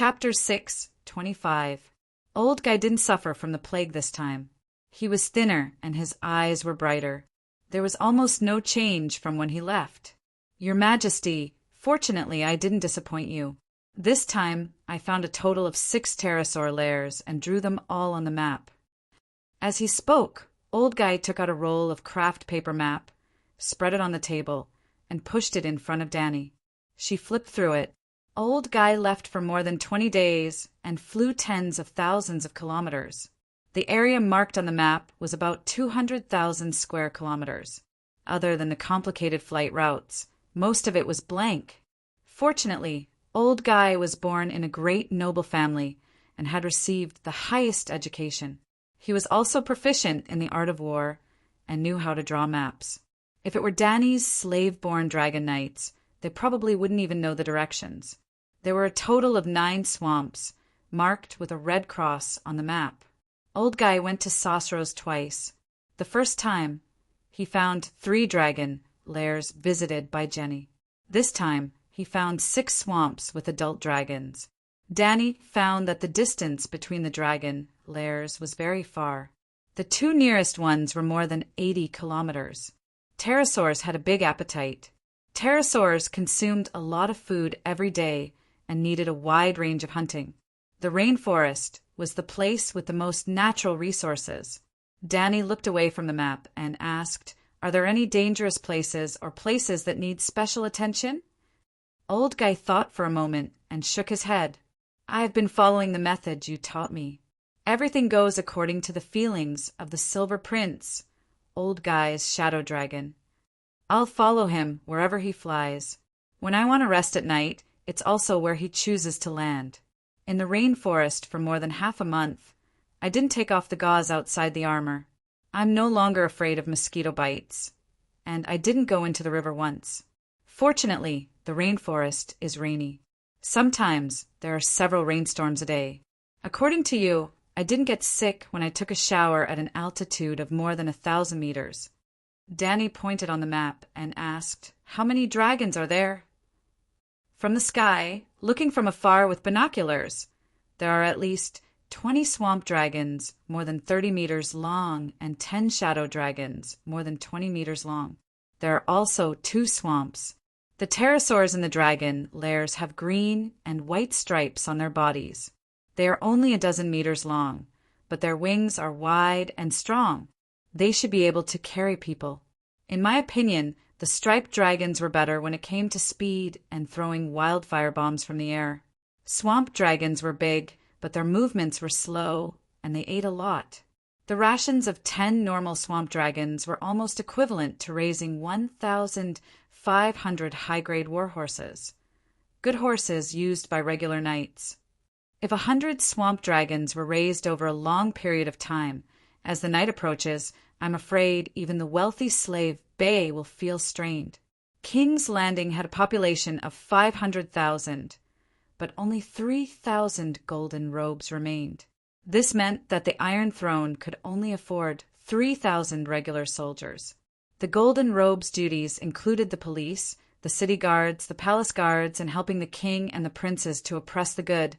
Chapter 6:25. Old Guy didn't suffer from the plague this time. He was thinner and his eyes were brighter. There was almost no change from when he left. Your Majesty, fortunately I didn't disappoint you. This time I found a total of 6 pterosaur lairs and drew them all on the map. As he spoke, Old Guy took out a roll of craft paper map, spread it on the table, and pushed it in front of Danny. She flipped through it. Old Guy left for more than 20 days and flew tens of thousands of kilometers. The area marked on the map was about 200,000 square kilometers. Other than the complicated flight routes, most of it was blank. Fortunately, Old Guy was born in a great noble family and had received the highest education. He was also proficient in the art of war and knew how to draw maps. If it were Danny's slave-born dragon knights, they probably wouldn't even know the directions. There were a total of 9 swamps, marked with a red cross on the map. Old Guy went to Sosros twice. The first time, he found 3 dragon lairs visited by Jenny. This time, he found 6 swamps with adult dragons. Danny found that the distance between the dragon lairs was very far. The 2 nearest ones were more than 80 kilometers. Pterosaurs had a big appetite. Pterosaurs consumed a lot of food every day and needed a wide range of hunting. The rainforest was the place with the most natural resources. Danny looked away from the map and asked, "Are there any dangerous places or places that need special attention?" Old Guy thought for a moment and shook his head. "I've been following the method you taught me. Everything goes according to the feelings of the Silver Prince, Old Guy's shadow dragon. I'll follow him wherever he flies. When I want to rest at night, it's also where he chooses to land. In the rainforest for more than half a month, I didn't take off the gauze outside the armor. I'm no longer afraid of mosquito bites, and I didn't go into the river once. Fortunately, the rainforest is rainy. Sometimes there are several rainstorms a day. According to you, I didn't get sick when I took a shower at an altitude of more than 1,000 meters. Danny pointed on the map and asked, "How many dragons are there?" From the sky, looking from afar with binoculars, there are at least 20 swamp dragons more than 30 meters long and 10 shadow dragons more than 20 meters long. There are also 2 swamps. The pterosaurs in the dragon lairs have green and white stripes on their bodies. They are only a dozen meters long, but their wings are wide and strong. They should be able to carry people. In my opinion, the striped dragons were better when it came to speed and throwing wildfire bombs from the air. Swamp dragons were big, but their movements were slow, and they ate a lot. The rations of 10 normal swamp dragons were almost equivalent to raising 1,500 high-grade war horses. Good horses used by regular knights. If 100 swamp dragons were raised over a long period of time, as the night approaches, I'm afraid even the wealthy slave Bay will feel strained. King's Landing had a population of 500,000, but only 3,000 golden robes remained. This meant that the Iron Throne could only afford 3,000 regular soldiers. The golden robes' duties included the police, the city guards, the palace guards, and helping the king and the princes to oppress the good,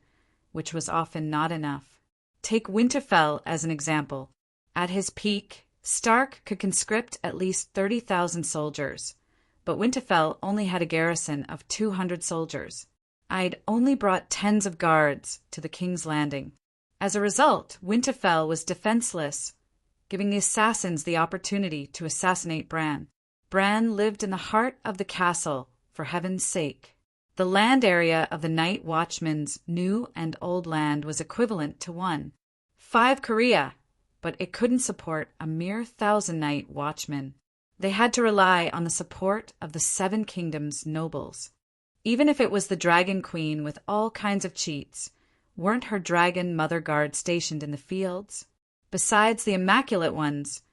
which was often not enough. Take Winterfell as an example. At his peak, Stark could conscript at least 30,000 soldiers, but Winterfell only had a garrison of 200 soldiers. I'd only brought tens of guards to the King's Landing. As a result, Winterfell was defenseless, giving the assassins the opportunity to assassinate Bran. Bran lived in the heart of the castle, for heaven's sake. The land area of the Night Watchman's New and Old Land was equivalent to 1.5 Korea, but it couldn't support a mere 1,000 Night Watchmen. They had to rely on the support of the 7 Kingdoms' nobles. Even if it was the Dragon Queen with all kinds of cheats, weren't her dragon mother guards stationed in the fields? Besides the immaculate ones,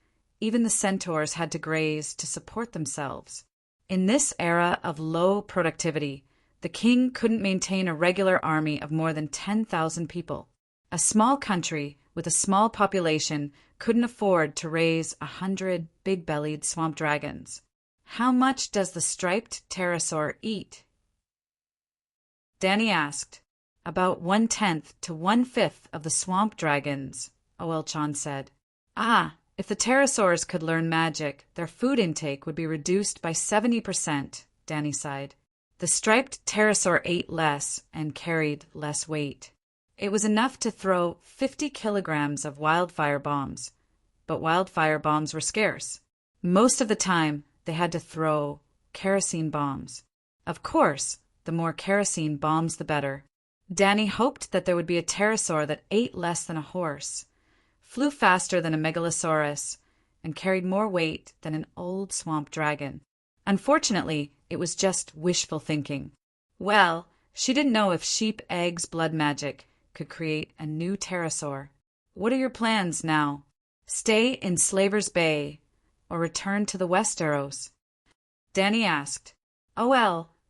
even the centaurs had to graze to support themselves. In this era of low productivity, the king couldn't maintain a regular army of more than 10,000 people. A small country with a small population couldn't afford to raise 100 big-bellied swamp dragons. How much does the striped pterosaur eat? Danny asked. About 1/10 to 1/5 of the swamp dragons, Chan said. Ah, if the pterosaurs could learn magic, their food intake would be reduced by 70%, Danny sighed. The striped pterosaur ate less and carried less weight. It was enough to throw 50 kilograms of wildfire bombs, but wildfire bombs were scarce. Most of the time, they had to throw kerosene bombs. Of course, the more kerosene bombs, the better. Danny hoped that there would be a pterosaur that ate less than a horse, flew faster than a megalosaurus, and carried more weight than an old swamp dragon. Unfortunately, it was just wishful thinking. Well, she didn't know if sheep eggs blood magic could create a new pterosaur. What are your plans now? Stay in Slaver's Bay or return to the Westeros? Danny asked.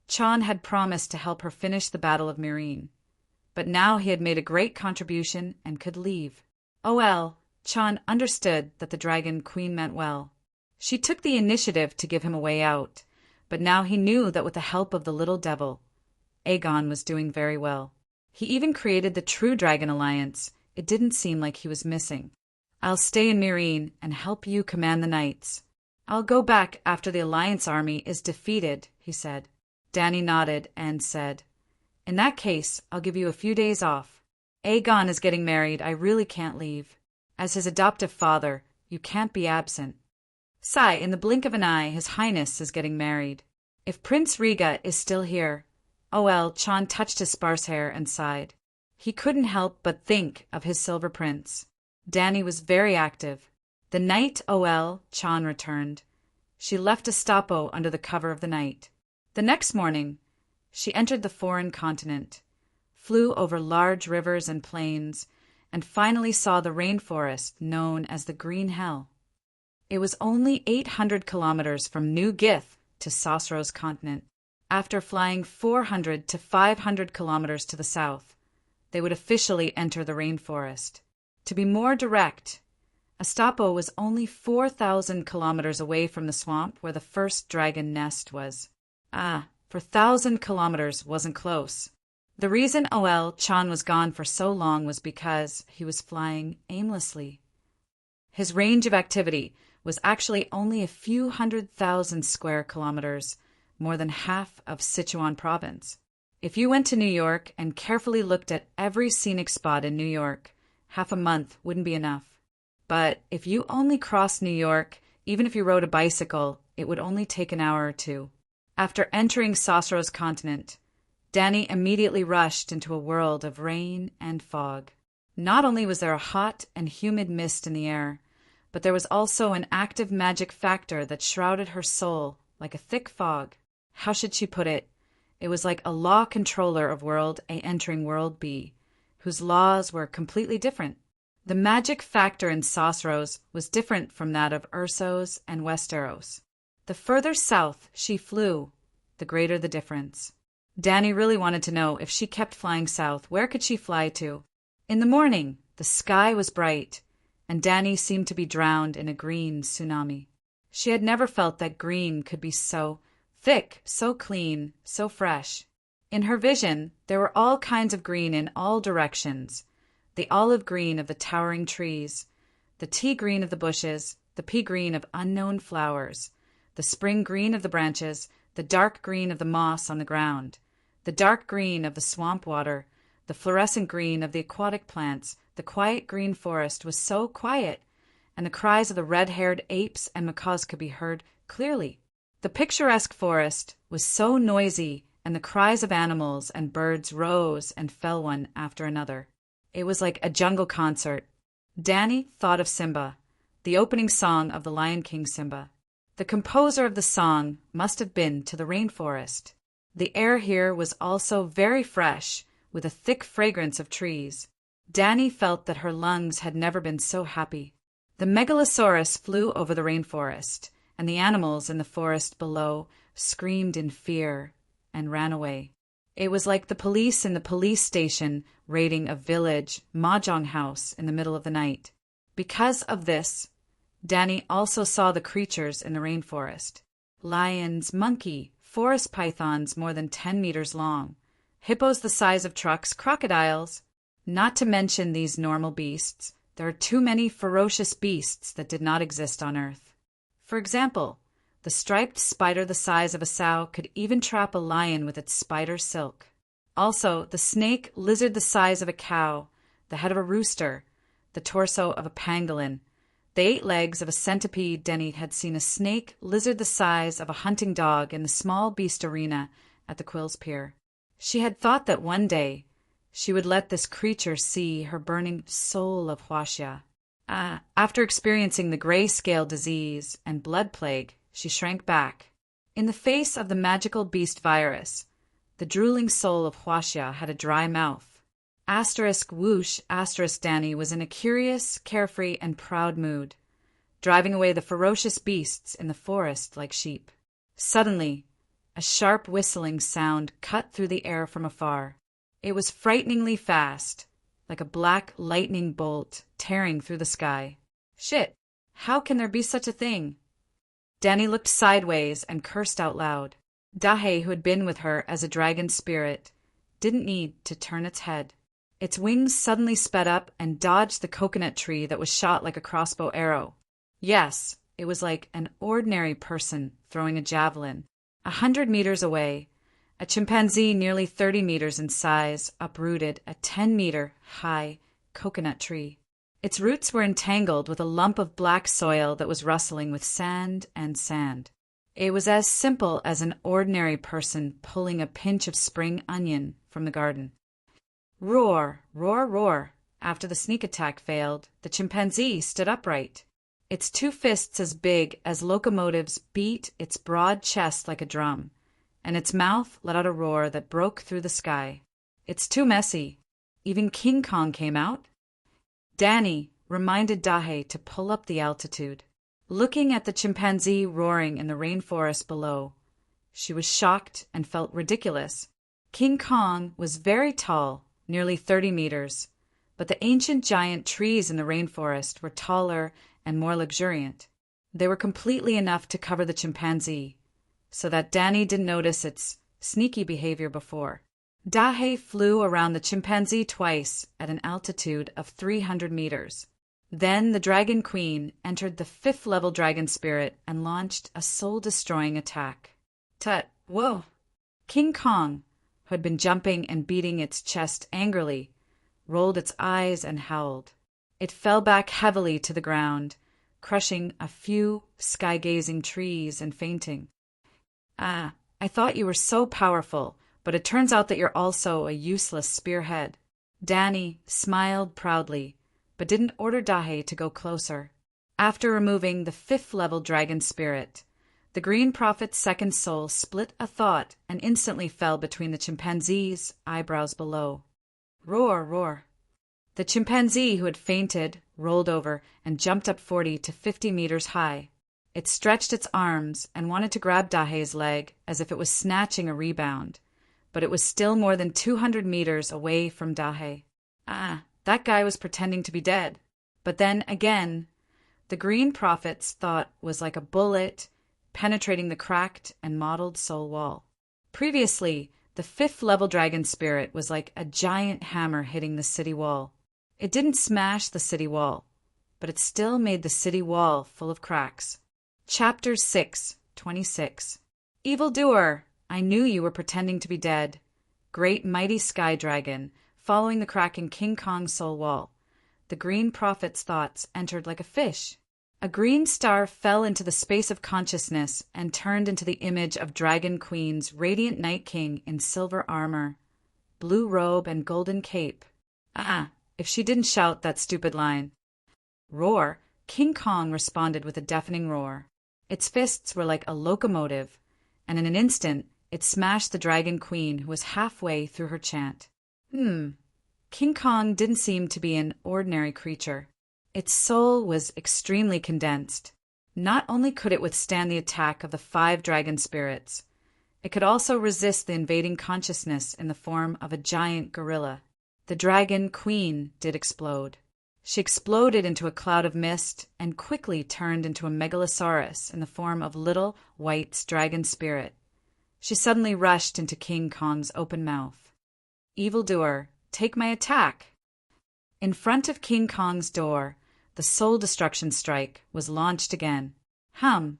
Chan had promised to help her finish the Battle of Meereen, but now he had made a great contribution and could leave. Chan understood that the Dragon Queen meant well. She took the initiative to give him a way out, but now he knew that with the help of the little devil, Aegon was doing very well. He even created the True Dragon Alliance. It didn't seem like he was missing. I'll stay in Meereen and help you command the knights. I'll go back after the Alliance army is defeated, he said. Danny nodded and said, In that case, I'll give you a few days off. Aegon is getting married. I really can't leave. As his adoptive father, you can't be absent. In the blink of an eye, His Highness is getting married. If Prince Riga is still here. Chan touched his sparse hair and sighed. He couldn't help but think of his silver prince. Danny was very active. The night Chan returned. She left a stoppo under the cover of the night. The next morning, she entered the foreign continent, flew over large rivers and plains, and finally saw the rainforest known as the Green Hell. It was only 800 kilometers from New Gith to Sosro's continent. After flying 400 to 500 kilometers to the south, they would officially enter the rainforest. To be more direct, Astappo was only 4,000 kilometers away from the swamp where the first dragon nest was. 4,000 kilometers wasn't close. The reason Chan was gone for so long was because he was flying aimlessly. His range of activity was actually only a few 100,000 square kilometers, more than half of Sichuan province. If you went to New York and carefully looked at every scenic spot in New York, half a month wouldn't be enough. But if you only crossed New York, even if you rode a bicycle, it would only take an hour or two. After entering Sosro's continent, Danny immediately rushed into a world of rain and fog. Not only was there a hot and humid mist in the air, but there was also an active magic factor that shrouded her soul like a thick fog. How should she put it? It was like a law controller of World A entering World B, whose laws were completely different. The magic factor in Sosro's was different from that of Ursos and Westeros. The further south she flew, the greater the difference. Danny really wanted to know if she kept flying south, where could she fly to? In the morning, the sky was bright, and Danny seemed to be drowned in a green tsunami. She had never felt that green could be so thick, so clean, so fresh. In her vision, there were all kinds of green in all directions. The olive green of the towering trees, the tea green of the bushes, the pea green of unknown flowers, the spring green of the branches, the dark green of the moss on the ground, the dark green of the swamp water, the fluorescent green of the aquatic plants. The quiet green forest was so quiet, and the cries of the red-haired apes and macaws could be heard clearly. The picturesque forest was so noisy, and the cries of animals and birds rose and fell one after another. It was like a jungle concert. Danny thought of Simba, the opening song of the Lion King Simba. The composer of the song must have been to the rainforest. The air here was also very fresh, with a thick fragrance of trees. Danny felt that her lungs had never been so happy. The megalosaurus flew over the rainforest, and the animals in the forest below screamed in fear and ran away. It was like the police in the police station raiding a village mahjong house in the middle of the night. Because of this, Danny also saw the creatures in the rainforest. Lions, monkey, forest pythons more than 10 meters long, hippos the size of trucks, crocodiles. Not to mention these normal beasts, there are too many ferocious beasts that did not exist on Earth. For example, the striped spider the size of a sow could even trap a lion with its spider silk. Also, the snake lizard the size of a cow, the head of a rooster, the torso of a pangolin, the 8 legs of a centipede. Denny had seen a snake lizard the size of a hunting dog in the small beast arena at the Quills Pier. She had thought that one day she would let this creature see her burning soul of Huaxia. After experiencing the gray-scale disease and blood plague, she shrank back. In the face of the magical beast virus, the drooling soul of Huaxia had a dry mouth. Whoosh, Danny was in a curious, carefree, and proud mood, driving away the ferocious beasts in the forest like sheep. Suddenly, a sharp whistling sound cut through the air from afar. It was frighteningly fast, like a black lightning bolt tearing through the sky. Shit, how can there be such a thing? Danny looked sideways and cursed out loud. Dahe, who had been with her as a dragon spirit, didn't need to turn its head. Its wings suddenly sped up and dodged the coconut tree that was shot like a crossbow arrow. Yes, it was like an ordinary person throwing a javelin. 100 meters away, a chimpanzee nearly 30 meters in size uprooted a 10-meter-high coconut tree. Its roots were entangled with a lump of black soil that was rustling with sand and sand. It was as simple as an ordinary person pulling a pinch of spring onion from the garden. Roar, roar, roar. After the sneak attack failed, the chimpanzee stood upright. Its 2 fists as big as locomotives beat its broad chest like a drum, and its mouth let out a roar that broke through the sky. It's too messy. Even King Kong came out. Danny reminded Dahe to pull up the altitude. Looking at the chimpanzee roaring in the rainforest below, she was shocked and felt ridiculous. King Kong was very tall, nearly 30 meters, but the ancient giant trees in the rainforest were taller and more luxuriant. They were completely enough to cover the chimpanzee, so that Danny didn't notice its sneaky behavior before. Dahe flew around the chimpanzee twice at an altitude of 300 meters. Then the Dragon Queen entered the 5th-level dragon spirit and launched a soul-destroying attack. Tut, whoa! King Kong, who had been jumping and beating its chest angrily, rolled its eyes and howled. It fell back heavily to the ground, crushing a few sky-gazing trees and fainting. I thought you were so powerful, but it turns out that you're also a useless spearhead. Danny smiled proudly, but didn't order Dahe to go closer. After removing the 5th-level dragon spirit, the Green Prophet's second soul split a thought and instantly fell between the chimpanzee's eyebrows below. Roar, roar. The chimpanzee who had fainted rolled over and jumped up 40 to 50 meters high. It stretched its arms and wanted to grab Dahe's leg as if it was snatching a rebound, but it was still more than 200 meters away from Dahe. That guy was pretending to be dead. But then again, the Green Prophet's thought was like a bullet penetrating the cracked and mottled soul wall. Previously, the 5th-level dragon spirit was like a giant hammer hitting the city wall. It didn't smash the city wall, but it still made the city wall full of cracks. Chapter 6, 26. Evildoer, I knew you were pretending to be dead. Great mighty sky dragon, following the crack in King Kong's soul wall. The Green Prophet's thoughts entered like a fish. A green star fell into the space of consciousness and turned into the image of Dragon Queen's radiant Night King in silver armor, blue robe, and golden cape. If she didn't shout that stupid line. Roar, King Kong responded with a deafening roar. Its fists were like a locomotive, and in an instant it smashed the Dragon Queen, who was halfway through her chant. King Kong didn't seem to be an ordinary creature. Its soul was extremely condensed. Not only could it withstand the attack of the 5 dragon spirits, it could also resist the invading consciousness in the form of a giant gorilla. The Dragon Queen did explode. She exploded into a cloud of mist and quickly turned into a megalosaurus in the form of little white dragon spirit. She suddenly rushed into King Kong's open mouth. evildoer, take my attack. In front of King Kong's door, the soul destruction strike was launched again. Hum!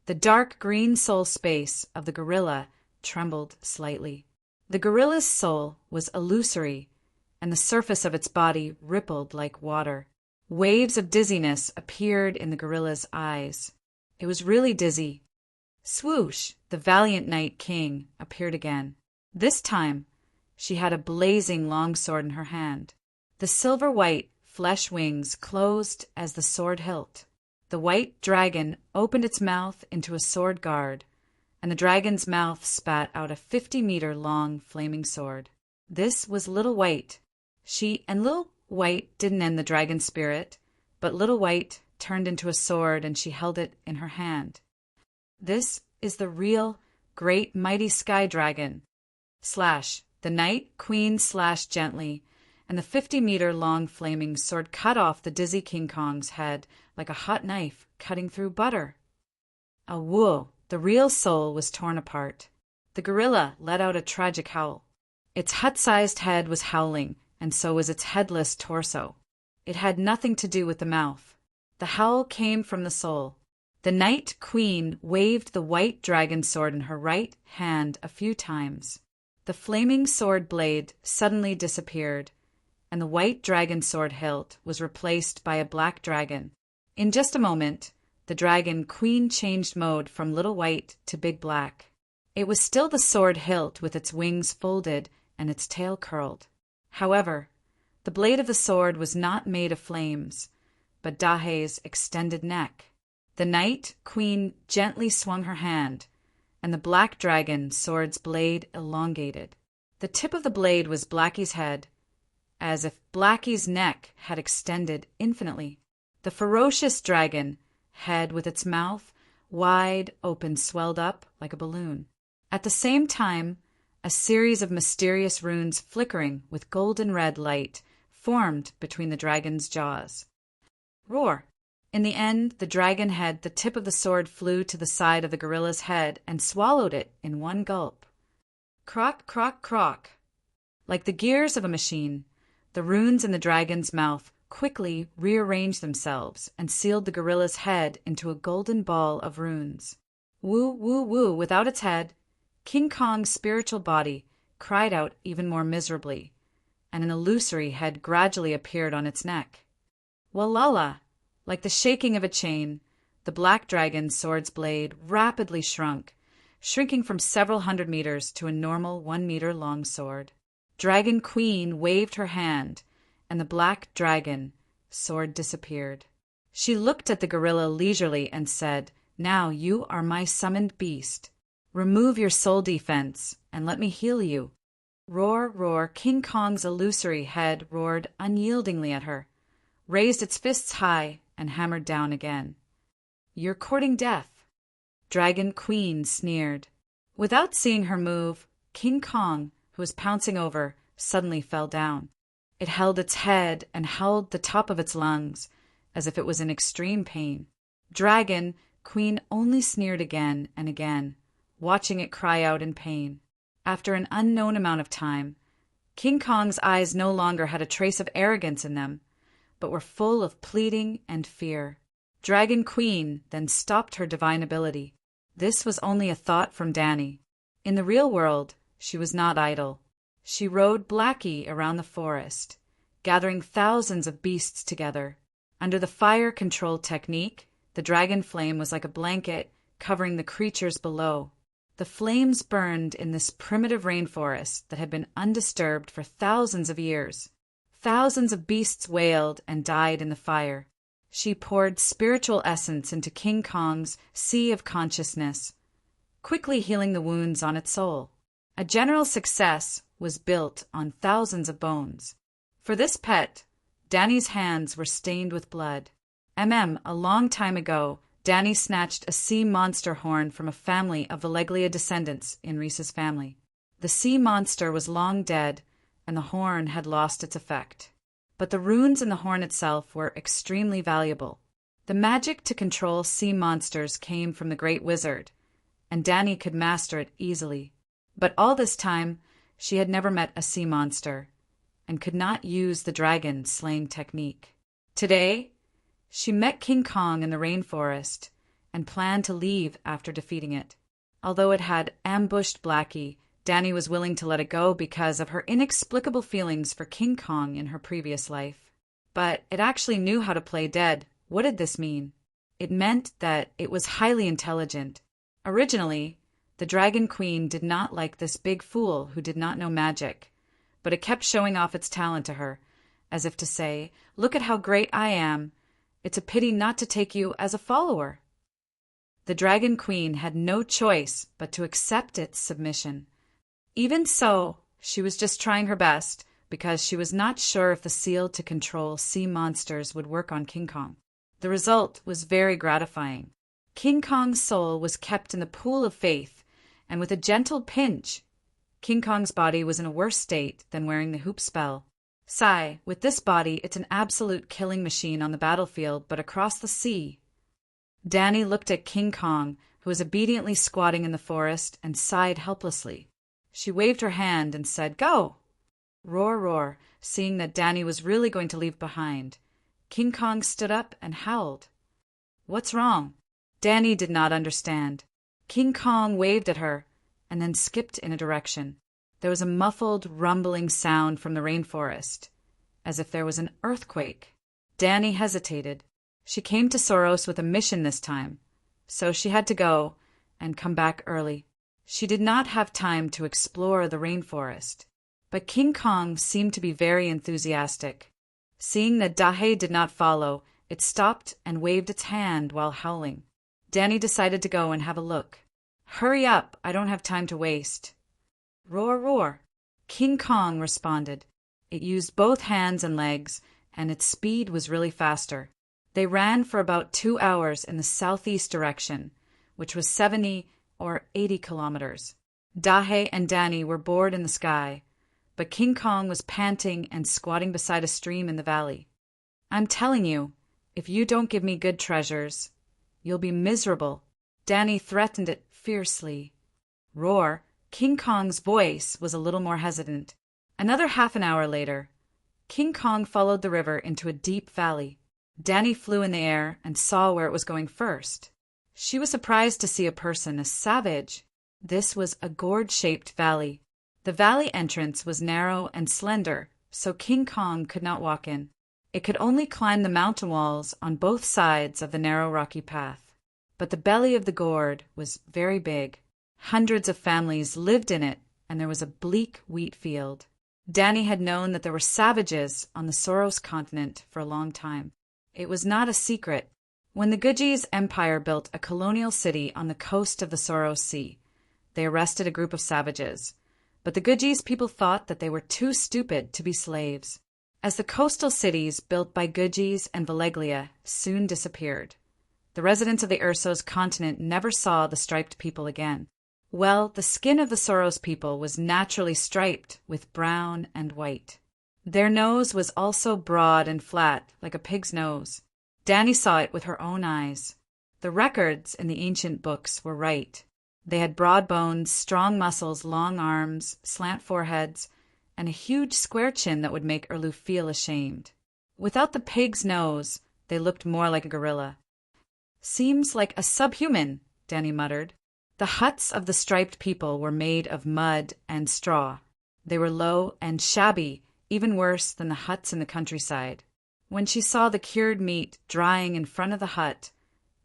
The dark green soul space of the gorilla trembled slightly. The gorilla's soul was illusory, and the surface of its body rippled like water. Waves of dizziness appeared in the gorilla's eyes. It was really dizzy. Swoosh! The valiant Night King appeared again. This time, she had a blazing longsword in her hand. The silver-white flesh wings closed as the sword hilt. The white dragon opened its mouth into a sword guard, and the dragon's mouth spat out a 50-meter-long flaming sword. This was Little White. Little White didn't end the dragon's spirit, but Little White turned into a sword and she held it in her hand. This is the real, great, mighty sky dragon. Slash. The Night Queen slashed gently, and the 50-meter-long flaming sword cut off the dizzy King Kong's head like a hot knife cutting through butter. Awoo! The real soul was torn apart. The gorilla let out a tragic howl. Its hut-sized head was howling, and so was its headless torso. It had nothing to do with the mouth. The howl came from the soul. The Night Queen waved the white dragon sword in her right hand a few times. The flaming sword blade suddenly disappeared, and the white dragon sword hilt was replaced by a black dragon. In just a moment, the dragon queen changed mode from Little White to Big Black. It was still the sword hilt with its wings folded and its tail curled. However, the blade of the sword was not made of flames, but Dahe's extended neck. The Night Queen gently swung her hand, and the black dragon sword's blade elongated. The tip of the blade was Blackie's head, as if Blackie's neck had extended infinitely. The ferocious dragon head with its mouth wide open swelled up like a balloon. At the same time, a series of mysterious runes flickering with golden red light formed between the dragon's jaws. Roar! In the end, the dragon head, the tip of the sword flew to the side of the gorilla's head and swallowed it in one gulp. Croak, croak, croak. Like the gears of a machine, the runes in the dragon's mouth quickly rearranged themselves and sealed the gorilla's head into a golden ball of runes. Woo, woo, woo, without its head, King Kong's spiritual body cried out even more miserably, and an illusory head gradually appeared on its neck. Walala! Like the shaking of a chain, the black dragon's sword's blade rapidly shrunk, shrinking from several hundred meters to a normal 1-meter-long sword. Dragon Queen waved her hand, and the black dragon sword disappeared. She looked at the gorilla leisurely and said, "Now you are my summoned beast. Remove your soul defense, and let me heal you." Roar, roar, King Kong's illusory head roared unyieldingly at her, raised its fists high, and hammered down again. "You're courting death." Dragon Queen sneered. Without seeing her move, King Kong, who was pouncing over, suddenly fell down. It held its head and howled the top of its lungs, as if it was in extreme pain. Dragon Queen only sneered again and again, watching it cry out in pain. After an unknown amount of time, King Kong's eyes no longer had a trace of arrogance in them, but were full of pleading and fear. Dragon Queen then stopped her divine ability. This was only a thought from Danny. In the real world, she was not idle. She rode Blackie around the forest, gathering thousands of beasts together. Under the fire control technique, the dragon flame was like a blanket covering the creatures below. The flames burned in this primitive rainforest that had been undisturbed for thousands of years. Thousands of beasts wailed and died in the fire. She poured spiritual essence into King Kong's sea of consciousness, quickly healing the wounds on its soul. A general success was built on thousands of bones. For this pet, Danny's hands were stained with blood. A long time ago, Danny snatched a sea monster horn from a family of Valeglia descendants in Reese's family. The sea monster was long dead, and the horn had lost its effect. But the runes in the horn itself were extremely valuable. The magic to control sea monsters came from the Great Wizard, and Danny could master it easily. But all this time, She had never met a sea monster and could not use the dragon slaying technique. Today, she met King Kong in the rainforest and planned to leave after defeating it. Although it had ambushed Blackie, Danny was willing to let it go because of her inexplicable feelings for King Kong in her previous life. But it actually knew how to play dead. What did this mean? It meant that it was highly intelligent. Originally, the Dragon Queen did not like this big fool who did not know magic, but it kept showing off its talent to her, as if to say, "Look at how great I am. It's a pity not to take you as a follower." The Dragon Queen had no choice but to accept its submission. Even so, she was just trying her best because she was not sure if the seal to control sea monsters would work on King Kong. The result was very gratifying. King Kong's soul was kept in the pool of faith, and with a gentle pinch, King Kong's body was in a worse state than wearing the hoop spell. Sigh, with this body, it's an absolute killing machine on the battlefield, but across the sea. Danny looked at King Kong, who was obediently squatting in the forest, and sighed helplessly. She waved her hand and said, "Go!" Roar, roar, seeing that Danny was really going to leave behind. King Kong stood up and howled. "What's wrong?" Danny did not understand. King Kong waved at her and then skipped in a direction. There was a muffled, rumbling sound from the rainforest, as if there was an earthquake. Danny hesitated. She came to Soros with a mission this time, so she had to go and come back early. She did not have time to explore the rainforest, but King Kong seemed to be very enthusiastic. Seeing that Dahe did not follow, it stopped and waved its hand while howling. Danny decided to go and have a look. "Hurry up, I don't have time to waste." Roar, roar. King Kong responded. It used both hands and legs, and its speed was really faster. They ran for about 2 hours in the southeast direction, which was 70 or 80 kilometers. Dahe and Danny were bored in the sky, but King Kong was panting and squatting beside a stream in the valley. "I'm telling you, if you don't give me good treasures, you'll be miserable." Danny threatened it fiercely. Roar. King Kong's voice was a little more hesitant. Another half an hour later, King Kong followed the river into a deep valley. Danny flew in the air and saw where it was going first. She was surprised to see a person, a savage. This was a gourd-shaped valley. The valley entrance was narrow and slender, so King Kong could not walk in. It could only climb the mountain walls on both sides of the narrow rocky path. But the belly of the gourd was very big. Hundreds of families lived in it, and there was a bleak wheat field. Danny had known that there were savages on the Soros continent for a long time. It was not a secret. When the Gujis Empire built a colonial city on the coast of the Soros Sea, they arrested a group of savages. But the Gujis people thought that they were too stupid to be slaves. As the coastal cities built by Gujis and Valeglia soon disappeared, the residents of the Ursos continent never saw the striped people again. Well, the skin of the Soros people was naturally striped with brown and white. Their nose was also broad and flat, like a pig's nose. Danny saw it with her own eyes. The records in the ancient books were right. They had broad bones, strong muscles, long arms, slant foreheads, and a huge square chin that would make Erlu feel ashamed. Without the pig's nose, they looked more like a gorilla. "Seems like a subhuman," Danny muttered. The huts of the striped people were made of mud and straw. They were low and shabby, even worse than the huts in the countryside. When she saw the cured meat drying in front of the hut,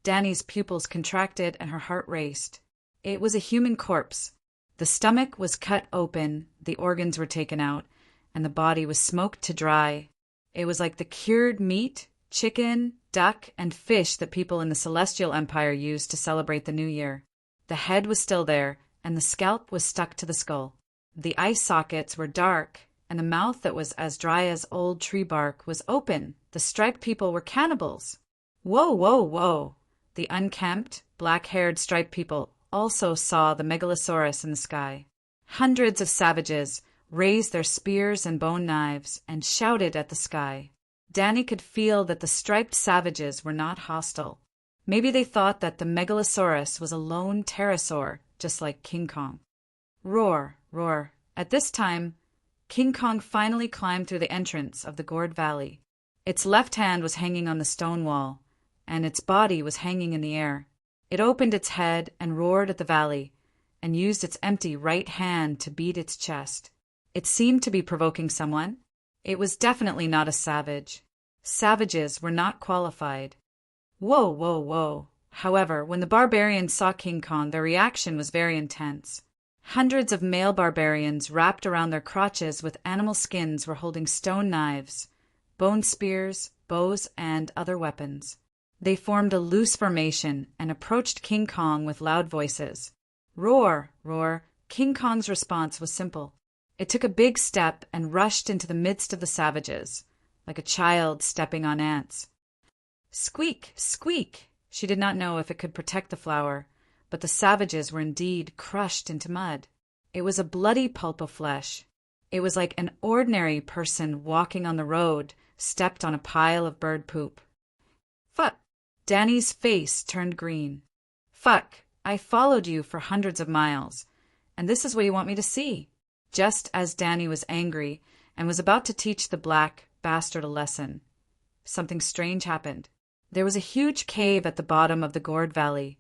Danny's pupils contracted and her heart raced. It was a human corpse. The stomach was cut open, the organs were taken out, and the body was smoked to dry. It was like the cured meat, chicken, duck, and fish that people in the Celestial Empire used to celebrate the New Year. The head was still there, and the scalp was stuck to the skull. The eye sockets were dark, and the mouth that was as dry as old tree bark was open. The striped people were cannibals. Whoa, whoa, whoa! The unkempt, black-haired striped people also saw the megalosaurus in the sky. Hundreds of savages raised their spears and bone knives and shouted at the sky. Danny could feel that the striped savages were not hostile. Maybe they thought that the megalosaurus was a lone pterosaur, just like King Kong. Roar, roar. At this time, King Kong finally climbed through the entrance of the gourd valley. Its left hand was hanging on the stone wall, and its body was hanging in the air. It opened its head and roared at the valley, and used its empty right hand to beat its chest. It seemed to be provoking someone. It was definitely not a savage. Savages were not qualified. Whoa, whoa, whoa. However, when the barbarians saw King Kong, their reaction was very intense. Hundreds of male barbarians wrapped around their crotches with animal skins were holding stone knives, bone spears, bows, and other weapons. They formed a loose formation and approached King Kong with loud voices. Roar, roar. King Kong's response was simple. It took a big step and rushed into the midst of the savages, like a child stepping on ants. Squeak, squeak. She did not know if it could protect the flower, but the savages were indeed crushed into mud. It was a bloody pulp of flesh. It was like an ordinary person walking on the road stepped on a pile of bird poop. Fuck! Danny's face turned green. Fuck! I followed you for hundreds of miles, and this is what you want me to see. Just as Danny was angry and was about to teach the black bastard a lesson, something strange happened. There was a huge cave at the bottom of the gourd valley,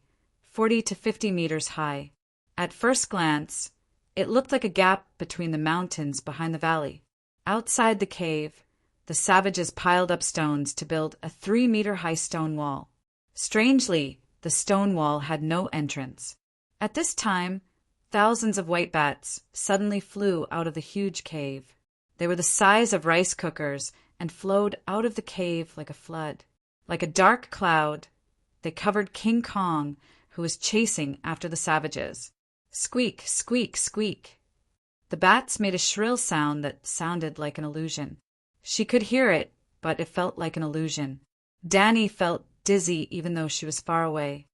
40 to 50 meters high. At first glance, it looked like a gap between the mountains behind the valley. Outside the cave, the savages piled up stones to build a 3-meter-high stone wall. Strangely, the stone wall had no entrance. At this time, thousands of white bats suddenly flew out of the huge cave. They were the size of rice cookers and flowed out of the cave like a flood. Like a dark cloud, they covered King Kong, who was chasing after the savages. Squeak, squeak, squeak. The bats made a shrill sound that sounded like an illusion. She could hear it, but it felt like an illusion. Danny felt dizzy even though she was far away.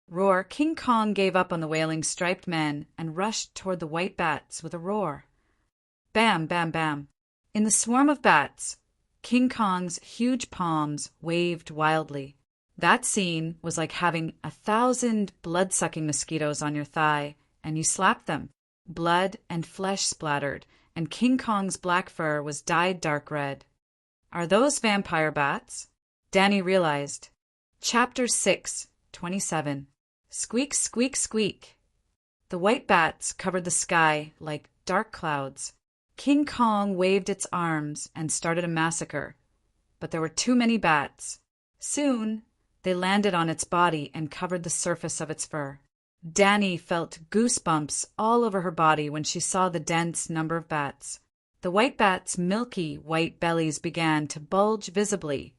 Roar, King Kong gave up on the wailing striped men and rushed toward the white bats with a roar. Bam, bam, bam. In the swarm of bats, King Kong's huge palms waved wildly. That scene was like having 1,000 blood-sucking mosquitoes on your thigh, and you slapped them. Blood and flesh splattered, and King Kong's black fur was dyed dark red. Are those vampire bats? Danny realized. Chapter 6, 27. Squeak, squeak, squeak. The white bats covered the sky like dark clouds. King Kong waved its arms and started a massacre, but there were too many bats. Soon, they landed on its body and covered the surface of its fur. Danny felt goosebumps all over her body when she saw the dense number of bats. The white bats' milky white bellies began to bulge visibly,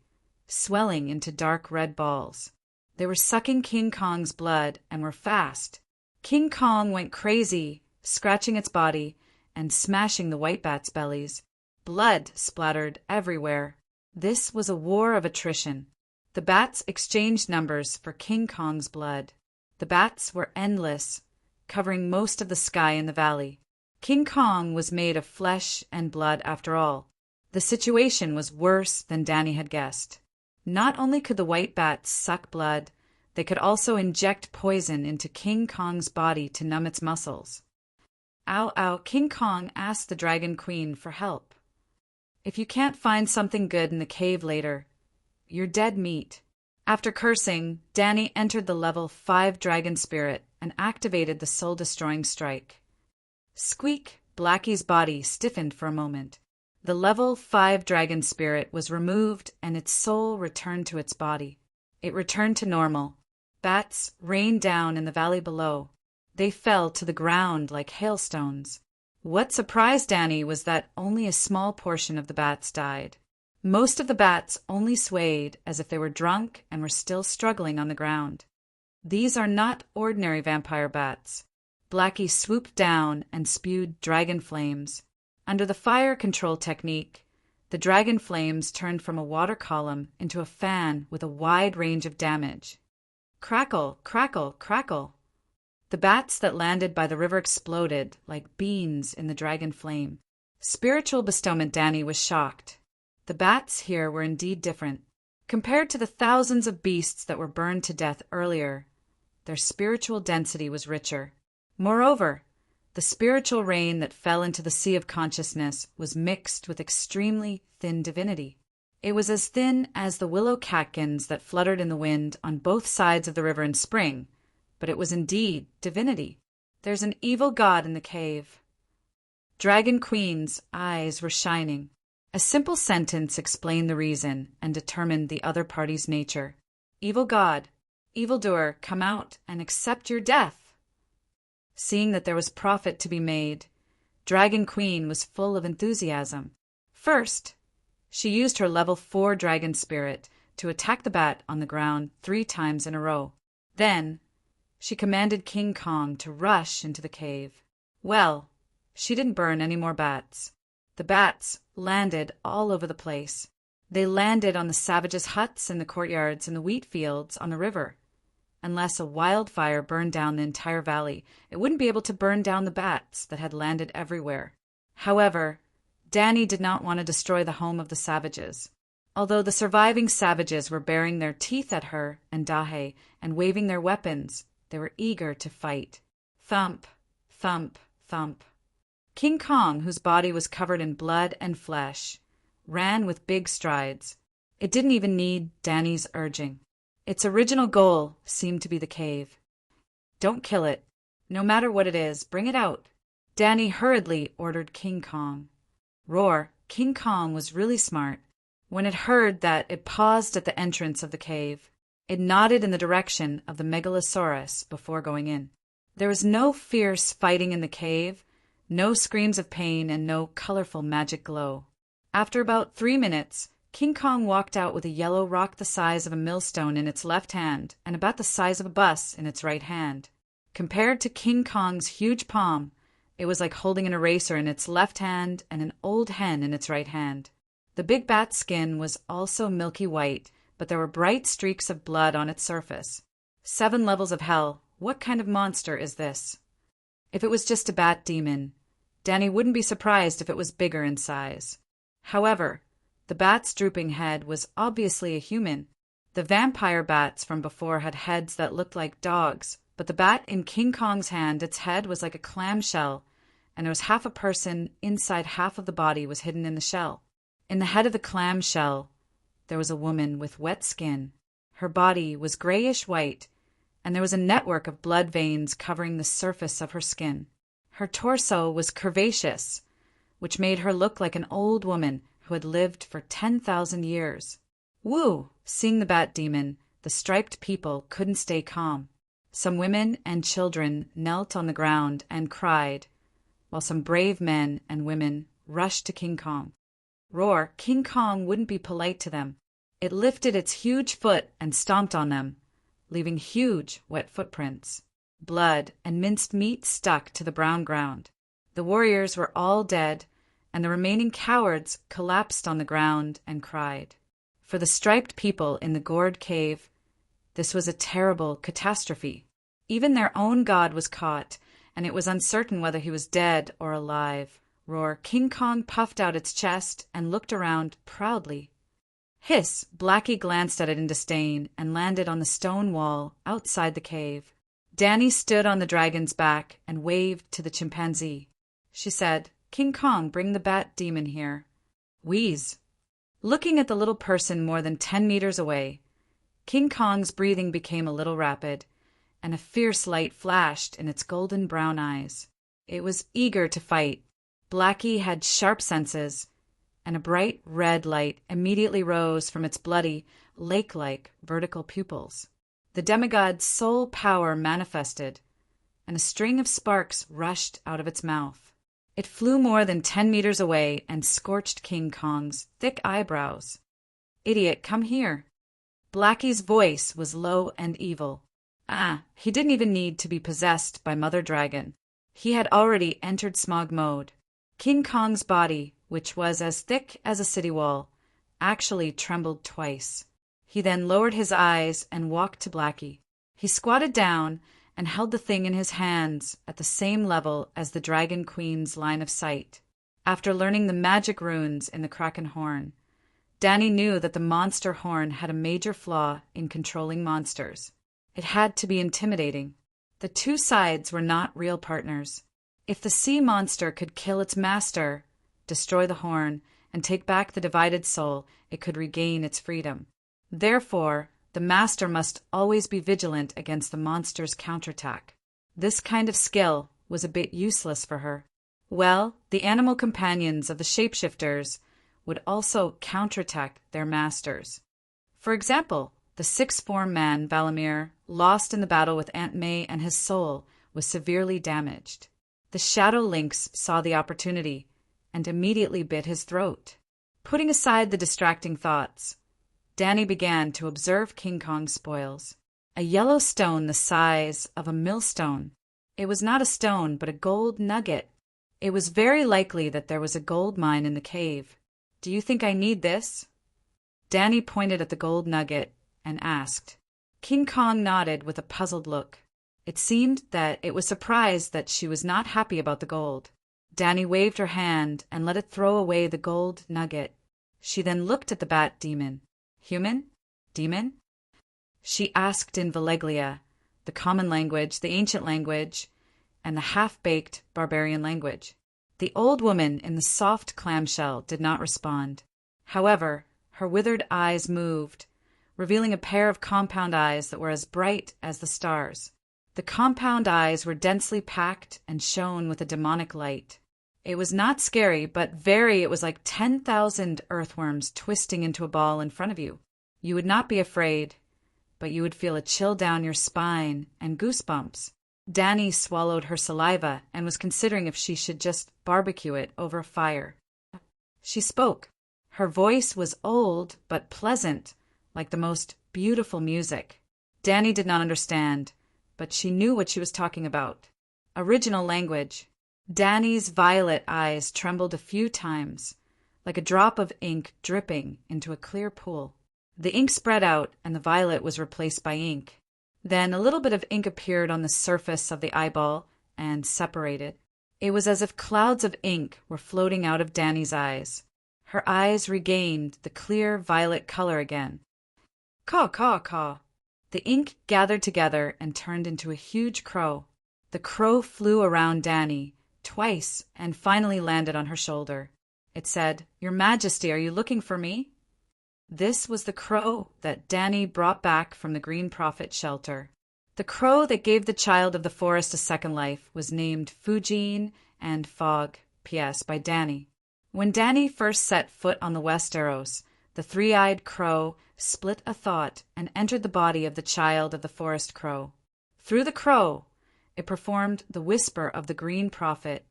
swelling into dark red balls. They were sucking King Kong's blood and were fast. King Kong went crazy, scratching its body and smashing the white bats' bellies. Blood splattered everywhere. This was a war of attrition. The bats exchanged numbers for King Kong's blood. The bats were endless, covering most of the sky in the valley. King Kong was made of flesh and blood after all. The situation was worse than Danny had guessed. Not only could the white bats suck blood, they could also inject poison into King Kong's body to numb its muscles. Ow, ow, King Kong asked the Dragon Queen for help. If you can't find something good in the cave later, you're dead meat. After cursing, Danny entered the level 5 dragon spirit and activated the soul-destroying strike. Squeak! Blackie's body stiffened for a moment. The level 5 dragon spirit was removed and its soul returned to its body. It returned to normal. Bats rained down in the valley below. They fell to the ground like hailstones. What surprised Danny was that only a small portion of the bats died. Most of the bats only swayed as if they were drunk and were still struggling on the ground. These are not ordinary vampire bats. Blackie swooped down and spewed dragon flames. Under the fire control technique, the dragon flames turned from a water column into a fan with a wide range of damage. Crackle, crackle, crackle. The bats that landed by the river exploded like beans in the dragon flame. Spiritual bestowment. Danny was shocked. The bats here were indeed different. Compared to the thousands of beasts that were burned to death earlier, their spiritual density was richer. Moreover, The spiritual rain that fell into the sea of consciousness was mixed with extremely thin divinity. It was as thin as the willow catkins that fluttered in the wind on both sides of the river in spring, but it was indeed divinity. There's an evil god in the cave. Dragon Queen's eyes were shining. A simple sentence explained the reason and determined the other party's nature. Evil god, evildoer, come out and accept your death. Seeing that there was profit to be made, Dragon Queen was full of enthusiasm. First, she used her level 4 dragon spirit to attack the bat on the ground 3 times in a row. Then, she commanded King Kong to rush into the cave. Well, she didn't burn any more bats. The bats landed all over the place. They landed on the savages' huts in the courtyards and the wheat fields on the river. Unless a wildfire burned down the entire valley, it wouldn't be able to burn down the bats that had landed everywhere. However, Danny did not want to destroy the home of the savages. Although the surviving savages were baring their teeth at her and Dahe and waving their weapons, they were eager to fight. Thump, thump, thump. King Kong, whose body was covered in blood and flesh, ran with big strides. It didn't even need Danny's urging. Its original goal seemed to be the cave. Don't kill it. No matter what it is, bring it out. Danny hurriedly ordered King Kong. Roar, King Kong was really smart. When it heard that, it paused at the entrance of the cave. It nodded in the direction of the megalosaurus before going in. There was no fierce fighting in the cave, no screams of pain, and no colorful magic glow. After about 3 minutes, King Kong walked out with a yellow rock the size of a millstone in its left hand and about the size of a bus in its right hand. Compared to King Kong's huge palm, it was like holding an eraser in its left hand and an old hen in its right hand. The big bat's skin was also milky white, but there were bright streaks of blood on its surface. 7 levels of hell. What kind of monster is this? If it was just a bat demon, Danny wouldn't be surprised if it was bigger in size. However, the bat's drooping head was obviously a human. The vampire bats from before had heads that looked like dogs, but the bat in King Kong's hand, its head was like a clamshell, and there was half a person inside, half of the body was hidden in the shell. In the head of the clamshell, there was a woman with wet skin. Her body was grayish-white, and there was a network of blood veins covering the surface of her skin. Her torso was curvaceous, which made her look like an old woman who had lived for 10,000 years. Woo! Seeing the bat demon, the striped people couldn't stay calm. Some women and children knelt on the ground and cried, while some brave men and women rushed to King Kong. Roar, King Kong wouldn't be polite to them. It lifted its huge foot and stomped on them, leaving huge, wet footprints. Blood and minced meat stuck to the brown ground. The warriors were all dead, and the remaining cowards collapsed on the ground and cried. For the striped people in the gourd cave, this was a terrible catastrophe. Even their own god was caught, and it was uncertain whether he was dead or alive. Roar, King Kong puffed out its chest and looked around proudly. Hiss, Blackie glanced at it in disdain and landed on the stone wall outside the cave. Danny stood on the dragon's back and waved to the chimpanzee. She said, King Kong, bring the bat demon here. Wheeze. Looking at the little person more than 10 meters away, King Kong's breathing became a little rapid, and a fierce light flashed in its golden brown eyes. It was eager to fight. Blackie had sharp senses, and a bright red light immediately rose from its bloody, lake-like vertical pupils. The demigod's soul power manifested, and a string of sparks rushed out of its mouth. It flew more than 10 meters away and scorched King Kong's thick eyebrows. Idiot, come here. Blackie's voice was low and evil. He didn't even need to be possessed by Mother Dragon. He had already entered smog mode. King Kong's body, which was as thick as a city wall, actually trembled twice. He then lowered his eyes and walked to Blackie. He squatted down and held the thing in his hands at the same level as the Dragon Queen's line of sight. After learning the magic runes in the Kraken horn, Danny knew that the monster horn had a major flaw in controlling monsters. It had to be intimidating. The two sides were not real partners. If the sea monster could kill its master, destroy the horn, and take back the divided soul, it could regain its freedom. Therefore, the master must always be vigilant against the monster's counterattack. This kind of skill was a bit useless for her. Well, the animal companions of the shapeshifters would also counterattack their masters. For example, the sixth-form man, Valamir, lost in the battle with Aunt May, and his soul was severely damaged. The shadow lynx saw the opportunity and immediately bit his throat. Putting aside the distracting thoughts, Danny began to observe King Kong's spoils. A yellow stone the size of a millstone. It was not a stone, but a gold nugget. It was very likely that there was a gold mine in the cave. Do you think I need this? Danny pointed at the gold nugget and asked. King Kong nodded with a puzzled look. It seemed that it was surprised that she was not happy about the gold. Danny waved her hand and let it throw away the gold nugget. She then looked at the bat demon. Human? Demon? She asked in Valeglia, the common language, the ancient language, and the half-baked barbarian language. The old woman in the soft clamshell did not respond. However, her withered eyes moved, revealing a pair of compound eyes that were as bright as the stars. The compound eyes were densely packed and shone with a demonic light. It was not scary, but it was like 10,000 earthworms twisting into a ball in front of you. You would not be afraid, but you would feel a chill down your spine and goosebumps. Danny swallowed her saliva and was considering if she should just barbecue it over a fire. She spoke. Her voice was old but pleasant, like the most beautiful music. Danny did not understand, but she knew what she was talking about. Original language. Danny's violet eyes trembled a few times, like a drop of ink dripping into a clear pool. The ink spread out, and the violet was replaced by ink. Then a little bit of ink appeared on the surface of the eyeball and separated. It was as if clouds of ink were floating out of Danny's eyes. Her eyes regained the clear violet color again. Caw, caw, caw. The ink gathered together and turned into a huge crow. The crow flew around Danny twice and finally landed on her shoulder. It said, "Your Majesty, are you looking for me?" This was the crow that Danny brought back from the Green Prophet shelter. The crow that gave the child of the forest a second life was named Fujin and Fog, P.S. by Danny. When Danny first set foot on the Westeros, the three-eyed crow split a thought and entered the body of the child of the forest crow. Through the crow, it performed the whisper of the Green Prophet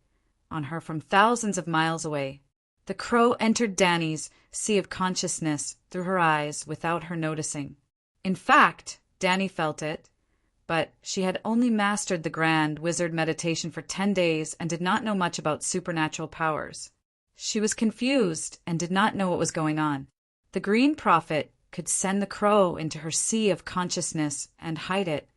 on her from thousands of miles away. The crow entered Danny's sea of consciousness through her eyes without her noticing. In fact, Danny felt it, but she had only mastered the grand wizard meditation for 10 days and did not know much about supernatural powers. She was confused and did not know what was going on. The Green Prophet could send the crow into her sea of consciousness and hide it.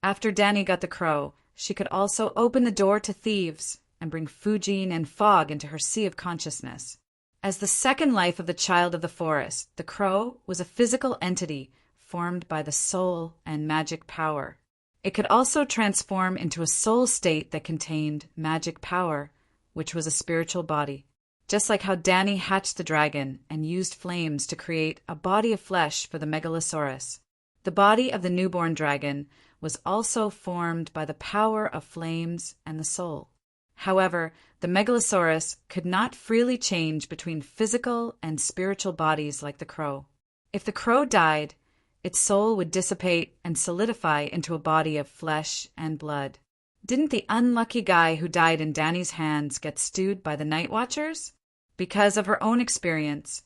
After Danny got the crow, she could also open the door to thieves and bring Fujin and Fog into her sea of consciousness. As the second life of the child of the forest, the crow was a physical entity formed by the soul and magic power. It could also transform into a soul state that contained magic power, which was a spiritual body. Just like how Danny hatched the dragon and used flames to create a body of flesh for the Megalosaurus. The body of the newborn dragon was also formed by the power of flames and the soul. However, the Megalosaurus could not freely change between physical and spiritual bodies like the crow. If the crow died, its soul would dissipate and solidify into a body of flesh and blood. Didn't the unlucky guy who died in Danny's hands get stewed by the Night Watchers? Because of her own experience,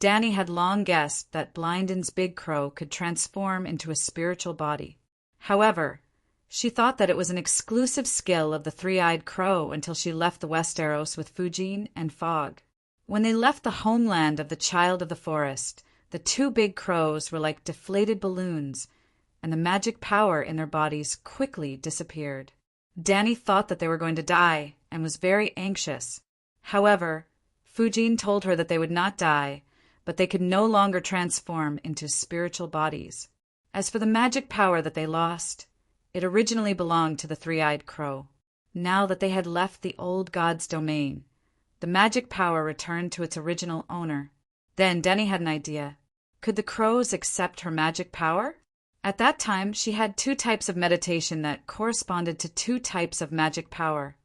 Danny had long guessed that Blindon's big crow could transform into a spiritual body. However, she thought that it was an exclusive skill of the three-eyed crow until she left the Westeros with Fujin and Fog. When they left the homeland of the child of the forest, the two big crows were like deflated balloons, and the magic power in their bodies quickly disappeared. Danny thought that they were going to die and was very anxious. However, Fujin told her that they would not die, but they could no longer transform into spiritual bodies. As for the magic power that they lost, it originally belonged to the three-eyed crow. now that they had left the old god's domain. The magic power returned to its original owner. Then Danny had an idea. Could the crows accept her magic power? At that time, she had 2 types of meditation that corresponded to 2 types of magic power: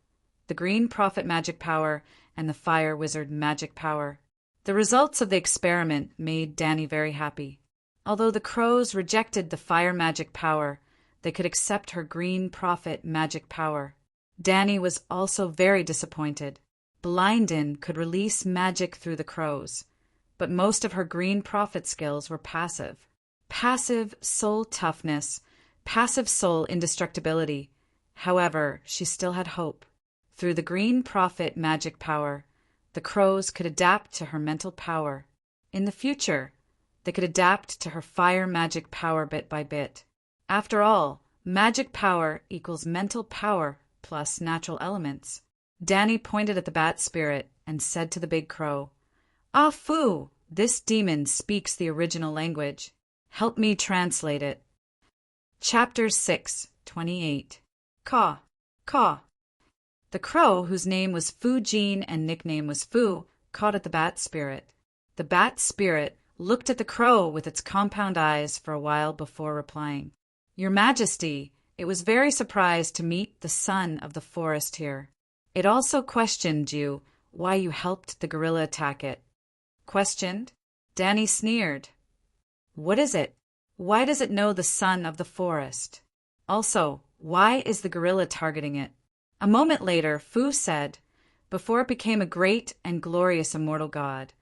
the green prophet magic power and the fire wizard magic power. The results of the experiment made Danny very happy. Although the crows rejected the fire magic power, they could accept her green prophet magic power. Danny was also very disappointed. Blindin could release magic through the crows, but most of her green prophet skills were passive. Passive soul toughness, passive soul indestructibility. However, she still had hope. Through the green prophet magic power, the crows could adapt to her mental power. In the future, they could adapt to her fire magic power bit by bit. After all, magic power equals mental power plus natural elements. Danny pointed at the bat spirit and said to the big crow, "Ah, Fu, this demon speaks the original language. Help me translate it." Chapter 6, 28. Caw, caw. The crow, whose name was Fu Jean and nickname was Fu, cawed at the bat spirit. The bat spirit looked at the crow with its compound eyes for a while before replying. "Your Majesty, it was very surprised to meet the son of the forest here. It also questioned you why you helped the gorilla attack it." Questioned? Danny sneered. "What is it? Why does it know the son of the forest? Also, why is the gorilla targeting it?" A moment later, Fu said, "Before it became a great and glorious immortal god,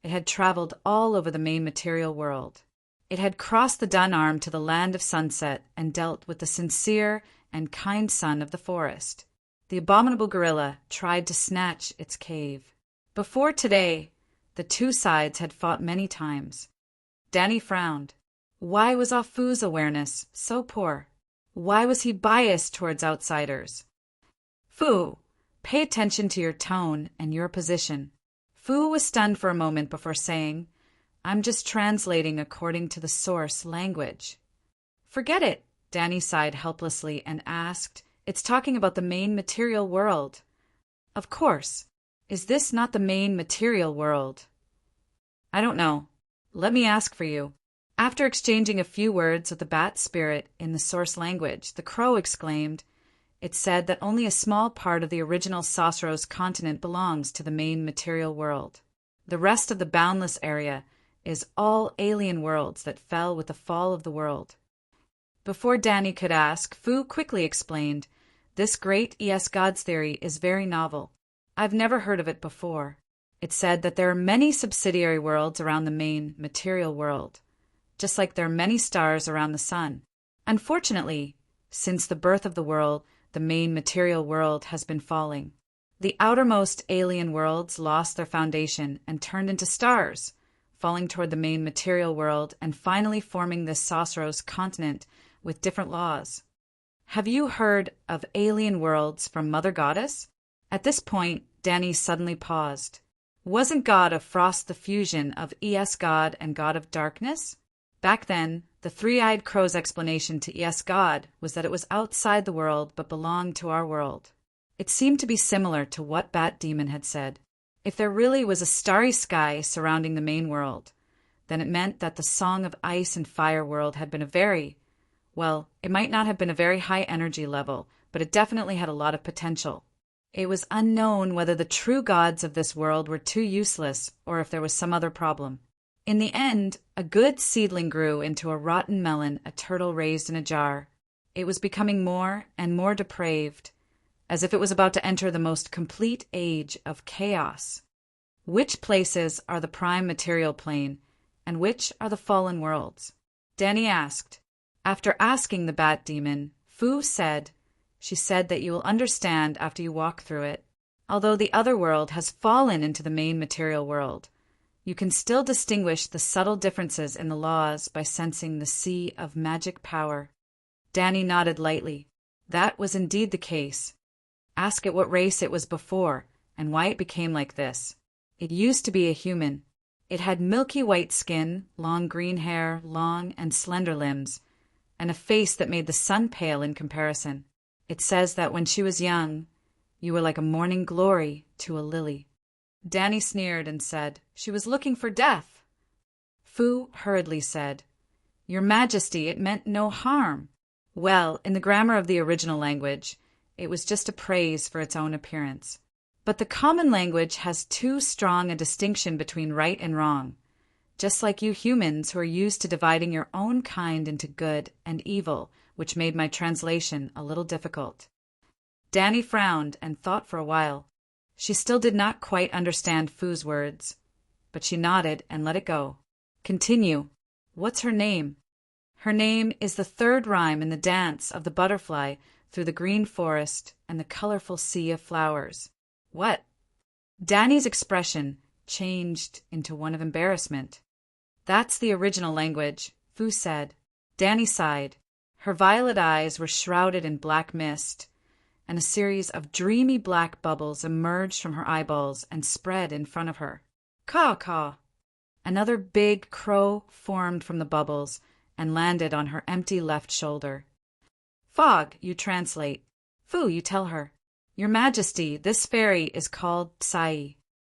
it had traveled all over the main material world. It had crossed the Dun Arm to the land of sunset and dealt with the sincere and kind son of the forest. The abominable gorilla tried to snatch its cave. Before today, the 2 sides had fought many times." Danny frowned. Why was Ah Fu's awareness so poor? Why was he biased towards outsiders? "Fu, pay attention to your tone and your position." Fu was stunned for a moment before saying, "I'm just translating according to the source language." "Forget it," Danny sighed helplessly and asked, "It's talking about the main material world." "Of course. Is this not the main material world?" "I don't know. Let me ask for you." After exchanging a few words with the bat spirit in the source language, the crow exclaimed, "It said that only a small part of the original Sosros continent belongs to the main material world. The rest of the boundless area is all alien worlds that fell with the fall of the world." Before Danny could ask, Fu quickly explained, "This great ES Gods theory is very novel. I've never heard of it before. It said that there are many subsidiary worlds around the main material world, just like there are many stars around the sun. Unfortunately, since the birth of the world, the main material world has been falling. The outermost alien worlds lost their foundation and turned into stars, falling toward the main material world and finally forming this Sosros continent with different laws. Have you heard of alien worlds from Mother Goddess?" At this point, Danny suddenly paused. Wasn't God of Frost the fusion of ES God and God of Darkness? Back then, the 3-eyed crow's explanation to ES God was that it was outside the world but belonged to our world. It seemed to be similar to what Bat Demon had said. If there really was a starry sky surrounding the main world, then it meant that the Song of Ice and Fire world had been it might not have been a very high energy level, but it definitely had a lot of potential. It was unknown whether the true gods of this world were too useless or if there was some other problem. In the end, a good seedling grew into a rotten melon a turtle raised in a jar. It was becoming more and more depraved, as if it was about to enter the most complete age of chaos. Which places are the prime material plane, and which are the fallen worlds? Danny asked. After asking the Bat Demon, Fu said, "She said that you will understand after you walk through it. Although the other world has fallen into the main material world, you can still distinguish the subtle differences in the laws by sensing the sea of magic power." Danny nodded lightly. That was indeed the case. Ask it what race it was before, and why it became like this. It used to be a human. It had milky white skin, long green hair, long and slender limbs, and a face that made the sun pale in comparison. It says that when she was young, You were like a morning glory to a lily. Danny sneered and said, "She was looking for death." Fu hurriedly said, "Your Majesty, it meant no harm." Well, in the grammar of the original language, it was just a praise for its own appearance. But the common language has too strong a distinction between right and wrong, just like you humans who are used to dividing your own kind into good and evil, which made my translation a little difficult. Danny frowned and thought for a while. She still did not quite understand Fu's words, but she nodded and let it go. "Continue. What's her name?" "Her name is the third rhyme in the dance of the butterfly through the green forest and the colorful sea of flowers." "What?" Danny's expression changed into one of embarrassment. "That's the original language," Fu said. Danny sighed. Her violet eyes were shrouded in black mist, and a series of dreamy black bubbles emerged from her eyeballs and spread in front of her. "Caw, caw." Another big crow formed from the bubbles and landed on her empty left shoulder. "Fog, you translate. Fu, you tell her. Your Majesty, this fairy is called Psy.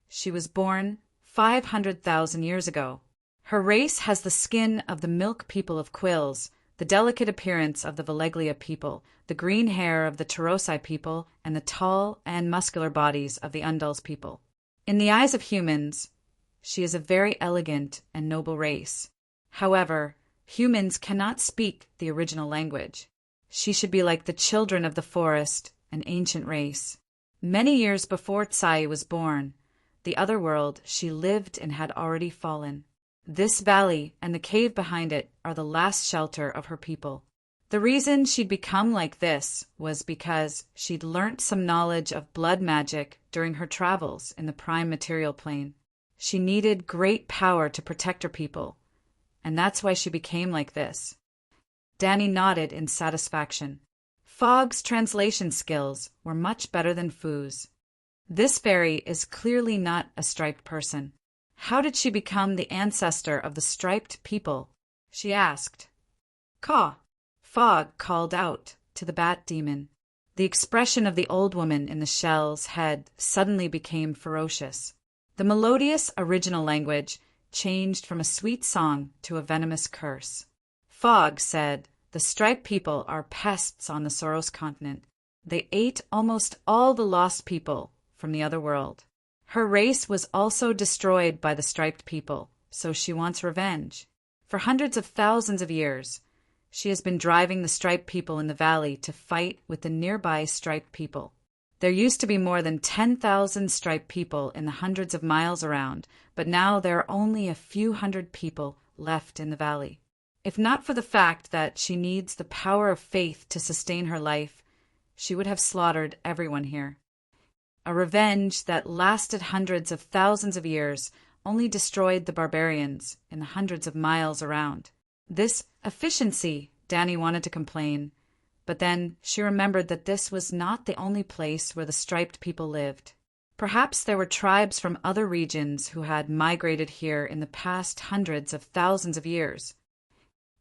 She was born 500,000 years ago. Her race has the skin of the milk people of Quills, the delicate appearance of the Valeglia people, the green hair of the Tarosai people, and the tall and muscular bodies of the Undals people. In the eyes of humans, she is a very elegant and noble race. However, humans cannot speak the original language. She should be like the children of the forest, an ancient race. Many years before Tsai was born, the other world she lived in had already fallen. This valley and the cave behind it are the last shelter of her people. The reason she'd become like this was because she'd learnt some knowledge of blood magic during her travels in the prime material plane. She needed great power to protect her people, and that's why she became like this. Danny nodded in satisfaction. Fogg's translation skills were much better than Fu's. This fairy is clearly not a striped person. How did she become the ancestor of the striped people? She asked. "Caw." Fog called out to the bat demon. The expression of the old woman in the shell's head suddenly became ferocious. The melodious original language changed from a sweet song to a venomous curse. Fog said, "The striped people are pests on the Soros continent. They ate almost all the lost people from the other world. Her race was also destroyed by the striped people, so she wants revenge. For hundreds of thousands of years, she has been driving the striped people in the valley to fight with the nearby striped people. There used to be more than 10,000 striped people in the hundreds of miles around, but now there are only a few hundred people left in the valley. If not for the fact that she needs the power of faith to sustain her life, she would have slaughtered everyone here. A revenge that lasted hundreds of thousands of years only destroyed the barbarians in the hundreds of miles around. This efficiency, Danny wanted to complain, but then she remembered that this was not the only place where the striped people lived. Perhaps there were tribes from other regions who had migrated here in the past hundreds of thousands of years.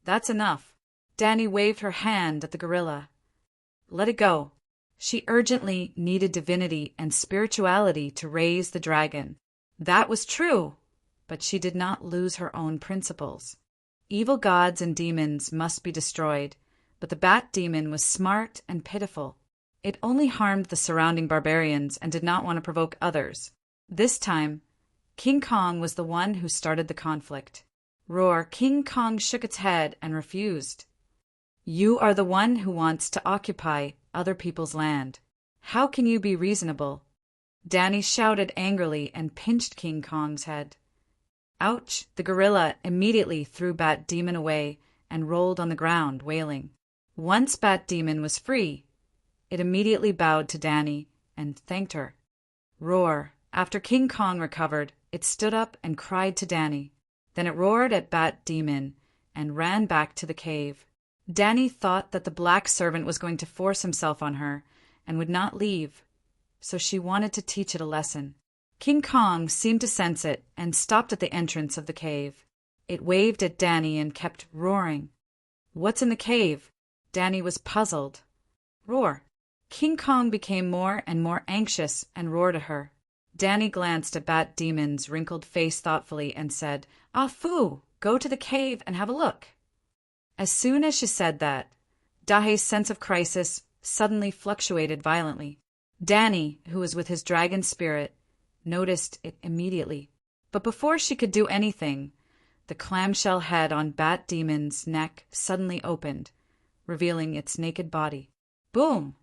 "That's enough." Danny waved her hand at the gorilla. "Let it go." She urgently needed divinity and spirituality to raise the dragon. That was true, but she did not lose her own principles. Evil gods and demons must be destroyed, but the bat demon was smart and pitiful. It only harmed the surrounding barbarians and did not want to provoke others. This time, King Kong was the one who started the conflict. Roar, King Kong shook its head and refused. "You are the one who wants to occupy other people's land. How can you be reasonable?" Danny shouted angrily and pinched King Kong's head. Ouch! The gorilla immediately threw Bat Demon away and rolled on the ground, wailing. Once Bat Demon was free, it immediately bowed to Danny and thanked her. Roar! After King Kong recovered, it stood up and cried to Danny. Then it roared at Bat Demon and ran back to the cave. Danny thought that the black servant was going to force himself on her and would not leave, so she wanted to teach it a lesson. King Kong seemed to sense it and stopped at the entrance of the cave. It waved at Danny and kept roaring. "What's in the cave?" Danny was puzzled. "Roar." King Kong became more and more anxious and roared at her. Danny glanced at Bat Demon's wrinkled face thoughtfully and said, "Ah, Foo, go to the cave and have a look." As soon as she said that, Dahe's sense of crisis suddenly fluctuated violently. Danny, who was with his dragon spirit, noticed it immediately. But before she could do anything, the clamshell head on Bat Demon's neck suddenly opened, revealing its naked body. Boom!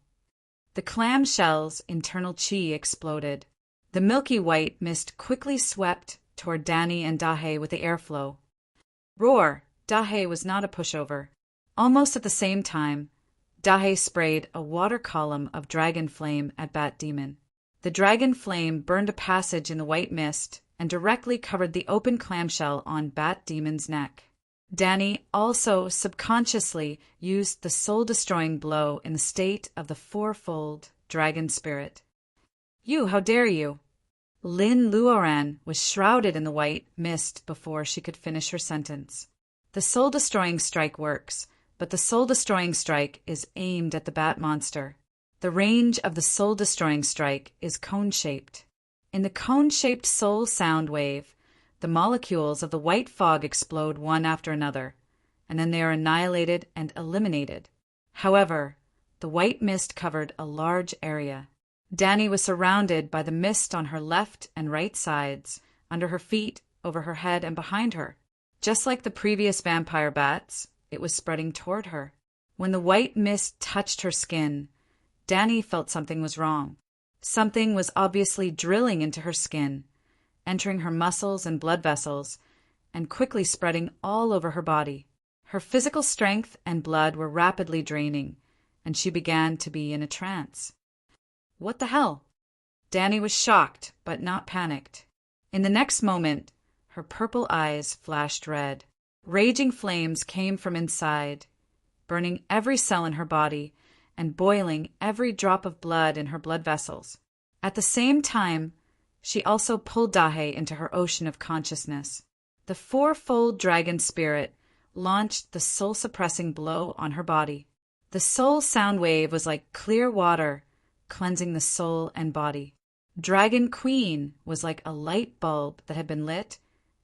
The clamshell's internal chi exploded. The milky white mist quickly swept toward Danny and Dahe with the airflow. Roar! Dahe was not a pushover. Almost at the same time, Dahe sprayed a water column of dragon flame at Bat Demon. The dragon flame burned a passage in the white mist and directly covered the open clamshell on Bat Demon's neck. Danny also subconsciously used the soul-destroying blow in the state of the fourfold dragon spirit. "You, how dare you!" Lin Luoran was shrouded in the white mist before she could finish her sentence. The soul-destroying strike works, but the soul-destroying strike is aimed at the bat monster. The range of the soul-destroying strike is cone-shaped. In the cone-shaped soul sound wave, the molecules of the white fog explode one after another, and then they are annihilated and eliminated. However, the white mist covered a large area. Danny was surrounded by the mist on her left and right sides, under her feet, over her head, and behind her. Just like the previous vampire bats, it was spreading toward her. When the white mist touched her skin, Danny felt something was wrong. Something was obviously drilling into her skin, entering her muscles and blood vessels, and quickly spreading all over her body. Her physical strength and blood were rapidly draining, and she began to be in a trance. What the hell? Danny was shocked, but not panicked. In the next moment, her purple eyes flashed red. Raging flames came from inside, burning every cell in her body and boiling every drop of blood in her blood vessels. At the same time, she also pulled Dahe into her ocean of consciousness. The fourfold dragon spirit launched the soul-suppressing blow on her body. The soul sound wave was like clear water, cleansing the soul and body. Dragon Queen was like a light bulb that had been lit,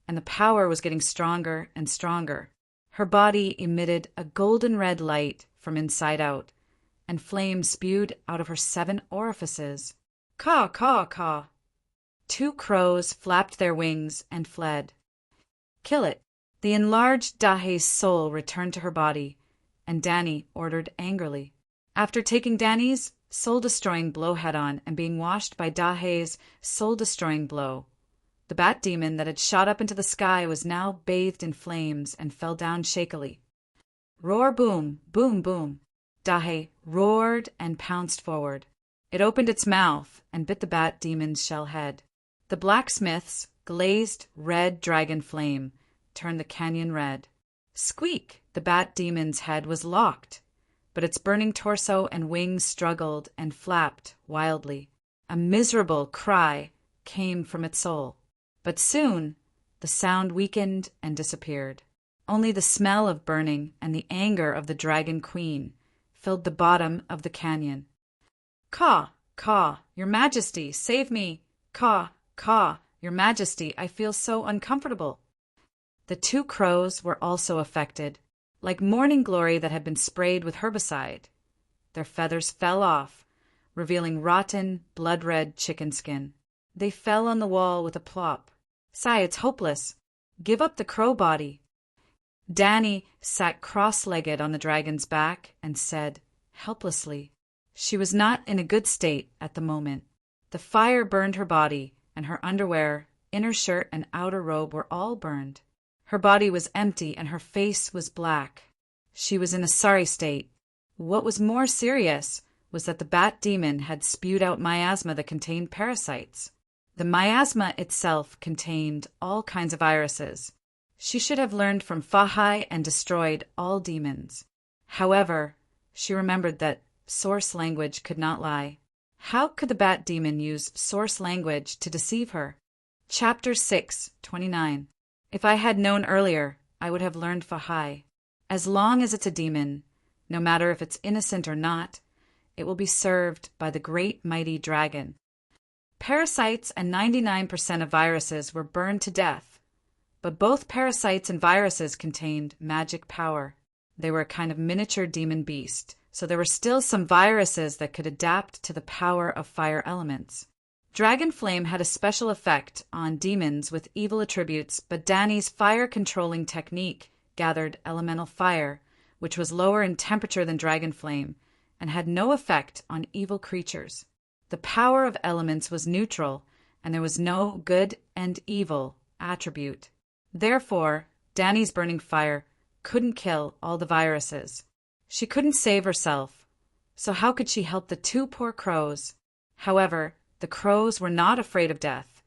and the power was getting stronger and stronger. Her body emitted a golden red light from inside out, and flames spewed out of her 7 orifices. Caw, caw, caw. 2 crows flapped their wings and fled. Kill it. The enlarged Dahe's soul returned to her body, and Danny ordered angrily. After taking Danny's soul-destroying blow head-on and being washed by Dahe's soul-destroying blow, the bat demon that had shot up into the sky was now bathed in flames and fell down shakily. Roar boom, boom boom. Dahe roared and pounced forward. It opened its mouth and bit the bat demon's shell head. The blacksmith's glazed red dragon flame turned the canyon red. Squeak! The bat demon's head was locked, but its burning torso and wings struggled and flapped wildly. A miserable cry came from its soul. But soon, the sound weakened and disappeared. Only the smell of burning and the anger of the Dragon Queen filled the bottom of the canyon. Caw, caw, Your Majesty, save me! Caw, caw, Your Majesty, I feel so uncomfortable. The 2 crows were also affected, like morning glory that had been sprayed with herbicide. Their feathers fell off, revealing rotten, blood-red chicken skin. They fell on the wall with a plop. Sigh, it's hopeless. Give up the crow body. Danny sat cross-legged on the dragon's back and said, helplessly. She was not in a good state at the moment. The fire burned her body, and her underwear, inner shirt, and outer robe were all burned. Her body was empty, and her face was black. She was in a sorry state. What was more serious was that the bat demon had spewed out miasma that contained parasites. The miasma itself contained all kinds of viruses. She should have learned from Fahai and destroyed all demons. However, she remembered that source language could not lie. How could the bat demon use source language to deceive her? Chapter 6:29. If I had known earlier, I would have learned Fahai. As long as it's a demon, no matter if it's innocent or not, it will be served by the great mighty dragon. Parasites and 99% of viruses were burned to death, but both parasites and viruses contained magic power. They were a kind of miniature demon beast, so there were still some viruses that could adapt to the power of fire elements. Dragon Flame had a special effect on demons with evil attributes, but Danny's fire-controlling technique gathered elemental fire, which was lower in temperature than Dragon Flame, and had no effect on evil creatures. The power of elements was neutral, and there was no good and evil attribute. Therefore, Danny's burning fire couldn't kill all the viruses. She couldn't save herself, so how could she help the two poor crows? However, the crows were not afraid of death,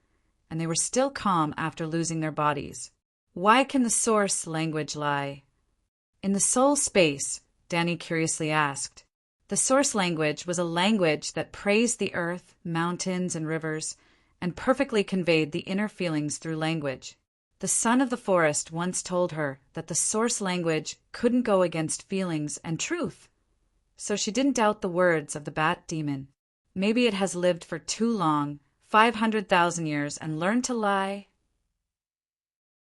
and they were still calm after losing their bodies. Why can the source language lie? In the soul space, Danny curiously asked. The source language was a language that praised the earth, mountains, and rivers, and perfectly conveyed the inner feelings through language. The son of the forest once told her that the source language couldn't go against feelings and truth, so she didn't doubt the words of the bat demon. Maybe it has lived for too long, 500,000 years, and learned to lie.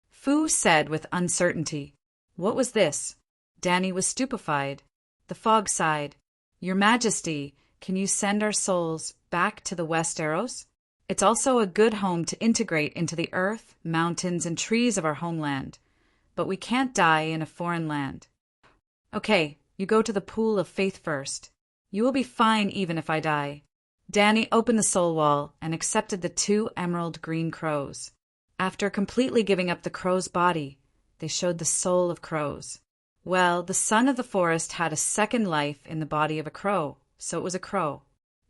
Fu said with uncertainty. What was this? Danny was stupefied. The fog sighed. Your Majesty, can you send our souls back to the Westeros? It's also a good home to integrate into the earth, mountains, and trees of our homeland. But we can't die in a foreign land. Okay, you go to the pool of faith first. You will be fine even if I die. Danny opened the soul wall and accepted the two emerald green crows. After completely giving up the crow's body, they showed the soul of crows. Well, the son of the forest had a second life in the body of a crow, so it was a crow.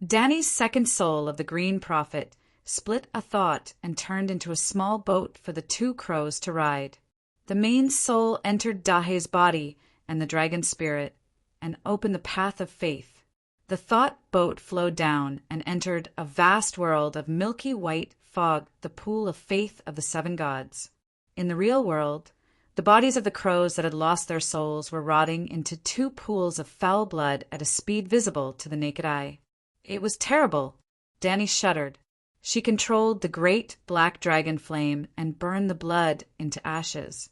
Danny's second soul of the green prophet split a thought and turned into a small boat for the two crows to ride. The main soul entered Dahe's body and the dragon spirit and opened the path of faith. The thought boat flowed down and entered a vast world of milky white fog, the pool of faith of the seven gods. In the real world, the bodies of the crows that had lost their souls were rotting into two pools of foul blood at a speed visible to the naked eye. It was terrible. Danny shuddered. She controlled the great black dragon flame and burned the blood into ashes.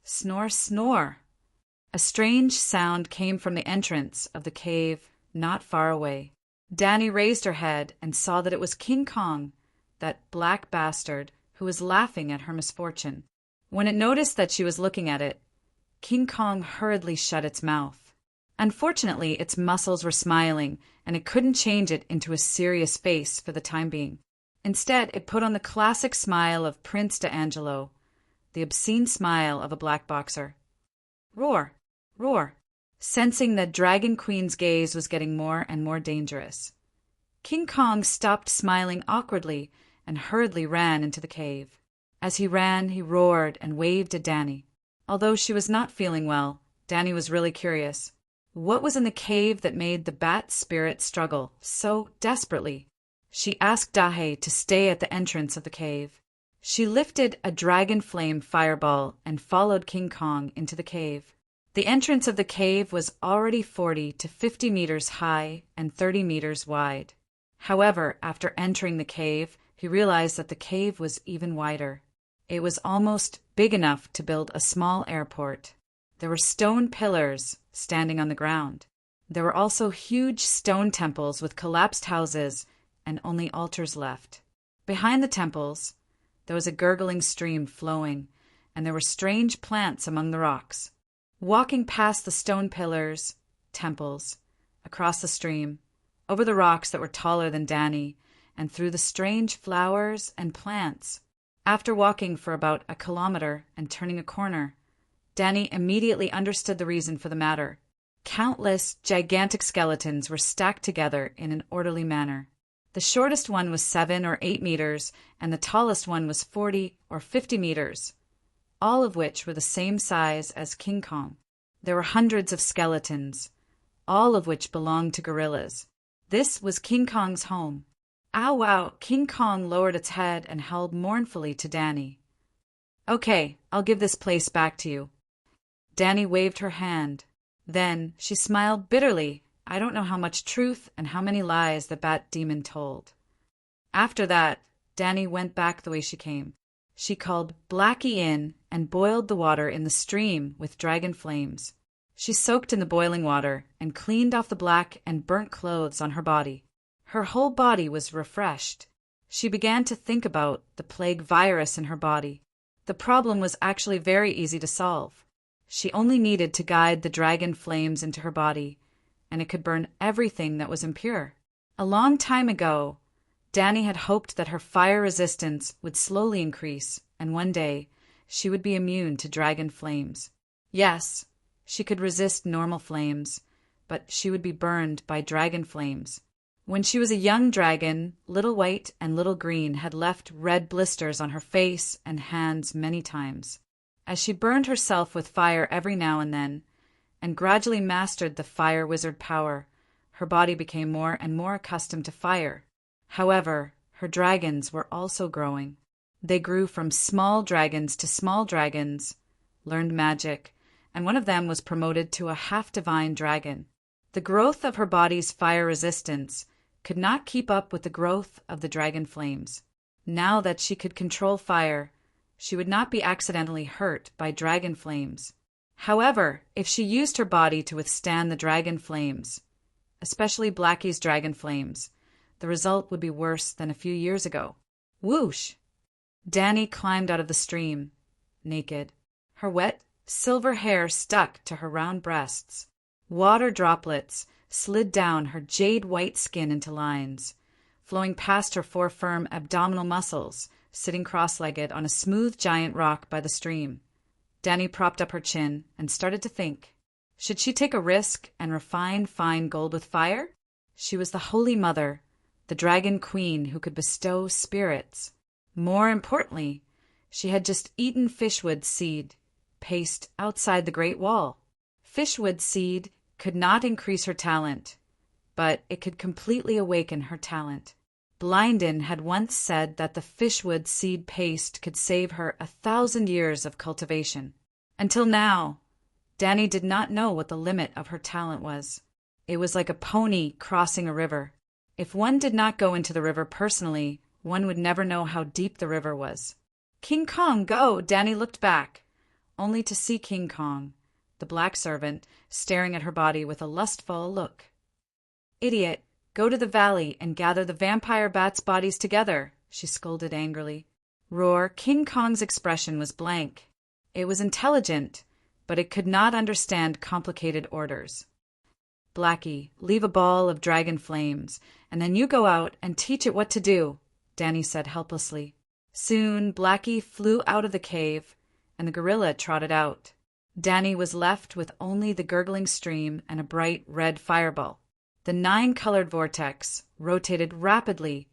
Snore, snore! A strange sound came from the entrance of the cave not far away. Danny raised her head and saw that it was King Kong, that black bastard who was laughing at her misfortune. When it noticed that she was looking at it, King Kong hurriedly shut its mouth. Unfortunately, its muscles were smiling, and it couldn't change it into a serious face for the time being. Instead, it put on the classic smile of Prince D'Angelo, the obscene smile of a black boxer. Roar! Roar! Sensing that Dragon Queen's gaze was getting more and more dangerous. King Kong stopped smiling awkwardly and hurriedly ran into the cave. As he ran, he roared and waved at Danny. Although she was not feeling well, Danny was really curious. What was in the cave that made the bat spirit struggle so desperately? She asked Dahe to stay at the entrance of the cave. She lifted a dragon flame fireball and followed King Kong into the cave. The entrance of the cave was already 40 to 50 meters high and 30 meters wide. However, after entering the cave, he realized that the cave was even wider. It was almost big enough to build a small airport. There were stone pillars standing on the ground. There were also huge stone temples with collapsed houses and only altars left. Behind the temples, there was a gurgling stream flowing, and there were strange plants among the rocks. Walking past the stone pillars, temples, across the stream, over the rocks that were taller than Danny, and through the strange flowers and plants. After walking for about a kilometer and turning a corner, Danny immediately understood the reason for the matter. Countless, gigantic skeletons were stacked together in an orderly manner. The shortest one was 7 or 8 meters, and the tallest one was 40 or 50 meters, all of which were the same size as King Kong. There were hundreds of skeletons, all of which belonged to gorillas. This was King Kong's home. Ow, wow! King Kong lowered its head and howled mournfully to Danny. Okay, I'll give this place back to you. Danny waved her hand. Then she smiled bitterly I don't know how much truth and how many lies the bat demon told. After that, Dani went back the way she came. She called Blackie in and boiled the water in the stream with dragon flames. She soaked in the boiling water and cleaned off the black and burnt clothes on her body. Her whole body was refreshed. She began to think about the plague virus in her body. The problem was actually very easy to solve. She only needed to guide the dragon flames into her body, and it could burn everything that was impure. A long time ago, Dani had hoped that her fire resistance would slowly increase, and one day she would be immune to dragon flames. Yes, she could resist normal flames, but she would be burned by dragon flames. When she was a young dragon, Little White and Little Green had left red blisters on her face and hands many times. As she burned herself with fire every now and then, and gradually mastered the fire wizard power, her body became more and more accustomed to fire. However, her dragons were also growing. They grew from small dragons to small dragons, learned magic, and one of them was promoted to a half-divine dragon. The growth of her body's fire resistance could not keep up with the growth of the dragon flames. Now that she could control fire, she would not be accidentally hurt by dragon flames. However, if she used her body to withstand the dragon flames, especially Blackie's dragon flames, the result would be worse than a few years ago. Whoosh! Dani climbed out of the stream, naked. Her wet, silver hair stuck to her round breasts. Water droplets slid down her jade-white skin into lines, flowing past her four firm abdominal muscles, sitting cross-legged on a smooth giant rock by the stream. Dani propped up her chin and started to think. Should she take a risk and refine fine gold with fire? She was the Holy Mother, the Dragon Queen who could bestow spirits. More importantly, she had just eaten fishwood seed paste outside the Great Wall. Fishwood seed could not increase her talent, but it could completely awaken her talent. Blindin had once said that the fishwood seed paste could save her 1,000 years of cultivation. Until now, Dani did not know what the limit of her talent was. It was like a pony crossing a river. If one did not go into the river personally, one would never know how deep the river was. King Kong, go! Dani looked back, only to see King Kong, the black servant, staring at her body with a lustful look. Idiot, go to the valley and gather the vampire bats' bodies together, she scolded angrily. Roar, King Kong's expression was blank. It was intelligent, but it could not understand complicated orders. Blackie, leave a ball of dragon flames, and then you go out and teach it what to do, Dani said helplessly. Soon Blackie flew out of the cave, and the gorilla trotted out. Dani was left with only the gurgling stream and a bright red fireball. The 9-colored vortex rotated rapidly,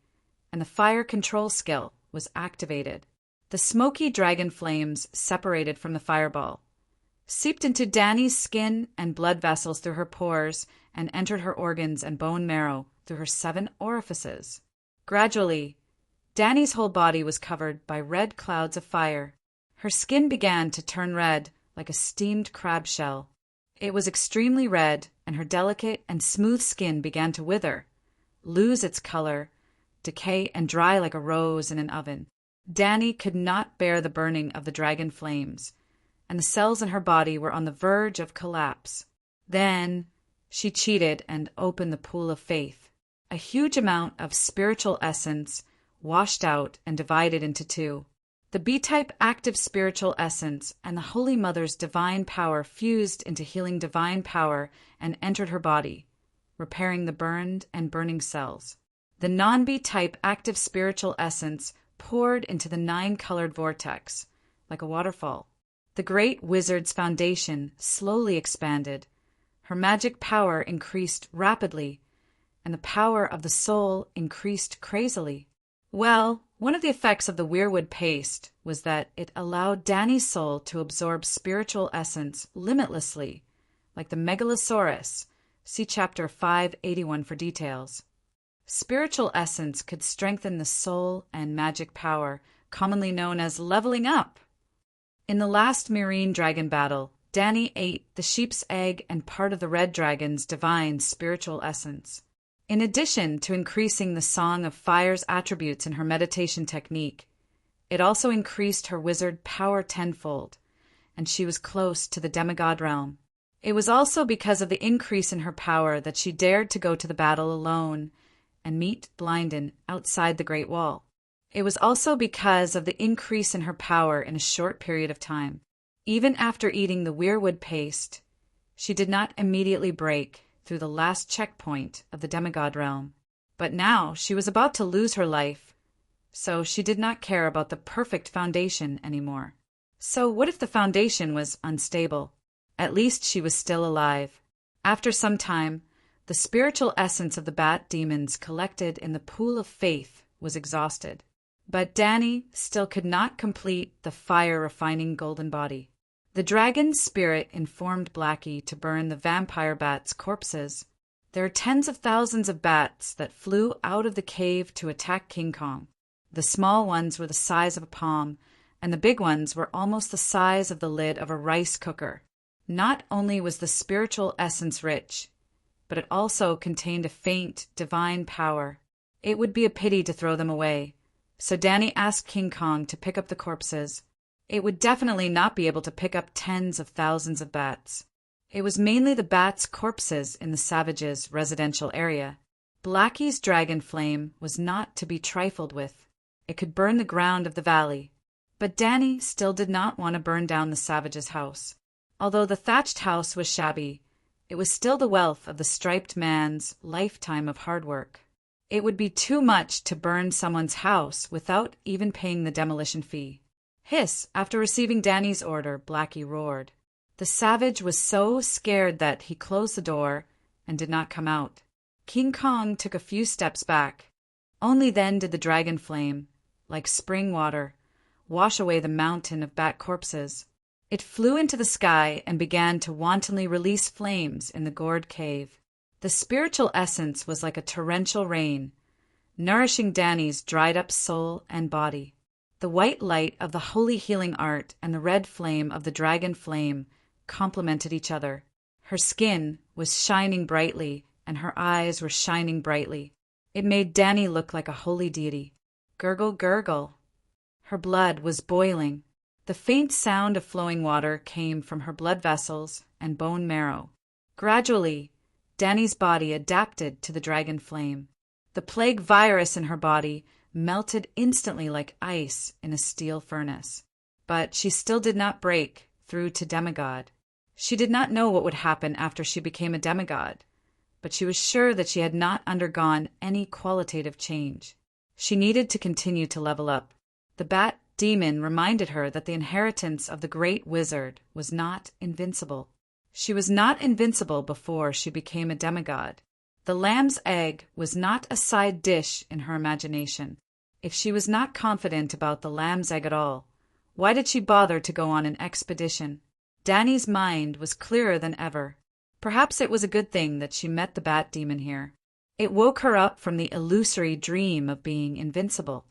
and the fire control skill was activated. The smoky dragon flames separated from the fireball, seeped into Dani's skin and blood vessels through her pores, and entered her organs and bone marrow through her 7 orifices. Gradually, Dani's whole body was covered by red clouds of fire. Her skin began to turn red like a steamed crab shell. It was extremely red, and her delicate and smooth skin began to wither, lose its color, decay and dry like a rose in an oven. Dani could not bear the burning of the dragon flames, and the cells in her body were on the verge of collapse. Then she cheated and opened the pool of faith. A huge amount of spiritual essence washed out and divided into 2. The B-type active spiritual essence and the Holy Mother's divine power fused into healing divine power and entered her body, repairing the burned and burning cells. The non-B-type active spiritual essence poured into the 9-colored vortex, like a waterfall. The great wizard's foundation slowly expanded. Her magic power increased rapidly, and the power of the soul increased crazily. Well, one of the effects of the weirwood paste was that it allowed Dani's soul to absorb spiritual essence limitlessly, like the Megalosaurus. See Chapter 581 for details. Spiritual essence could strengthen the soul and magic power, commonly known as leveling up. In the last Marine Dragon battle, Danny ate the sheep's egg and part of the red dragon's divine spiritual essence. In addition to increasing the Song of Fire's attributes in her meditation technique, it also increased her wizard power tenfold, and she was close to the demigod realm. It was also because of the increase in her power that she dared to go to the battle alone and meet Blindon outside the Great Wall. It was also because of the increase in her power in a short period of time. Even after eating the weirwood paste, she did not immediately break through the last checkpoint of the demigod realm. But now she was about to lose her life, so she did not care about the perfect foundation anymore. So what if the foundation was unstable? At least she was still alive. After some time, the spiritual essence of the bat demons collected in the pool of faith was exhausted. But Danny still could not complete the fire-refining golden body. The dragon's spirit informed Blackie to burn the vampire bats' corpses. There are tens of thousands of bats that flew out of the cave to attack King Kong. The small ones were the size of a palm, and the big ones were almost the size of the lid of a rice cooker. Not only was the spiritual essence rich, but it also contained a faint, divine power. It would be a pity to throw them away, so Danny asked King Kong to pick up the corpses. It would definitely not be able to pick up tens of thousands of bats. It was mainly the bats' corpses in the savages' residential area. Blackie's dragon flame was not to be trifled with. It could burn the ground of the valley. But Danny still did not want to burn down the savage's house. Although the thatched house was shabby, it was still the wealth of the striped man's lifetime of hard work. It would be too much to burn someone's house without even paying the demolition fee. Hiss! After receiving Danny's order, Blackie roared. The savage was so scared that he closed the door and did not come out. King Kong took a few steps back. Only then did the dragon flame, like spring water, wash away the mountain of bat corpses. It flew into the sky and began to wantonly release flames in the gourd cave. The spiritual essence was like a torrential rain, nourishing Danny's dried-up soul and body. The white light of the holy healing art and the red flame of the dragon flame complemented each other. Her skin was shining brightly, and her eyes were shining brightly. It made Danny look like a holy deity. Gurgle, gurgle. Her blood was boiling. The faint sound of flowing water came from her blood vessels and bone marrow. Gradually, Danny's body adapted to the dragon flame. The plague virus in her body melted instantly like ice in a steel furnace. But she still did not break through to demigod. She did not know what would happen after she became a demigod, but she was sure that she had not undergone any qualitative change. She needed to continue to level up. The bat demon reminded her that the inheritance of the great wizard was not invincible. She was not invincible before she became a demigod. The lamb's egg was not a side dish in her imagination. If she was not confident about the lamb's egg at all, why did she bother to go on an expedition? Danny's mind was clearer than ever. Perhaps it was a good thing that she met the bat demon here. It woke her up from the illusory dream of being invincible.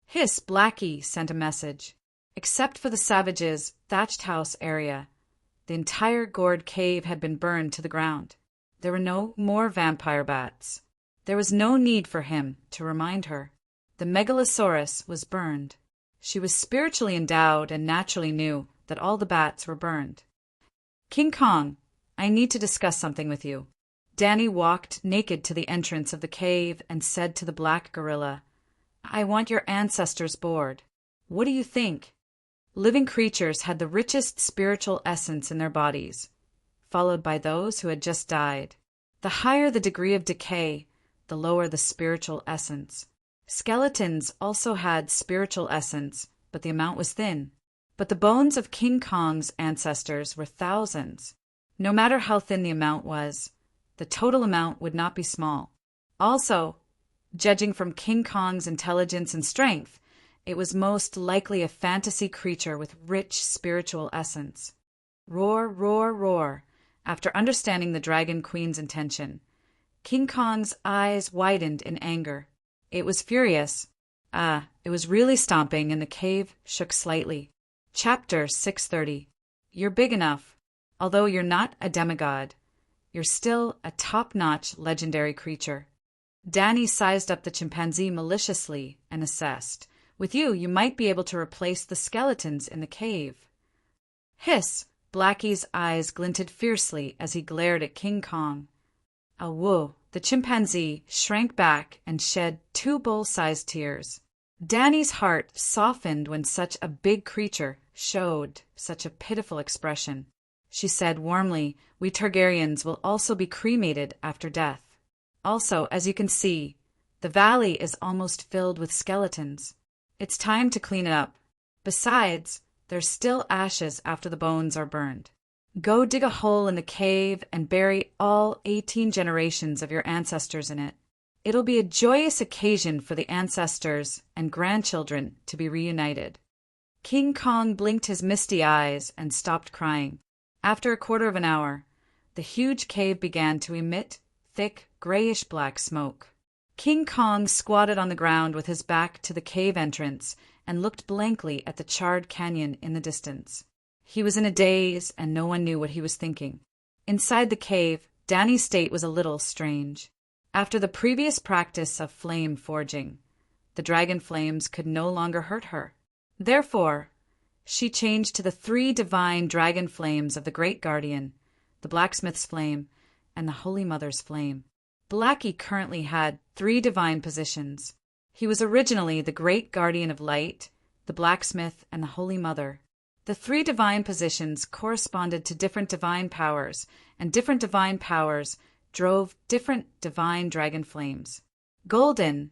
Hiss! Blackie sent a message. Except for the savages' thatched house area, the entire gourd cave had been burned to the ground. There were no more vampire bats. There was no need for him to remind her. The megalosaurus was burned. She was spiritually endowed and naturally knew that all the bats were burned. King Kong, I need to discuss something with you. Danny walked naked to the entrance of the cave and said to the black gorilla, I want your ancestors' board. What do you think? Living creatures had the richest spiritual essence in their bodies, followed by those who had just died. The higher the degree of decay, the lower the spiritual essence. Skeletons also had spiritual essence, but the amount was thin. But the bones of King Kong's ancestors were thousands. No matter how thin the amount was, the total amount would not be small. Also, judging from King Kong's intelligence and strength, it was most likely a fantasy creature with rich spiritual essence. Roar, roar, roar. After understanding the Dragon Queen's intention, King Kong's eyes widened in anger. It was furious. It was really stomping, and the cave shook slightly. Chapter 630. You're big enough. Although you're not a demigod, you're still a top-notch legendary creature. Danny sized up the chimpanzee maliciously and assessed. With you might be able to replace the skeletons in the cave. Hiss! Blackie's eyes glinted fiercely as he glared at King Kong. Awoo! The chimpanzee shrank back and shed 2 bowl-sized tears. Danny's heart softened when such a big creature showed such a pitiful expression. She said warmly, "We Targaryens will also be cremated after death. Also, as you can see, the valley is almost filled with skeletons. It's time to clean it up. Besides, there's still ashes after the bones are burned. Go dig a hole in the cave and bury all 18 generations of your ancestors in it. It'll be a joyous occasion for the ancestors and grandchildren to be reunited." King Kong blinked his misty eyes and stopped crying. After a quarter of an hour, the huge cave began to emit thick, grayish-black smoke. King Kong squatted on the ground with his back to the cave entrance and looked blankly at the charred canyon in the distance. He was in a daze, and no one knew what he was thinking. Inside the cave, Danny's state was a little strange. After the previous practice of flame forging, the dragon flames could no longer hurt her. Therefore, she changed to the 3 divine dragon flames of the Great Guardian, the Blacksmith's Flame, and the Holy Mother's Flame. Blackie currently had 3 divine positions. He was originally the Great Guardian of Light, the Blacksmith, and the Holy Mother. The 3 divine positions corresponded to different divine powers, and different divine powers drove different divine dragon flames. Golden,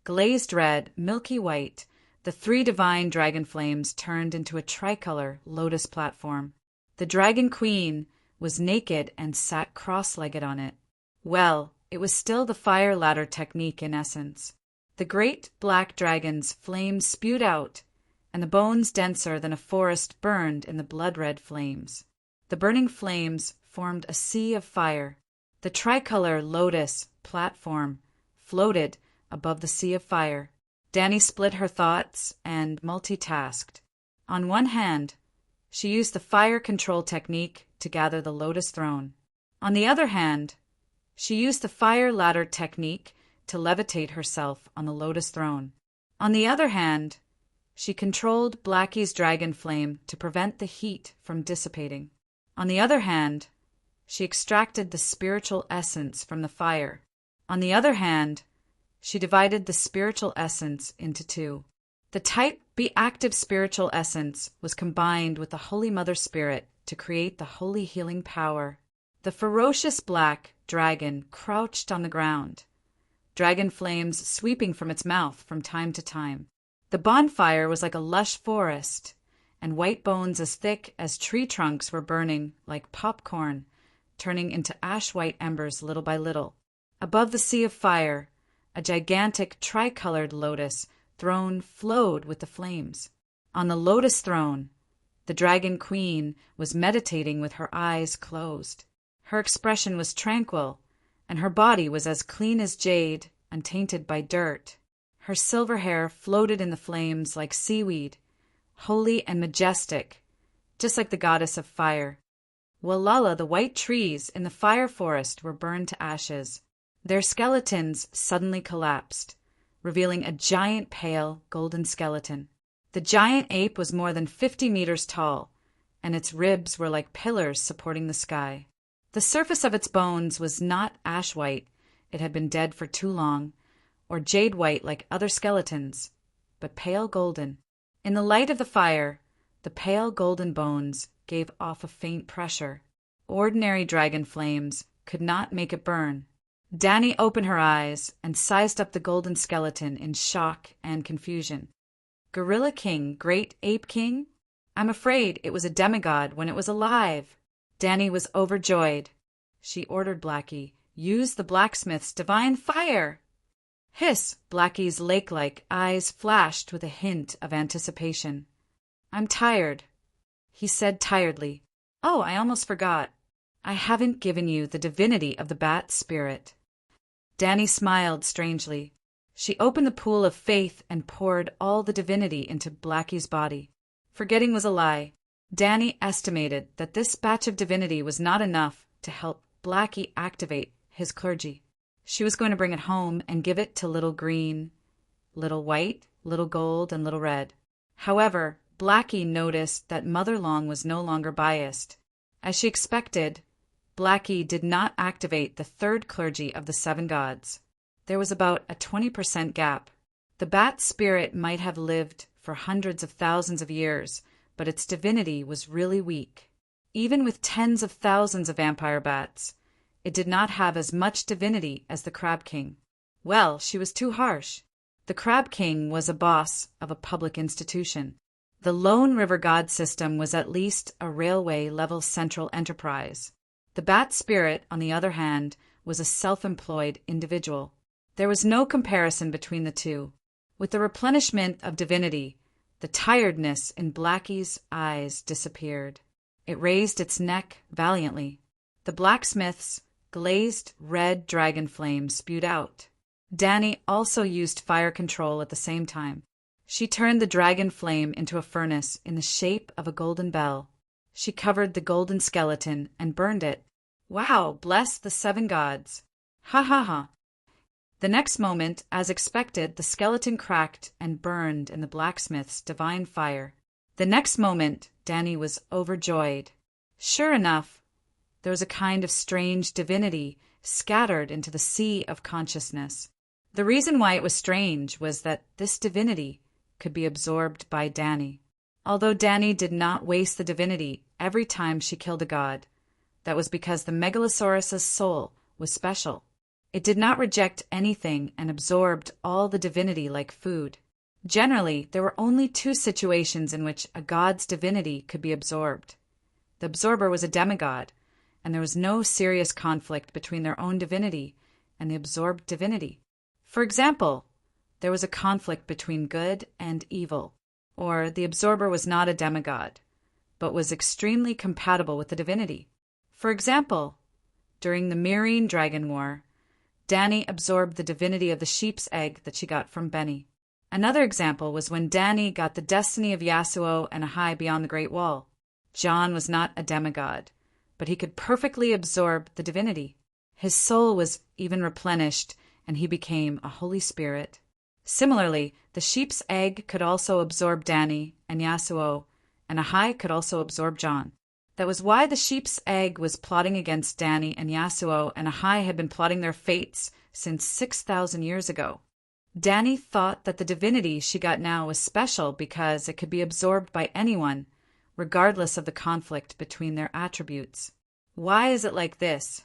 glazed red, milky white, the 3 divine dragon flames turned into a tricolor lotus platform. The Dragon Queen was naked and sat cross-legged on it. Well, it was still the fire ladder technique in essence. The great black dragon's flames spewed out, and the bones denser than a forest burned in the blood-red flames. The burning flames formed a sea of fire. The tricolor lotus platform floated above the sea of fire. Danny split her thoughts and multitasked. On one hand, she used the fire control technique to gather the lotus throne. On the other hand, she used the fire ladder technique to levitate herself on the lotus throne. On the other hand, she controlled Blackie's dragon flame to prevent the heat from dissipating. On the other hand, she extracted the spiritual essence from the fire. On the other hand, she divided the spiritual essence into 2. The Type B active spiritual essence was combined with the Holy Mother Spirit to create the holy healing power. The ferocious black dragon crouched on the ground, dragon flames sweeping from its mouth from time to time. The bonfire was like a lush forest, and white bones as thick as tree trunks were burning like popcorn, turning into ash-white embers little by little. Above the sea of fire, a gigantic tricolored lotus throne flowed with the flames. On the lotus throne, the Dragon Queen was meditating with her eyes closed. Her expression was tranquil, and her body was as clean as jade, untainted by dirt. Her silver hair floated in the flames like seaweed, holy and majestic, just like the goddess of fire. Walala, the white trees in the fire forest were burned to ashes. Their skeletons suddenly collapsed, revealing a giant pale golden skeleton. The giant ape was more than 50 meters tall, and its ribs were like pillars supporting the sky. The surface of its bones was not ash white, it had been dead for too long, or jade white like other skeletons, but pale golden. In the light of the fire, the pale golden bones gave off a faint pressure. Ordinary dragon flames could not make it burn. Danny opened her eyes and sized up the golden skeleton in shock and confusion. Gorilla King, Great Ape King? I'm afraid it was a demigod when it was alive. Danny was overjoyed. She ordered Blackie, use the blacksmith's divine fire. Hiss! Blackie's lake-like eyes flashed with a hint of anticipation. I'm tired, he said tiredly. Oh, I almost forgot. I haven't given you the divinity of the bat spirit. Danny smiled strangely. She opened the pool of faith and poured all the divinity into Blackie's body. Forgetting was a lie. Danny estimated that this batch of divinity was not enough to help Blackie activate his clergy. She was going to bring it home and give it to Little Green, Little White, Little Gold, and Little Red. However, Blackie noticed that Mother Long was no longer biased. As she expected, Blackie did not activate the third clergy of the 7 gods. There was about a 20% gap. The bat spirit might have lived for hundreds of thousands of years, but its divinity was really weak. Even with tens of thousands of vampire bats, it did not have as much divinity as the Crab King. Well, she was too harsh. The Crab King was a boss of a public institution. The Lone River God system was at least a railway-level central enterprise. The bat spirit, on the other hand, was a self-employed individual. There was no comparison between the two. With the replenishment of divinity, the tiredness in Blackie's eyes disappeared. It raised its neck valiantly. The blacksmith's glazed red dragon flame spewed out. Danny also used fire control at the same time. She turned the dragon flame into a furnace in the shape of a golden bell. She covered the golden skeleton and burned it. Wow, bless the 7 gods. Ha ha ha. The next moment, as expected, the skeleton cracked and burned in the blacksmith's divine fire. The next moment, Danny was overjoyed. Sure enough, there was a kind of strange divinity scattered into the sea of consciousness. The reason why it was strange was that this divinity could be absorbed by Danny. Although Danny did not waste the divinity every time she killed a god, that was because the Megalosaurus's soul was special. It did not reject anything and absorbed all the divinity like food. Generally, there were only 2 situations in which a god's divinity could be absorbed. The absorber was a demigod, and there was no serious conflict between their own divinity and the absorbed divinity. For example, there was a conflict between good and evil, or the absorber was not a demigod, but was extremely compatible with the divinity. For example, during the Myrine Dragon War, Danny absorbed the divinity of the sheep's egg that she got from Benny. Another example was when Danny got the destiny of Yasuo and Ahai beyond the Great Wall. John was not a demigod, but he could perfectly absorb the divinity. His soul was even replenished, and he became a Holy Spirit. Similarly, the sheep's egg could also absorb Danny and Yasuo, and Ahai could also absorb John. That was why the sheep's egg was plotting against Danny and Yasuo, and Ahai had been plotting their fates since 6,000 years ago. Danny thought that the divinity she got now was special because it could be absorbed by anyone, regardless of the conflict between their attributes. Why is it like this?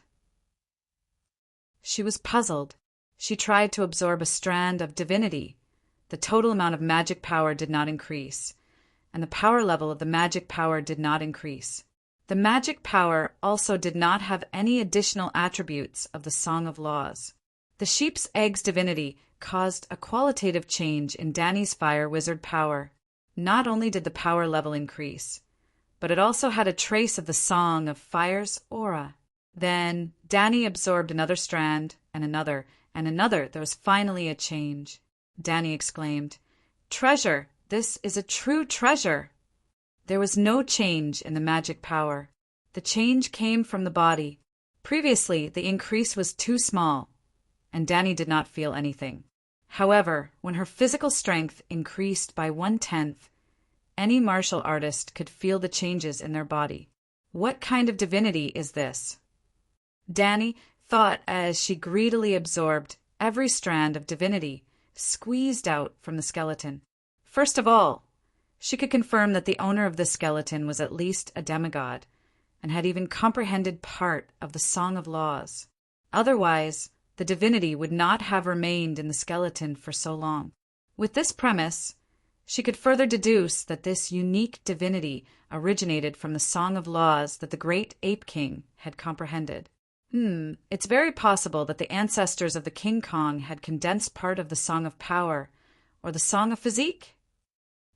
She was puzzled. She tried to absorb a strand of divinity. The total amount of magic power did not increase, and the power level of the magic power did not increase. The magic power also did not have any additional attributes of the Song of Laws. The sheep's egg's divinity caused a qualitative change in Danny's fire wizard power. Not only did the power level increase, but it also had a trace of the Song of Fire's aura. Then Danny absorbed another strand, and another, and another. There was finally a change. Danny exclaimed, "Treasure! This is a true treasure!" There was no change in the magic power. The change came from the body. Previously, the increase was too small, and Danny did not feel anything. However, when her physical strength increased by 1/10, any martial artist could feel the changes in their body. What kind of divinity is this? Danny thought as she greedily absorbed every strand of divinity squeezed out from the skeleton. First of all, she could confirm that the owner of this skeleton was at least a demigod, and had even comprehended part of the Song of Laws. Otherwise, the divinity would not have remained in the skeleton for so long. With this premise, she could further deduce that this unique divinity originated from the Song of Laws that the great Ape King had comprehended. It's very possible that the ancestors of the King Kong had condensed part of the Song of Power, or the Song of Physique?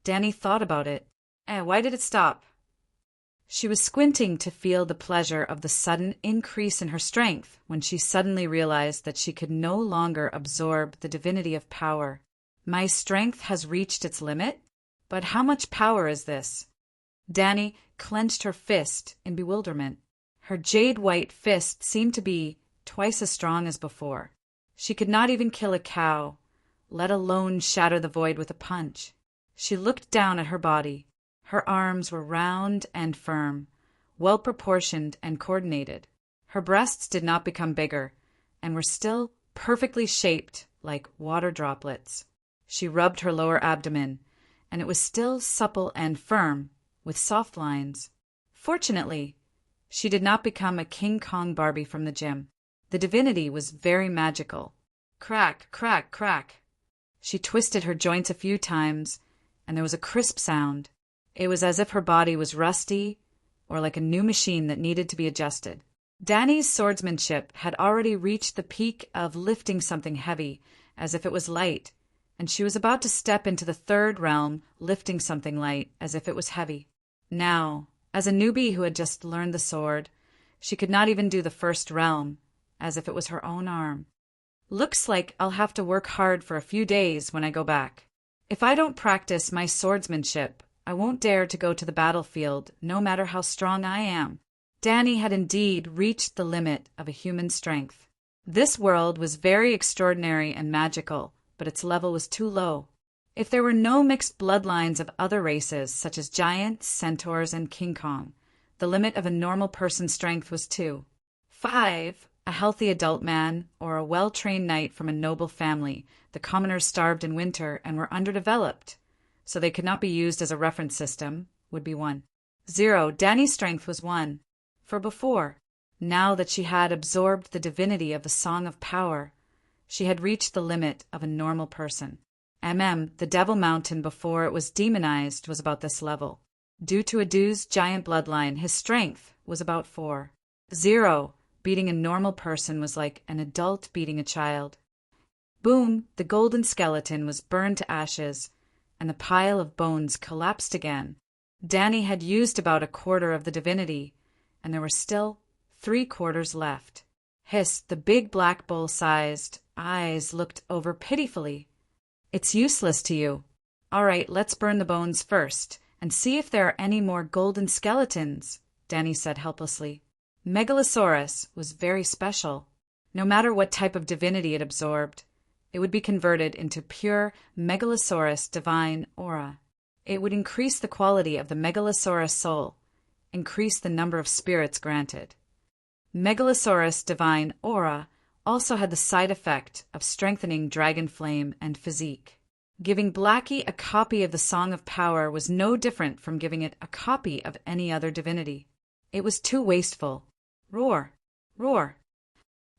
Danny thought about it. Why did it stop? She was squinting to feel the pleasure of the sudden increase in her strength when she suddenly realized that she could no longer absorb the divinity of power. My strength has reached its limit? But how much power is this? Danny clenched her fist in bewilderment. Her jade-white fist seemed to be twice as strong as before. She could not even kill a cow, let alone shatter the void with a punch. She looked down at her body. Her arms were round and firm, well-proportioned and coordinated. Her breasts did not become bigger, and were still perfectly shaped like water droplets. She rubbed her lower abdomen, and it was still supple and firm, with soft lines. Fortunately, she did not become a King Kong Barbie from the gym. The divinity was very magical. Crack, crack, crack. She twisted her joints a few times, and there was a crisp sound. It was as if her body was rusty, or like a new machine that needed to be adjusted. Danny's swordsmanship had already reached the peak of lifting something heavy, as if it was light, and she was about to step into the third realm, lifting something light, as if it was heavy. Now, as a newbie who had just learned the sword, she could not even do the first realm, as if it was her own arm. Looks like I'll have to work hard for a few days when I go back. If I don't practice my swordsmanship, I won't dare to go to the battlefield, no matter how strong I am. Danny had indeed reached the limit of a human strength. This world was very extraordinary and magical, but its level was too low. If there were no mixed bloodlines of other races, such as giants, centaurs, and King Kong, the limit of a normal person's strength was 2. 5. A healthy adult man, or a well-trained knight from a noble family. The commoners starved in winter and were underdeveloped, so they could not be used as a reference system, would be 1. 0. Danny's strength was 1. For before, now that she had absorbed the divinity of the Song of Power, she had reached the limit of a normal person. The Devil Mountain before it was demonized was about this level. Due to Adu's giant bloodline, his strength was about 4. 0. Beating a normal person was like an adult beating a child. Boom, the golden skeleton was burned to ashes, and the pile of bones collapsed again. Danny had used about a quarter of the divinity, and there were still 3/4 left. Hiss, the big black bull-sized eyes looked over pitifully. It's useless to you. All right, let's burn the bones first, and see if there are any more golden skeletons, Danny said helplessly. Megalosaurus was very special. No matter what type of divinity it absorbed, it would be converted into pure Megalosaurus divine aura. It would increase the quality of the Megalosaurus soul, increase the number of spirits granted. Megalosaurus divine aura also had the side effect of strengthening dragon flame and physique. Giving Blackie a copy of the Song of Power was no different from giving it a copy of any other divinity. It was too wasteful. Roar! Roar!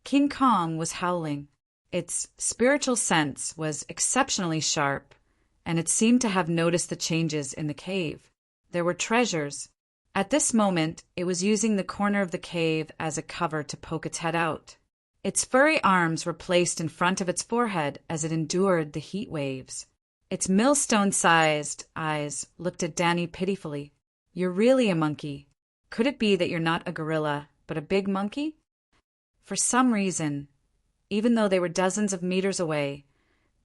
King Kong was howling. Its spiritual sense was exceptionally sharp, and it seemed to have noticed the changes in the cave. There were treasures. At this moment, it was using the corner of the cave as a cover to poke its head out. Its furry arms were placed in front of its forehead as it endured the heat waves. Its millstone-sized eyes looked at Danny pitifully. You're really a monkey. Could it be that you're not a gorilla, but a big monkey? For some reason, even though they were dozens of meters away,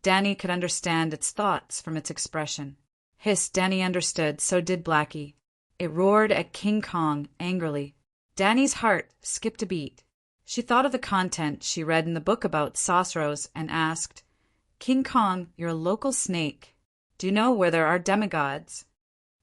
Danny could understand its thoughts from its expression. Hiss, Danny understood, so did Blackie. It roared at King Kong angrily. Danny's heart skipped a beat. She thought of the content she read in the book about Sosros and asked, King Kong, you're a local snake. Do you know where there are demigods?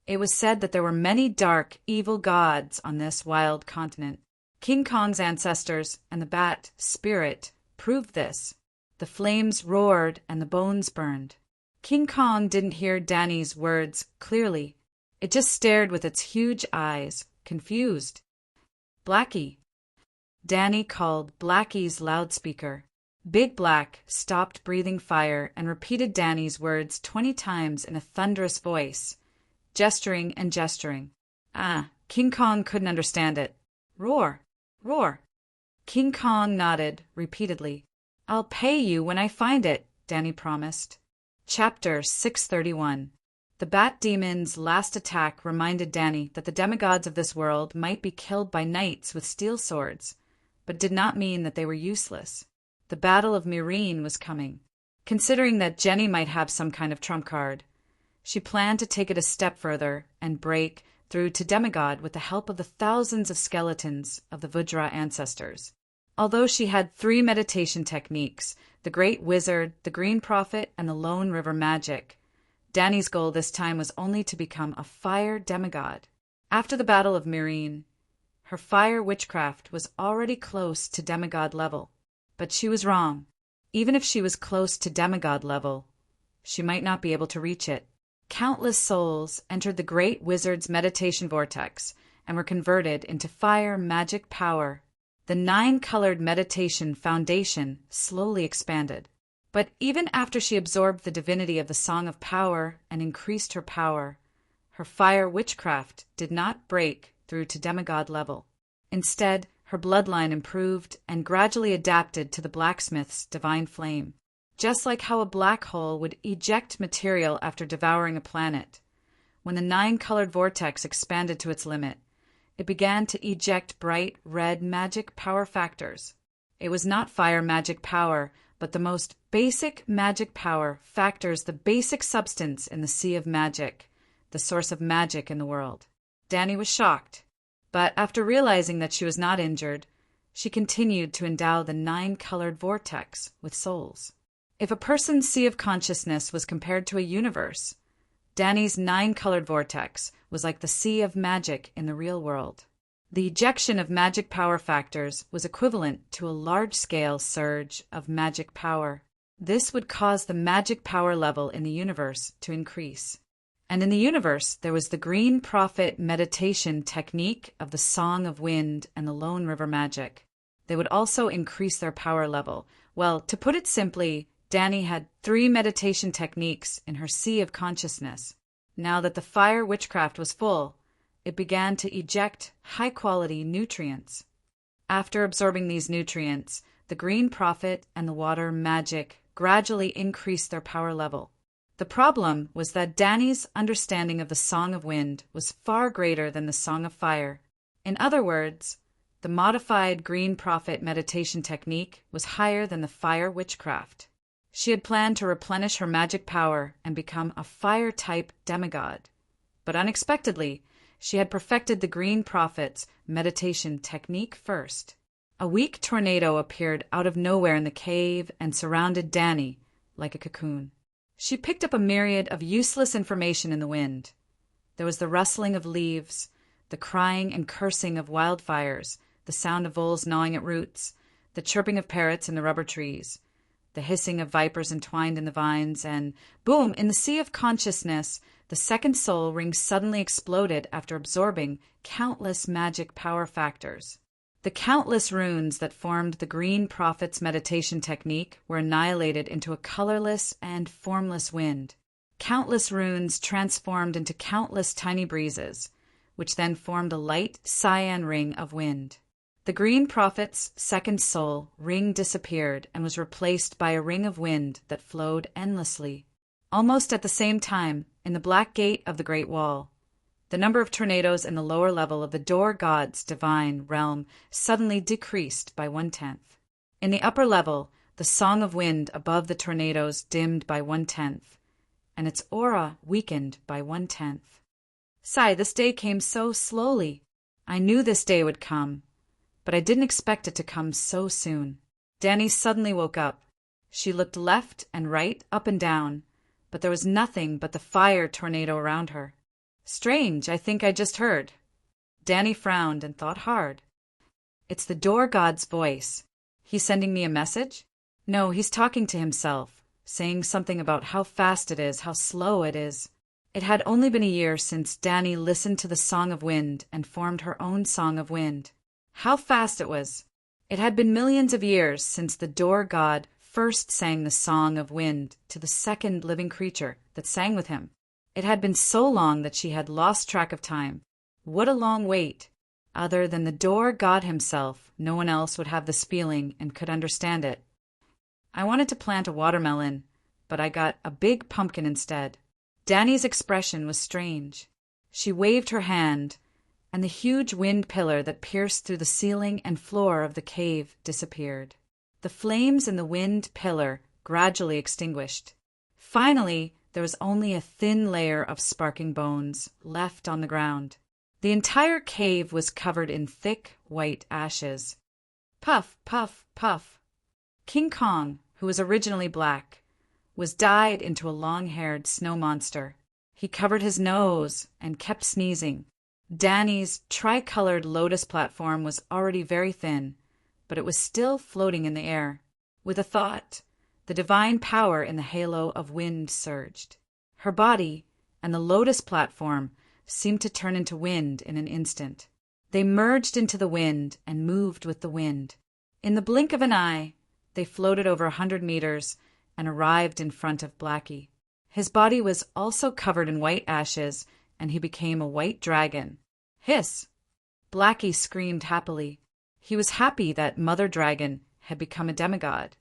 It was said that there were many dark, evil gods on this wild continent. King Kong's ancestors and the bat spirit proved this. The flames roared and the bones burned. King Kong didn't hear Danny's words clearly. It just stared with its huge eyes, confused. Blackie. Danny called Blackie's loudspeaker. Big Black stopped breathing fire and repeated Danny's words 20 times in a thunderous voice, gesturing and gesturing. King Kong couldn't understand it. Roar! Roar! King Kong nodded repeatedly. I'll pay you when I find it, Danny promised. Chapter 631. The Bat Demon's last attack reminded Danny that the demigods of this world might be killed by knights with steel swords, but did not mean that they were useless. The Battle of Myrene was coming. Considering that Jenny might have some kind of trump card, she planned to take it a step further and break through to demigod with the help of the thousands of skeletons of the Vajra ancestors. Although she had 3 meditation techniques, the Great Wizard, the Green Prophet, and the Lone River Magic, Dany's goal this time was only to become a fire demigod. After the Battle of Meereen, her fire witchcraft was already close to demigod level. But she was wrong. Even if she was close to demigod level, she might not be able to reach it. Countless souls entered the Great Wizard's meditation vortex and were converted into fire magic power. The 9-colored meditation foundation slowly expanded. But even after she absorbed the divinity of the Song of Power and increased her power, her fire witchcraft did not break through to demigod level. Instead, her bloodline improved and gradually adapted to the blacksmith's divine flame. Just like how a black hole would eject material after devouring a planet, when the 9-colored vortex expanded to its limit, it began to eject bright red magic power factors. It was not fire magic power, but the most basic magic power factors, the basic substance in the sea of magic, the source of magic in the world. Dany was shocked, but after realizing that she was not injured, she continued to endow the 9-colored vortex with souls. If a person's sea of consciousness was compared to a universe, Dany's 9-colored vortex was like the sea of magic in the real world. The ejection of magic power factors was equivalent to a large-scale surge of magic power. This would cause the magic power level in the universe to increase. And in the universe, there was the Green Prophet meditation technique of the Song of Wind and the Lone River Magic. They would also increase their power level. Well, to put it simply, Dany had 3 meditation techniques in her sea of consciousness. Now that the fire witchcraft was full, it began to eject high-quality nutrients. After absorbing these nutrients, the Green Prophet and the Water Magic gradually increased their power level. The problem was that Dany's understanding of the Song of Wind was far greater than the Song of Fire. In other words, the modified Green Prophet meditation technique was higher than the fire witchcraft. She had planned to replenish her magic power and become a fire-type demigod. But unexpectedly, she had perfected the Green Prophet's meditation technique first. A weak tornado appeared out of nowhere in the cave and surrounded Dany like a cocoon. She picked up a myriad of useless information in the wind. There was the rustling of leaves, the crying and cursing of wildfires, the sound of voles gnawing at roots, the chirping of parrots in the rubber trees, the hissing of vipers entwined in the vines, and boom, in the sea of consciousness, the second soul ring suddenly exploded after absorbing countless magic power factors. The countless runes that formed the Green Prophet's meditation technique were annihilated into a colorless and formless wind. Countless runes transformed into countless tiny breezes, which then formed a light cyan ring of wind. The Green Prophet's second soul ring disappeared and was replaced by a ring of wind that flowed endlessly. Almost at the same time, in the black gate of the Great Wall, the number of tornadoes in the lower level of the Door God's divine realm suddenly decreased by 1/10. In the upper level, the Song of Wind above the tornadoes dimmed by 1/10, and its aura weakened by 1/10. Sigh, this day came so slowly. I knew this day would come, but I didn't expect it to come so soon. Dany suddenly woke up. She looked left and right, up and down, but there was nothing but the fire tornado around her. Strange, I think I just heard. Dany frowned and thought hard. It's the Door God's voice. He's sending me a message? No, he's talking to himself, saying something about how fast it is, how slow it is. It had only been a year since Dany listened to the Song of Wind and formed her own Song of Wind. How fast it was! It had been millions of years since the Door God first sang the Song of Wind to the second living creature that sang with him. It had been so long that she had lost track of time. What a long wait! Other than the Door God himself, no one else would have this feeling and could understand it. I wanted to plant a watermelon, but I got a big pumpkin instead. Dany's expression was strange. She waved her hand, and the huge wind pillar that pierced through the ceiling and floor of the cave disappeared. The flames in the wind pillar gradually extinguished. Finally, there was only a thin layer of sparking bones left on the ground. The entire cave was covered in thick, white ashes. Puff, puff, puff. King Kong, who was originally black, was dyed into a long-haired snow monster. He covered his nose and kept sneezing. Danny's tricolored lotus platform was already very thin, but it was still floating in the air. With a thought, the divine power in the halo of wind surged. Her body and the lotus platform seemed to turn into wind in an instant. They merged into the wind and moved with the wind. In the blink of an eye, they floated over 100 meters and arrived in front of Blackie. His body was also covered in white ashes, and he became a white dragon. Hiss! Blackie screamed happily. He was happy that Mother Dragon had become a demigod.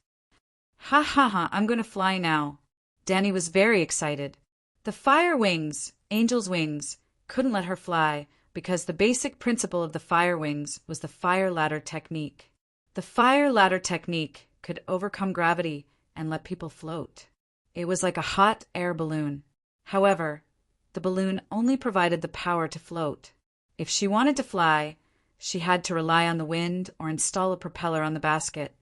Ha ha ha, I'm going to fly now. Danny was very excited. The fire wings, angel's wings, couldn't let her fly because the basic principle of the fire wings was the fire ladder technique. The fire ladder technique could overcome gravity and let people float. It was like a hot air balloon. However, the balloon only provided the power to float. If she wanted to fly, she had to rely on the wind or install a propeller on the basket.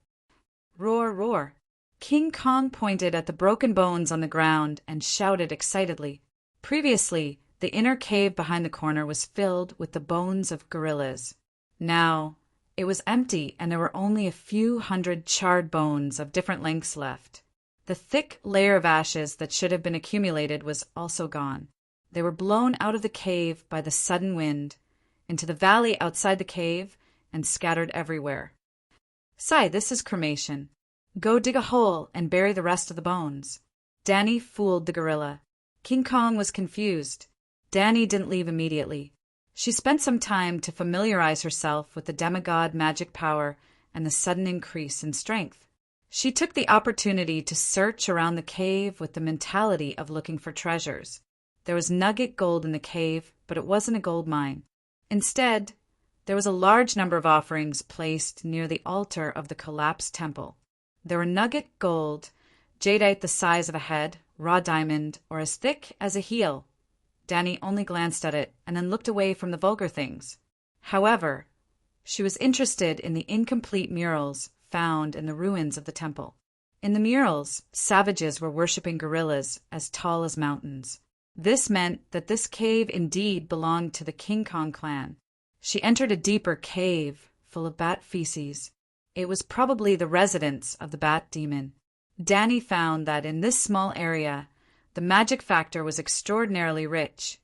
Roar, roar. King Kong pointed at the broken bones on the ground and shouted excitedly. Previously, the inner cave behind the corner was filled with the bones of gorillas. Now, it was empty and there were only a few hundred charred bones of different lengths left. The thick layer of ashes that should have been accumulated was also gone. They were blown out of the cave by the sudden wind, into the valley outside the cave, and scattered everywhere. Sai, this is cremation. Go dig a hole and bury the rest of the bones. Danny fooled the gorilla. King Kong was confused. Danny didn't leave immediately. She spent some time to familiarize herself with the demigod magic power and the sudden increase in strength. She took the opportunity to search around the cave with the mentality of looking for treasures. There was nugget gold in the cave, but it wasn't a gold mine. Instead, there was a large number of offerings placed near the altar of the collapsed temple. There were nugget gold, jadeite the size of a head, raw diamond, or as thick as a heel. Danny only glanced at it and then looked away from the vulgar things. However, she was interested in the incomplete murals found in the ruins of the temple. In the murals, savages were worshipping gorillas as tall as mountains. This meant that this cave indeed belonged to the King Kong clan. She entered a deeper cave full of bat feces. It was probably the residence of the bat demon. Danny found that in this small area, the magic factor was extraordinarily rich,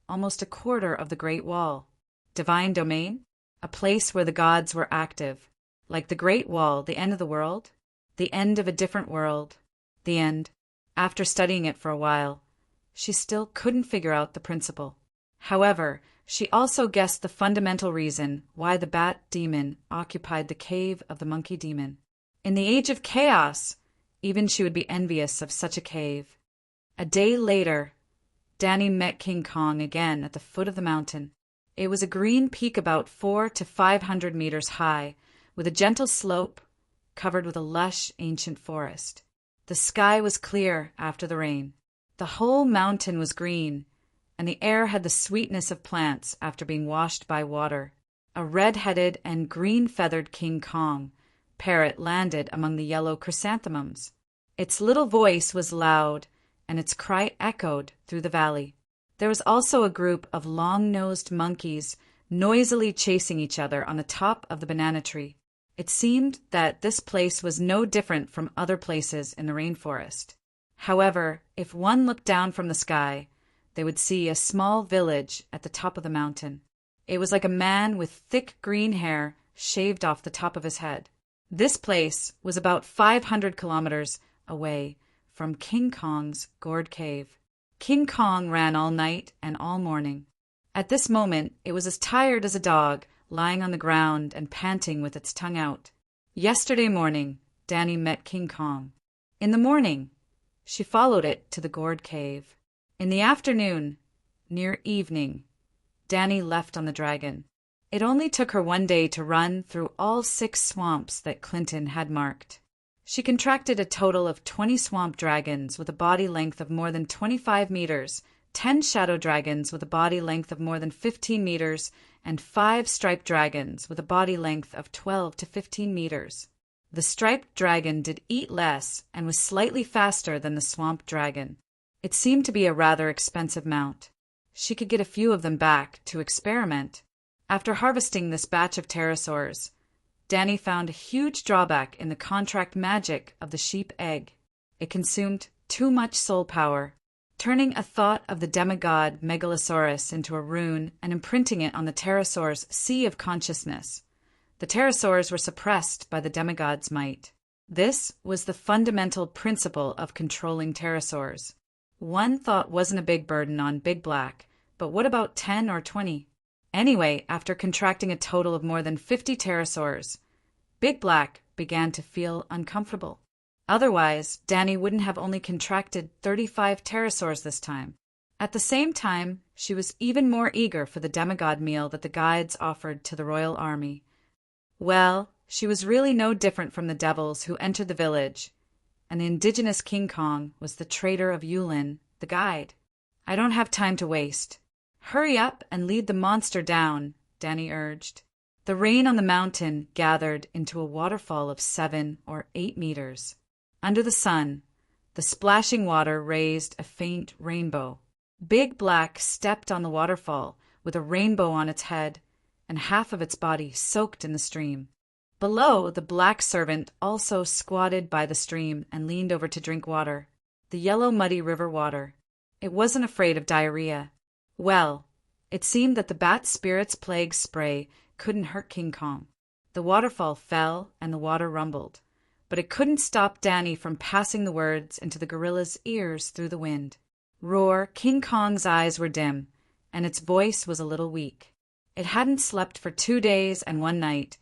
almost a quarter of the Great Wall. Divine domain? A place where the gods were active. Like the Great Wall, the end of the world? The end of a different world. The end. After studying it for a while, she still couldn't figure out the principle. However, she also guessed the fundamental reason why the bat demon occupied the cave of the monkey demon. In the age of chaos, even she would be envious of such a cave. A day later, Danny met King Kong again at the foot of the mountain. It was a green peak about 400 to 500 meters high, with a gentle slope covered with a lush ancient forest. The sky was clear after the rain. The whole mountain was green, and the air had the sweetness of plants after being washed by water. A red-headed and green-feathered King Kong parrot landed among the yellow chrysanthemums. Its little voice was loud, and its cry echoed through the valley. There was also a group of long-nosed monkeys noisily chasing each other on the top of the banana tree. It seemed that this place was no different from other places in the rainforest. However, if one looked down from the sky, they would see a small village at the top of the mountain. It was like a man with thick green hair shaved off the top of his head. This place was about 500 kilometers away from King Kong's gourd cave. King Kong ran all night and all morning. At this moment, it was as tired as a dog, lying on the ground and panting with its tongue out. Yesterday morning, Danny met King Kong. In the morning, she followed it to the gourd cave. In the afternoon, near evening, Danny left on the dragon. It only took her one day to run through all 6 swamps that Clinton had marked. She contracted a total of 20 swamp dragons with a body length of more than 25 meters 10 shadow dragons with a body length of more than 15 meters, and 5 striped dragons with a body length of 12 to 15 meters. The striped dragon did eat less and was slightly faster than the swamp dragon. It seemed to be a rather expensive mount. She could get a few of them back to experiment. After harvesting this batch of pterosaurs, Danny found a huge drawback in the contract magic of the sheep egg. It consumed too much soul power, turning a thought of the demigod Megalosaurus into a rune and imprinting it on the pterosaur's sea of consciousness. The pterosaurs were suppressed by the demigod's might. This was the fundamental principle of controlling pterosaurs. One thought wasn't a big burden on Big Black, but what about 10 or 20? Anyway, after contracting a total of more than 50 pterosaurs, Big Black began to feel uncomfortable. Otherwise, Danny wouldn't have only contracted 35 pterosaurs this time. At the same time, she was even more eager for the demigod meal that the guides offered to the royal army. Well, she was really no different from the devils who entered the village, and the indigenous King Kong was the traitor of Yulin, the guide. "I don't have time to waste. Hurry up and lead the monster down," Danny urged. The rain on the mountain gathered into a waterfall of 7 or 8 meters. Under the sun, the splashing water raised a faint rainbow. Big Black stepped on the waterfall with a rainbow on its head and half of its body soaked in the stream. Below, the black servant also squatted by the stream and leaned over to drink water, the yellow muddy river water. It wasn't afraid of diarrhea. Well, it seemed that the bat spirit's plague spray couldn't hurt King Kong. The waterfall fell and the water rumbled, but it couldn't stop Danny from passing the words into the gorilla's ears through the wind. Roar, King Kong's eyes were dim, and its voice was a little weak. It hadn't slept for 2 days and 1 night,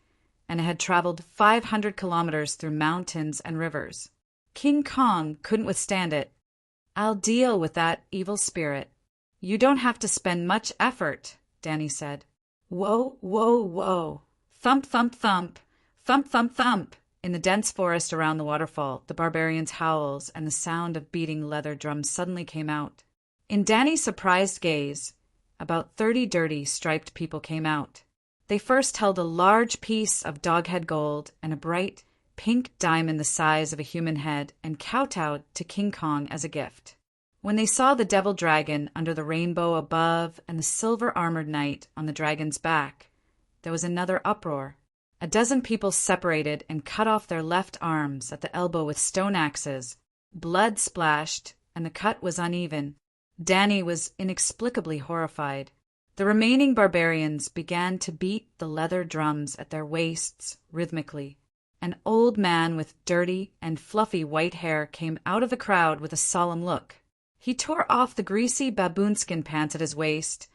and it had traveled 500 kilometers through mountains and rivers. King Kong couldn't withstand it. "I'll deal with that evil spirit. You don't have to spend much effort," Danny said. Whoa, whoa, whoa. Thump, thump, thump. Thump, thump, thump. In the dense forest around the waterfall, the barbarians' howls and the sound of beating leather drums suddenly came out. In Danny's surprised gaze, about 30 dirty, striped people came out. They first held a large piece of doghead gold and a bright, pink diamond the size of a human head and kowtowed to King Kong as a gift. When they saw the devil dragon under the rainbow above and the silver-armored knight on the dragon's back, there was another uproar. A dozen people separated and cut off their left arms at the elbow with stone axes. Blood splashed, and the cut was uneven. Danny was inexplicably horrified. The remaining barbarians began to beat the leather drums at their waists rhythmically. An old man with dirty and fluffy white hair came out of the crowd with a solemn look. He tore off the greasy baboonskin pants at his waist,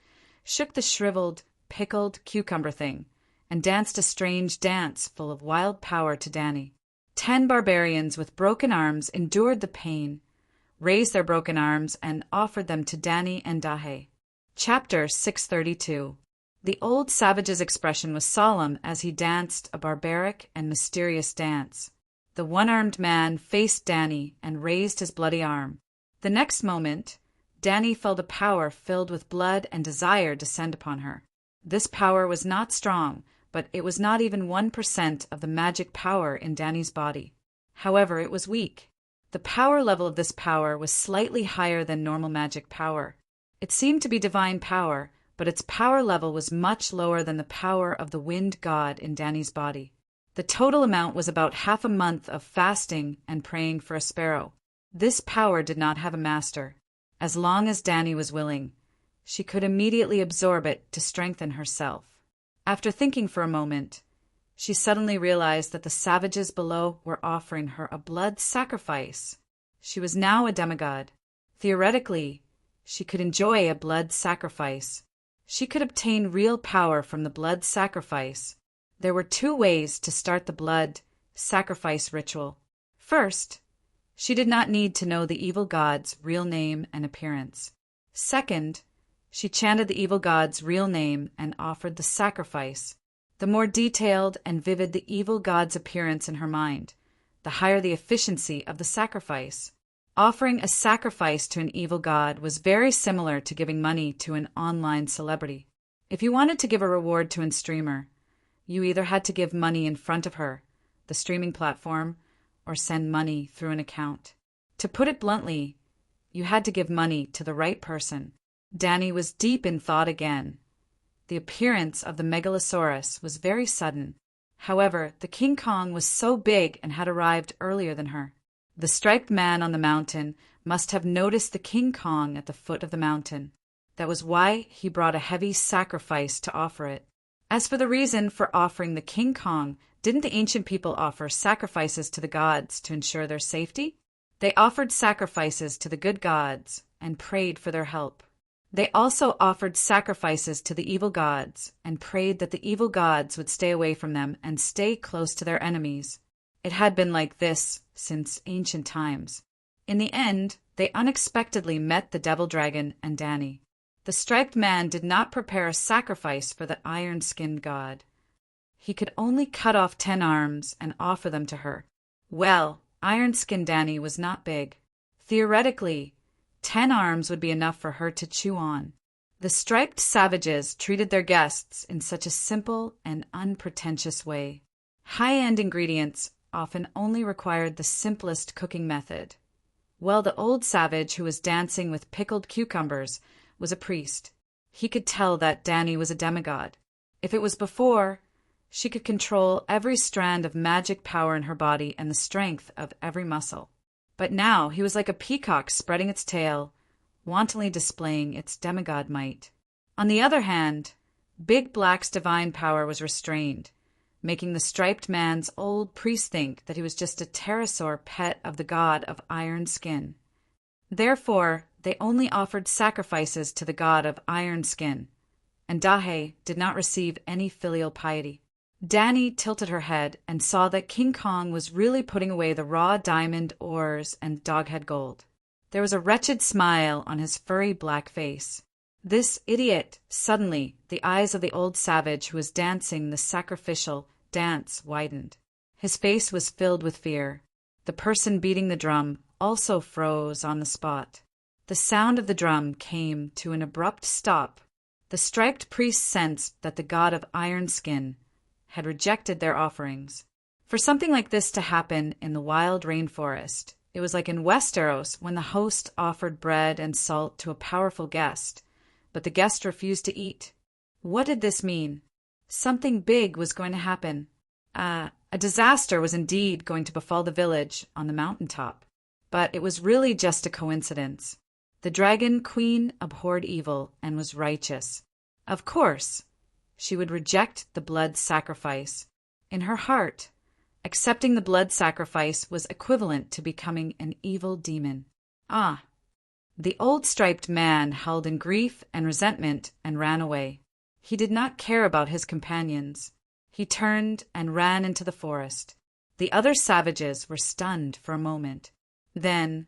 shook the shriveled, pickled cucumber thing, and danced a strange dance full of wild power to Danny. 10 barbarians with broken arms endured the pain, raised their broken arms, and offered them to Danny and Dahe. Chapter 632. The old savage's expression was solemn as he danced a barbaric and mysterious dance. The one-armed man faced Danny and raised his bloody arm. The next moment, Danny felt a power filled with blood and desire descend upon her. This power was not strong, but it was not even 1% of the magic power in Danny's body. However, it was weak. The power level of this power was slightly higher than normal magic power. It seemed to be divine power, but its power level was much lower than the power of the wind god in Danny's body. The total amount was about half a month of fasting and praying for a sparrow. This power did not have a master. As long as Danny was willing, she could immediately absorb it to strengthen herself. After thinking for a moment, she suddenly realized that the savages below were offering her a blood sacrifice. She was now a demigod. Theoretically, she could enjoy a blood sacrifice. She could obtain real power from the blood sacrifice. There were 2 ways to start the blood sacrifice ritual. First, she did not need to know the evil god's real name and appearance. Second, she chanted the evil god's real name and offered the sacrifice. The more detailed and vivid the evil god's appearance in her mind, the higher the efficiency of the sacrifice. Offering a sacrifice to an evil god was very similar to giving money to an online celebrity. If you wanted to give a reward to a streamer, you either had to give money in front of her, the streaming platform, or send money through an account. To put it bluntly, you had to give money to the right person. Danny was deep in thought again. The appearance of the megalosaurus was very sudden. However, the King Kong was so big and had arrived earlier than her. The striped man on the mountain must have noticed the King Kong at the foot of the mountain. That was why he brought a heavy sacrifice to offer it. As for the reason for offering the King Kong, didn't the ancient people offer sacrifices to the gods to ensure their safety? They offered sacrifices to the good gods and prayed for their help. They also offered sacrifices to the evil gods and prayed that the evil gods would stay away from them and stay close to their enemies. It had been like this since ancient times. In the end, they unexpectedly met the devil dragon and Danny. The striped man did not prepare a sacrifice for the iron-skinned god. He could only cut off 10 arms and offer them to her. Well, iron-skinned Danny was not big. Theoretically, 10 arms would be enough for her to chew on. The striped savages treated their guests in such a simple and unpretentious way. High-end ingredients often only required the simplest cooking method. Well, the old savage who was dancing with pickled cucumbers was a priest. He could tell that Danny was a demigod. If it was before, she could control every strand of magic power in her body and the strength of every muscle. But now he was like a peacock spreading its tail, wantonly displaying its demigod might. On the other hand, Big Black's divine power was restrained, making the striped man's old priest think that he was just a pterosaur pet of the god of iron skin. Therefore, they only offered sacrifices to the god of iron skin, and Dahe did not receive any filial piety. Danny tilted her head and saw that King Kong was really putting away the raw diamond ores and doghead gold. There was a wretched smile on his furry black face. This idiot! Suddenly, the eyes of the old savage who was dancing the sacrificial dance widened. His face was filled with fear. The person beating the drum also froze on the spot. The sound of the drum came to an abrupt stop. The striped priest sensed that the god of iron skin had rejected their offerings. For something like this to happen in the wild rainforest, it was like in Westeros when the host offered bread and salt to a powerful guest, but the guest refused to eat. What did this mean? Something big was going to happen. A disaster was indeed going to befall the village on the mountaintop. But it was really just a coincidence. The dragon queen abhorred evil and was righteous. Of course, she would reject the blood sacrifice. In her heart, accepting the blood sacrifice was equivalent to becoming an evil demon. Ah! The old striped man held in grief and resentment and ran away. He did not care about his companions. He turned and ran into the forest. The other savages were stunned for a moment. Then,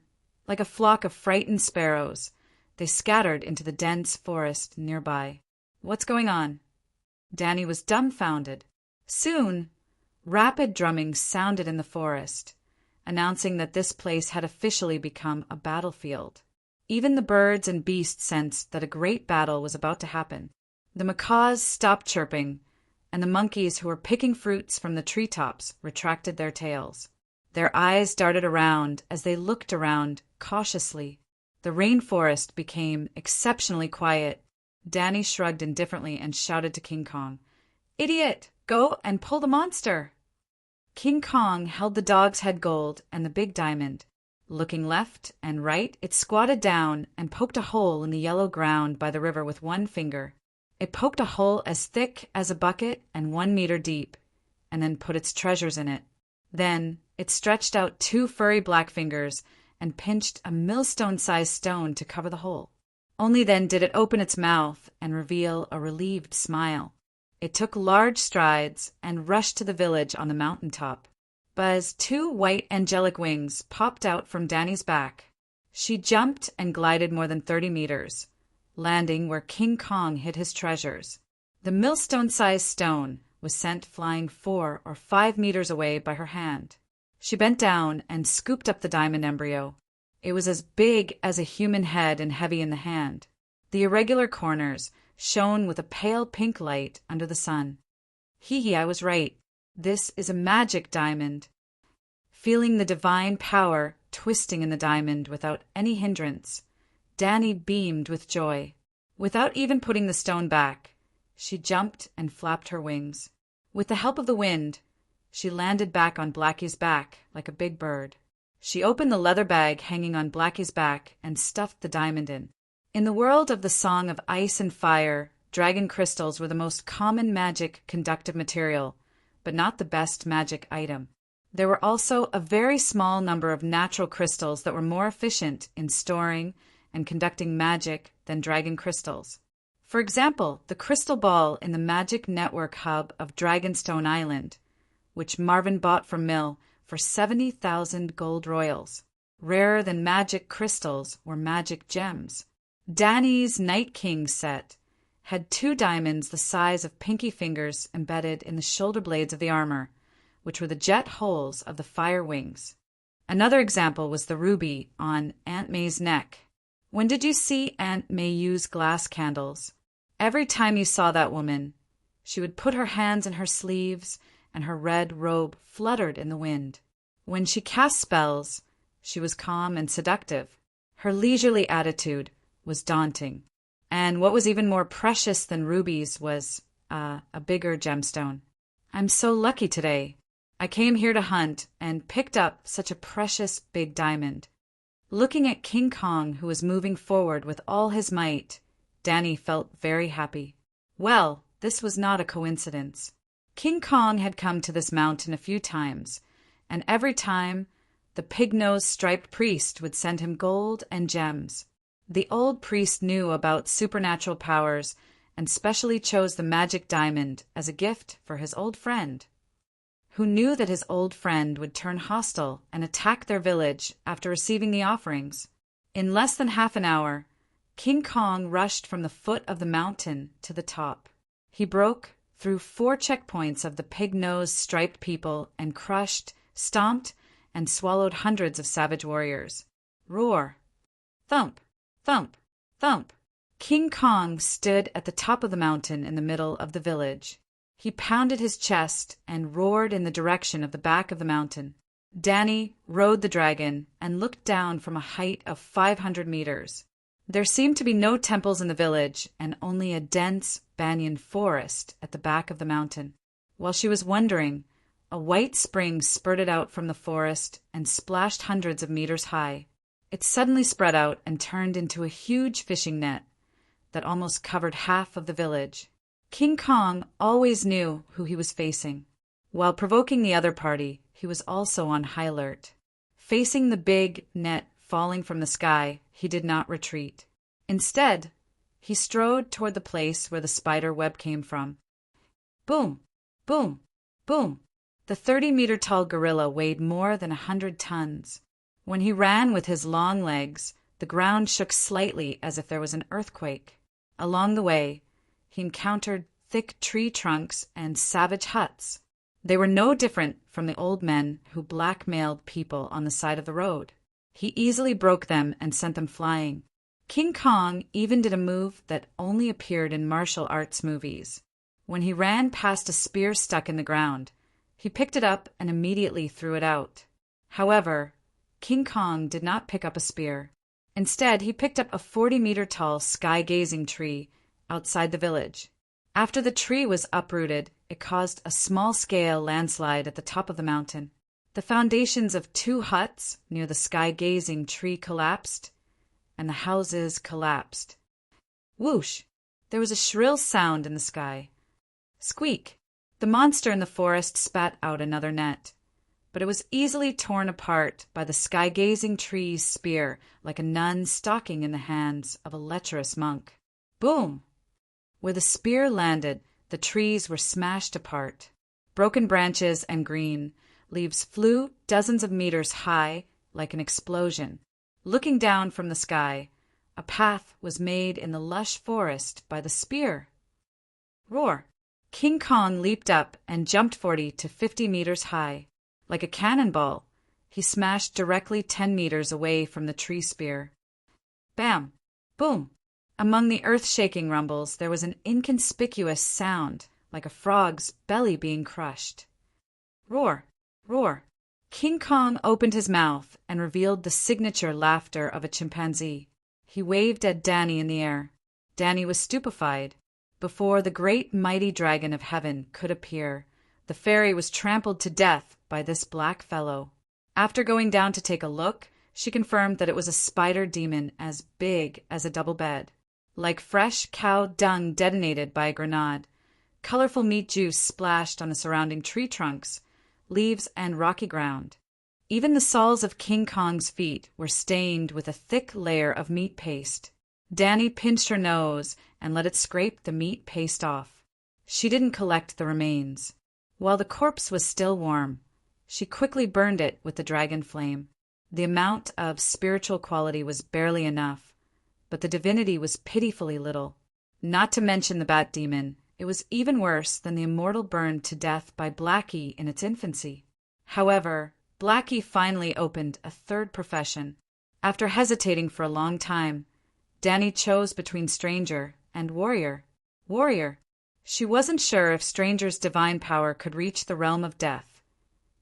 like a flock of frightened sparrows, they scattered into the dense forest nearby. What's going on? Danny was dumbfounded. Soon, rapid drumming sounded in the forest, announcing that this place had officially become a battlefield. Even the birds and beasts sensed that a great battle was about to happen. The macaws stopped chirping, and the monkeys who were picking fruits from the treetops retracted their tails. Their eyes darted around as they looked around cautiously. The rainforest became exceptionally quiet. Danny shrugged indifferently and shouted to King Kong, "Idiot! Go and pull the monster!" King Kong held the dog's head gold and the big diamond. Looking left and right, it squatted down and poked a hole in the yellow ground by the river with one finger. It poked a hole as thick as a bucket and 1 meter deep, and then put its treasures in it. Then it stretched out 2 furry black fingers and pinched a millstone-sized stone to cover the hole. Only then did it open its mouth and reveal a relieved smile. It took large strides and rushed to the village on the mountaintop. But as 2 white angelic wings popped out from Danny's back, she jumped and glided more than 30 meters, landing where King Kong hid his treasures. The millstone-sized stone was sent flying 4 or 5 meters away by her hand. She bent down and scooped up the diamond embryo. It was as big as a human head and heavy in the hand. The irregular corners shone with a pale pink light under the sun. Hee, I was right. This is a magic diamond. Feeling the divine power twisting in the diamond without any hindrance, Danny beamed with joy. Without even putting the stone back, she jumped and flapped her wings. With the help of the wind, she landed back on Blackie's back like a big bird. She opened the leather bag hanging on Blackie's back and stuffed the diamond in. In the world of the Song of Ice and Fire, dragon crystals were the most common magic conductive material, but not the best magic item. There were also a very small number of natural crystals that were more efficient in storing and conducting magic than dragon crystals. For example, the crystal ball in the magic network hub of Dragonstone Island, which Marvin bought from Mill for 70,000 gold royals. Rarer than magic crystals were magic gems. Danny's Night King set had 2 diamonds the size of pinky fingers embedded in the shoulder blades of the armor, which were the jet holes of the fire wings. Another example was the ruby on Aunt May's neck. When did you see Aunt May use glass candles? Every time you saw that woman, she would put her hands in her sleeves and her red robe fluttered in the wind. When she cast spells, she was calm and seductive. Her leisurely attitude was daunting. And what was even more precious than rubies was a bigger gemstone. I'm so lucky today. I came here to hunt and picked up such a precious big diamond. Looking at King Kong, who was moving forward with all his might, Danny felt very happy. Well, this was not a coincidence. King Kong had come to this mountain a few times, and every time the pig-nosed striped priest would send him gold and gems. The old priest knew about supernatural powers and specially chose the magic diamond as a gift for his old friend, who knew that his old friend would turn hostile and attack their village after receiving the offerings. In less than half an hour, King Kong rushed from the foot of the mountain to the top. He broke through 4 checkpoints of the pig-nosed striped people and crushed, stomped, and swallowed hundreds of savage warriors. Roar! Thump! Thump! Thump! King Kong stood at the top of the mountain in the middle of the village. He pounded his chest and roared in the direction of the back of the mountain. Danny rode the dragon and looked down from a height of 500 meters. There seemed to be no temples in the village and only a dense banyan forest at the back of the mountain. While she was wondering, a white spring spurted out from the forest and splashed hundreds of meters high. It suddenly spread out and turned into a huge fishing net that almost covered half of the village. King Kong always knew who he was facing. While provoking the other party, he was also on high alert. Facing the big net falling from the sky, he did not retreat. Instead, he strode toward the place where the spider web came from. Boom! Boom! Boom! The 30-meter-tall gorilla weighed more than 100 tons. When he ran with his long legs, the ground shook slightly as if there was an earthquake. Along the way, he encountered thick tree trunks and savage huts. They were no different from the old men who blackmailed people on the side of the road. He easily broke them and sent them flying. King Kong even did a move that only appeared in martial arts movies. When he ran past a spear stuck in the ground, he picked it up and immediately threw it out. However, King Kong did not pick up a spear. Instead, he picked up a 40-meter-tall sky-gazing tree outside the village. After the tree was uprooted, it caused a small-scale landslide at the top of the mountain. The foundations of 2 huts near the sky-gazing tree collapsed, and the houses collapsed. Whoosh! There was a shrill sound in the sky. Squeak! The monster in the forest spat out another net, but it was easily torn apart by the sky-gazing tree's spear like a nun stalking in the hands of a lecherous monk. Boom! Where the spear landed, the trees were smashed apart. Broken branches and green leaves flew dozens of meters high like an explosion. Looking down from the sky, a path was made in the lush forest by the spear. Roar! King Kong leaped up and jumped 40 to 50 meters high. Like a cannonball, He smashed directly 10 meters away from the tree spear. Bam! Boom! Among the earth-shaking rumbles, there was an inconspicuous sound, like a frog's belly being crushed. Roar! Roar! King Kong opened his mouth and revealed the signature laughter of a chimpanzee. He waved at Danny in the air. Danny was stupefied. Before the great mighty dragon of heaven could appear, the fairy was trampled to death by this black fellow. After going down to take a look, she confirmed that it was a spider demon as big as a double bed. Like fresh cow dung detonated by a grenade, colorful meat juice splashed on the surrounding tree trunks, leaves, and rocky ground. Even the soles of King Kong's feet were stained with a thick layer of meat paste. Danny pinched her nose and let it scrape the meat paste off. She didn't collect the remains. While the corpse was still warm, she quickly burned it with the dragon flame. The amount of spiritual quality was barely enough, but the divinity was pitifully little. Not to mention the bat demon, it was even worse than the immortal burned to death by Blackie in its infancy. However, Blackie finally opened a third profession. After hesitating for a long time, Danny chose between stranger and warrior. Warrior. She wasn't sure if stranger's divine power could reach the realm of death.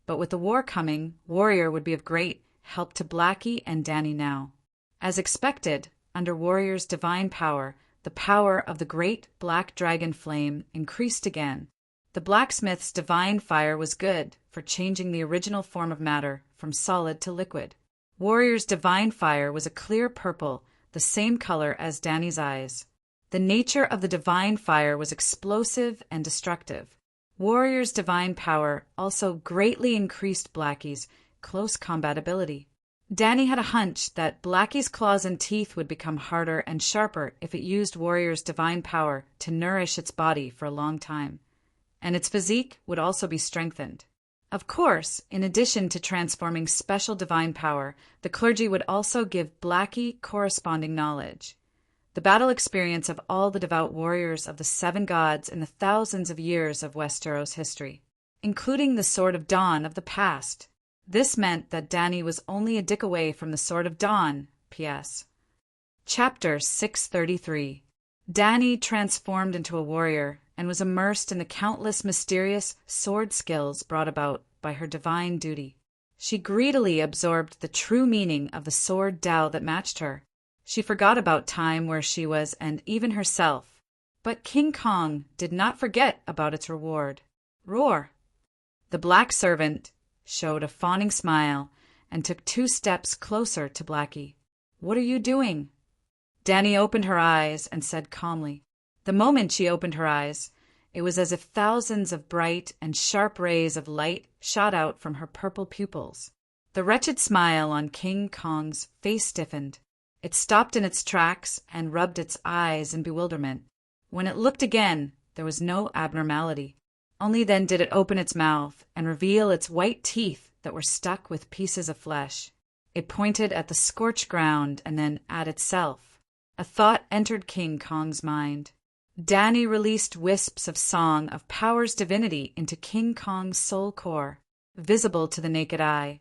But with the war coming, warrior would be of great help to Blackie and Danny now. As expected, under warrior's divine power, the power of the great black dragon flame increased again. The blacksmith's divine fire was good for changing the original form of matter from solid to liquid. Warrior's divine fire was a clear purple, the same color as Danny's eyes. The nature of the divine fire was explosive and destructive. Warrior's divine power also greatly increased Blackie's close combat ability. Danny had a hunch that Blackie's claws and teeth would become harder and sharper if it used Warrior's divine power to nourish its body for a long time, and its physique would also be strengthened. Of course, in addition to transforming special divine power, the clergy would also give Blackie corresponding knowledge. The battle experience of all the devout warriors of the 7 gods in the thousands of years of Westeros history, including the Sword of Dawn of the past. This meant that Danny was only a dick away from the Sword of Dawn. P.S. Chapter 633. Danny transformed into a warrior and was immersed in the countless mysterious sword skills brought about by her divine duty. She greedily absorbed the true meaning of the sword Tao that matched her. She forgot about time, where she was, and even herself. But King Kong did not forget about its reward. Roar! The black servant showed a fawning smile and took 2 steps closer to Blackie. "What are you doing?" Danny opened her eyes and said calmly. The moment she opened her eyes, it was as if thousands of bright and sharp rays of light shot out from her purple pupils. The wretched smile on King Kong's face stiffened. It stopped in its tracks and rubbed its eyes in bewilderment. When it looked again, there was no abnormality. Only then did it open its mouth and reveal its white teeth that were stuck with pieces of flesh. It pointed at the scorched ground and then at itself. A thought entered King Kong's mind. Danny released wisps of song of power's divinity into King Kong's soul core, visible to the naked eye.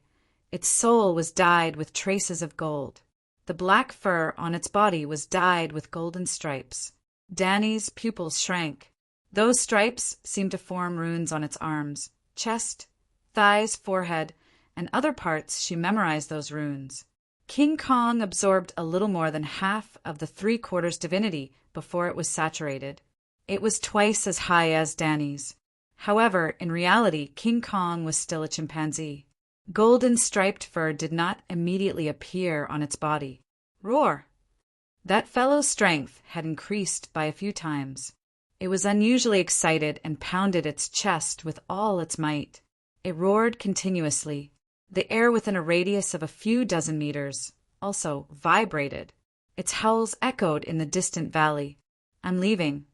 Its soul was dyed with traces of gold. The black fur on its body was dyed with golden stripes. Danny's pupils shrank. Those stripes seemed to form runes on its arms, chest, thighs, forehead, and other parts. She memorized those runes. King Kong absorbed a little more than half of the 3/4 divinity before it was saturated. It was twice as high as Danny's. However, in reality, King Kong was still a chimpanzee. Golden striped fur did not immediately appear on its body. Roar! That fellow's strength had increased by a few times. It was unusually excited and pounded its chest with all its might. It roared continuously. The air within a radius of a few dozen meters also vibrated. Its howls echoed in the distant valley. "I'm leaving."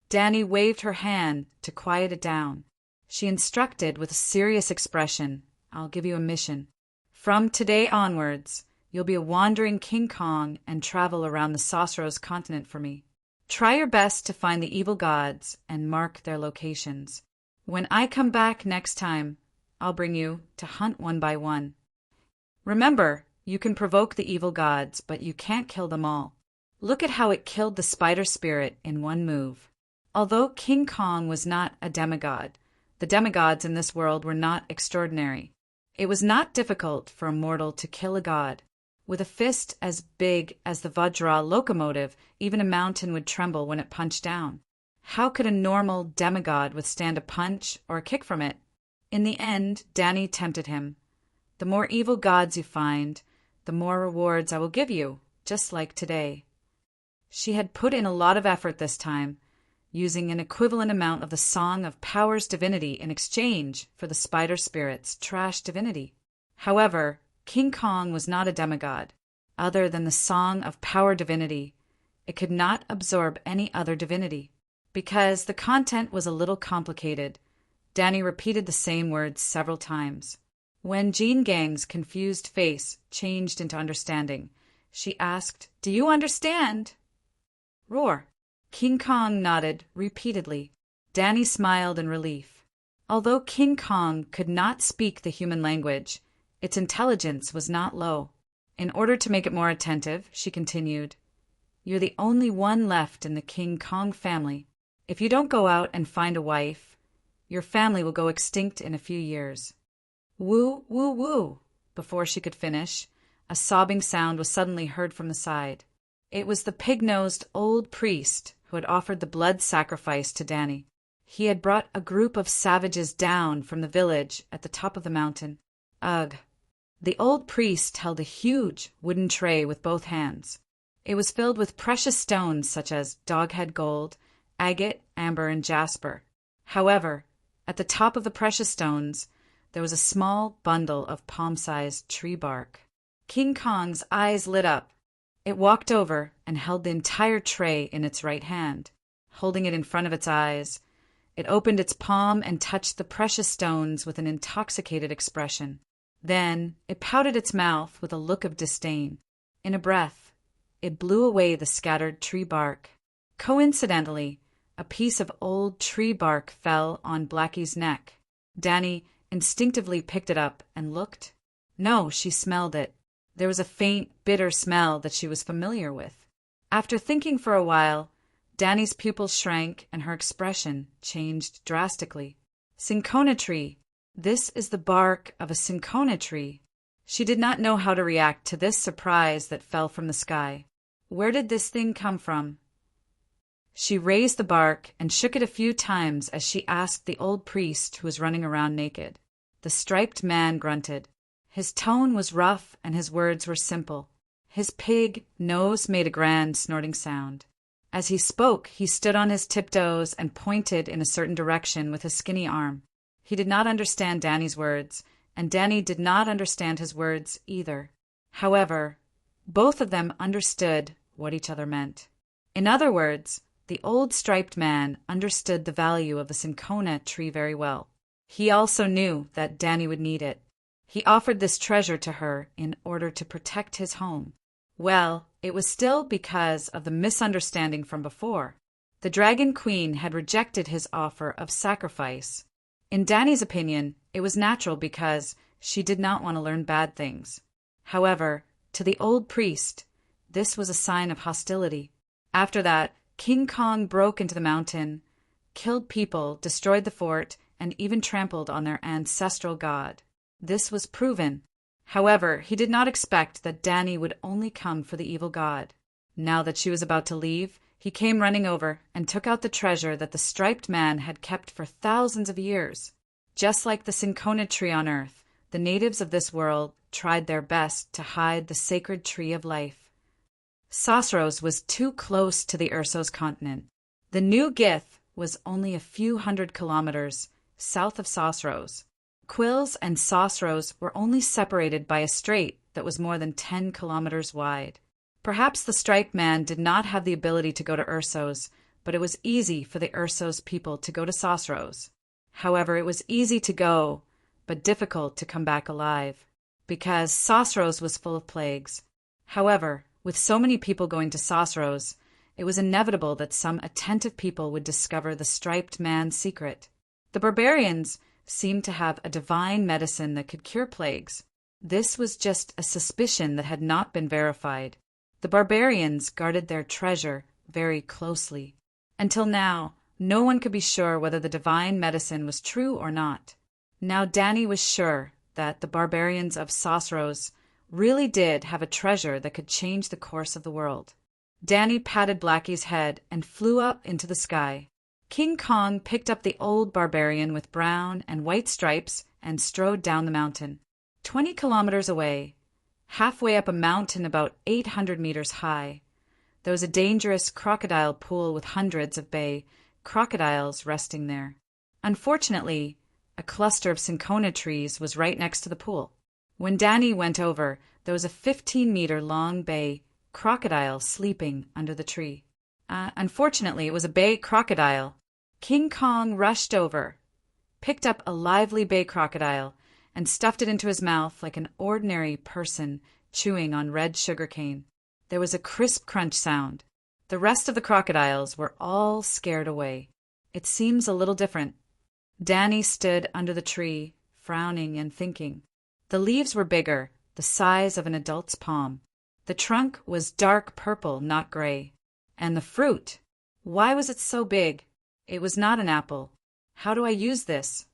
Danny waved her hand to quiet it down. She instructed with a serious expression, "I'll give you a mission. From today onwards, you'll be a wandering King Kong and travel around the Sauceros continent for me. Try your best to find the evil gods and mark their locations. When I come back next time, I'll bring you to hunt one by one." Remember, you can provoke the evil gods, but you can't kill them all. Look at how it killed the spider spirit in one move. Although King Kong was not a demigod, the demigods in this world were not extraordinary. It was not difficult for a mortal to kill a god. With a fist as big as the Vajra locomotive, even a mountain would tremble when it punched down. How could a normal demigod withstand a punch or a kick from it? In the end, Danny tempted him. The more evil gods you find, the more rewards I will give you, just like today. She had put in a lot of effort this time, using an equivalent amount of the Song of Power's divinity in exchange for the spider spirit's trash divinity. However, King Kong was not a demigod. Other than the Song of Power divinity, it could not absorb any other divinity. Because the content was a little complicated, Danny repeated the same words several times. When Jean Gang's confused face changed into understanding, she asked, "Do you understand?" Roar. King Kong nodded repeatedly. Danny smiled in relief. Although King Kong could not speak the human language, its intelligence was not low. In order to make it more attentive, she continued, "You're the only one left in the King Kong family. If you don't go out and find a wife, your family will go extinct in a few years." Woo, woo, woo. Before she could finish, a sobbing sound was suddenly heard from the side. It was the pig-nosed old priest who had offered the blood sacrifice to Danny. He had brought a group of savages down from the village at the top of the mountain. Ugh. The old priest held a huge wooden tray with both hands. It was filled with precious stones such as doghead gold, agate, amber, and jasper. However, at the top of the precious stones, there was a small bundle of palm-sized tree bark. King Kong's eyes lit up. It walked over and held the entire tray in its right hand. Holding it in front of its eyes, it opened its palm and touched the precious stones with an intoxicated expression. Then it pouted its mouth with a look of disdain. In a breath, it blew away the scattered tree bark. Coincidentally, a piece of old tree bark fell on Blackie's neck. Danny instinctively picked it up and looked. No, she smelled it. There was a faint, bitter smell that she was familiar with. After thinking for a while, Danny's pupils shrank and her expression changed drastically. Cinchona tree. This is the bark of a cinchona tree. She did not know how to react to this surprise that fell from the sky. Where did this thing come from? She raised the bark and shook it a few times as she asked the old priest who was running around naked. The striped man grunted. His tone was rough and his words were simple. His pig nose made a grand snorting sound. As he spoke, he stood on his tiptoes and pointed in a certain direction with his skinny arm. He did not understand Danny's words, and Danny did not understand his words either. However, both of them understood what each other meant. In other words, the old striped man understood the value of the cinchona tree very well. He also knew that Danny would need it. He offered this treasure to her in order to protect his home. Well, it was still because of the misunderstanding from before. The Dragon Queen had rejected his offer of sacrifice. In Danny's opinion, it was natural because she did not want to learn bad things. However, to the old priest, this was a sign of hostility. After that, King Kong broke into the mountain, killed people, destroyed the fort, and even trampled on their ancestral god. This was proven. However, he did not expect that Danny would only come for the evil god. Now that she was about to leave, he came running over and took out the treasure that the striped man had kept for thousands of years. Just like the cinchona tree on Earth, the natives of this world tried their best to hide the sacred tree of life. Sosros was too close to the Ursos continent. The new Gith was only a few hundred kilometers south of Sosros. Quills and Sosros were only separated by a strait that was more than 10 kilometers wide. Perhaps the striped man did not have the ability to go to Ursos, but it was easy for the Ursos people to go to Sosros. However, it was easy to go, but difficult to come back alive, because Sosros was full of plagues. However, with so many people going to Sosros, it was inevitable that some attentive people would discover the striped man's secret. The barbarians seemed to have a divine medicine that could cure plagues. This was just a suspicion that had not been verified. The barbarians guarded their treasure very closely. Until now, no one could be sure whether the divine medicine was true or not. Now Danny was sure that the barbarians of Sosros really did have a treasure that could change the course of the world. Danny patted Blackie's head and flew up into the sky. King Kong picked up the old barbarian with brown and white stripes and strode down the mountain. 20 kilometers away, halfway up a mountain about 800 meters high, there was a dangerous crocodile pool with hundreds of bay crocodiles resting there. Unfortunately, a cluster of cinchona trees was right next to the pool. When Danny went over, there was a 15-meter-long bay crocodile sleeping under the tree. Unfortunately, it was a bay crocodile. King Kong rushed over, picked up a lively bay crocodile, and stuffed it into his mouth like an ordinary person chewing on red sugarcane. There was a crisp crunch sound. The rest of the crocodiles were all scared away. It seems a little different. Danny stood under the tree, frowning and thinking. The leaves were bigger, the size of an adult's palm. The trunk was dark purple, not gray. And the fruit, why was it so big? It was not an apple. How do I use this?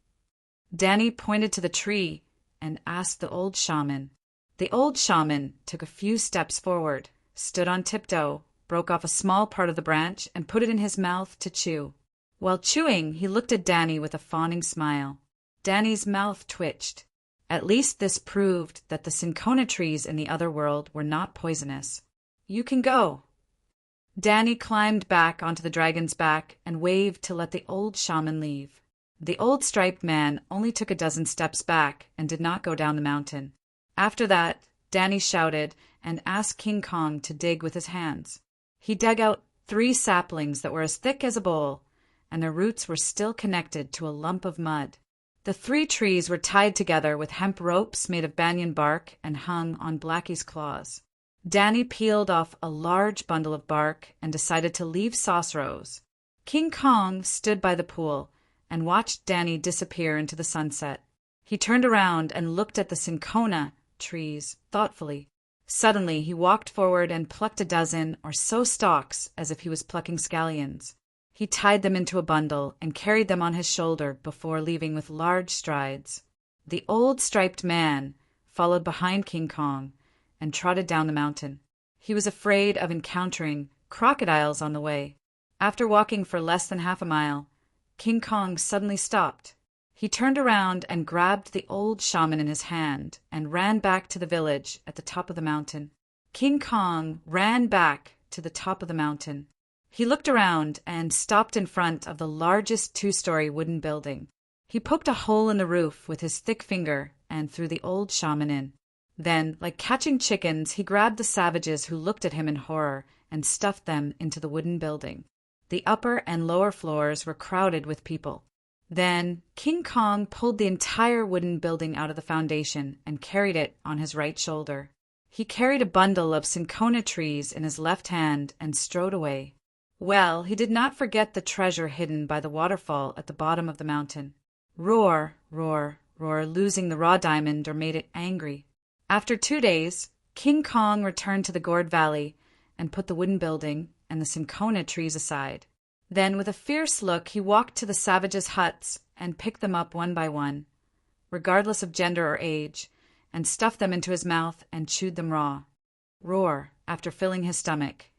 Danny pointed to the tree and asked the old shaman. The old shaman took a few steps forward, stood on tiptoe, broke off a small part of the branch, and put it in his mouth to chew. While chewing, he looked at Danny with a fawning smile. Danny's mouth twitched. At least this proved that the cinchona trees in the other world were not poisonous. You can go. Danny climbed back onto the dragon's back and waved to let the old shaman leave. The old striped man only took a dozen steps back and did not go down the mountain. After that, Danny shouted and asked King Kong to dig with his hands. He dug out 3 saplings that were as thick as a bowl, and their roots were still connected to a lump of mud. The 3 trees were tied together with hemp ropes made of banyan bark and hung on Blackie's claws. Danny peeled off a large bundle of bark and decided to leave Sosros. King Kong stood by the pool and watched Danny disappear into the sunset. He turned around and looked at the cinchona trees thoughtfully. Suddenly he walked forward and plucked a dozen or so stalks as if he was plucking scallions. He tied them into a bundle and carried them on his shoulder before leaving with large strides. The old striped man followed behind King Kong and trotted down the mountain. He was afraid of encountering crocodiles on the way. After walking for less than half a mile, King Kong suddenly stopped. He turned around and grabbed the old shaman in his hand and ran back to the village at the top of the mountain. King Kong ran back to the top of the mountain. He looked around and stopped in front of the largest 2-story wooden building. He poked a hole in the roof with his thick finger and threw the old shaman in. Then, like catching chickens, he grabbed the savages who looked at him in horror and stuffed them into the wooden building. The upper and lower floors were crowded with people. Then King Kong pulled the entire wooden building out of the foundation and carried it on his right shoulder. He carried a bundle of cinchona trees in his left hand and strode away. Well, he did not forget the treasure hidden by the waterfall at the bottom of the mountain. Roar, roar, roar, losing the raw diamond or made it angry. After 2 days, King Kong returned to the gourd valley and put the wooden building and the cinchona trees aside. Then, with a fierce look, he walked to the savages' huts and picked them up one by one, regardless of gender or age, and stuffed them into his mouth and chewed them raw. Roar, after filling his stomach.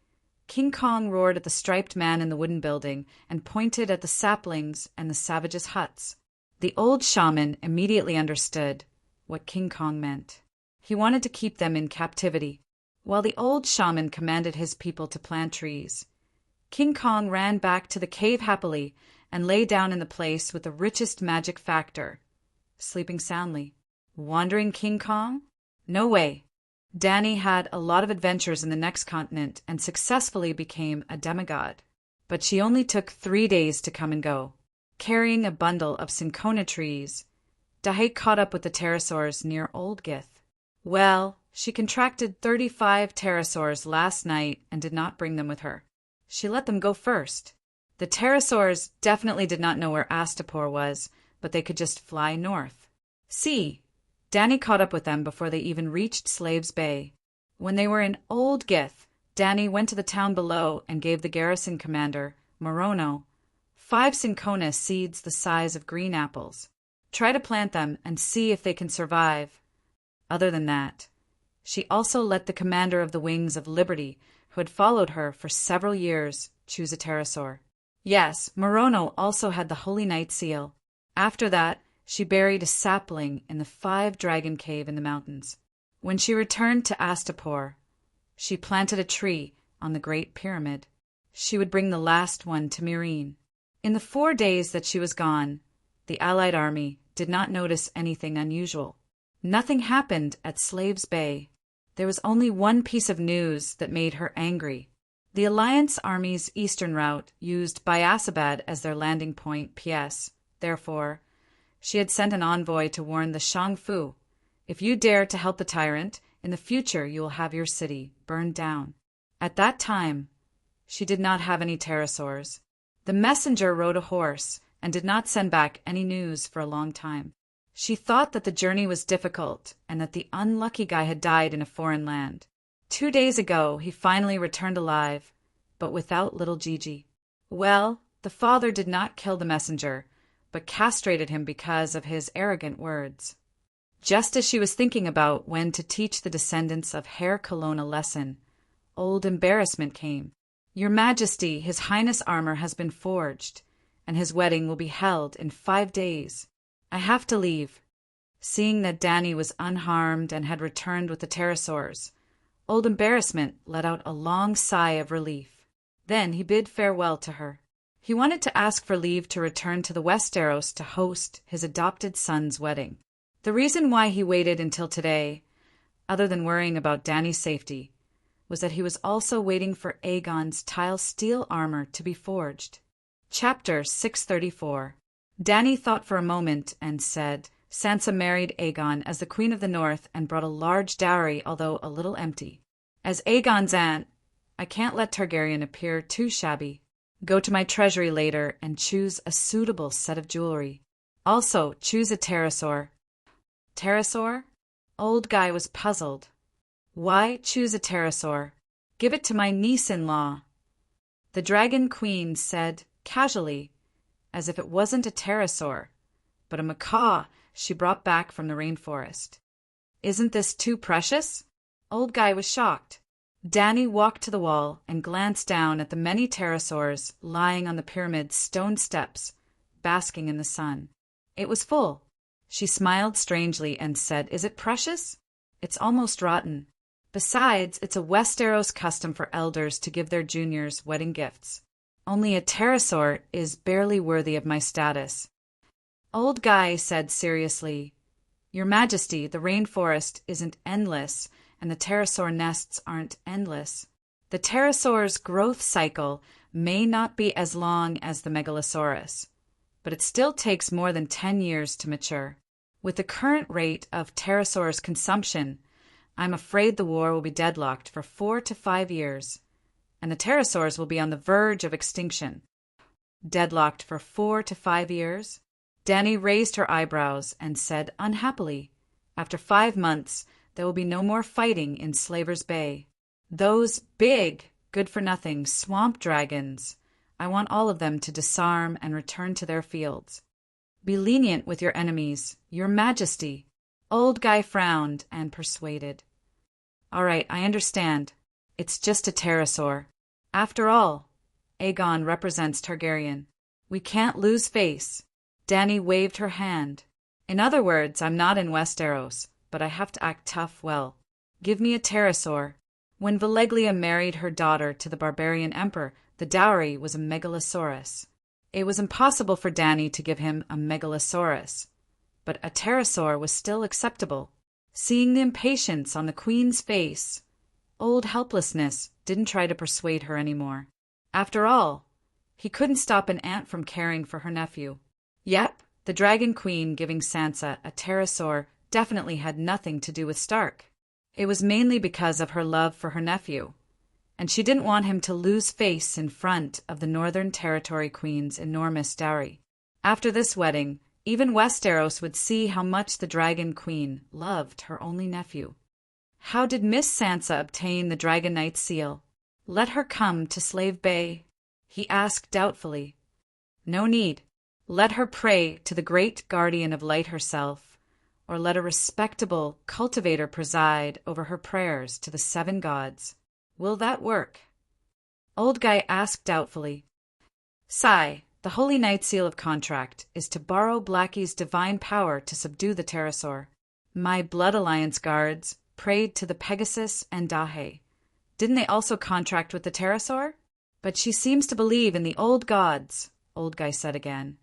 King Kong roared at the striped man in the wooden building and pointed at the saplings and the savages' huts. The old shaman immediately understood what King Kong meant. He wanted to keep them in captivity. While the old shaman commanded his people to plant trees, King Kong ran back to the cave happily and lay down in the place with the richest magic factor, sleeping soundly. Wandering King Kong? No way. Danny had a lot of adventures in the next continent and successfully became a demigod. But she only took 3 days to come and go. Carrying a bundle of cinchona trees, Dahe caught up with the pterosaurs near Old Gith. Well, she contracted 35 pterosaurs last night and did not bring them with her. She let them go first. The pterosaurs definitely did not know where Astapor was, but they could just fly north. See, Dany caught up with them before they even reached Slaves Bay. When they were in Old Gith, Dany went to the town below and gave the garrison commander, Morono, 5 cinchona seeds the size of green apples. Try to plant them and see if they can survive. Other than that, she also let the commander of the Wings of Liberty, who had followed her for several years, choose a pterosaur. Yes, Morono also had the Holy Knight seal. After that, she buried a sapling in the 5-dragon cave in the mountains. When she returned to Astapor, she planted a tree on the Great Pyramid. She would bring the last one to Meereen. In the 4 days that she was gone, the Allied army did not notice anything unusual. Nothing happened at Slaves Bay. There was only one piece of news that made her angry. The Alliance Army's eastern route used Biasabad as their landing point. P.S. Therefore, she had sent an envoy to warn the Shangfu, if you dare to help the tyrant, in the future you will have your city burned down. At that time, she did not have any pterosaurs. The messenger rode a horse and did not send back any news for a long time. She thought that the journey was difficult and that the unlucky guy had died in a foreign land. 2 days ago, he finally returned alive, but without little Gigi. Well, the father did not kill the messenger, but castrated him because of his arrogant words. Just as she was thinking about when to teach the descendants of Herr Cologne a lesson, old Embarrassment came. Your Majesty, His Highness' armor has been forged, and his wedding will be held in 5 days. I have to leave. Seeing that Dany was unharmed and had returned with the pterosaurs, old Embarrassment let out a long sigh of relief. Then he bid farewell to her. He wanted to ask for leave to return to the Westeros to host his adopted son's wedding. The reason why he waited until today, other than worrying about Dany's safety, was that he was also waiting for Aegon's tile steel armor to be forged. Chapter 634. Dany thought for a moment and said, Sansa married Aegon as the Queen of the North and brought a large dowry, although a little empty. As Aegon's aunt, I can't let Targaryen appear too shabby. Go to my treasury later and choose a suitable set of jewelry. Also, choose a pterosaur. Pterosaur? Old Guy was puzzled. Why choose a pterosaur? Give it to my niece-in-law. The Dragon Queen said casually, as if it wasn't a pterosaur, but a macaw she brought back from the rainforest. Isn't this too precious? Old Guy was shocked. Dany walked to the wall and glanced down at the many pterosaurs lying on the pyramid's stone steps, basking in the sun. It was full. She smiled strangely and said, Is it precious? It's almost rotten. Besides, it's a Westeros custom for elders to give their juniors wedding gifts. Only a pterosaur is barely worthy of my status. Old Guy said seriously, Your Majesty, the rainforest isn't endless, and the pterosaur nests aren't endless. The pterosaur's growth cycle may not be as long as the Megalosaurus, but it still takes more than 10 years to mature. With the current rate of pterosaurs consumption, I'm afraid the war will be deadlocked for 4 to 5 years, and the pterosaurs will be on the verge of extinction. Deadlocked for 4 to 5 years? Dany raised her eyebrows and said unhappily, After 5 months, there will be no more fighting in Slaver's Bay. Those big, good-for-nothing swamp dragons, I want all of them to disarm and return to their fields. Be lenient with your enemies, Your Majesty. Old Guy frowned and persuaded. All right, I understand. It's just a pterosaur. After all, Aegon represents Targaryen. We can't lose face. Dany waved her hand. In other words, I'm not in Westeros, but I have to act tough well. Give me a pterosaur. When Valeglia married her daughter to the barbarian emperor, the dowry was a megalosaurus. It was impossible for Dany to give him a megalosaurus, but a pterosaur was still acceptable. Seeing the impatience on the queen's face, old helplessness didn't try to persuade her anymore. After all, he couldn't stop an aunt from caring for her nephew. Yep, the Dragon Queen giving Sansa a pterosaur definitely had nothing to do with Stark. It was mainly because of her love for her nephew, and she didn't want him to lose face in front of the Northern Territory Queen's enormous dowry. After this wedding, Even Westeros would see how much the Dragon Queen loved her only nephew. How did Miss Sansa obtain the Dragon Knight's seal? Let her come to Slave Bay, he asked doubtfully. No need. Let her pray to the great guardian of light herself, or let a respectable cultivator preside over her prayers to the 7 gods. Will that work? Old Guy asked doubtfully. Sigh, the Holy Knight seal of contract is to borrow Blackie's divine power to subdue the pterosaur. My Blood Alliance guards prayed to the Pegasus and Dahe. Didn't they also contract with the pterosaur? But she seems to believe in the old gods, Old Guy said again.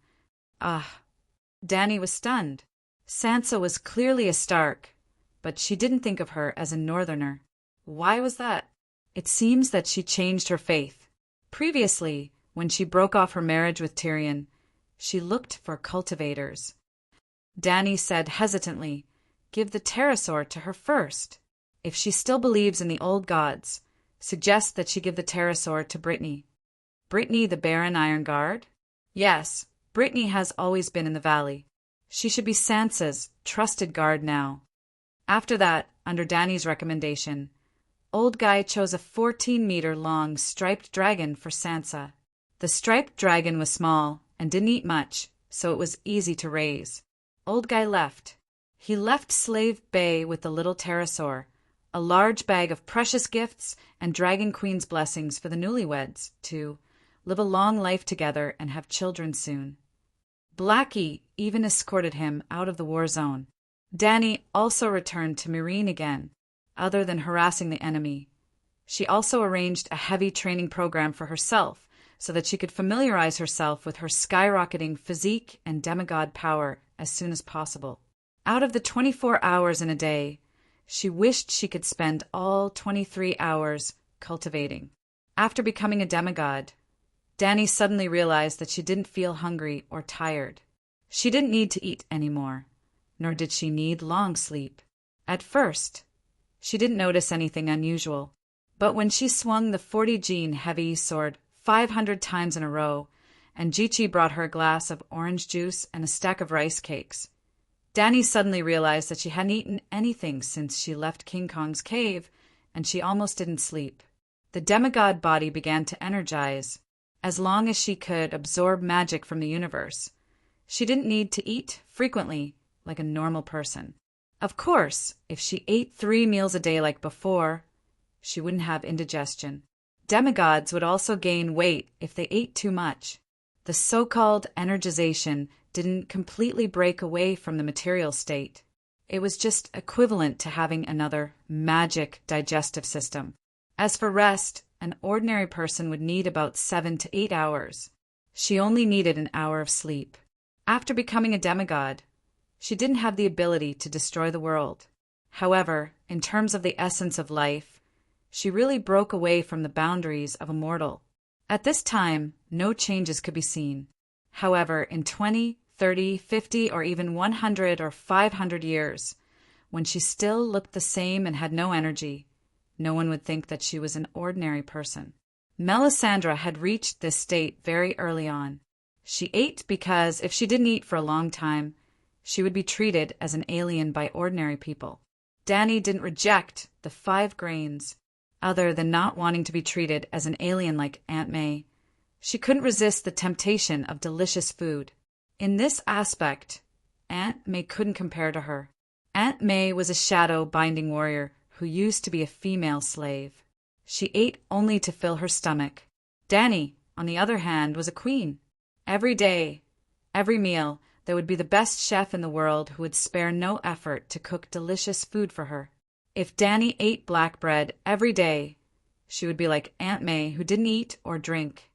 Ah. Dany was stunned. Sansa was clearly a Stark, but she didn't think of her as a Northerner. Why was that? It seems that she changed her faith. Previously, when she broke off her marriage with Tyrion, she looked for cultivators. Dany said hesitantly, give the pterosaur to her first. If she still believes in the old gods, suggest that she give the pterosaur to Brittany. Brittany the Baron Iron Guard? Yes, Brittany has always been in the valley. She should be Sansa's trusted guard now. After that, under Dany's recommendation, Old Guy chose a 14-meter-long striped dragon for Sansa. The striped dragon was small and didn't eat much, so it was easy to raise. Old Guy left. He left Slave Bay with the little pterosaur, a large bag of precious gifts and Dragon Queen's blessings for the newlyweds to live a long life together and have children soon. Blackie even escorted him out of the war zone. Dany also returned to Meereen again, other than harassing the enemy. She also arranged a heavy training program for herself so that she could familiarize herself with her skyrocketing physique and demigod power as soon as possible. Out of the 24 hours in a day, she wished she could spend all 23 hours cultivating. After becoming a demigod, Dany suddenly realized that she didn't feel hungry or tired. She didn't need to eat anymore, nor did she need long sleep. At first, she didn't notice anything unusual, but when she swung the 40-gene heavy sword 500 times in a row, and Jichi brought her a glass of orange juice and a stack of rice cakes, Dany suddenly realized that she hadn't eaten anything since she left King Kong's cave, and she almost didn't sleep. The demigod body began to energize. As long as she could absorb magic from the universe, she didn't need to eat frequently like a normal person. Of course, if she ate 3 meals a day like before, she wouldn't have indigestion. Demigods would also gain weight if they ate too much. The so-called energization didn't completely break away from the material state. It was just equivalent to having another magic digestive system. As for rest, an ordinary person would need about 7 to 8 hours. She only needed an hour of sleep. After becoming a demigod, she didn't have the ability to destroy the world. However, in terms of the essence of life, she really broke away from the boundaries of a mortal. At this time, no changes could be seen. However, in 20, 30, 50, or even 100 or 500 years, when she still looked the same and had no energy, no one would think that she was an ordinary person. Melisandre had reached this state very early on. She ate because if she didn't eat for a long time, she would be treated as an alien by ordinary people. Dany didn't reject the 5 grains. Other than not wanting to be treated as an alien like Aunt May, she couldn't resist the temptation of delicious food. In this aspect, Aunt May couldn't compare to her. Aunt May was a shadow-binding warrior who used to be a female slave. She ate only to fill her stomach. Dany, on the other hand, was a queen. Every day, every meal, there would be the best chef in the world who would spare no effort to cook delicious food for her. If Dany ate black bread every day, she would be like Aunt May, who didn't eat or drink.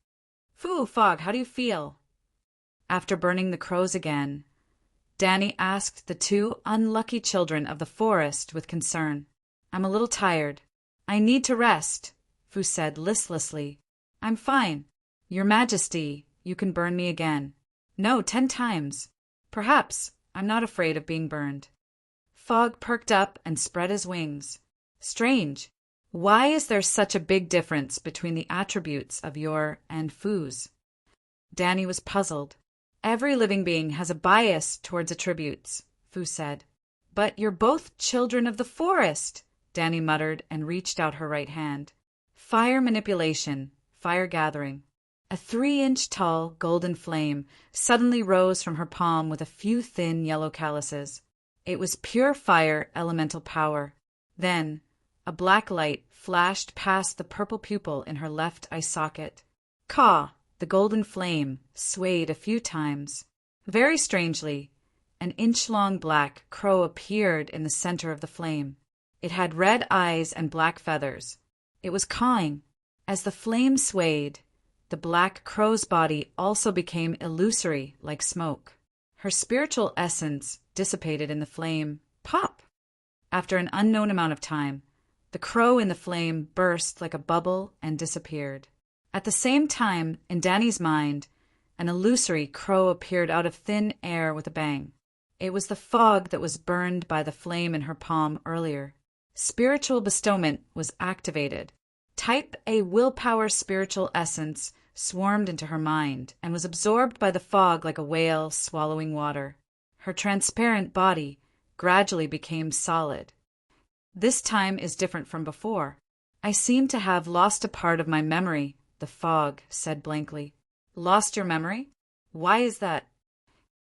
Phoo, Fog, how do you feel? After burning the crows again, Dany asked the 2 unlucky children of the forest with concern. I'm a little tired. I need to rest, Fu said listlessly. I'm fine. Your Majesty, you can burn me again. No, 10 times. Perhaps. I'm not afraid of being burned. Fog perked up and spread his wings. Strange. Why is there such a big difference between the attributes of your and Fu's? Dany was puzzled. Every living being has a bias towards attributes, Fu said. But you're both children of the forest, Danny muttered and reached out her right hand. Fire manipulation, fire gathering. A 3-inch tall golden flame suddenly rose from her palm with a few thin yellow calluses. It was pure fire elemental power. Then, a black light flashed past the purple pupil in her left eye socket. Caw! The golden flame swayed a few times. Very strangely, an inch-long black crow appeared in the center of the flame. It had red eyes and black feathers. It was cawing. As the flame swayed, the black crow's body also became illusory like smoke. Her spiritual essence dissipated in the flame. Pop! After an unknown amount of time, the crow in the flame burst like a bubble and disappeared. At the same time, in Danny's mind, an illusory crow appeared out of thin air with a bang. It was the fog that was burned by the flame in her palm earlier. Spiritual bestowment was activated. Type A willpower spiritual essence swarmed into her mind and was absorbed by the fog like a whale swallowing water. Her transparent body gradually became solid. This time is different from before. I seem to have lost a part of my memory, the fog said blankly. Lost your memory? Why is that?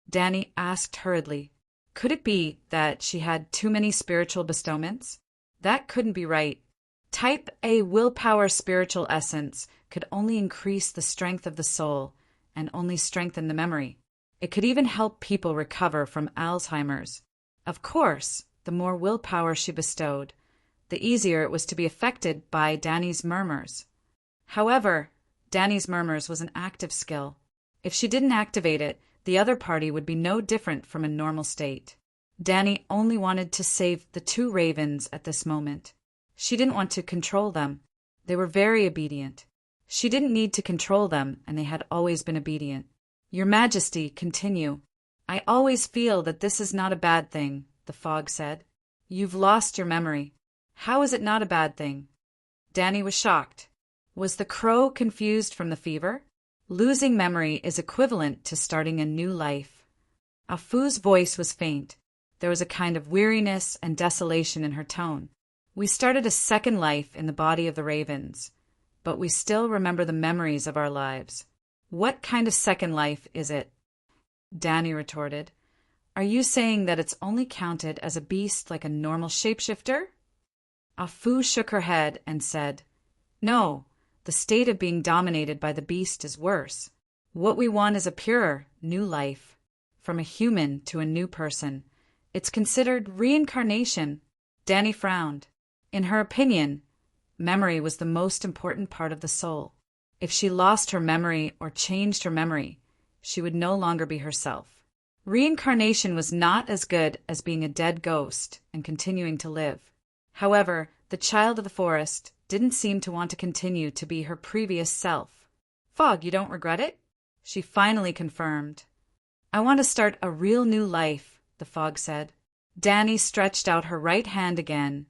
Danny asked hurriedly. Could it be that she had too many spiritual bestowments? That couldn't be right. Type A willpower spiritual essence could only increase the strength of the soul and only strengthen the memory. It could even help people recover from Alzheimer's. Of course, the more willpower she bestowed, the easier it was to be affected by Danny's murmurs. However, Danny's murmurs was an active skill. If she didn't activate it, the other party would be no different from a normal state. Danny only wanted to save the 2 ravens at this moment. She didn't want to control them. They were very obedient. She didn't need to control them, and they had always been obedient. Your Majesty, continue. I always feel that this is not a bad thing, the fog said. You've lost your memory. How is it not a bad thing? Danny was shocked. Was the crow confused from the fever? Losing memory is equivalent to starting a new life. Afu's voice was faint. There was a kind of weariness and desolation in her tone. We started a second life in the body of the ravens, but we still remember the memories of our lives. What kind of second life is it? Danny retorted. Are you saying that it's only counted as a beast like a normal shapeshifter? Afu shook her head and said, No. The state of being dominated by the beast is worse. What we want is a purer, new life. From a human to a new person. It's considered reincarnation. Danny frowned. In her opinion, memory was the most important part of the soul. If she lost her memory or changed her memory, she would no longer be herself. Reincarnation was not as good as being a dead ghost and continuing to live. However, the child of the forest didn't seem to want to continue to be her previous self. Fog, you don't regret it? She finally confirmed. I want to start a real new life, the fog said. Danny stretched out her right hand again,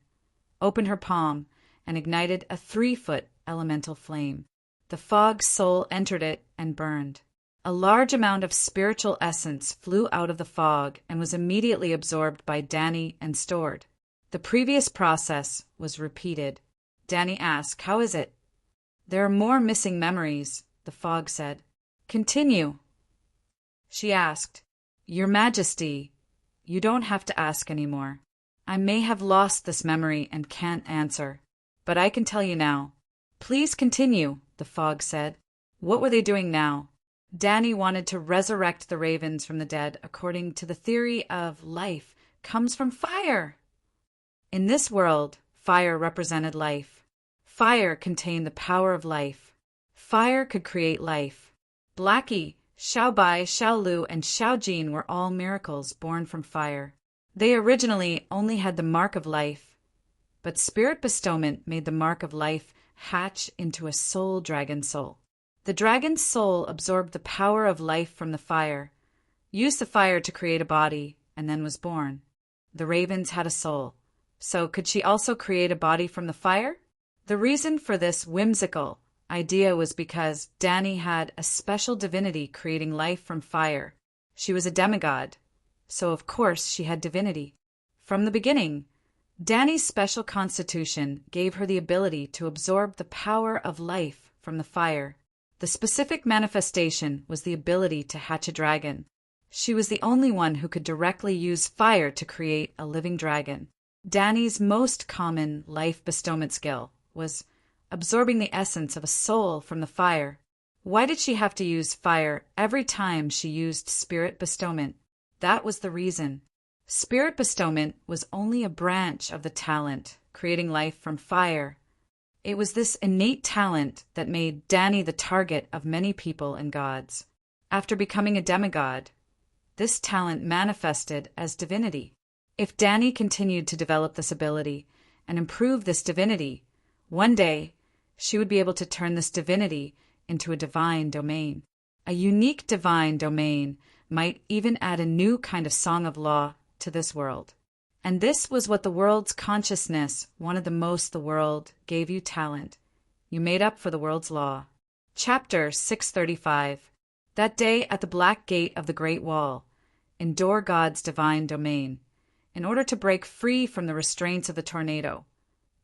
opened her palm, and ignited a 3-foot elemental flame. The fog's soul entered it and burned. A large amount of spiritual essence flew out of the fog and was immediately absorbed by Danny and stored. The previous process was repeated. Danny asked, How is it? There are more missing memories, the fog said. Continue. She asked, Your Majesty, you don't have to ask anymore. I may have lost this memory and can't answer, but I can tell you now. Please continue, the fog said. What were they doing now? Danny wanted to resurrect the ravens from the dead according to the theory of life comes from fire. In this world, fire represented life. Fire contained the power of life. Fire could create life. Blackie, Xiaobai, Xiaolu, and Xiaojin were all miracles born from fire. They originally only had the mark of life, but spirit bestowment made the mark of life hatch into a soul dragon soul. The dragon's soul absorbed the power of life from the fire, used the fire to create a body, and then was born. The ravens had a soul. So could she also create a body from the fire? The reason for this whimsical, idea was because Dani had a special divinity creating life from fire. She was a demigod, so of course she had divinity. From the beginning, Dani's special constitution gave her the ability to absorb the power of life from the fire. The specific manifestation was the ability to hatch a dragon. She was the only one who could directly use fire to create a living dragon. Dani's most common life bestowment skill was absorbing the essence of a soul from the fire. Why did she have to use fire every time she used spirit bestowment? That was the reason. Spirit bestowment was only a branch of the talent, creating life from fire. It was this innate talent that made Dani the target of many people and gods. After becoming a demigod, this talent manifested as divinity. If Dani continued to develop this ability and improve this divinity, one day she would be able to turn this divinity into a divine domain. A unique divine domain might even add a new kind of song of law to this world. And this was what the world's consciousness wanted the most. The world gave you talent. You made up for the world's law. Chapter 635. That day at the Black Gate of the Great Wall, endure God's divine domain. In order to break free from the restraints of the tornado,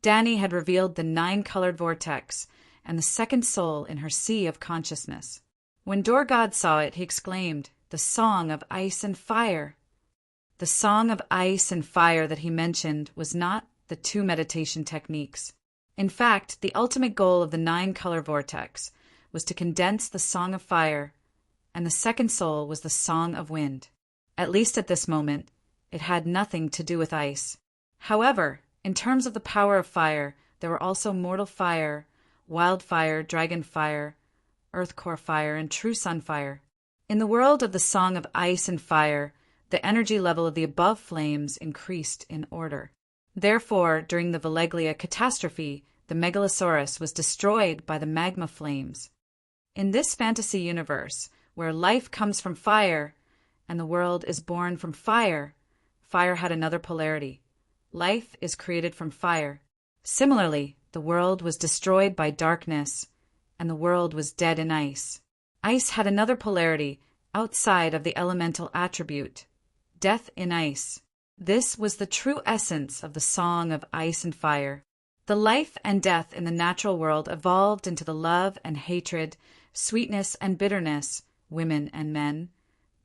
Dani had revealed the 9-colored vortex and the second soul in her sea of consciousness. When Dorgod saw it, he exclaimed, "The song of ice and fire!" The song of ice and fire that he mentioned was not the 2 meditation techniques. In fact, the ultimate goal of the 9-color vortex was to condense the song of fire, and the second soul was the song of wind. At least at this moment, it had nothing to do with ice. However, in terms of the power of fire, there were also mortal fire, wildfire, dragon fire, earth core fire, and true sun fire. In the world of the song of ice and fire, the energy level of the above flames increased in order. Therefore, during the Valeglia catastrophe, the Megalosaurus was destroyed by the magma flames. In this fantasy universe, where life comes from fire and the world is born from fire, fire had another polarity. Life is created from fire. Similarly, the world was destroyed by darkness, and the world was dead in ice. Ice had another polarity outside of the elemental attribute. Death in ice. This was the true essence of the song of ice and fire. The life and death in the natural world evolved into the love and hatred, sweetness and bitterness, women and men,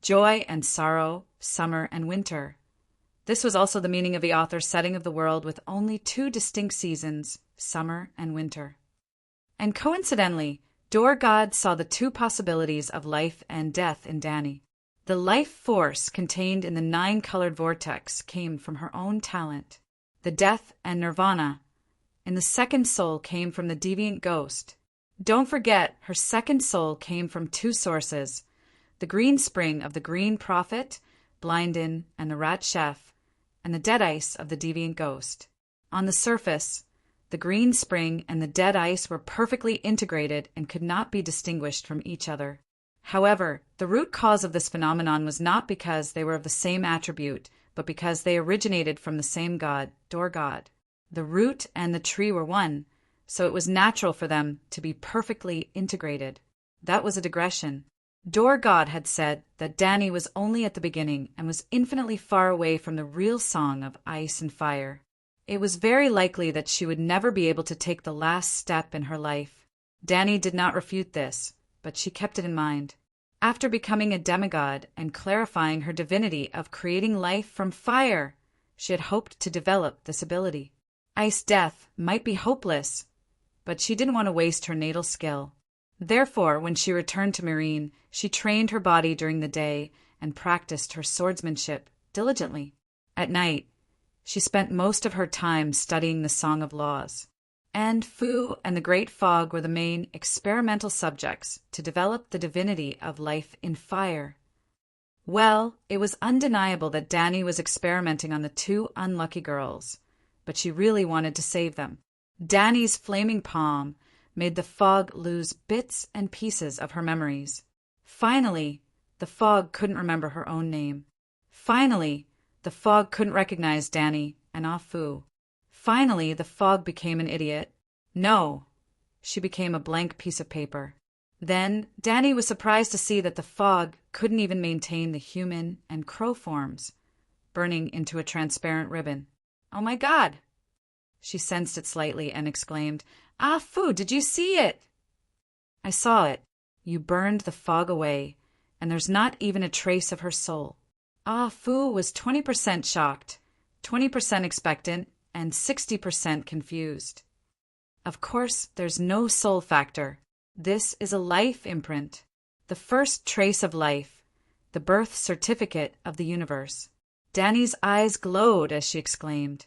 joy and sorrow, summer and winter. This was also the meaning of the author's setting of the world with only 2 distinct seasons, summer and winter. And coincidentally, Dorgod saw the 2 possibilities of life and death in Dani. The life force contained in the 9-colored vortex came from her own talent. The death and nirvana in the second soul came from the deviant ghost. Don't forget, her second soul came from 2 sources, the green spring of the green prophet, Blindin, and the rat chef, and the dead ice of the deviant ghost. On the surface, the green spring and the dead ice were perfectly integrated and could not be distinguished from each other. However, the root cause of this phenomenon was not because they were of the same attribute, but because they originated from the same god, Dorgod. The root and the tree were one, so it was natural for them to be perfectly integrated. That was a digression. Dorgod had said that Dani was only at the beginning and was infinitely far away from the real song of ice and fire. It was very likely that she would never be able to take the last step in her life. Dani did not refute this, but she kept it in mind. After becoming a demigod and clarifying her divinity of creating life from fire, she had hoped to develop this ability. Ice death might be hopeless, but she didn't want to waste her natal skill. Therefore, when she returned to Meereen, she trained her body during the day and practiced her swordsmanship diligently. At night, she spent most of her time studying the Song of Laws. And Fu and the Great Fog were the main experimental subjects to develop the divinity of life in fire. Well, it was undeniable that Dani was experimenting on the 2 unlucky girls, but she really wanted to save them. Dani's flaming palm made the fog lose bits and pieces of her memories. Finally, the fog couldn't remember her own name. Finally, the fog couldn't recognize Dani and Ah Fu. Finally, the fog became an idiot. No, she became a blank piece of paper. Then Danny was surprised to see that the fog couldn't even maintain the human and crow forms, burning into a transparent ribbon. "Oh my God!" She sensed it slightly and exclaimed, "Ah, Fu, did you see it?" "I saw it. You burned the fog away, and there's not even a trace of her soul." Ah Fu was 20% shocked, 20% expectant, and 60% confused. Of course, there's no soul factor. This is a life imprint, the first trace of life, the birth certificate of the universe. Danny's eyes glowed as she exclaimed,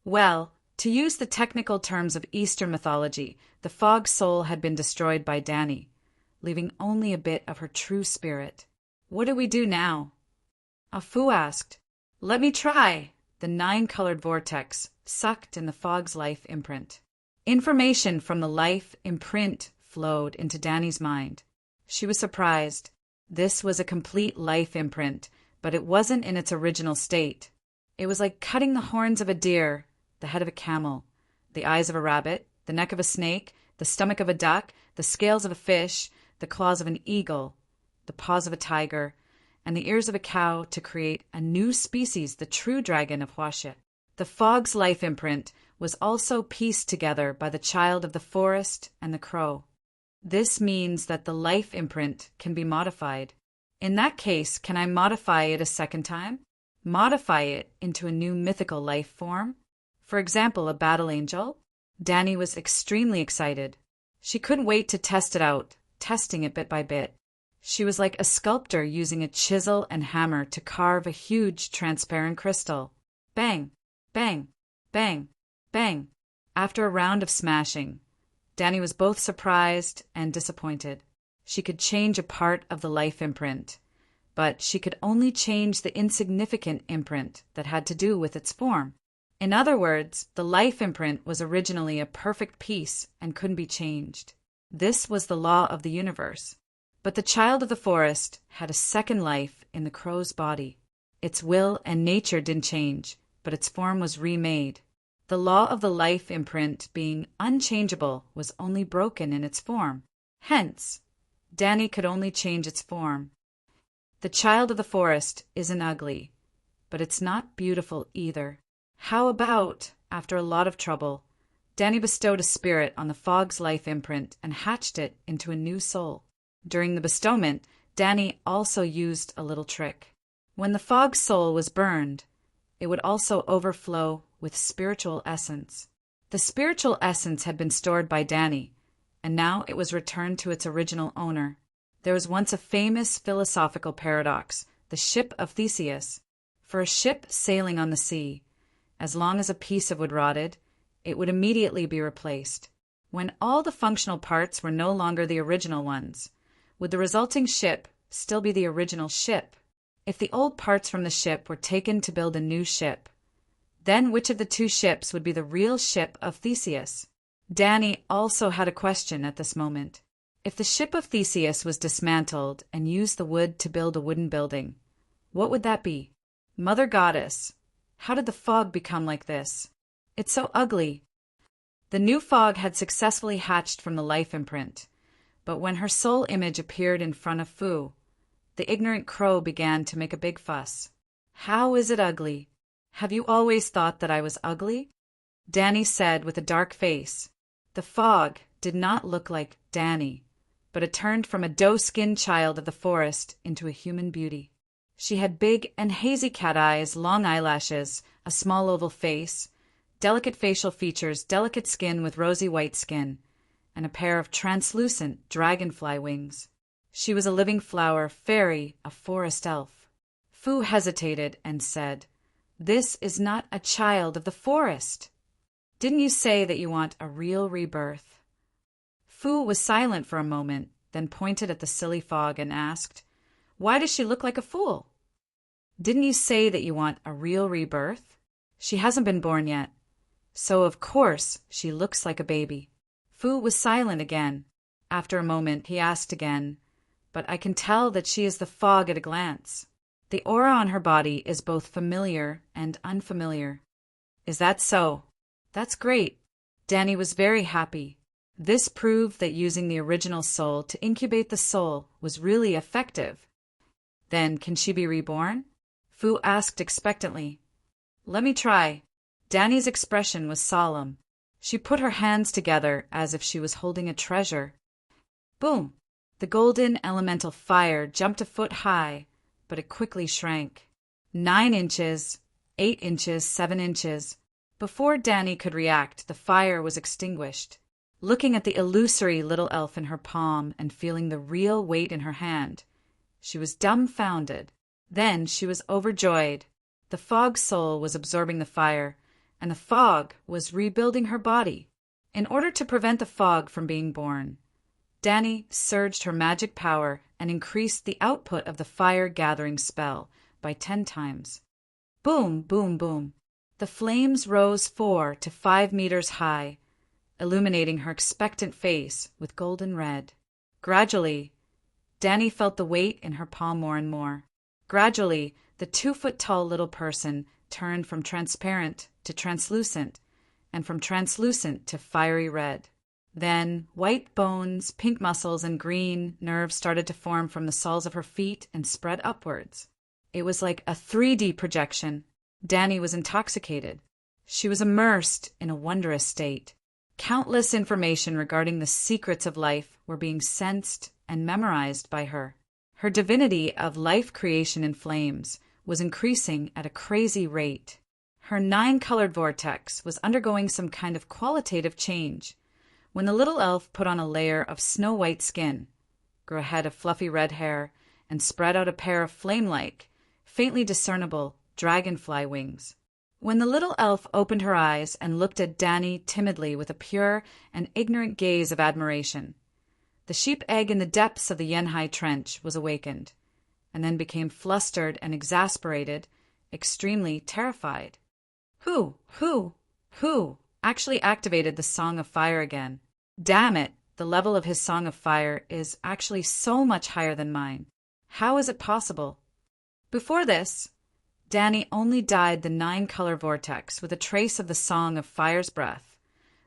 "Well, to use the technical terms of Eastern mythology, the fog soul had been destroyed by Danny, leaving only a bit of her true spirit. What do we do now?" Afu asked. "Let me try." The 9-colored vortex sucked in the fog's life imprint. Information from the life imprint flowed into Danny's mind. She was surprised. This was a complete life imprint, but it wasn't in its original state. It was like cutting the horns of a deer, the head of a camel, the eyes of a rabbit, the neck of a snake, the stomach of a duck, the scales of a fish, the claws of an eagle, the paws of a tiger, and the ears of a cow to create a new species, the true dragon of Huaxia. The fog's life imprint was also pieced together by the child of the forest and the crow. This means that the life imprint can be modified. In that case, can I modify it a second time? Modify it into a new mythical life form? For example, a battle angel? Danny was extremely excited. She couldn't wait to test it out, testing it bit by bit. She was like a sculptor using a chisel and hammer to carve a huge transparent crystal. Bang, bang, bang, bang. After a round of smashing, Danny was both surprised and disappointed. She could change a part of the life imprint, but she could only change the insignificant imprint that had to do with its form. In other words, the life imprint was originally a perfect piece and couldn't be changed. This was the law of the universe. But the child of the forest had a second life in the crow's body. Its will and nature didn't change, but its form was remade. The law of the life imprint being unchangeable was only broken in its form. Hence, Danny could only change its form. The child of the forest isn't ugly, but it's not beautiful either. How about, after a lot of trouble, Danny bestowed a spirit on the fog's life imprint and hatched it into a new soul. During the bestowment, Danny also used a little trick. When the fog's soul was burned, it would also overflow with spiritual essence. The spiritual essence had been stored by Danny, and now it was returned to its original owner. There was once a famous philosophical paradox, the ship of Theseus. For a ship sailing on the sea, as long as a piece of wood rotted, it would immediately be replaced. When all the functional parts were no longer the original ones, would the resulting ship still be the original ship? If the old parts from the ship were taken to build a new ship, then which of the two ships would be the real ship of Theseus? Danny also had a question at this moment. If the ship of Theseus was dismantled and used the wood to build a wooden building, what would that be? Mother Goddess, how did the fog become like this? It's so ugly. The new fog had successfully hatched from the life imprint, but when her soul image appeared in front of Fu, the ignorant crow began to make a big fuss. "How is it ugly? Have you always thought that I was ugly?" Danny said with a dark face. The fog did not look like Danny, but it turned from a doe-skinned child of the forest into a human beauty. She had big and hazy cat eyes, long eyelashes, a small oval face, delicate facial features, delicate skin with rosy white skin, and a pair of translucent dragonfly wings. She was a living flower, fairy, a forest elf. Fu hesitated and said, "This is not a child of the forest. Didn't you say that you want a real rebirth?" Fu was silent for a moment, then pointed at the silly fog and asked, "Why does she look like a fool?" "Didn't you say that you want a real rebirth? She hasn't been born yet, so of course she looks like a baby." Fu was silent again. After a moment, he asked again, "But I can tell that she is the fog at a glance. The aura on her body is both familiar and unfamiliar." "Is that so?" "That's great." Danny was very happy. This proved that using the original soul to incubate the soul was really effective. Then, can she be reborn? Fu asked expectantly. Let me try. Danny's expression was solemn. She put her hands together as if she was holding a treasure. Boom! The golden elemental fire jumped a foot high, but it quickly shrank. 9 inches, 8 inches, 7 inches. Before Danny could react, the fire was extinguished. Looking at the illusory little elf in her palm and feeling the real weight in her hand, she was dumbfounded. Then she was overjoyed. The fog soul was absorbing the fire, and the fog was rebuilding her body. In order to prevent the fog from being born, Danny surged her magic power and increased the output of the fire-gathering spell by 10 times. Boom, boom, boom. The flames rose 4 to 5 meters high, illuminating her expectant face with golden red. Gradually, Danny felt the weight in her palm more and more. Gradually, the 2-foot-tall little person turned from transparent to translucent, and from translucent to fiery red. Then, white bones, pink muscles, and green nerves started to form from the soles of her feet and spread upwards. It was like a 3D projection. Danny was intoxicated. She was immersed in a wondrous state. Countless information regarding the secrets of life were being sensed and memorized by her. Her divinity of life creation in flames was increasing at a crazy rate. Her 9-colored vortex was undergoing some kind of qualitative change. When the little elf put on a layer of snow-white skin, grew a head of fluffy red hair, and spread out a pair of flame-like, faintly discernible dragonfly wings. When the little elf opened her eyes and looked at Danny timidly with a pure and ignorant gaze of admiration, the sheep egg in the depths of the Yenhai Trench was awakened, and then became flustered and exasperated, extremely terrified. Who actually activated the Song of Fire again? Damn it, the level of his Song of Fire is actually so much higher than mine. How is it possible? Before this, Danny only dyed the 9-color vortex with a trace of the Song of Fire's breath,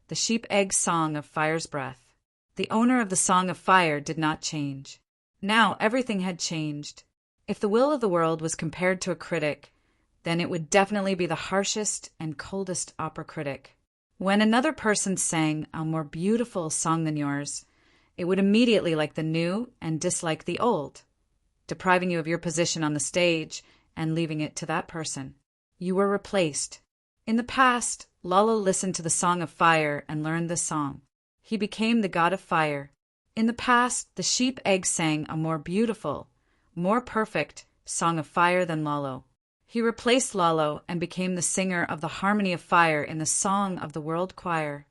the sheep egg Song of Fire's breath. The owner of the Song of Fire did not change. Now everything had changed. If the will of the world was compared to a critic, then it would definitely be the harshest and coldest opera critic. When another person sang a more beautiful song than yours, it would immediately like the new and dislike the old, depriving you of your position on the stage and leaving it to that person. You were replaced. In the past, Lalo listened to the Song of Fire and learned this song. He became the god of fire. In the past, the sheep egg sang a more beautiful, more perfect Song of Fire than Lalo. He replaced Lalo and became the singer of the Harmony of Fire in the Song of the World Choir.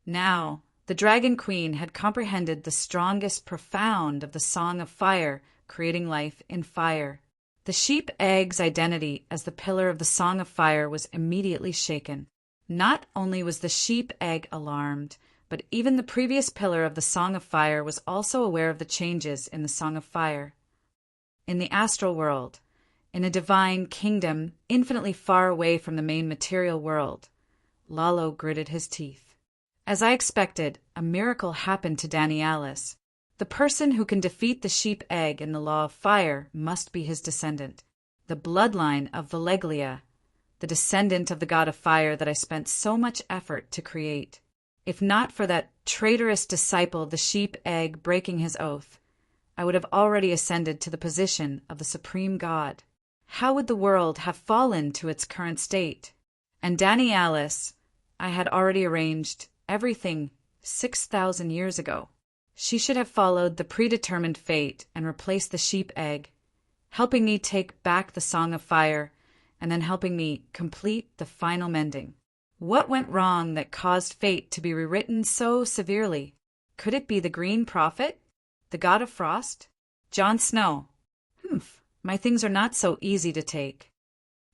Now, the Dragon Queen had comprehended the strongest profound of the Song of Fire, creating life in fire. The sheep egg's identity as the pillar of the Song of Fire was immediately shaken. Not only was the sheep egg alarmed, but even the previous pillar of the Song of Fire was also aware of the changes in the Song of Fire. In the astral world, in a divine kingdom infinitely far away from the main material world, Lalo gritted his teeth. As I expected, a miracle happened to Danny Alice. The person who can defeat the sheep egg in the law of fire must be his descendant, the bloodline of Valeglia, the descendant of the god of fire that I spent so much effort to create. If not for that traitorous disciple of the sheep egg breaking his oath, I would have already ascended to the position of the supreme god. How would the world have fallen to its current state? And Danny Alice, I had already arranged everything 6,000 years ago. She should have followed the predetermined fate and replaced the sheep egg, helping me take back the Song of Fire, and then helping me complete the final mending. What went wrong that caused fate to be rewritten so severely? Could it be the Green Prophet? The god of frost? Jon Snow? My things are not so easy to take.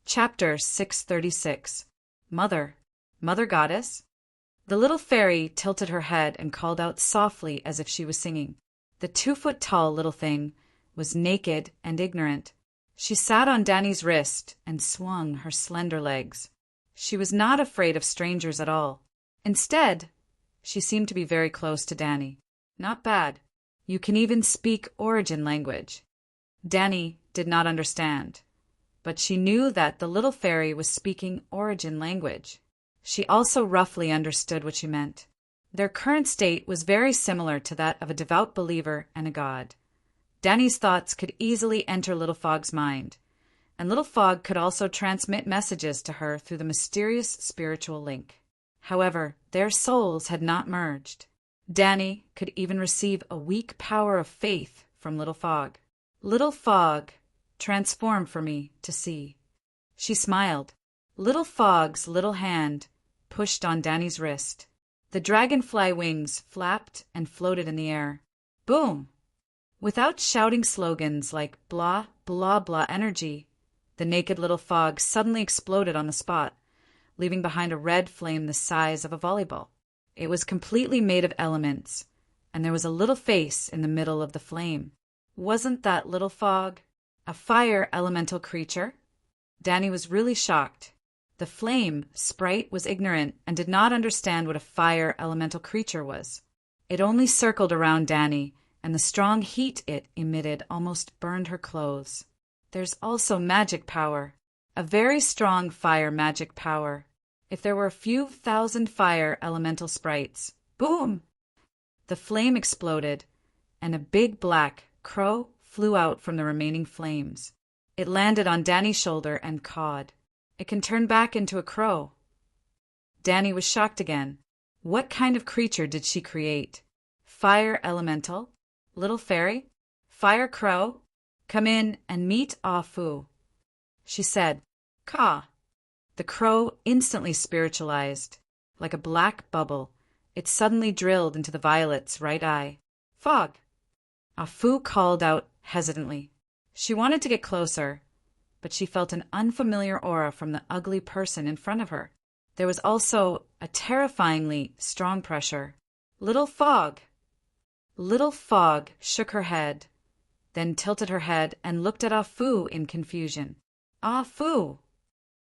Chapter 636. Mother Goddess? The little fairy tilted her head and called out softly as if she was singing. The 2-foot-tall little thing was naked and ignorant. She sat on Danny's wrist and swung her slender legs. She was not afraid of strangers at all. Instead, She seemed to be very close to Danny. Not bad. You can even speak origin language. Danny did not understand, but she knew that the little fairy was speaking origin language. She also roughly understood what she meant. Their current state was very similar to that of a devout believer and a god. Danny's thoughts could easily enter Little Fog's mind, and Little Fog could also transmit messages to her through the mysterious spiritual link. However, their souls had not merged. Danny could even receive a weak power of faith from Little Fog. Little Fog, transform for me to see. She smiled. Little Fog's little hand pushed on Danny's wrist. The dragonfly wings flapped and floated in the air. Boom! Without shouting slogans like blah, blah, blah energy, the naked Little Fog suddenly exploded on the spot, leaving behind a red flame the size of a volleyball. It was completely made of elements, and there was a little face in the middle of the flame. Wasn't that Little Fog a fire elemental creature? Danny was really shocked. The flame sprite was ignorant and did not understand what a fire elemental creature was. It only circled around Danny, and the strong heat it emitted almost burned her clothes. There's also magic power, a very strong fire magic power. If there were a few thousand fire elemental sprites, boom! The flame exploded, and a big black crow flew out from the remaining flames. It landed on Danny's shoulder and cawed. It can turn back into a crow. Danny was shocked again. What kind of creature did she create? Fire elemental? Little fairy? Fire crow? Come in and meet Ah Fu. She said, Caw. The crow instantly spiritualized. Like a black bubble, it suddenly drilled into the violet's right eye. Fog. Ah Fu called out hesitantly. She wanted to get closer, but she felt an unfamiliar aura from the ugly person in front of her. There was also a terrifyingly strong pressure. Little Fog. Little Fog shook her head, then tilted her head and looked at Ah Fu in confusion. Ah Fu.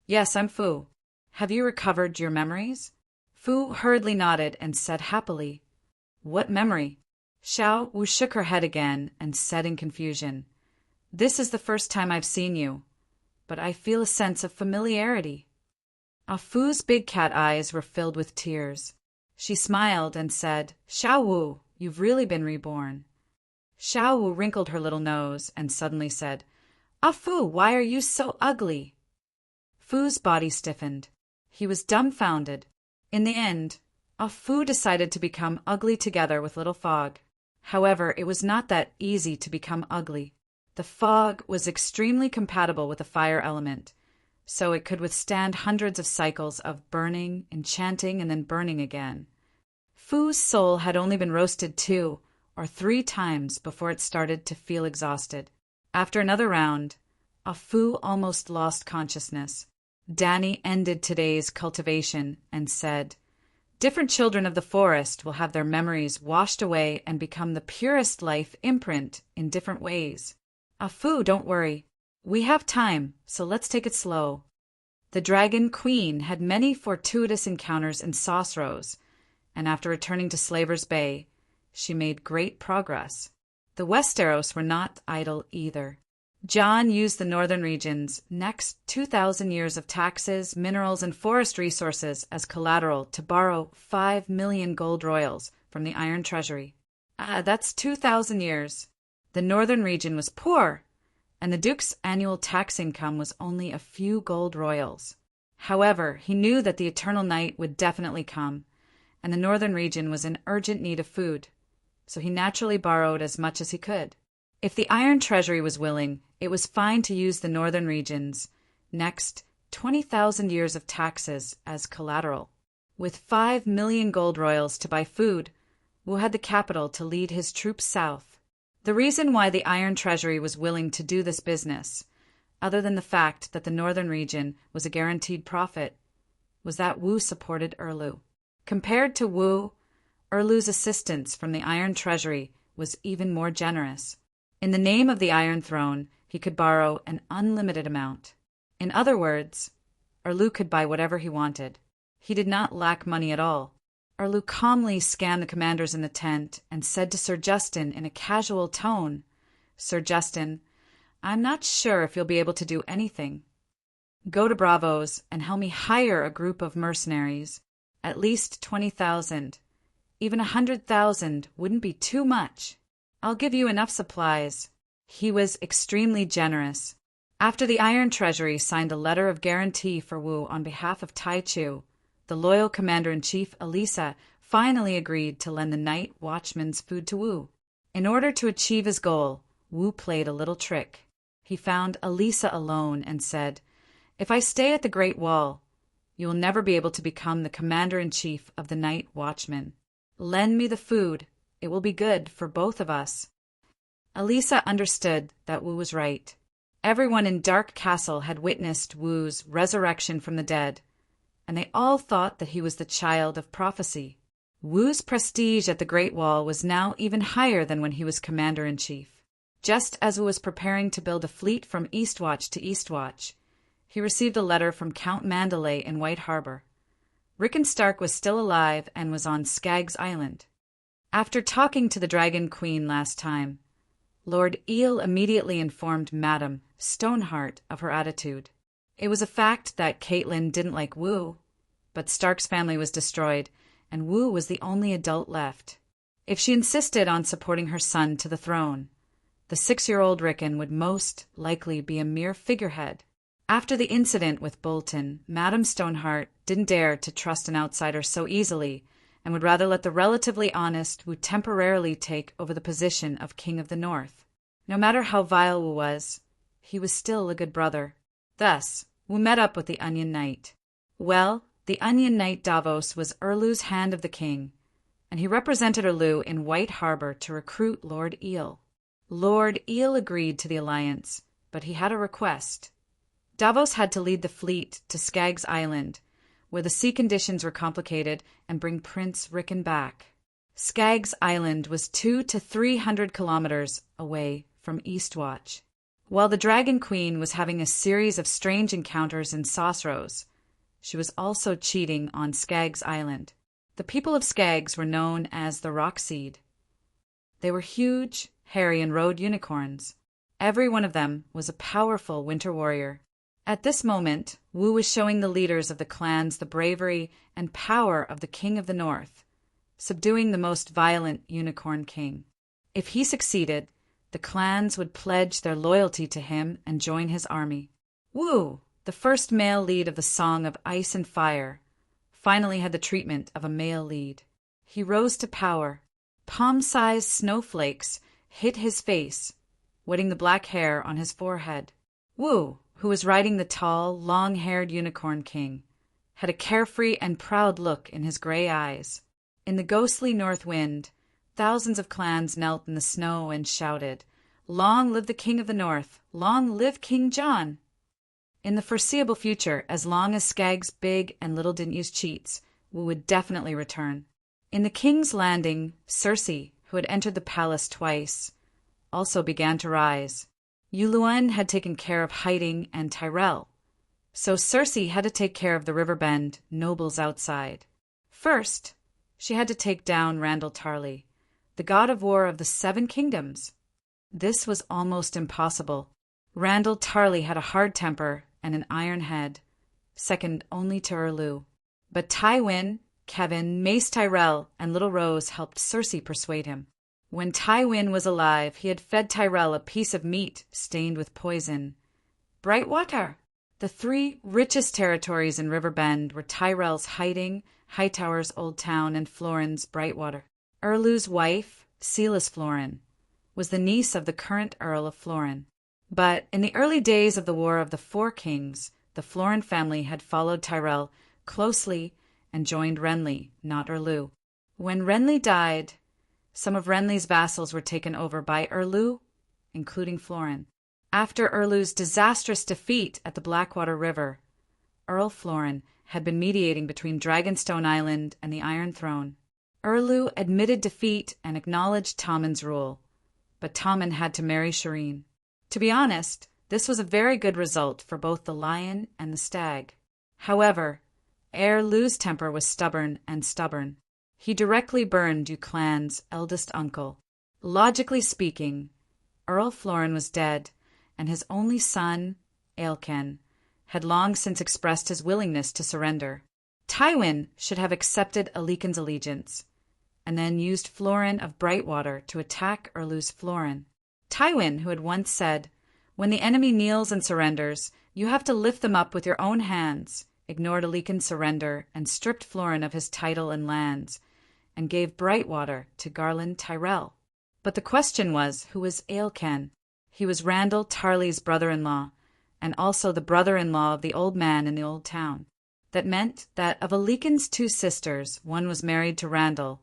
Yes, I'm Fu. Have you recovered your memories? Fu hurriedly nodded and said happily, What memory? Xiao Wu shook her head again and said in confusion, This is the first time I've seen you, but I feel a sense of familiarity. Ah Fu's big cat eyes were filled with tears. She smiled and said, Xiao Wu, you've really been reborn. Xiao Wu wrinkled her little nose and suddenly said, Ah Fu, why are you so ugly? Fu's body stiffened. He was dumbfounded. In the end, Ah Fu decided to become ugly together with Little Fog. However, it was not that easy to become ugly. The fog was extremely compatible with the fire element, so it could withstand hundreds of cycles of burning, enchanting, and then burning again. Fu's soul had only been roasted 2 or 3 times before it started to feel exhausted. After another round, Ah Fu almost lost consciousness. Danny ended today's cultivation and said, Different children of the forest will have their memories washed away and become the purest life imprint in different ways. Ah Fu, don't worry. We have time, so let's take it slow. The Dragon Queen had many fortuitous encounters in Sauceros, and after returning to Slaver's Bay, she made great progress. The Westeros were not idle either. John used the northern region's next 2,000 years of taxes, minerals, and forest resources as collateral to borrow 5 million gold royals from the Iron Treasury. That's 2,000 years. The northern region was poor, and the Duke's annual tax income was only a few gold royals. However, he knew that the eternal night would definitely come, and the northern region was in urgent need of food, so he naturally borrowed as much as he could. If the Iron Treasury was willing, it was fine to use the northern region's next 20,000 years of taxes as collateral. With 5 million gold royals to buy food, Wu had the capital to lead his troops south. The reason why the Iron Treasury was willing to do this business, other than the fact that the northern region was a guaranteed profit, was that Wu supported Erlu. Compared to Wu, Erlu's assistance from the Iron Treasury was even more generous. In the name of the Iron Throne, he could borrow an unlimited amount. In other words, Erlu could buy whatever he wanted. He did not lack money at all. Erlu calmly scanned the commanders in the tent and said to Sir Justin in a casual tone, "Sir Justin, I'm not sure if you'll be able to do anything. Go to Bravos and help me hire a group of mercenaries, at least 20,000. Even 100,000 wouldn't be too much. I'll give you enough supplies." He was extremely generous. After the Iron Treasury signed a letter of guarantee for Wu on behalf of Tai Chu, the loyal commander-in-chief Elisa finally agreed to lend the night watchman's food to Wu. In order to achieve his goal, Wu played a little trick. He found Elisa alone and said, "If I stay at the Great Wall, you will never be able to become the commander-in-chief of the night watchmen. Lend me the food. It will be good for both of us." Elisa understood that Wu was right. Everyone in Dark Castle had witnessed Wu's resurrection from the dead, and they all thought that he was the child of prophecy. Wu's prestige at the Great Wall was now even higher than when he was commander-in-chief. Just as Wu was preparing to build a fleet from Eastwatch to Eastwatch, he received a letter from Count Mandalay in White Harbor. Rickon Stark was still alive and was on Skaggs Island. After talking to the Dragon Queen last time, Lord Eel immediately informed Madame Stoneheart of her attitude. It was a fact that Caitlin didn't like Wu, but Stark's family was destroyed, and Wu was the only adult left. If she insisted on supporting her son to the throne, the 6-year-old Rickon would most likely be a mere figurehead. After the incident with Bolton, Madame Stoneheart didn't dare to trust an outsider so easily, and would rather let the relatively honest Wu temporarily take over the position of King of the North. No matter how vile Wu was, he was still a good brother. Thus, Wu met up with the Onion Knight. Well, the Onion Knight Davos was Erlu's hand of the king, and he represented Erlu in White Harbor to recruit Lord Eel. Lord Eel agreed to the alliance, but he had a request. Davos had to lead the fleet to Skaggs Island, where the sea conditions were complicated, and bring Prince Rickon back. Skaggs Island was 200 to 300 kilometers away from Eastwatch. While the Dragon Queen was having a series of strange encounters in Sauceros, she was also cheating on Skaggs Island. The people of Skaggs were known as the Rockseed. They were huge, hairy, and rode unicorns. Every one of them was a powerful winter warrior. At this moment, Wu was showing the leaders of the clans the bravery and power of the King of the North, subduing the most violent unicorn king. If he succeeded, the clans would pledge their loyalty to him and join his army. Wu, the first male lead of the Song of Ice and Fire, finally had the treatment of a male lead. He rose to power. Palm-sized snowflakes hit his face, wetting the black hair on his forehead. Wu, who was riding the tall, long-haired unicorn king, had a carefree and proud look in his gray eyes. In the ghostly north wind, thousands of clans knelt in the snow and shouted, "Long live the King of the North! Long live King John!" In the foreseeable future, as long as Skaggs Big and Little didn't use cheats, Wu would definitely return. In the King's Landing, Cersei, who had entered the palace twice, also began to rise. Yuluen had taken care of hiding and Tyrell, so Cersei had to take care of the Riverbend nobles outside. First, she had to take down Randall Tarley, the god of war of the 7 kingdoms. This was almost impossible. Randall Tarley had a hard temper and an iron head, second only to Erlu. But Tywin, Kevin, Mace Tyrell, and Little Rose helped Cersei persuade him. When Tywin was alive, he had fed Tyrell a piece of meat stained with poison. Brightwater! The 3 richest territories in Riverbend were Tyrell's Hiding, Hightower's Old Town, and Florin's Brightwater. Erlu's wife, Silas Florin, was the niece of the current Earl of Florin. But in the early days of the War of the 4 Kings, the Florin family had followed Tyrell closely and joined Renly, not Erlu. When Renly died, some of Renly's vassals were taken over by Erlu, including Florin. After Erlu's disastrous defeat at the Blackwater River, Earl Florin had been mediating between Dragonstone Island and the Iron Throne. Erlu admitted defeat and acknowledged Tommen's rule, but Tommen had to marry Shireen. To be honest, this was a very good result for both the lion and the stag. However, Erlu's temper was stubborn. He directly burned Du Clan's eldest uncle. Logically speaking, Earl Florin was dead, and his only son, Ailken, had long since expressed his willingness to surrender. Tywin should have accepted Alicant's allegiance, and then used Florin of Brightwater to attack or lose Florin. Tywin, who had once said, "When the enemy kneels and surrenders, you have to lift them up with your own hands," ignored Alicant's surrender and stripped Florin of his title and lands, and gave Brightwater to Garland Tyrell. But the question was, who was Ailken? He was Randall Tarley's brother-in-law, and also the brother-in-law of the old man in the old town. That meant that of Alicant's two sisters, one was married to Randall,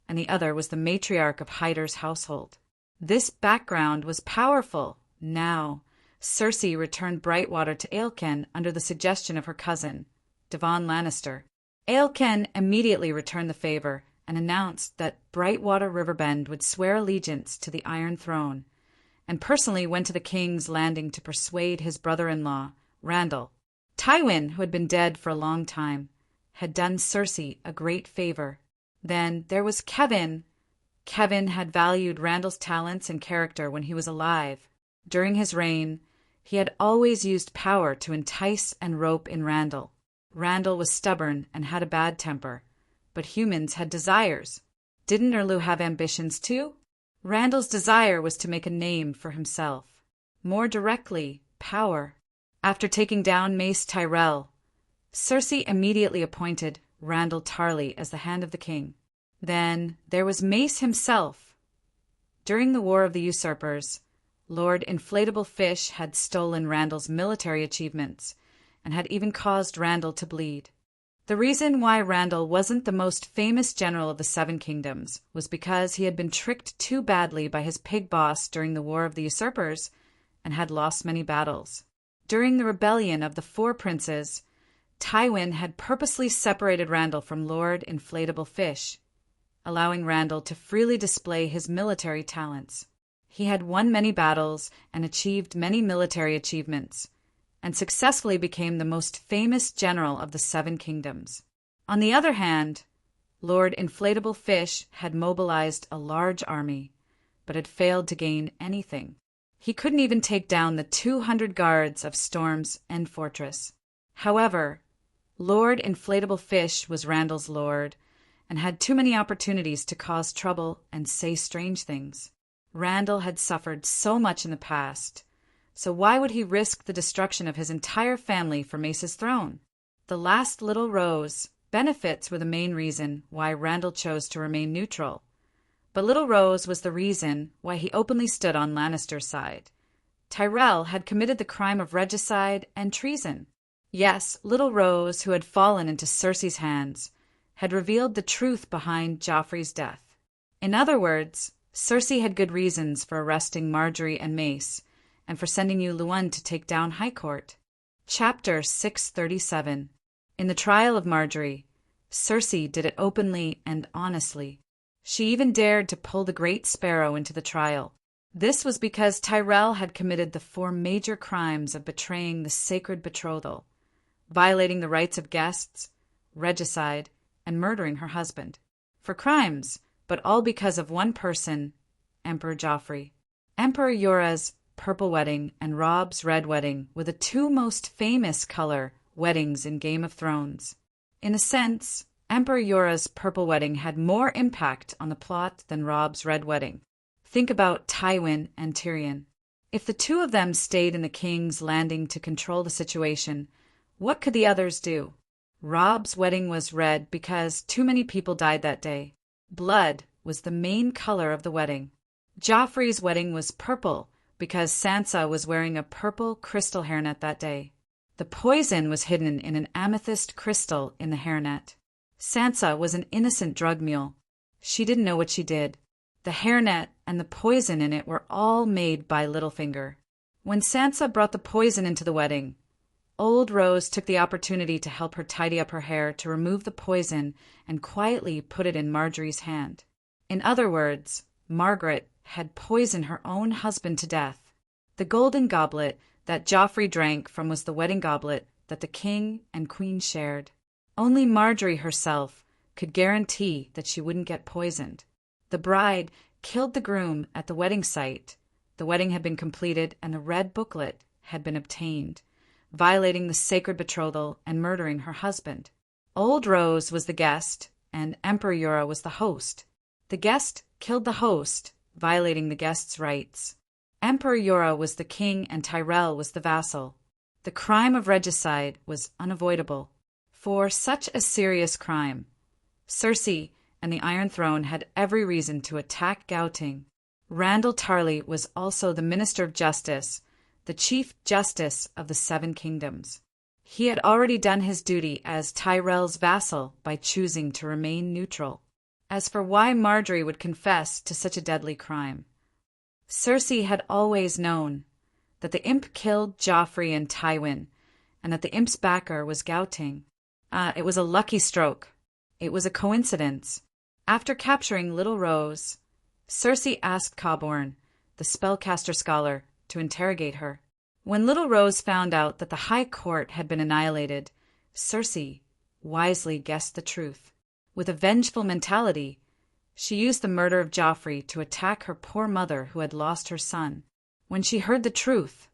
and the other was the matriarch of Hyder's household. This background was powerful. Now, Cersei returned Brightwater to Ailken under the suggestion of her cousin, Devon Lannister. Ailken immediately returned the favor and announced that Brightwater Riverbend would swear allegiance to the Iron Throne, and personally went to the King's Landing to persuade his brother-in-law, Randall. Tywin, who had been dead for a long time, had done Cersei a great favor. Then there was Kevin. Kevin had valued Randall's talents and character when he was alive. During his reign, he had always used power to entice and rope in Randall. Randall was stubborn and had a bad temper, but humans had desires. Didn't Erlu have ambitions too? Randall's desire was to make a name for himself. More directly, power. After taking down Mace Tyrell, Cersei immediately appointed Randall Tarley as the Hand of the King. Then there was Mace himself. During the War of the Usurpers, Lord Inflatable Fish had stolen Randall's military achievements and had even caused Randall to bleed. The reason why Randall wasn't the most famous general of the Seven Kingdoms was because he had been tricked too badly by his pig boss during the War of the Usurpers and had lost many battles. During the rebellion of the Four Princes, Tywin had purposely separated Randall from Lord Inflatable Fish, allowing Randall to freely display his military talents. He had won many battles and achieved many military achievements, and successfully became the most famous general of the Seven Kingdoms. On the other hand, Lord Inflatable Fish had mobilized a large army, but had failed to gain anything. He couldn't even take down the 200 guards of Storm's End Fortress. However, Lord Inflatable Fish was Randall's lord, and had too many opportunities to cause trouble and say strange things. Randall had suffered so much in the past, so why would he risk the destruction of his entire family for Mace's throne? The last little rose benefits were the main reason why Randall chose to remain neutral. But Little Rose was the reason why he openly stood on Lannister's side. Tyrell had committed the crime of regicide and treason. Yes, Little Rose, who had fallen into Cersei's hands, had revealed the truth behind Joffrey's death. In other words, Cersei had good reasons for arresting Margaery and Mace, and for sending Yu Luan to take down High Court. Chapter 637. In the trial of Margaery, Cersei did it openly and honestly. She even dared to pull the Great Sparrow into the trial. This was because Tyrell had committed the 4 major crimes of betraying the sacred betrothal, violating the rights of guests, regicide, and murdering her husband. 4 crimes, but all because of one person, Emperor Joffrey. Emperor Yora's Purple Wedding and Robb's Red Wedding were the 2 most famous color weddings in Game of Thrones. In a sense, Emperor Yora's Purple Wedding had more impact on the plot than Robb's Red Wedding. Think about Tywin and Tyrion. If the 2 of them stayed in the King's Landing to control the situation, what could the others do? Robb's wedding was red because too many people died that day. Blood was the main color of the wedding. Joffrey's wedding was purple because Sansa was wearing a purple crystal hairnet that day. The poison was hidden in an amethyst crystal in the hairnet. Sansa was an innocent drug mule. She didn't know what she did. The hairnet and the poison in it were all made by Littlefinger. When Sansa brought the poison into the wedding, Old Rose took the opportunity to help her tidy up her hair to remove the poison and quietly put it in Margaery's hand. In other words, Margaret had poisoned her own husband to death. The golden goblet that Joffrey drank from was the wedding goblet that the king and queen shared. Only Margaery herself could guarantee that she wouldn't get poisoned. The bride killed the groom at the wedding site. The wedding had been completed and the red booklet had been obtained, violating the sacred betrothal and murdering her husband. Old Rose was the guest, and Emperor Yura was the host. The guest killed the host, violating the guest's rights. Emperor Yura was the king and Tyrell was the vassal. The crime of regicide was unavoidable. For such a serious crime, Cersei and the Iron Throne had every reason to attack Gauting. Randall Tarley was also the Minister of Justice, the Chief Justice of the Seven Kingdoms. He had already done his duty as Tyrell's vassal by choosing to remain neutral. As for why Margaery would confess to such a deadly crime, Cersei had always known that the imp killed Joffrey and Tywin, and that the imp's backer was Gauting. It was a lucky stroke. It was a coincidence. After capturing Little Rose, Cersei asked Cobborn, the spellcaster scholar, to interrogate her. When Little Rose found out that the High Court had been annihilated, Cersei wisely guessed the truth. With a vengeful mentality, she used the murder of Joffrey to attack her poor mother who had lost her son. When she heard the truth,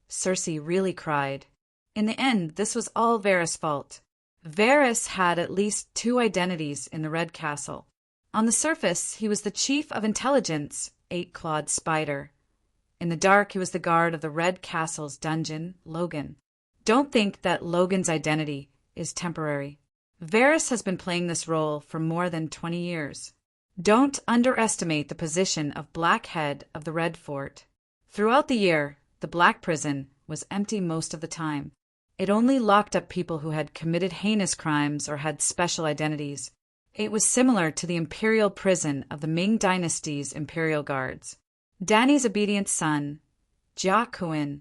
Cersei really cried. In the end, this was all Varys' fault. Varys had at least two identities in the Red Castle. On the surface, he was the chief of intelligence, Eight-Clawed Spider. In the dark, he was the guard of the Red Castle's dungeon, Logan. Don't think that Logan's identity is temporary. Varys has been playing this role for more than 20 years. Don't underestimate the position of Black Head of the Red Fort. Throughout the year, the Black Prison was empty most of the time. It only locked up people who had committed heinous crimes or had special identities. It was similar to the imperial prison of the Ming Dynasty's imperial guards. Dany's obedient son, Jaqen,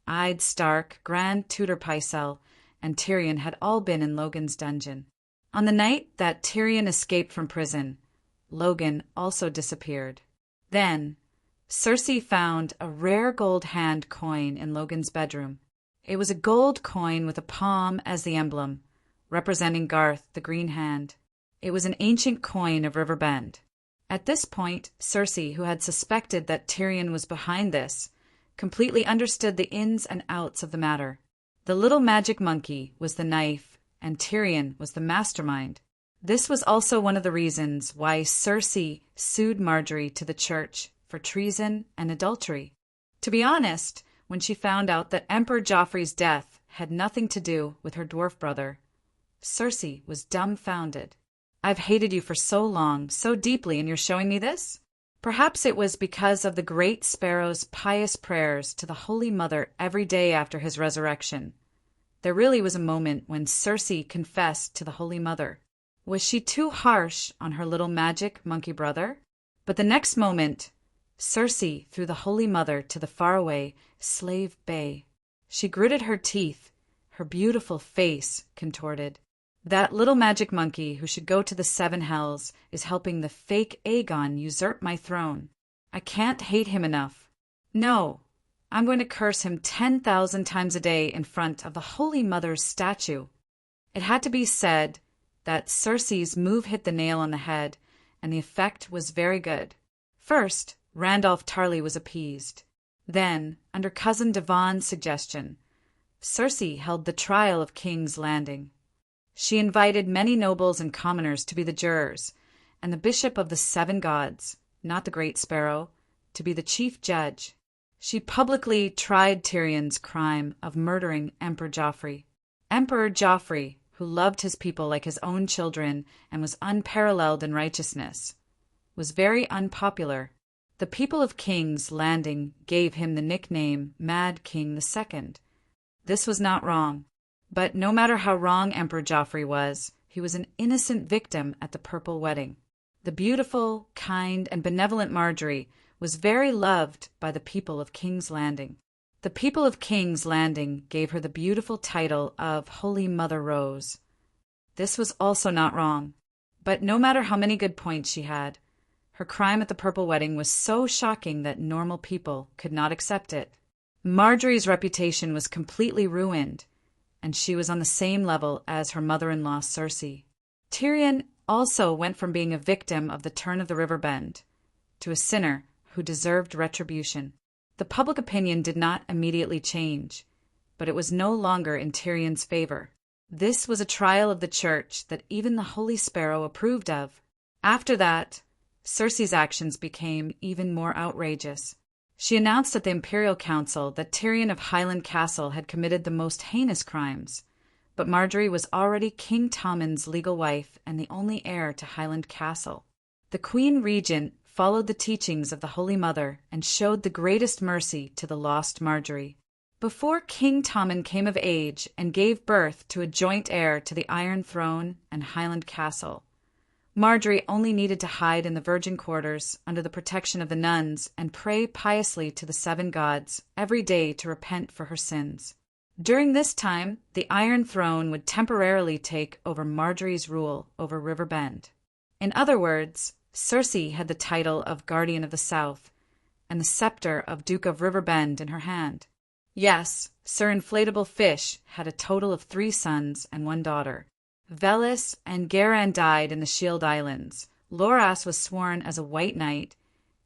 Ide Stark, Grand Tutor Pycelle, and Tyrion had all been in Logan's dungeon. On the night that Tyrion escaped from prison, Logan also disappeared. Then, Cersei found a rare gold hand coin in Logan's bedroom. It was a gold coin with a palm as the emblem, representing Garth, the Green Hand. It was an ancient coin of Riverbend. At this point, Cersei, who had suspected that Tyrion was behind this, completely understood the ins and outs of the matter. The little magic monkey was the knife, and Tyrion was the mastermind. This was also one of the reasons why Cersei sued Margaery to the church for treason and adultery. To be honest, when she found out that Emperor Joffrey's death had nothing to do with her dwarf brother, Cersei was dumbfounded. I've hated you for so long, so deeply, and you're showing me this? Perhaps it was because of the great sparrow's pious prayers to the Holy Mother every day after his resurrection. There really was a moment when Cersei confessed to the Holy Mother. Was she too harsh on her little magic monkey brother? But the next moment, Cersei threw the Holy Mother to the faraway Slave Bay. She gritted her teeth, her beautiful face contorted. That little magic monkey who should go to the Seven Hells is helping the fake Aegon usurp my throne. I can't hate him enough. No, I'm going to curse him 10,000 times a day in front of the Holy Mother's statue. It had to be said that Cersei's move hit the nail on the head, and the effect was very good. First, Randolph Tarley was appeased. Then, under Cousin Devon's suggestion, Cersei held the trial of King's Landing. She invited many nobles and commoners to be the jurors, and the Bishop of the Seven Gods, not the Great Sparrow, to be the chief judge. She publicly tried Tyrion's crime of murdering Emperor Joffrey. Emperor Joffrey, who loved his people like his own children and was unparalleled in righteousness, was very unpopular. The people of King's Landing gave him the nickname Mad King II. This was not wrong. But no matter how wrong Emperor Joffrey was, he was an innocent victim at the Purple Wedding. The beautiful, kind, and benevolent Margaery was very loved by the people of King's Landing. The people of King's Landing gave her the beautiful title of Holy Mother Rose. This was also not wrong. But no matter how many good points she had, her crime at the Purple Wedding was so shocking that normal people could not accept it. Margaery's reputation was completely ruined, and she was on the same level as her mother-in-law Cersei. Tyrion also went from being a victim of the turn of the river bend to a sinner who deserved retribution. The public opinion did not immediately change, but it was no longer in Tyrion's favor. This was a trial of the church that even the Holy Sparrow approved of. After that, Cersei's actions became even more outrageous. She announced at the Imperial Council that Tyrion of Highland Castle had committed the most heinous crimes, but Margaery was already King Tommen's legal wife and the only heir to Highland Castle. The Queen Regent followed the teachings of the Holy Mother and showed the greatest mercy to the lost Margaery. Before King Tommen came of age and gave birth to a joint heir to the Iron Throne and Highland Castle, Margaery only needed to hide in the virgin quarters under the protection of the nuns and pray piously to the seven gods every day to repent for her sins. During this time, the Iron Throne would temporarily take over Margaery's rule over River Bend. In other words, Cersei had the title of Guardian of the South and the scepter of Duke of River Bend in her hand. Yes, Sir Inflatable Fish had a total of 3 sons and 1 daughter. Velis and Garan died in the Shield Islands. Loras was sworn as a White Knight,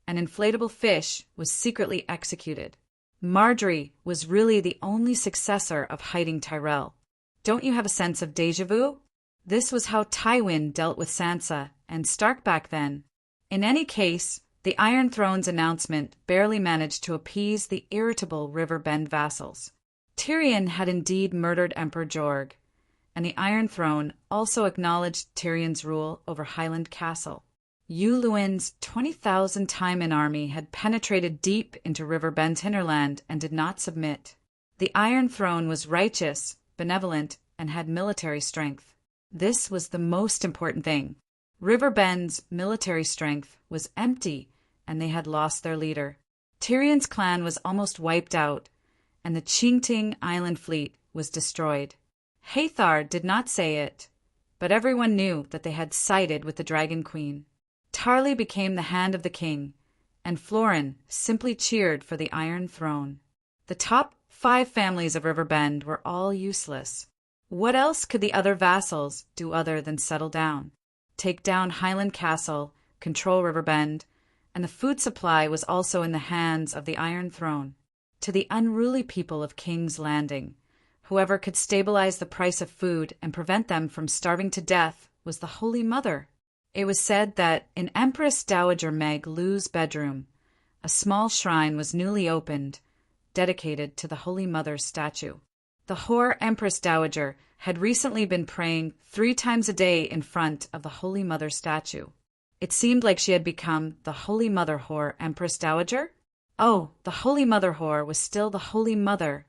and Inflatable Fish was secretly executed. Margaery was really the only successor of Hiding Tyrell. Don't you have a sense of déjà vu? This was how Tywin dealt with Sansa and Stark back then. In any case, the Iron Throne's announcement barely managed to appease the irritable River Bend vassals. Tyrion had indeed murdered Emperor Jorg, and the Iron Throne also acknowledged Tyrion's rule over Highland Castle. Iulwin's 20,000 Tywin army had penetrated deep into River Bend's hinterland and did not submit. The Iron Throne was righteous, benevolent, and had military strength. This was the most important thing. River Bend's military strength was empty, and they had lost their leader. Tyrion's clan was almost wiped out, and the Qingting Island fleet was destroyed. Hathor did not say it, but everyone knew that they had sided with the Dragon Queen. Tarly became the hand of the king, and Florin simply cheered for the Iron Throne. The top 5 families of River Bend were all useless. What else could the other vassals do other than settle down, take down Highland Castle, control River Bend, and the food supply was also in the hands of the Iron Throne. To the unruly people of King's Landing, whoever could stabilize the price of food and prevent them from starving to death was the Holy Mother. It was said that in Empress Dowager Meg Lu's bedroom, a small shrine was newly opened, dedicated to the Holy Mother's statue. The whore Empress Dowager had recently been praying 3 times a day in front of the Holy Mother statue. It seemed like she had become the Holy Mother whore Empress Dowager. Oh, the Holy Mother whore was still the Holy Mother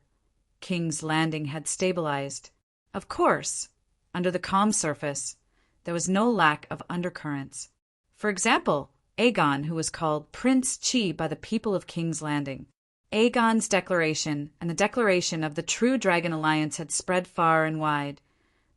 King's Landing had stabilized. Of course, under the calm surface, there was no lack of undercurrents. For example, Aegon, who was called Prince Chi by the people of King's Landing. Aegon's declaration and the declaration of the true Dragon Alliance had spread far and wide,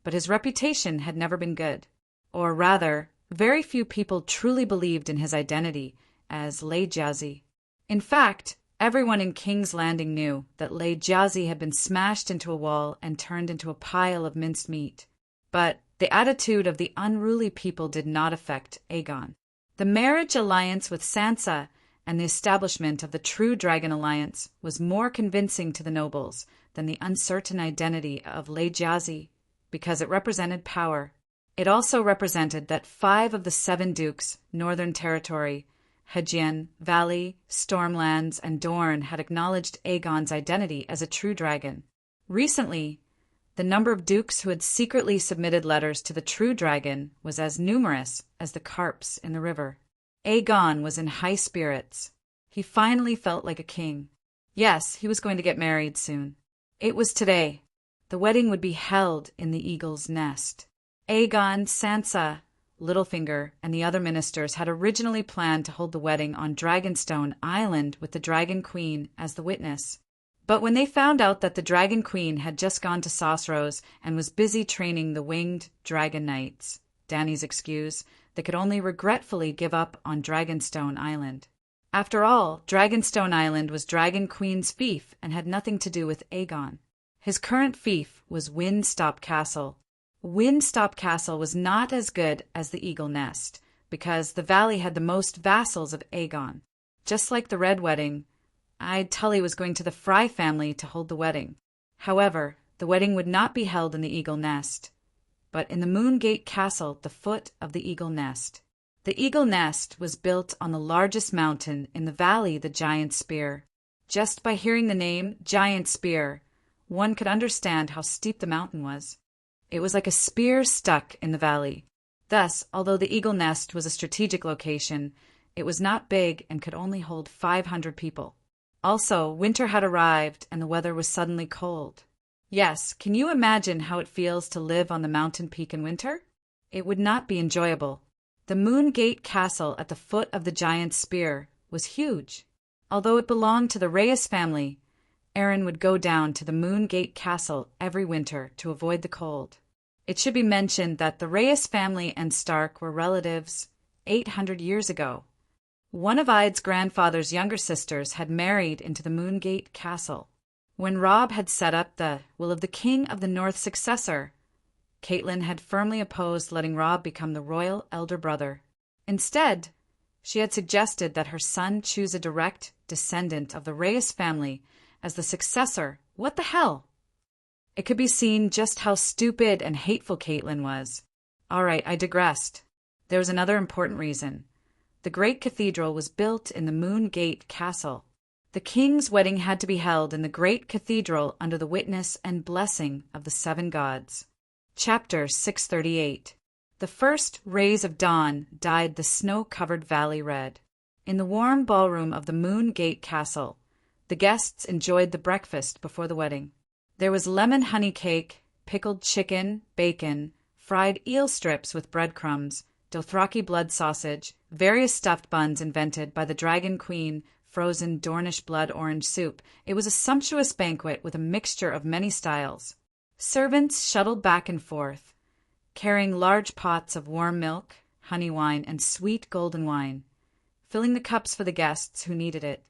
but his reputation had never been good. Or rather, very few people truly believed in his identity as Lay Jazzy. In fact, everyone in King's Landing knew that Lay Jazzy had been smashed into a wall and turned into a pile of minced meat. But the attitude of the unruly people did not affect Aegon. The marriage alliance with Sansa and the establishment of the true Dragon Alliance was more convincing to the nobles than the uncertain identity of Lay Jazzy, because it represented power. It also represented that 5 of the 7 dukes, Northern Territory, Hedgian, Valley, Stormlands, and Dorne had acknowledged Aegon's identity as a true dragon. Recently, the number of dukes who had secretly submitted letters to the true dragon was as numerous as the carps in the river. Aegon was in high spirits. He finally felt like a king. Yes, he was going to get married soon. It was today. The wedding would be held in the Eagle's Nest. Aegon, Sansa, Littlefinger, and the other ministers had originally planned to hold the wedding on Dragonstone Island with the Dragon Queen as the witness. But when they found out that the Dragon Queen had just gone to Saucerose and was busy training the winged Dragon Knights, Dany's excuse, they could only regretfully give up on Dragonstone Island. After all, Dragonstone Island was Dragon Queen's fief and had nothing to do with Aegon. His current fief was Windstop Castle, Windstop Castle was not as good as the Eagle Nest, because the valley had the most vassals of Aegon. Just like the Red Wedding, Tully was going to the Fry family to hold the wedding. However, the wedding would not be held in the Eagle Nest, but in the Moongate Castle at the foot of the Eagle Nest. The Eagle Nest was built on the largest mountain in the valley, the Giant Spear. Just by hearing the name Giant Spear, one could understand how steep the mountain was. It was like a spear stuck in the valley. Thus, although the Eagle Nest was a strategic location, it was not big and could only hold 500 people. Also, winter had arrived and the weather was suddenly cold. Yes, can you imagine how it feels to live on the mountain peak in winter? It would not be enjoyable. The Moongate Castle at the foot of the Giant Spear was huge. Although it belonged to the Reyes family, Aaron would go down to the Moongate Castle every winter to avoid the cold. It should be mentioned that the Reyes family and Stark were relatives 800 years ago. One of Id's grandfather's younger sisters had married into the Moongate Castle. When Robb had set up the will of the King of the North successor, Catelyn had firmly opposed letting Robb become the royal elder brother. Instead, she had suggested that her son choose a direct descendant of the Reyes family as the successor. What the hell? It could be seen just how stupid and hateful Catelyn was. All right, I digressed. There was another important reason. The great cathedral was built in the Moongate Castle. The king's wedding had to be held in the great cathedral under the witness and blessing of the 7 gods. Chapter 638. The first rays of dawn dyed the snow-covered valley red. In the warm ballroom of the Moongate Castle, the guests enjoyed the breakfast before the wedding. There was lemon honey cake, pickled chicken, bacon, fried eel strips with breadcrumbs, Dothraki blood sausage, various stuffed buns invented by the Dragon Queen, frozen Dornish blood orange soup. It was a sumptuous banquet with a mixture of many styles. Servants shuttled back and forth, carrying large pots of warm milk, honey wine, and sweet golden wine, filling the cups for the guests who needed it.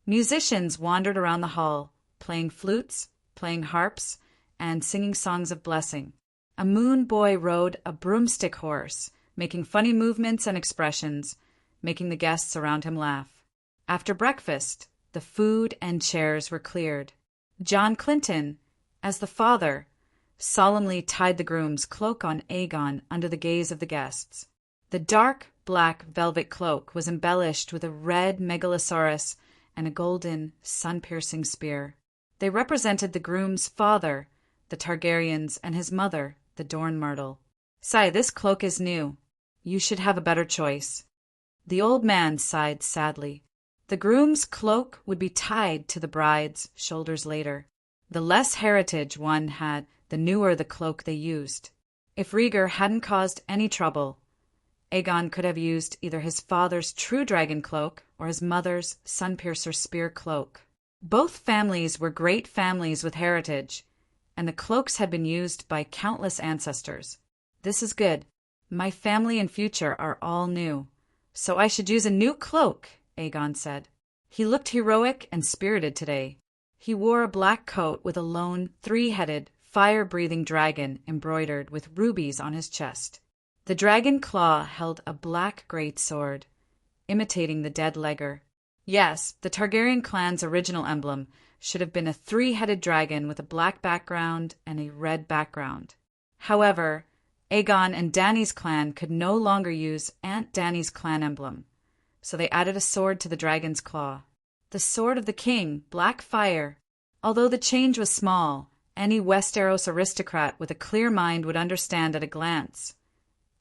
Musicians wandered around the hall, playing flutes, playing harps, and singing songs of blessing. A moon boy rode a broomstick horse, making funny movements and expressions, making the guests around him laugh. After breakfast, the food and chairs were cleared. John Clinton, as the father, solemnly tied the groom's cloak on Aegon under the gaze of the guests. The dark black velvet cloak was embellished with a red megalosaurus and a golden, sun-piercing spear. They represented the groom's father, the Targaryens, and his mother, the Dorne Myrtle. "Sigh, this cloak is new. You should have a better choice." The old man sighed sadly. The groom's cloak would be tied to the bride's shoulders later. The less heritage one had, the newer the cloak they used. If Rhaegar hadn't caused any trouble, Aegon could have used either his father's true dragon cloak or his mother's Sunpiercer spear cloak. Both families were great families with heritage, and the cloaks had been used by countless ancestors. This is good. My family and future are all new, so I should use a new cloak, Aegon said. He looked heroic and spirited today. He wore a black coat with a lone, 3-headed, fire-breathing dragon embroidered with rubies on his chest. The dragon claw held a black great sword, imitating the dead Legger. Yes, the Targaryen clan's original emblem should have been a 3-headed dragon with a black background and a red background. However, Aegon and Dany's clan could no longer use Aunt Dany's clan emblem, so they added a sword to the dragon's claw. The sword of the king, black fire. Although the change was small, any Westeros aristocrat with a clear mind would understand at a glance.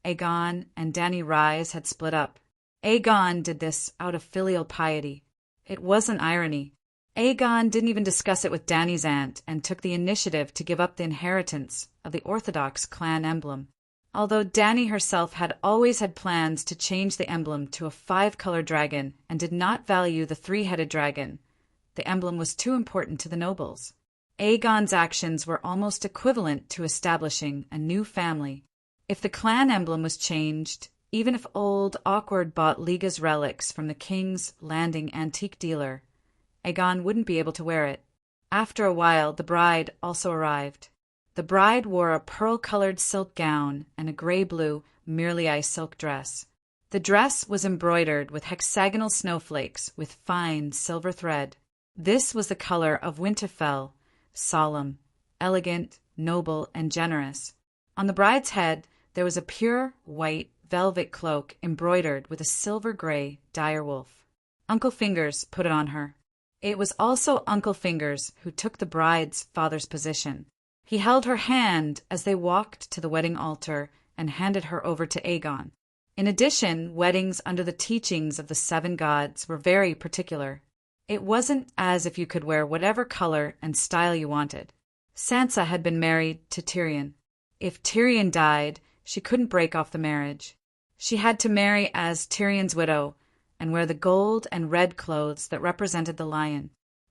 Aegon and Dany Rise had split up. Aegon did this out of filial piety. It wasn't irony. Aegon didn't even discuss it with Dany's aunt and took the initiative to give up the inheritance of the Orthodox clan emblem. Although Dany herself had always had plans to change the emblem to a 5-color dragon and did not value the 3-headed dragon, the emblem was too important to the nobles. Aegon's actions were almost equivalent to establishing a new family. If the clan emblem was changed, even if old Awkward bought Liga's relics from the King's Landing antique dealer, Aegon wouldn't be able to wear it. After a while, the bride also arrived. The bride wore a pearl-colored silk gown and a gray-blue Myrlei silk dress. The dress was embroidered with hexagonal snowflakes with fine silver thread. This was the color of Winterfell, solemn, elegant, noble, and generous. On the bride's head there was a pure white velvet cloak embroidered with a silver-gray direwolf. Uncle Fingers put it on her. It was also Uncle Fingers who took the bride's father's position. He held her hand as they walked to the wedding altar and handed her over to Aegon. In addition, weddings under the teachings of the 7 gods were very particular. It wasn't as if you could wear whatever color and style you wanted. Sansa had been married to Tyrion. If Tyrion died, she couldn't break off the marriage. She had to marry as Tyrion's widow and wear the gold and red clothes that represented the lion.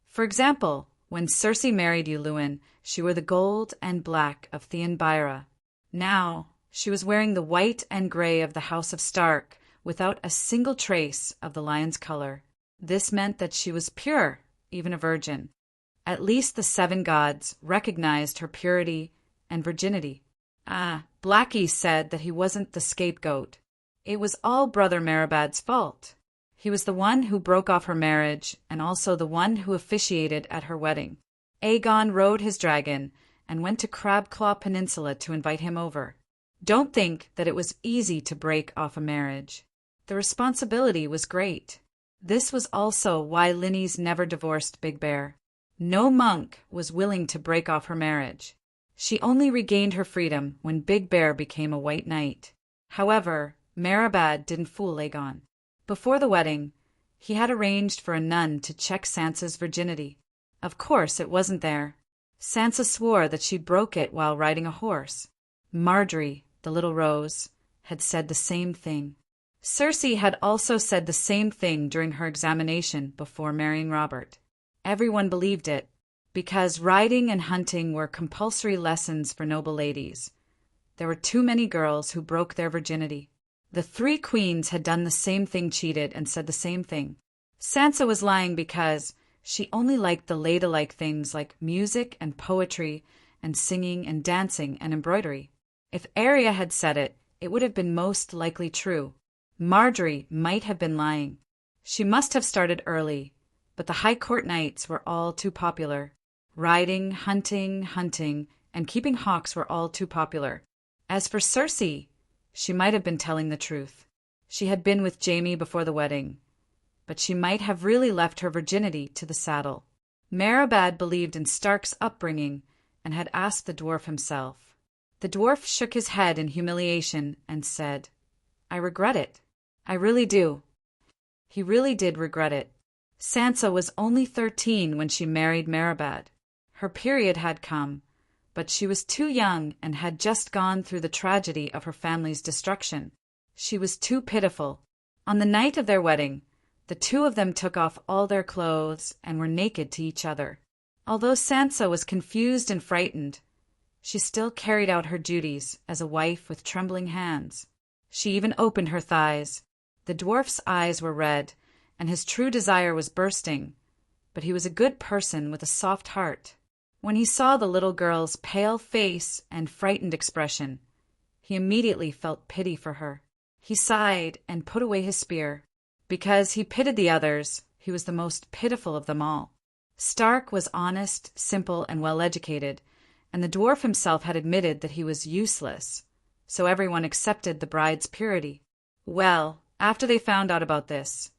For example, when Cersei married Ylewin, she wore the gold and black of Theon Byra. Now, she was wearing the white and gray of the House of Stark without a single trace of the lion's color. This meant that she was pure, even a virgin. At least the 7 gods recognized her purity and virginity. Blackie said that he wasn't the scapegoat. It was all Brother Merabad's fault. He was the one who broke off her marriage and also the one who officiated at her wedding. Aegon rode his dragon and went to Crabclaw Peninsula to invite him over. Don't think that it was easy to break off a marriage. The responsibility was great. This was also why Linny's never divorced Big Bear. No monk was willing to break off her marriage. She only regained her freedom when Big Bear became a white knight. However, Merabad didn't fool Aegon. Before the wedding, he had arranged for a nun to check Sansa's virginity. Of course, it wasn't there. Sansa swore that she broke it while riding a horse. Marjorie, the little rose, had said the same thing. Cersei had also said the same thing during her examination before marrying Robert. Everyone believed it, because riding and hunting were compulsory lessons for noble ladies. There were too many girls who broke their virginity. The 3 queens had done the same thing, cheated, and said the same thing. Sansa was lying because she only liked the ladylike things like music and poetry and singing and dancing and embroidery. If Arya had said it, it would have been most likely true. Marjorie might have been lying. She must have started early, but the High Court nights were all too popular. Riding, hunting, and keeping hawks were all too popular. As for Cersei, she might have been telling the truth. She had been with Jaime before the wedding, but she might have really left her virginity to the saddle. Merabad believed in Stark's upbringing and had asked the dwarf himself. The dwarf shook his head in humiliation and said, "I regret it. I really do." He really did regret it. Sansa was only 13 when she married Merabad. Her period had come, but she was too young and had just gone through the tragedy of her family's destruction. She was too pitiful. On the night of their wedding, the 2 of them took off all their clothes and were naked to each other. Although Sansa was confused and frightened, she still carried out her duties as a wife with trembling hands. She even opened her thighs. The dwarf's eyes were red, and his true desire was bursting, but he was a good person with a soft heart. When he saw the little girl's pale face and frightened expression, he immediately felt pity for her. He sighed and put away his spear. Because he pitied the others, he was the most pitiful of them all. Stark was honest, simple, and well-educated, and the dwarf himself had admitted that he was useless, so everyone accepted the bride's purity. Well, after they found out about this,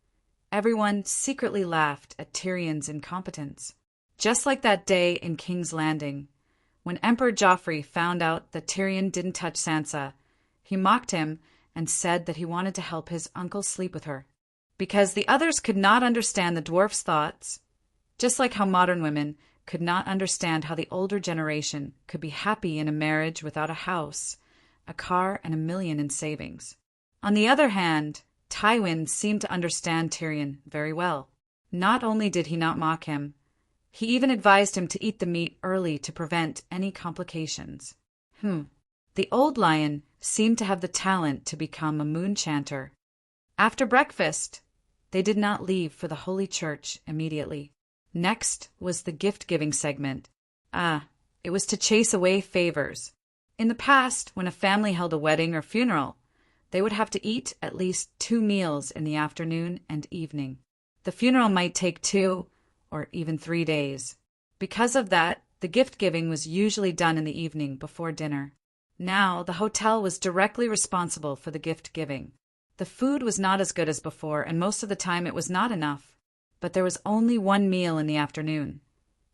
everyone secretly laughed at Tyrion's incompetence. Just like that day in King's Landing, when Emperor Joffrey found out that Tyrion didn't touch Sansa, he mocked him and said that he wanted to help his uncle sleep with her. Because the others could not understand the dwarf's thoughts, just like how modern women could not understand how the older generation could be happy in a marriage without a house, a car, and $1 million in savings. On the other hand, Tywin seemed to understand Tyrion very well. Not only did he not mock him, he even advised him to eat the meat early to prevent any complications. The old lion seemed to have the talent to become a moon chanter. After breakfast, they did not leave for the Holy Church immediately. Next was the gift-giving segment. It was to chase away favors. In the past, when a family held a wedding or funeral, they would have to eat at least 2 meals in the afternoon and evening. The funeral might take 2 or even 3 days. Because of that, the gift-giving was usually done in the evening before dinner. Now, the hotel was directly responsible for the gift-giving. The food was not as good as before, and most of the time it was not enough. But there was only 1 meal in the afternoon,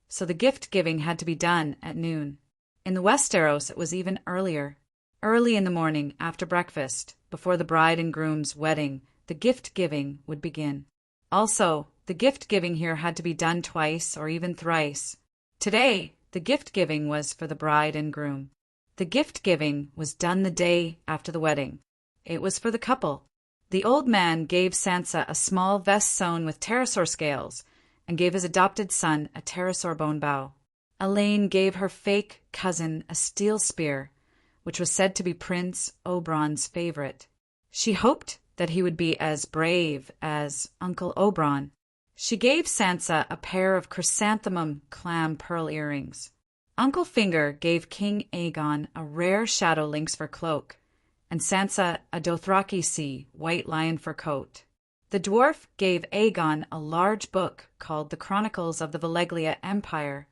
so the gift-giving had to be done at noon. In the Westeros, it was even earlier. Early in the morning, after breakfast, before the bride and groom's wedding, the gift-giving would begin. Also, the gift-giving here had to be done twice or even thrice. Today, the gift-giving was for the bride and groom. The gift-giving was done the day after the wedding. It was for the couple. The old man gave Sansa a small vest sewn with pterosaur scales and gave his adopted son a pterosaur bone bow. Elaine gave her fake cousin a steel spear, which was said to be Prince Oberyn's favorite. She hoped that he would be as brave as Uncle Oberyn. She gave Sansa a pair of chrysanthemum clam pearl earrings. Uncle Finger gave King Aegon a rare shadow lynx fur cloak, and Sansa a Dothraki sea white lion fur coat. The dwarf gave Aegon a large book called The Chronicles of the Valeglia Empire,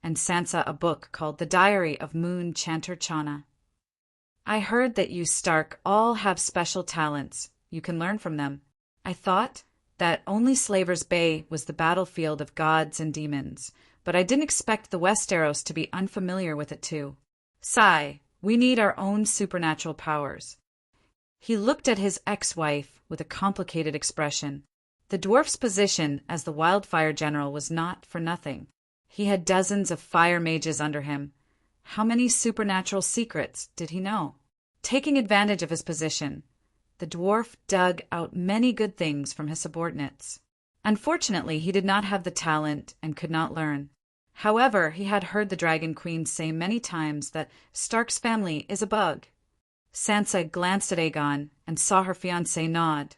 and Sansa a book called The Diary of Moon Chanter Chana. I heard that you Stark all have special talents. You can learn from them. I thought that only Slaver's Bay was the battlefield of gods and demons, but I didn't expect the Westeros to be unfamiliar with it too. Sigh, we need our own supernatural powers. He looked at his ex-wife with a complicated expression. The dwarf's position as the wildfire general was not for nothing. He had dozens of fire mages under him. How many supernatural secrets did he know? Taking advantage of his position, the dwarf dug out many good things from his subordinates. Unfortunately, he did not have the talent and could not learn. However, he had heard the Dragon Queen say many times that Stark's family is a bug. Sansa glanced at Aegon and saw her fiancé nod,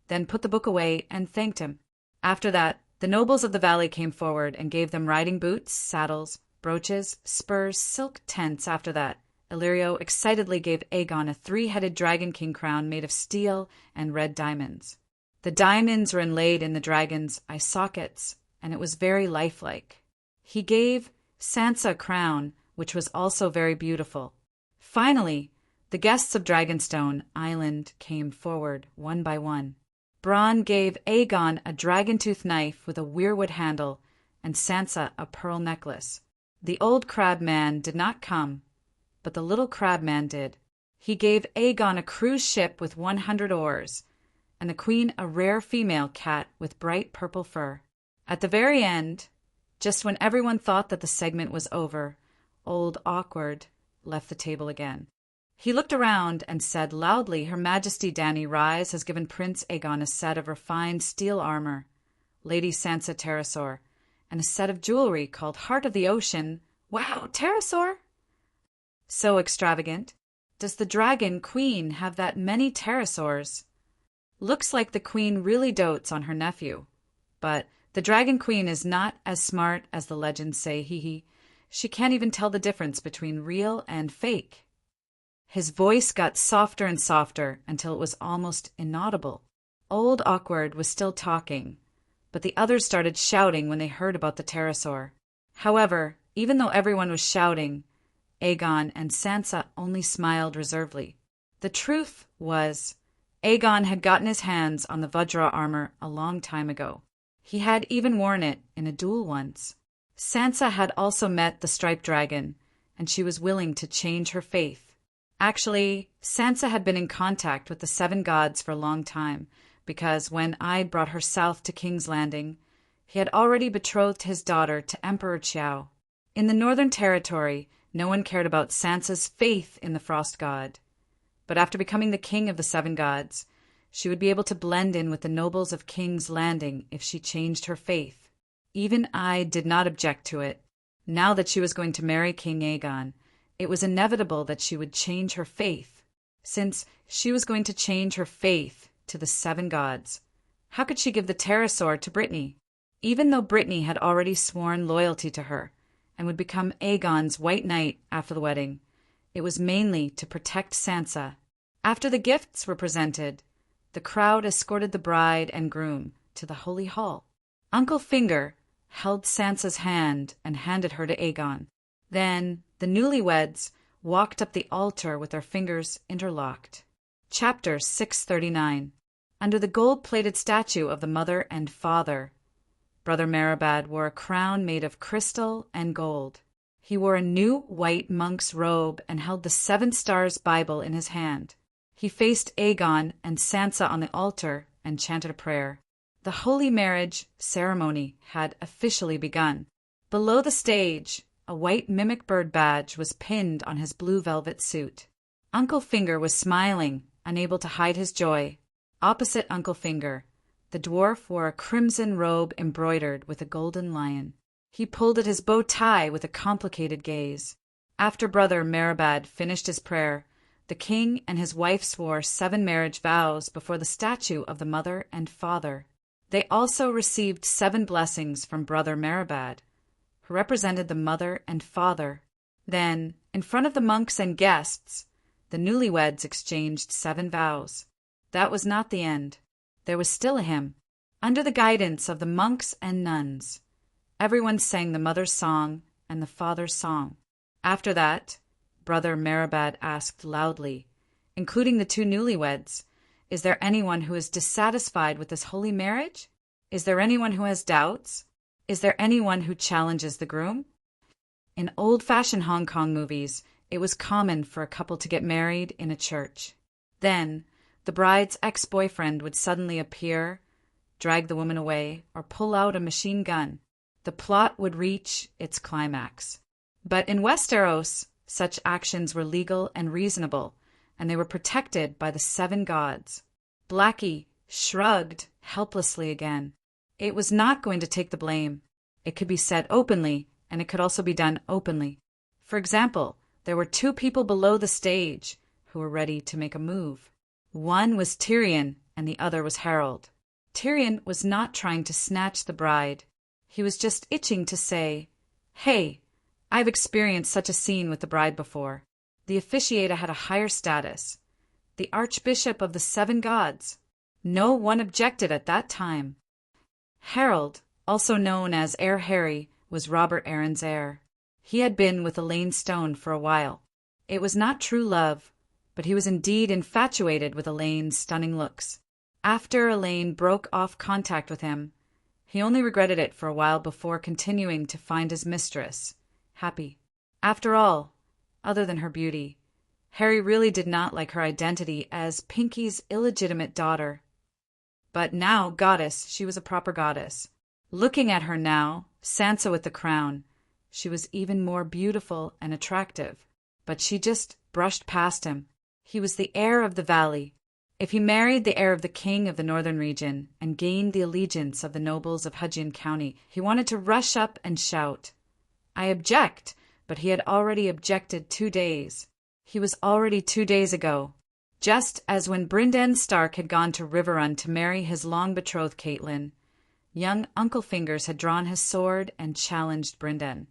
then put the book away and thanked him. After that, the nobles of the valley came forward and gave them riding boots, saddles, brooches, spurs, silk tents. After that, Illyrio excitedly gave Aegon a 3-headed Dragon King crown made of steel and red diamonds. The diamonds were inlaid in the dragon's eye sockets, and it was very lifelike. He gave Sansa a crown, which was also very beautiful. Finally, the guests of Dragonstone Island came forward, one by one. Bronn gave Aegon a dragon-tooth knife with a weirwood handle, and Sansa a pearl necklace. The old crabman did not come, but the little crabman did. He gave Aegon a cruise ship with 100 oars, and the queen a rare female cat with bright purple fur. At the very end, just when everyone thought that the segment was over, Old Awkward left the table again. He looked around and said loudly, "Her Majesty Dany Rise has given Prince Aegon a set of refined steel armor, Lady Sansa Pterosaur, and a set of jewelry called Heart of the Ocean." Wow, Pterosaur! So extravagant. Does the Dragon Queen have that many pterosaurs? Looks like the Queen really dotes on her nephew. But the Dragon Queen is not as smart as the legends say, hee. She can't even tell the difference between real and fake. His voice got softer and softer until it was almost inaudible. Old Awkward was still talking, but the others started shouting when they heard about the pterosaur. However, even though everyone was shouting, Aegon and Sansa only smiled reservedly. The truth was, Aegon had gotten his hands on the Vajra armor a long time ago. He had even worn it in a duel once. Sansa had also met the striped dragon, and she was willing to change her faith. Actually, Sansa had been in contact with the 7 gods for a long time, because when Ide brought her south to King's Landing, he had already betrothed his daughter to Emperor Xiao. In the Northern Territory, no one cared about Sansa's faith in the Frost God. But after becoming the king of the 7 gods, she would be able to blend in with the nobles of King's Landing if she changed her faith. Even Ide did not object to it. Now that she was going to marry King Aegon, it was inevitable that she would change her faith. Since she was going to change her faith to the 7 gods, how could she give the pterosaur to Brittany? Even though Brittany had already sworn loyalty to her, and would become Aegon's White Knight after the wedding. It was mainly to protect Sansa. After the gifts were presented, the crowd escorted the bride and groom to the Holy Hall. Uncle Finger held Sansa's hand and handed her to Aegon. Then the newlyweds walked up the altar with their fingers interlocked. Chapter 639. Under the gold-plated statue of the mother and father, Brother Merabad wore a crown made of crystal and gold. He wore a new white monk's robe and held the Seven Stars Bible in his hand. He faced Aegon and Sansa on the altar and chanted a prayer. The holy marriage ceremony had officially begun. Below the stage, a white mimic bird badge was pinned on his blue velvet suit. Uncle Finger was smiling, unable to hide his joy. Opposite Uncle Finger, the dwarf wore a crimson robe embroidered with a golden lion. He pulled at his bow tie with a complicated gaze. After Brother Merabad finished his prayer, the king and his wife swore 7 marriage vows before the statue of the mother and father. They also received 7 blessings from Brother Merabad, who represented the mother and father. Then, in front of the monks and guests, the newlyweds exchanged 7 vows. That was not the end. There was still a hymn. Under the guidance of the monks and nuns, everyone sang the mother's song and the father's song. After that, Brother Merabad asked loudly, including the 2 newlyweds, "Is there anyone who is dissatisfied with this holy marriage? Is there anyone who has doubts? Is there anyone who challenges the groom?" In old-fashioned Hong Kong movies, it was common for a couple to get married in a church. Then, the bride's ex-boyfriend would suddenly appear, drag the woman away, or pull out a machine gun. The plot would reach its climax. But in Westeros, such actions were legal and reasonable, and they were protected by the 7 gods. Blackie shrugged helplessly again. It was not going to take the blame. It could be said openly, and it could also be done openly. For example, there were 2 people below the stage who were ready to make a move. One was Tyrion, and the other was Harold. Tyrion was not trying to snatch the bride. He was just itching to say, "Hey, I've experienced such a scene with the bride before." The officiator had a higher status, the Archbishop of the 7 gods. No one objected at that time. Harold, also known as Heir Harry, was Robert Arryn's heir. He had been with Elaine Stone for a while. It was not true love, but he was indeed infatuated with Elaine's stunning looks. After Elaine broke off contact with him, he only regretted it for a while before continuing to find his mistress happy. After all, other than her beauty, Harry really did not like her identity as Pinky's illegitimate daughter. But now, goddess, she was a proper goddess. Looking at her now, Sansa with the crown, she was even more beautiful and attractive. But she just brushed past him. He was the heir of the valley. If he married the heir of the king of the northern region and gained the allegiance of the nobles of Hudgian County, he wanted to rush up and shout, "I object!" But he had already objected 2 days. He was already 2 days ago. Just as when Brynden Stark had gone to Riverrun to marry his long-betrothed Catelyn, young Uncle Fingers had drawn his sword and challenged Brynden.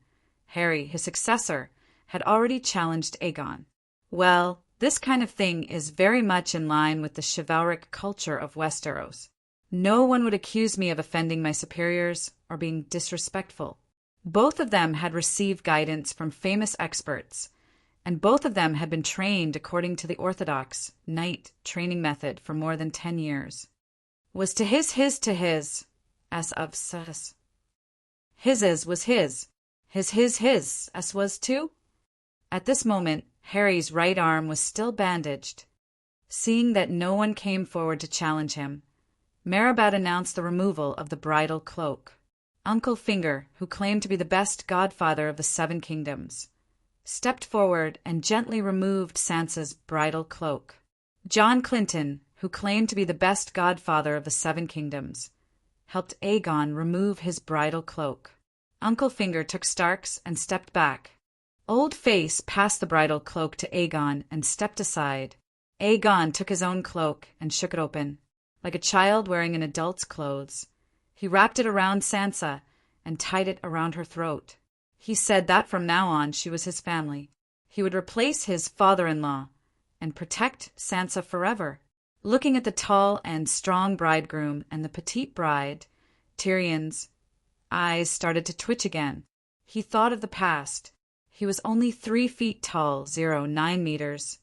Harry, his successor, had already challenged Aegon. Well, this kind of thing is very much in line with the chivalric culture of Westeros. No one would accuse me of offending my superiors or being disrespectful. Both of them had received guidance from famous experts, and both of them had been trained according to the orthodox knight training method for more than 10 years. Was to his to his, as of sus. His's was his as was too? At this moment, Harry's right arm was still bandaged. Seeing that no one came forward to challenge him, Merabad announced the removal of the bridal cloak. Uncle Finger, who claimed to be the best godfather of the 7 kingdoms, stepped forward and gently removed Sansa's bridal cloak. John Clinton, who claimed to be the best godfather of the 7 kingdoms, helped Aegon remove his bridal cloak. Uncle Finger took Stark's and stepped back. Old Face passed the bridal cloak to Aegon and stepped aside. Aegon took his own cloak and shook it open. Like a child wearing an adult's clothes, he wrapped it around Sansa and tied it around her throat. He said that from now on she was his family. He would replace his father-in-law and protect Sansa forever. Looking at the tall and strong bridegroom and the petite bride, Tyrion's eyes started to twitch again. He thought of the past. He was only 3 feet tall, 9 meters.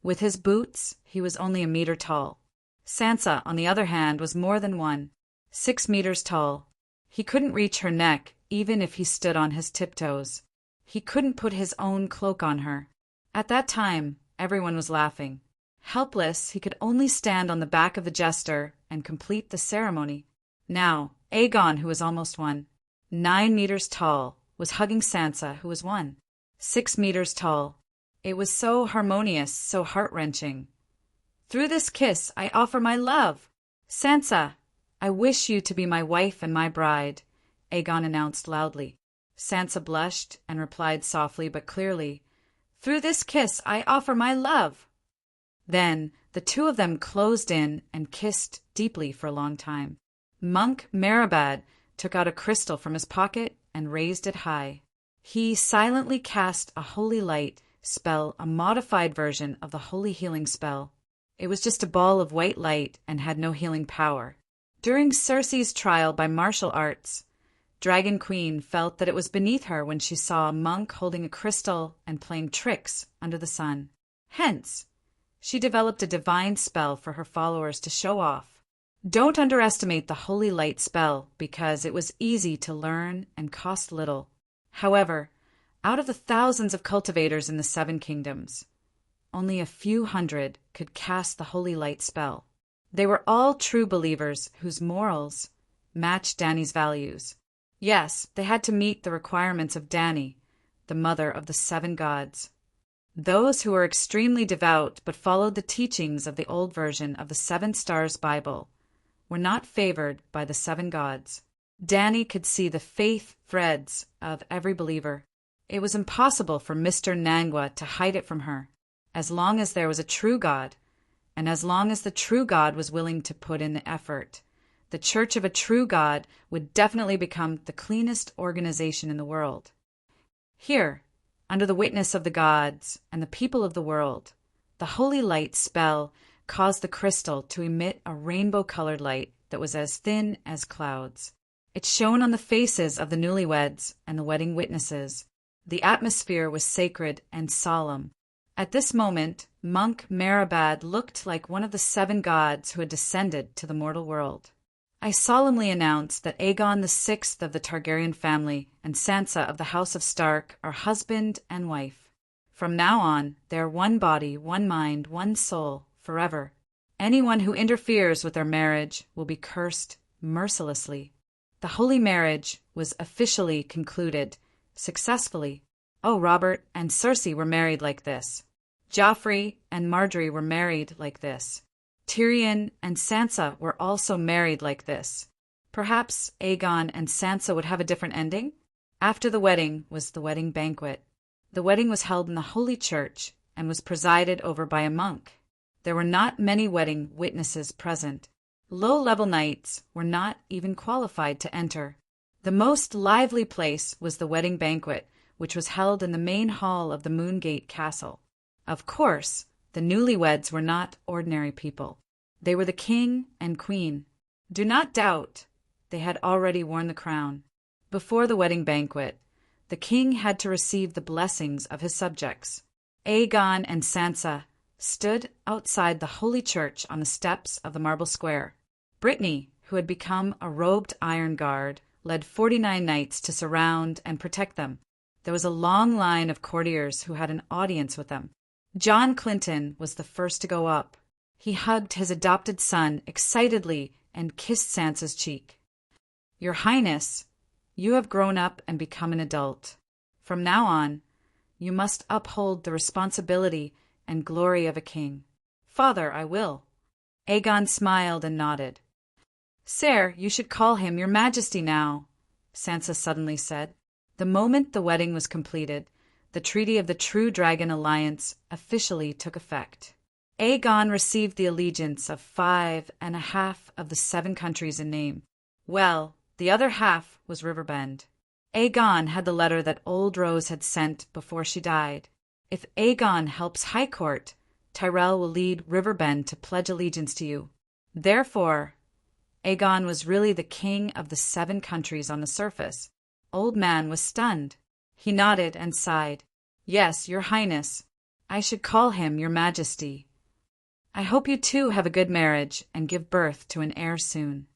With his boots, he was only a meter tall. Sansa, on the other hand, was more than 6 meters tall. He couldn't reach her neck, even if he stood on his tiptoes. He couldn't put his own cloak on her. At that time, everyone was laughing. Helpless, he could only stand on the back of the jester and complete the ceremony. Now, Aegon, who was almost 9 meters tall, was hugging Sansa, who was 6 meters tall. It was so harmonious, so heart-wrenching. Through this kiss, I offer my love. Sansa, I wish you to be my wife and my bride, Aegon announced loudly. Sansa blushed and replied softly but clearly, Through this kiss, I offer my love. Then the two of them closed in and kissed deeply for a long time. Monk Merabad took out a crystal from his pocket and raised it high. He silently cast a holy light spell, a modified version of the holy healing spell. It was just a ball of white light and had no healing power. During Cersei's trial by martial arts, Dragon Queen felt that it was beneath her when she saw a monk holding a crystal and playing tricks under the sun. Hence, she developed a divine spell for her followers to show off. Don't underestimate the holy light spell because it was easy to learn and cost little. However, out of the thousands of cultivators in the 7 kingdoms, only a few hundred could cast the holy light spell. They were all true believers whose morals matched Dany's values. Yes, they had to meet the requirements of Dany, the mother of the 7 gods. Those who were extremely devout but followed the teachings of the old version of the 7 Stars Bible were not favored by the 7 gods. Dany could see the faith threads of every believer. It was impossible for Mr. Nangwa to hide it from her, as long as there was a true God, and as long as the true God was willing to put in the effort. The Church of a True God would definitely become the cleanest organization in the world. Here, under the witness of the gods and the people of the world, the holy light spell caused the crystal to emit a rainbow-colored light that was as thin as clouds. It shone on the faces of the newlyweds and the wedding witnesses. The atmosphere was sacred and solemn. At this moment, Monk Merabad looked like one of the 7 gods who had descended to the mortal world. I solemnly announce that Aegon VI of the Targaryen family and Sansa of the House of Stark are husband and wife. From now on, they are one body, one mind, one soul, forever. Anyone who interferes with their marriage will be cursed mercilessly. The holy marriage was officially concluded, successfully. Oh, Robert and Cersei were married like this. Joffrey and Margaery were married like this. Tyrion and Sansa were also married like this. Perhaps Aegon and Sansa would have a different ending? After the wedding was the wedding banquet. The wedding was held in the Holy Church and was presided over by a monk. There were not many wedding witnesses present. Low-level knights were not even qualified to enter. The most lively place was the wedding banquet, which was held in the main hall of the Moongate Castle. Of course, the newlyweds were not ordinary people. They were the king and queen. Do not doubt, they had already worn the crown. Before the wedding banquet, the king had to receive the blessings of his subjects. Aegon and Sansa stood outside the Holy Church on the steps of the marble square. Brittany, who had become a robed iron guard, led 49 knights to surround and protect them. There was a long line of courtiers who had an audience with them. John Clinton was the first to go up. He hugged his adopted son excitedly and kissed Sansa's cheek. Your Highness, you have grown up and become an adult. From now on, you must uphold the responsibility and glory of a king. Father, I will. Aegon smiled and nodded. Sire, you should call him your Majesty now, Sansa suddenly said. The moment the wedding was completed, the Treaty of the True Dragon Alliance officially took effect. Aegon received the allegiance of 5.5 of the 7 countries in name. Well, the other half was Riverbend. Aegon had the letter that old Rose had sent before she died. If Aegon helps High Court, Tyrell will lead Riverbend to pledge allegiance to you. Therefore, Aegon was really the king of the 7 countries on the surface. Old Man was stunned. He nodded and sighed. Yes, Your Highness. I should call him Your Majesty. I hope you too have a good marriage and give birth to an heir soon.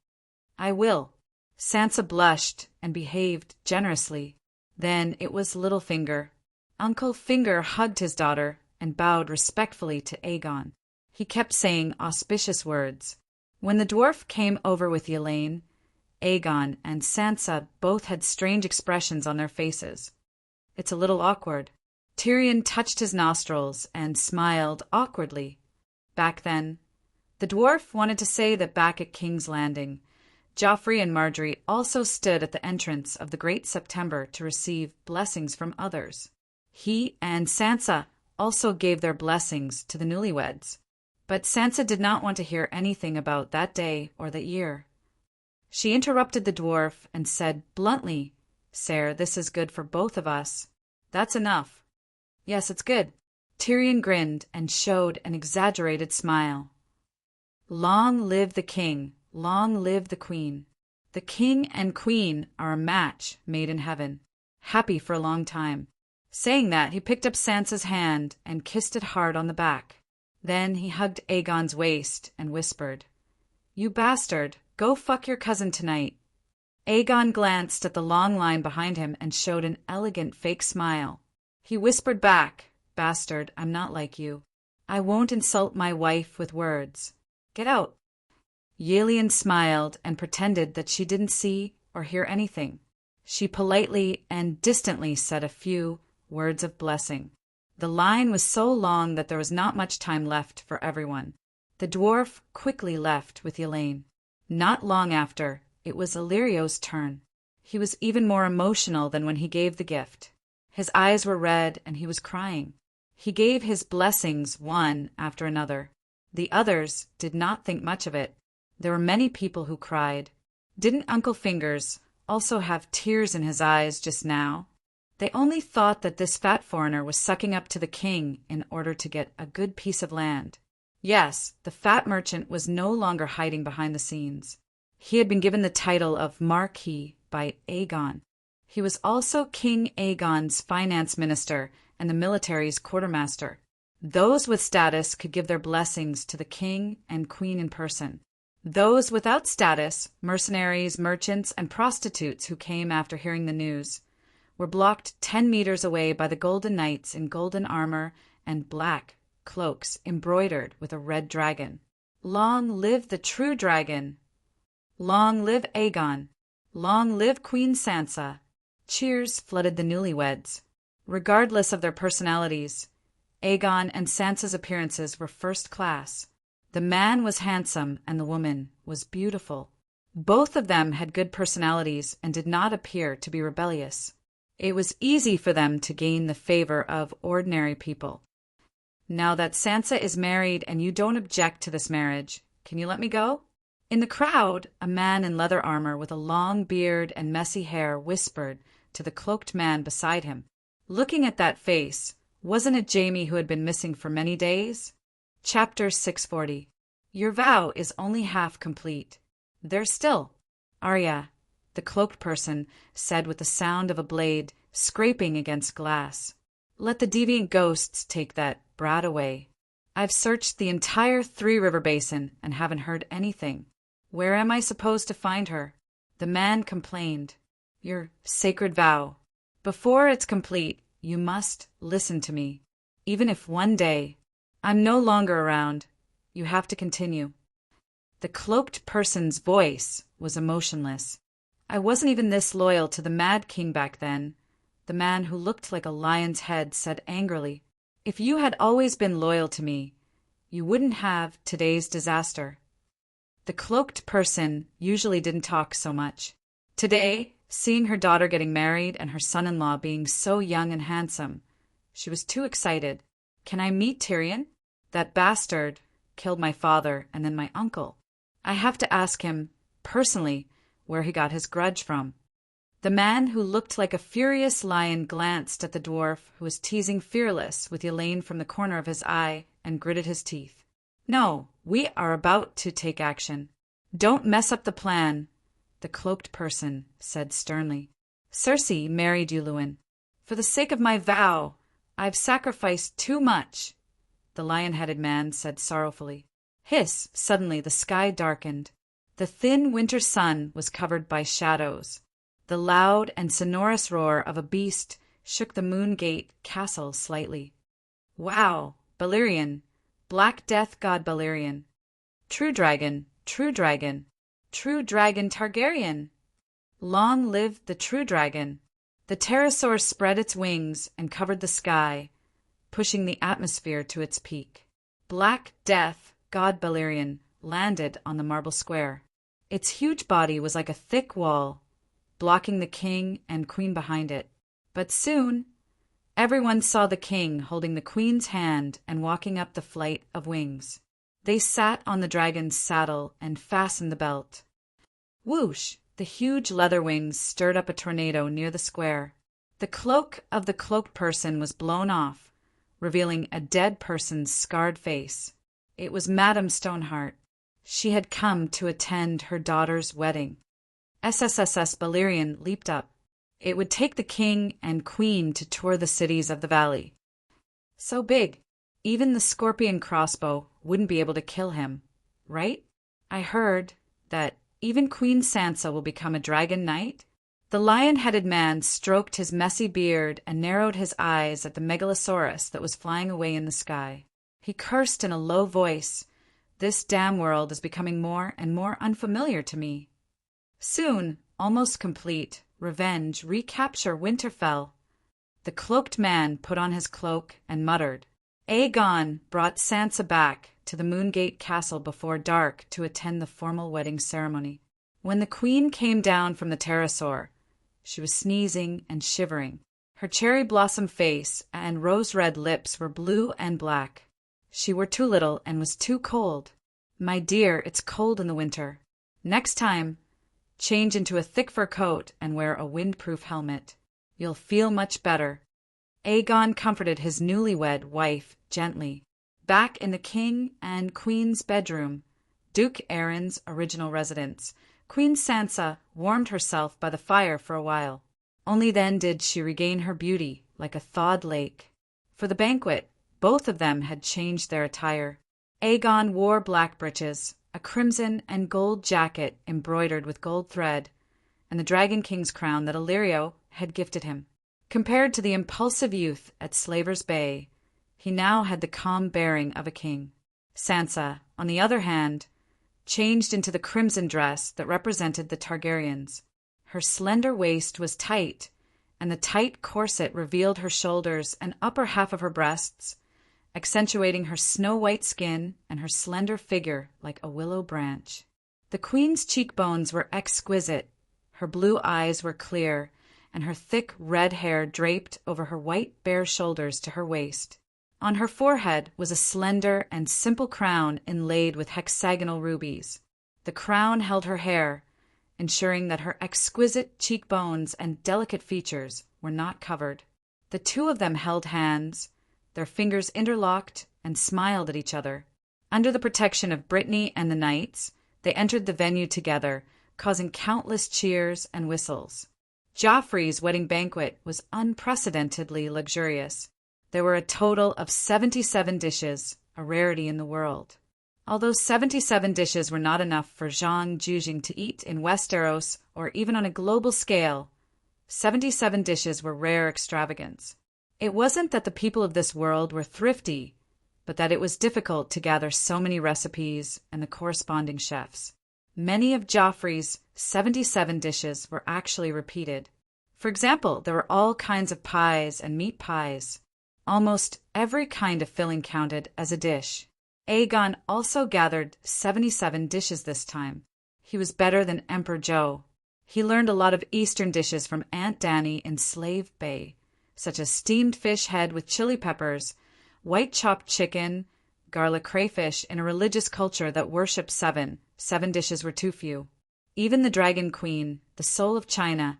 I will. Sansa blushed and behaved generously. Then it was Littlefinger. Uncle Finger hugged his daughter and bowed respectfully to Aegon. He kept saying auspicious words. When the dwarf came over with Elaine, Aegon and Sansa both had strange expressions on their faces. It's a little awkward. Tyrion touched his nostrils and smiled awkwardly. Back then, the dwarf wanted to say that back at King's Landing, Joffrey and Margaery also stood at the entrance of the Great September to receive blessings from others. He and Sansa also gave their blessings to the newlyweds. But Sansa did not want to hear anything about that day or that year. She interrupted the dwarf and said bluntly, "Sire, this is good for both of us." "That's enough." "Yes, it's good." Tyrion grinned and showed an exaggerated smile. "Long live the king, long live the queen. The king and queen are a match made in heaven. Happy for a long time." Saying that, he picked up Sansa's hand and kissed it hard on the back. Then he hugged Aegon's waist and whispered, "You bastard, go fuck your cousin tonight." Aegon glanced at the long line behind him and showed an elegant fake smile. He whispered back, "Bastard, I'm not like you. I won't insult my wife with words. Get out." Yelian smiled and pretended that she didn't see or hear anything. She politely and distantly said a few words of blessing. The line was so long that there was not much time left for everyone. The dwarf quickly left with Elaine. Not long after, it was Illyrio's turn. He was even more emotional than when he gave the gift. His eyes were red and he was crying. He gave his blessings one after another. The others did not think much of it. There were many people who cried. Didn't Uncle Fingers also have tears in his eyes just now? They only thought that this fat foreigner was sucking up to the king in order to get a good piece of land. Yes, the fat merchant was no longer hiding behind the scenes. He had been given the title of Marquis by Aegon. He was also King Aegon's finance minister and the military's quartermaster. Those with status could give their blessings to the king and queen in person. Those without status, mercenaries, merchants, and prostitutes who came after hearing the news, were blocked 10 meters away by the golden knights in golden armor and black cloaks embroidered with a red dragon. Long live the true dragon! Long live Aegon! Long live Queen Sansa! Cheers flooded the newlyweds. Regardless of their personalities, Aegon and Sansa's appearances were first class. The man was handsome and the woman was beautiful. Both of them had good personalities and did not appear to be rebellious. It was easy for them to gain the favor of ordinary people. "Now that Sansa is married and you don't object to this marriage, can you let me go?" In the crowd, a man in leather armor with a long beard and messy hair whispered to the cloaked man beside him. Looking at that face, wasn't it Jaime who had been missing for many days? Chapter 640. Your vow is only half complete. There's still. Arya, the cloaked person said with the sound of a blade scraping against glass. Let the deviant ghosts take that brat away. I've searched the entire Three River Basin and haven't heard anything. Where am I supposed to find her? The man complained. Your sacred vow. Before it's complete, you must listen to me. Even if one day I'm no longer around, you have to continue. The cloaked person's voice was emotionless. I wasn't even this loyal to the Mad King back then. The man who looked like a lion's head said angrily, If you had always been loyal to me, you wouldn't have today's disaster. The cloaked person usually didn't talk so much. Today, seeing her daughter getting married and her son-in-law being so young and handsome, she was too excited. Can I meet Tyrion? That bastard killed my father and then my uncle. I have to ask him, personally, where he got his grudge from. The man who looked like a furious lion glanced at the dwarf who was teasing Fearless with Elaine from the corner of his eye and gritted his teeth. "No, we are about to take action. Don't mess up the plan," the cloaked person said sternly. "Circe married you, Lewin. For the sake of my vow, I've sacrificed too much," the lion-headed man said sorrowfully. Hiss! Suddenly the sky darkened. The thin winter sun was covered by shadows. The loud and sonorous roar of a beast shook the Moongate castle slightly. "Wow! Balerion! Black Death God Balerion! True dragon! True dragon! True dragon Targaryen! Long live the true dragon!" The pterosaur spread its wings and covered the sky, pushing the atmosphere to its peak. Black Death God Balerion landed on the marble square. Its huge body was like a thick wall, blocking the king and queen behind it. But soon, everyone saw the king holding the queen's hand and walking up the flight of wings. They sat on the dragon's saddle and fastened the belt. Whoosh! The huge leather wings stirred up a tornado near the square. The cloak of the cloaked person was blown off, revealing a dead person's scarred face. It was Madame Stoneheart. She had come to attend her daughter's wedding. SSSS Balerion leaped up. It would take the king and queen to tour the cities of the valley. So big, even the scorpion crossbow wouldn't be able to kill him, right? I heard that even Queen Sansa will become a dragon knight. The lion-headed man stroked his messy beard and narrowed his eyes at the megalosaurus that was flying away in the sky. He cursed in a low voice. "This damn world is becoming more and more unfamiliar to me." Soon, almost complete, revenge, recapture Winterfell. The cloaked man put on his cloak and muttered. Aegon brought Sansa back to the Moongate Castle before dark to attend the formal wedding ceremony. When the queen came down from the pterosaur, she was sneezing and shivering. Her cherry blossom face and rose-red lips were blue and black. She wore too little and was too cold. "My dear, it's cold in the winter. Next time, change into a thick fur coat and wear a windproof helmet. You'll feel much better." Aegon comforted his newlywed wife gently. Back in the king and queen's bedroom, Duke Aaron's original residence, Queen Sansa warmed herself by the fire for a while. Only then did she regain her beauty like a thawed lake. For the banquet, both of them had changed their attire. Aegon wore black breeches, a crimson and gold jacket embroidered with gold thread, and the Dragon King's crown that Illyrio had gifted him. Compared to the impulsive youth at Slaver's Bay, he now had the calm bearing of a king. Sansa, on the other hand, changed into the crimson dress that represented the Targaryens. Her slender waist was tight, and the tight corset revealed her shoulders and upper half of her breasts, accentuating her snow-white skin and her slender figure like a willow branch. The queen's cheekbones were exquisite, her blue eyes were clear, and her thick red hair draped over her white bare shoulders to her waist. On her forehead was a slender and simple crown inlaid with hexagonal rubies. The crown held her hair, ensuring that her exquisite cheekbones and delicate features were not covered. The two of them held hands, their fingers interlocked, and smiled at each other. Under the protection of Brittany and the knights, they entered the venue together, causing countless cheers and whistles. Joffrey's wedding banquet was unprecedentedly luxurious. There were a total of 77 dishes, a rarity in the world. Although 77 dishes were not enough for Zhang Jujing to eat in Westeros or even on a global scale, 77 dishes were rare extravagance. It wasn't that the people of this world were thrifty, but that it was difficult to gather so many recipes and the corresponding chefs. Many of Joffrey's 77 dishes were actually repeated. For example, there were all kinds of pies and meat pies. Almost every kind of filling counted as a dish. Aegon also gathered 77 dishes this time. He was better than Emperor Joe. He learned a lot of Eastern dishes from Aunt Dany in Slave Bay, such as steamed fish head with chili peppers, white chopped chicken, garlic crayfish in a religious culture that worshipped seven. 7 dishes were too few. Even the Dragon Queen, the soul of China,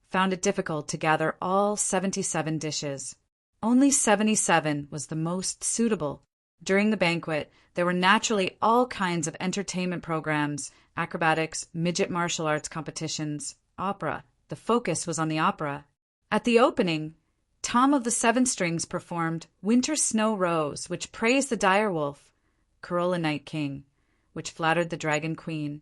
found it difficult to gather all 77 dishes. Only 77 was the most suitable. During the banquet, there were naturally all kinds of entertainment programs, acrobatics, midget martial arts competitions, opera. The focus was on the opera. At the opening, Tom of the Seven Strings performed Winter Snow Rose, which praised the dire wolf, Corolla Night King, which flattered the dragon queen,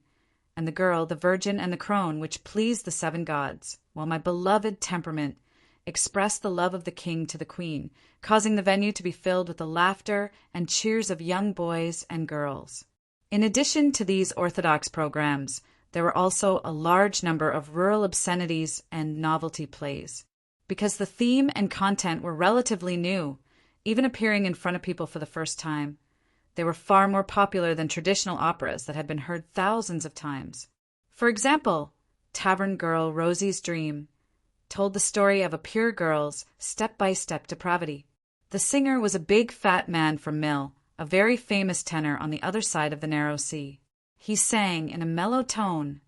and the girl, the virgin, and the crone, which pleased the seven gods, while my beloved temperament expressed the love of the king to the queen, causing the venue to be filled with the laughter and cheers of young boys and girls. In addition to these orthodox programs, there were also a large number of rural obscenities and novelty plays. Because the theme and content were relatively new, even appearing in front of people for the first time, they were far more popular than traditional operas that had been heard thousands of times. For example, Tavern Girl Rosie's Dream told the story of a pure girl's step-by-step depravity. The singer was a big fat man from Mill, a very famous tenor on the other side of the narrow sea. He sang in a mellow tone,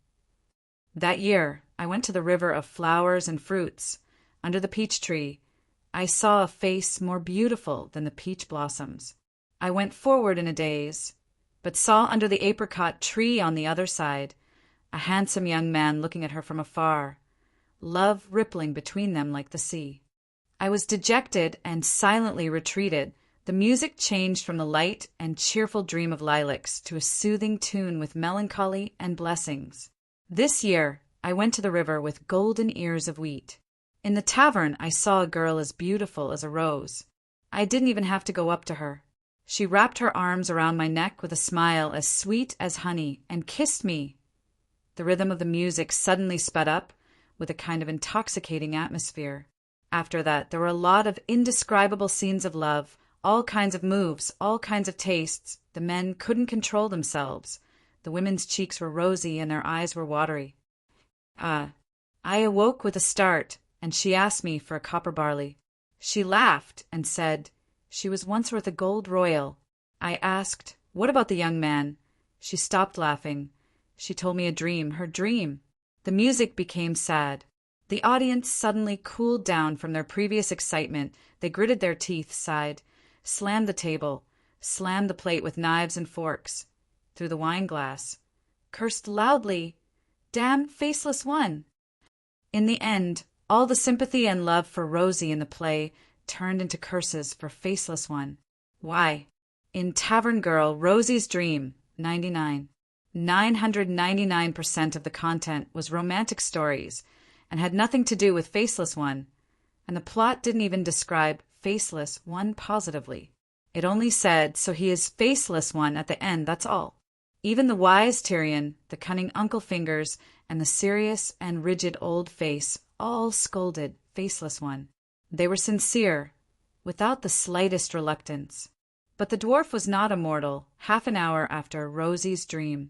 "That year I went to the river of flowers and fruits. Under the peach tree, I saw a face more beautiful than the peach blossoms. I went forward in a daze, but saw under the apricot tree on the other side a handsome young man looking at her from afar, love rippling between them like the sea. I was dejected and silently retreated. The music changed from the light and cheerful dream of lilacs to a soothing tune with melancholy and blessings. This year I went to the river with golden ears of wheat. In the tavern I saw a girl as beautiful as a rose. I didn't even have to go up to her. She wrapped her arms around my neck with a smile as sweet as honey and kissed me. The rhythm of the music suddenly sped up with a kind of intoxicating atmosphere. After that, there were a lot of indescribable scenes of love, all kinds of moves, all kinds of tastes. The men couldn't control themselves. The women's cheeks were rosy and their eyes were watery. I awoke with a start, and she asked me for a copper barley. She laughed and said she was once worth a gold royal. I asked, "What about the young man?" She stopped laughing. She told me a dream, her dream. The music became sad. The audience suddenly cooled down from their previous excitement. They gritted their teeth, sighed, slammed the table, slammed the plate with knives and forks, threw the wine glass, cursed loudly, "Damn faceless one!" In the end, all the sympathy and love for Rosie in the play turned into curses for Faceless One. Why? In Tavern Girl, Rosie's Dream, 999% of the content was romantic stories and had nothing to do with Faceless One, and the plot didn't even describe Faceless One positively. It only said, "So he is Faceless One" at the end, that's all. Even the wise Tyrion, the cunning Uncle Fingers, and the serious and rigid old face all scolded Faceless One. They were sincere, without the slightest reluctance. But the dwarf was not immortal. Half an hour after Rosie's Dream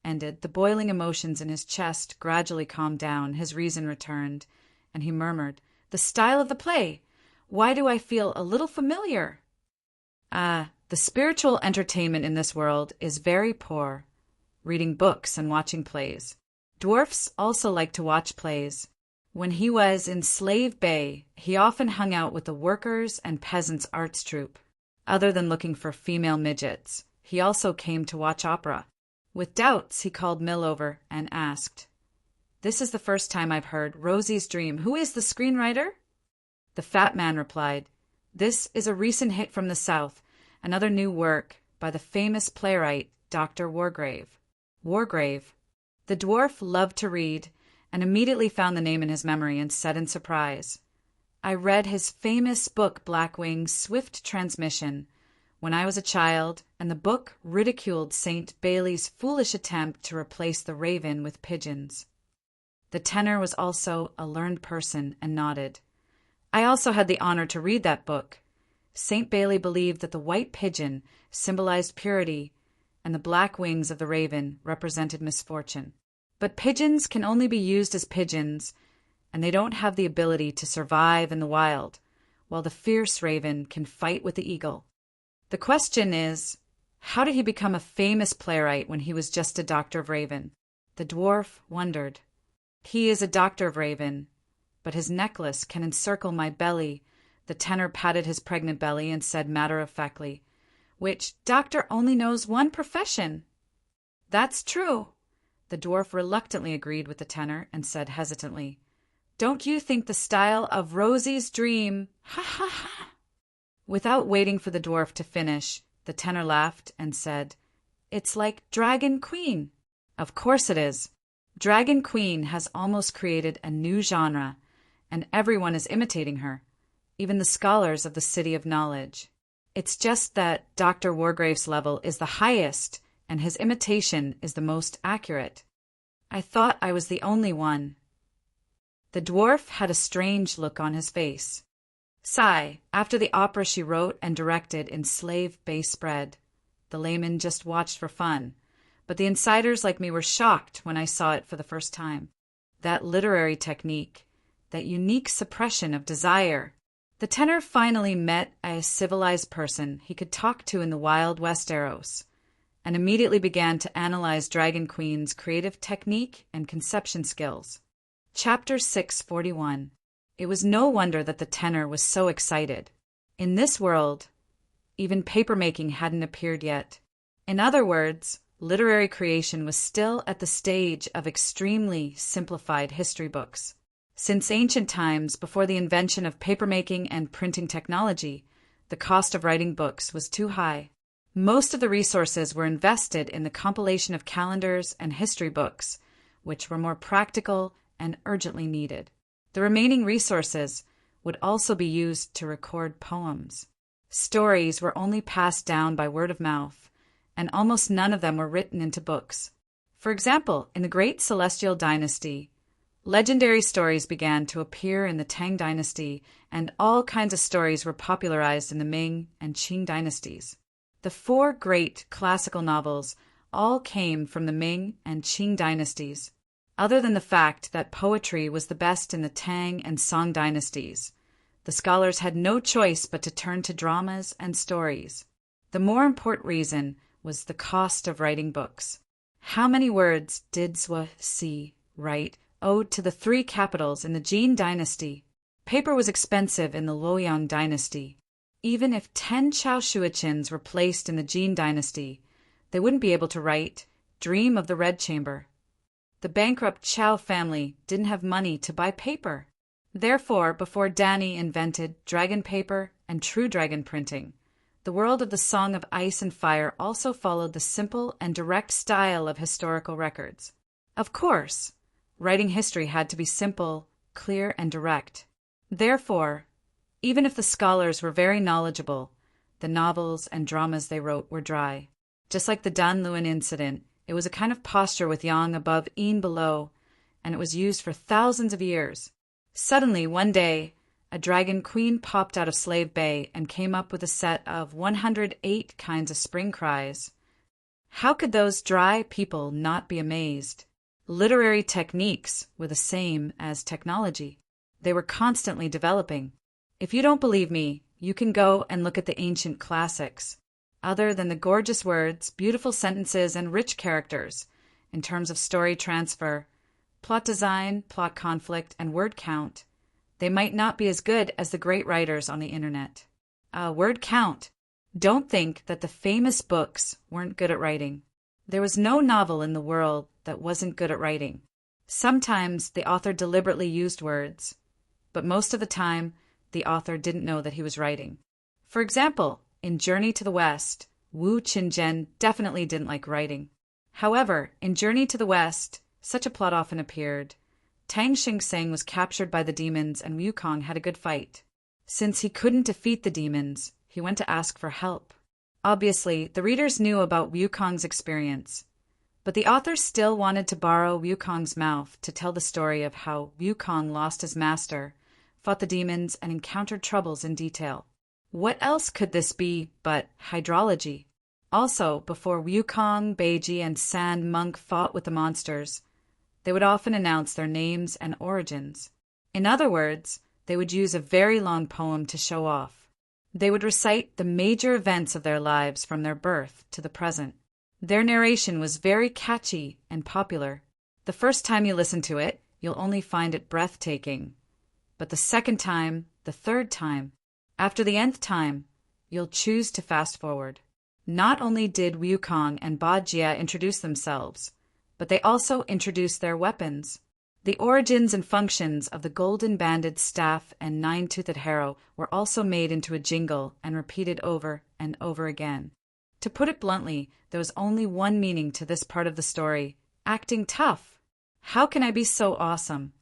ended, the boiling emotions in his chest gradually calmed down, his reason returned, and he murmured, "The style of the play! Why do I feel a little familiar?" The spiritual entertainment in this world is very poor, reading books and watching plays. Dwarfs also like to watch plays. When he was in Slave Bay, he often hung out with the workers' and peasants' arts troupe. Other than looking for female midgets, he also came to watch opera. With doubts, he called Mill over and asked, "This is the first time I've heard Rosie's Dream. Who is the screenwriter?" The fat man replied, "This is a recent hit from the South, another new work by the famous playwright Dr. Wargrave." Wargrave. The dwarf loved to read and immediately found the name in his memory and said in surprise, "I read his famous book Blackwing's Swift Transmission when I was a child, and the book ridiculed St. Bailey's foolish attempt to replace the raven with pigeons." The tenor was also a learned person and nodded. "I also had the honor to read that book. St. Bailey believed that the white pigeon symbolized purity and the black wings of the raven represented misfortune. But pigeons can only be used as pigeons, and they don't have the ability to survive in the wild, while the fierce raven can fight with the eagle. The question is, how did he become a famous playwright when he was just a doctor of raven?" The dwarf wondered. "He is a doctor of raven, but his necklace can encircle my belly." The tenor patted his pregnant belly and said matter-of-factly, "Which doctor only knows one profession." "That's true." The dwarf reluctantly agreed with the tenor and said hesitantly, "Don't you think the style of Rosie's dream, ha ha ha?" Without waiting for the dwarf to finish, the tenor laughed and said, "It's like Dragon Queen." "Of course it is. Dragon Queen has almost created a new genre, and everyone is imitating her, even the scholars of the City of Knowledge. It's just that Dr. Wargrave's level is the highest, and his imitation is the most accurate. I thought I was the only one." The dwarf had a strange look on his face. Sigh, after the opera she wrote and directed in Slave Bay Spread. The layman just watched for fun, but the insiders like me were shocked when I saw it for the first time. That literary technique, that unique suppression of desire. The tenor finally met a civilized person he could talk to in the Wild Westeros, and immediately began to analyze Dragon Queen's creative technique and conception skills. Chapter 641. It was no wonder that the tenor was so excited. In this world, even papermaking hadn't appeared yet. In other words, literary creation was still at the stage of extremely simplified history books. Since ancient times, before the invention of papermaking and printing technology, the cost of writing books was too high. Most of the resources were invested in the compilation of calendars and history books, which were more practical and urgently needed. The remaining resources would also be used to record poems. Stories were only passed down by word of mouth, and almost none of them were written into books. For example, in the Great Celestial Dynasty, legendary stories began to appear in the Tang Dynasty, and all kinds of stories were popularized in the Ming and Qing dynasties. The 4 great classical novels all came from the Ming and Qing dynasties. Other than the fact that poetry was the best in the Tang and Song dynasties, the scholars had no choice but to turn to dramas and stories. The more important reason was the cost of writing books. How many words did Zhuo Si write owed to the 3 capitals in the Jin dynasty? Paper was expensive in the Luoyang dynasty. Even if 10 Chao Shuichins were placed in the Jin dynasty, they wouldn't be able to write Dream of the Red Chamber. The bankrupt Chao family didn't have money to buy paper. Therefore, before Danny invented dragon paper and true dragon printing, the world of the Song of Ice and Fire also followed the simple and direct style of historical records. Of course, writing history had to be simple, clear, and direct. Therefore, even if the scholars were very knowledgeable, the novels and dramas they wrote were dry. Just like the Dan Luan incident, it was a kind of posture with yang above, yin below, and it was used for thousands of years. Suddenly, one day, a dragon queen popped out of Slave Bay and came up with a set of 108 kinds of spring cries. How could those dry people not be amazed? Literary techniques were the same as technology. They were constantly developing. If you don't believe me, you can go and look at the ancient classics. Other than the gorgeous words, beautiful sentences, and rich characters, in terms of story transfer, plot design, plot conflict, and word count, they might not be as good as the great writers on the internet. Word count. Don't think that the famous books weren't good at writing. There was no novel in the world that wasn't good at writing. Sometimes the author deliberately used words, but most of the time, the author didn't know that he was writing. For example, in Journey to the West, Wu Qinzhen definitely didn't like writing. However, in Journey to the West, such a plot often appeared. Tang Xingsheng was captured by the demons and Wukong had a good fight. Since he couldn't defeat the demons, he went to ask for help. Obviously, the readers knew about Wukong's experience, but the author still wanted to borrow Wukong's mouth to tell the story of how Wukong lost his master, fought the demons, and encountered troubles in detail. What else could this be but hydrology? Also, before Wukong, Beiji, and Sand Monk fought with the monsters, they would often announce their names and origins. In other words, they would use a very long poem to show off. They would recite the major events of their lives from their birth to the present. Their narration was very catchy and popular. The first time you listen to it, you'll only find it breathtaking. but the second time, the third time, after the nth time, you'll choose to fast forward. Not only did Wukong and Bajie introduce themselves, but they also introduced their weapons. The origins and functions of the golden-banded staff and nine-toothed harrow were also made into a jingle and repeated over and over again. To put it bluntly, there was only one meaning to this part of the story: acting tough. How can I be so awesome?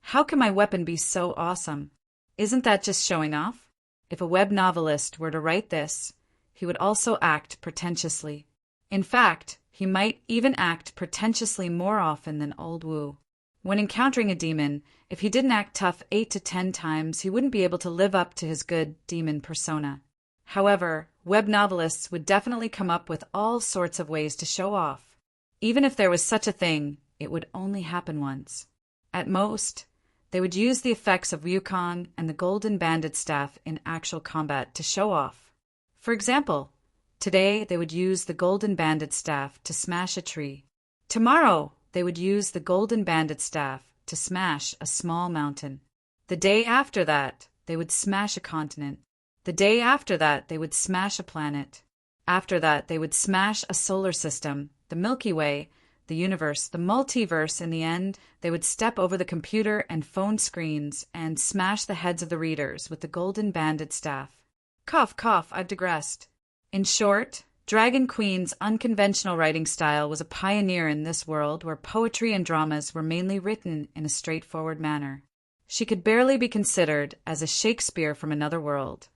How can my weapon be so awesome? Isn't that just showing off? If a web novelist were to write this, he would also act pretentiously. In fact, he might even act pretentiously more often than old Wu. When encountering a demon, if he didn't act tough 8 to 10 times, he wouldn't be able to live up to his good demon persona. However, web novelists would definitely come up with all sorts of ways to show off. Even if there was such a thing, it would only happen once. At most, they would use the effects of Wukong and the golden banded staff in actual combat to show off. For example, today they would use the golden banded staff to smash a tree. Tomorrow, they would use the golden banded staff to smash a small mountain. The day after that, they would smash a continent. The day after that, they would smash a planet. After that, they would smash a solar system, the Milky Way, the universe, the multiverse. In the end, they would step over the computer and phone screens and smash the heads of the readers with the golden banded staff. Cough, cough, I've digressed. In short, Dragon Queen's unconventional writing style was a pioneer in this world where poetry and dramas were mainly written in a straightforward manner. She could barely be considered as a Shakespeare from another world,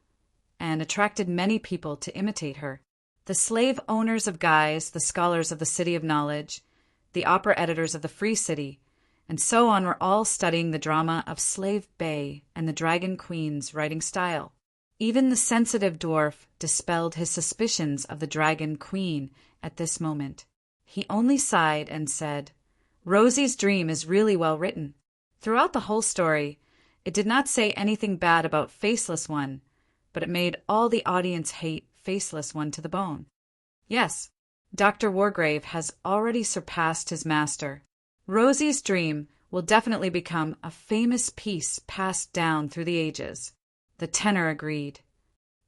and attracted many people to imitate her. The slave owners of Guise, the scholars of the City of Knowledge, the opera editors of the Free City, and so on were all studying the drama of Slave Bay and the Dragon Queen's writing style. Even the sensitive dwarf dispelled his suspicions of the Dragon Queen at this moment. He only sighed and said, "Rosie's dream is really well written." Throughout the whole story, it did not say anything bad about Faceless One, but it made all the audience hate Faceless One to the bone. Yes, Dr. Wargrave has already surpassed his master. Rosie's dream will definitely become a famous piece passed down through the ages. The tenor agreed.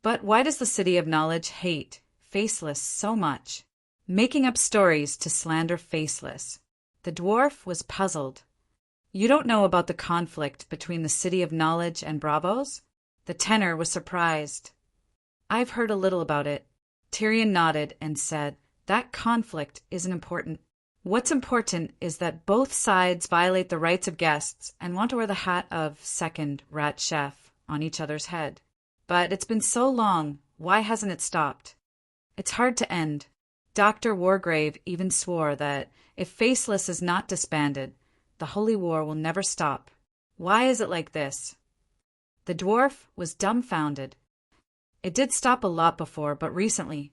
But why does the City of Knowledge hate Faceless so much, making up stories to slander Faceless? The dwarf was puzzled. You don't know about the conflict between the City of Knowledge and Bravos? The tenor was surprised. I've heard a little about it. Tyrion nodded and said, that conflict isn't important. What's important is that both sides violate the rights of guests and want to wear the hat of second rat chef on each other's head. But it's been so long, why hasn't it stopped? It's hard to end. Dr. Wargrave even swore that if Faceless is not disbanded, the Holy War will never stop. Why is it like this? The dwarf was dumbfounded. It did stop a lot before, but recently.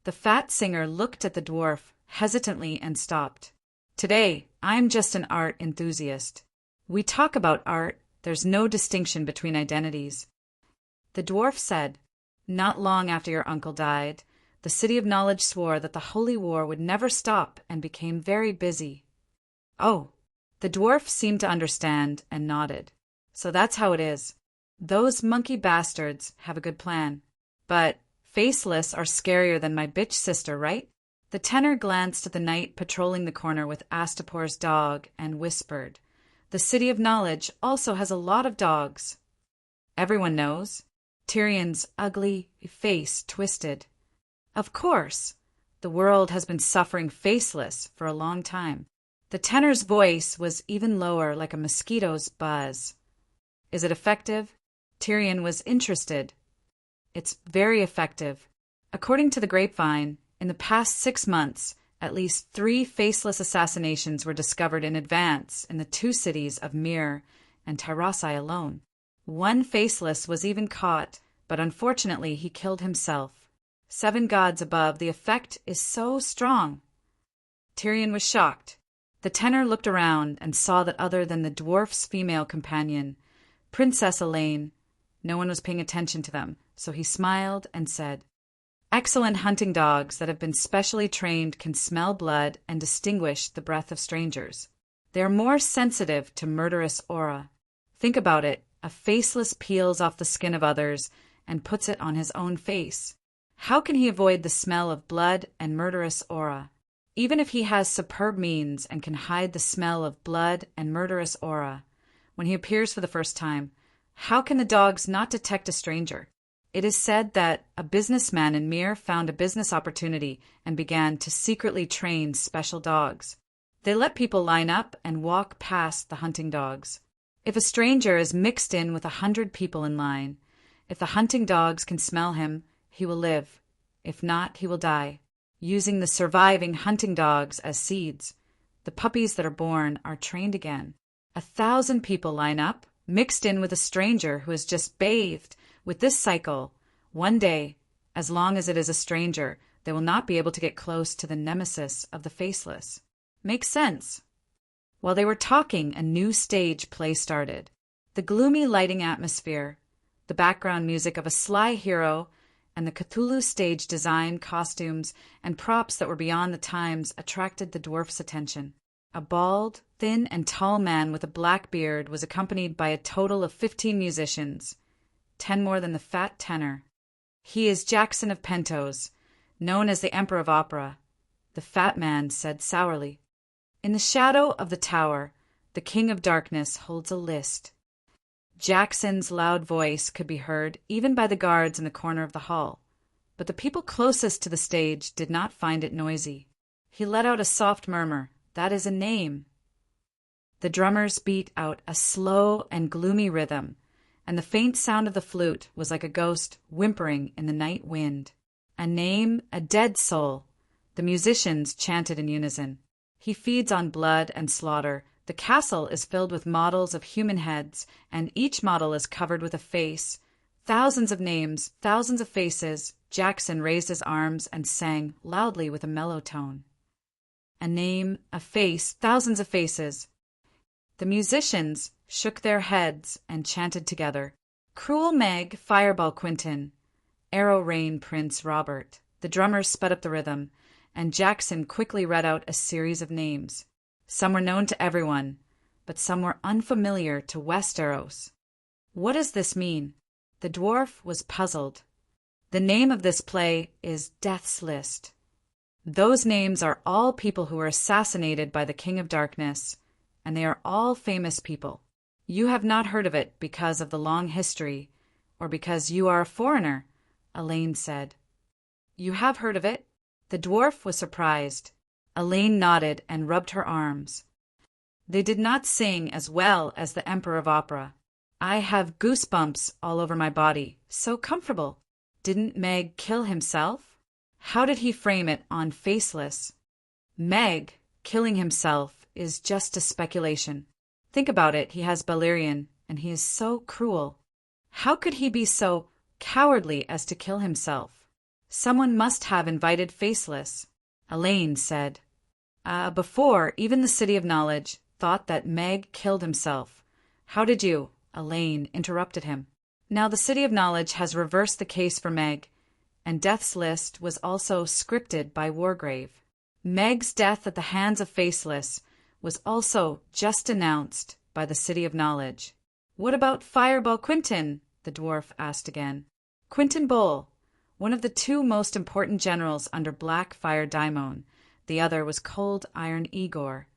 The fat singer looked at the dwarf hesitantly and stopped. Today, I'm just an art enthusiast. We talk about art. There's no distinction between identities. The dwarf said, not long after your uncle died, the City of Knowledge swore that the Holy War would never stop and became very busy. Oh, the dwarf seemed to understand and nodded. So that's how it is. Those monkey bastards have a good plan. But Faceless are scarier than my bitch sister, right? The tenor glanced at the knight patrolling the corner with Astapor's dog and whispered, the City of Knowledge also has a lot of dogs. Everyone knows. Tyrion's ugly face twisted. Of course. The world has been suffering Faceless for a long time. The tenor's voice was even lower, like a mosquito's buzz. Is it effective? Tyrion was interested. It's very effective. According to the grapevine, in the past 6 months, at least 3 faceless assassinations were discovered in advance in the 2 cities of Mir and Tyrosai alone. 1 faceless was even caught, but unfortunately he killed himself. 7 gods above, the effect is so strong. Tyrion was shocked. The tenor looked around and saw that other than the dwarf's female companion, Princess Elaine, no one was paying attention to them, so he smiled and said, excellent hunting dogs that have been specially trained can smell blood and distinguish the breath of strangers. They are more sensitive to murderous aura. Think about it, A faceless peels off the skin of others and puts it on his own face. How can he avoid the smell of blood and murderous aura? Even if he has superb means and can hide the smell of blood and murderous aura, when he appears for the first time, how can the dogs not detect a stranger? It is said that a businessman in Mir found a business opportunity and began to secretly train special dogs. They let people line up and walk past the hunting dogs. If a stranger is mixed in with 100 people in line, if the hunting dogs can smell him, he will live. If not, he will die. Using the surviving hunting dogs as seeds, the puppies that are born are trained again. 1,000 people line up, mixed in with a stranger who has just bathed. With this cycle, one day, as long as it is a stranger, they will not be able to get close to the nemesis of the faceless. Makes sense. While they were talking, a new stage play started. The gloomy lighting atmosphere, the background music of a sly hero, and the Cthulhu stage design, costumes, and props that were beyond the times attracted the dwarf's attention. A bald, thin, and tall man with a black beard was accompanied by a total of 15 musicians, 10 more than the fat tenor. He is Jackson of Pentos, known as the Emperor of Opera, the fat man said sourly. In the shadow of the tower, the King of Darkness holds a list. Jackson's loud voice could be heard even by the guards in the corner of the hall, but the people closest to the stage did not find it noisy. He let out a soft murmur. That is a name. The drummers beat out a slow and gloomy rhythm, and the faint sound of the flute was like a ghost whimpering in the night wind. A name, a dead soul, the musicians chanted in unison. He feeds on blood and slaughter. The castle is filled with models of human heads, and each model is covered with a face. Thousands of names, thousands of faces. Jackson raised his arms and sang loudly with a mellow tone. A name, a face, thousands of faces. The musicians shook their heads and chanted together. Cruel Meg, Fireball Quintin, Arrow Rain Prince Robert. The drummers sped up the rhythm, and Jackson quickly read out a series of names. Some were known to everyone, but some were unfamiliar to Westeros. What does this mean? The dwarf was puzzled. The name of this play is Death's List. Those names are all people who were assassinated by the King of Darkness, and they are all famous people. You have not heard of it because of the long history, or because you are a foreigner, Elaine said. You have heard of it? The dwarf was surprised. Elaine nodded and rubbed her arms. They did not sing as well as the Emperor of Opera. I have goosebumps all over my body. So comfortable. Didn't Meg kill himself? How did he frame it on Faceless? Meg killing himself is just a speculation. Think about it. He has Balerion, and he is so cruel. How could he be so cowardly as to kill himself? Someone must have invited Faceless. Elaine said. Before, even the City of Knowledge thought that Meg killed himself. How did you? Elaine interrupted him. Now the City of Knowledge has reversed the case for Meg, and Death's List was also scripted by Wargrave. Meg's death at the hands of Faceless was also just announced by the City of Knowledge. What about Fireball Quintin? The dwarf asked again. Quintin Bowl, one of the two most important generals under Blackfire Daimon. The other was Cold Iron Igor.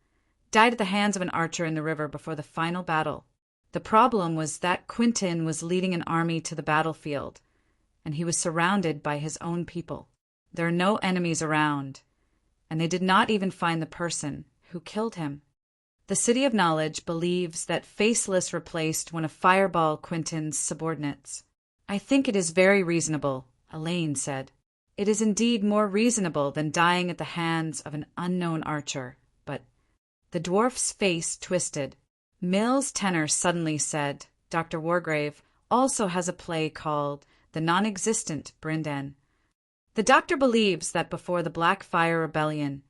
Died at the hands of an archer in the river before the final battle. The problem was that Quintin was leading an army to the battlefield, and he was surrounded by his own people. There are no enemies around, and they did not even find the person who killed him. The City of Knowledge believes that Faceless replaced one of Fireball Quintin's subordinates. I think it is very reasonable, Elaine said. It is indeed more reasonable than dying at the hands of an unknown archer, but the dwarf's face twisted. Mill's tenor suddenly said, Dr. Wargrave also has a play called The Non-Existent Brindan. The doctor believes that before the Blackfire Rebellion,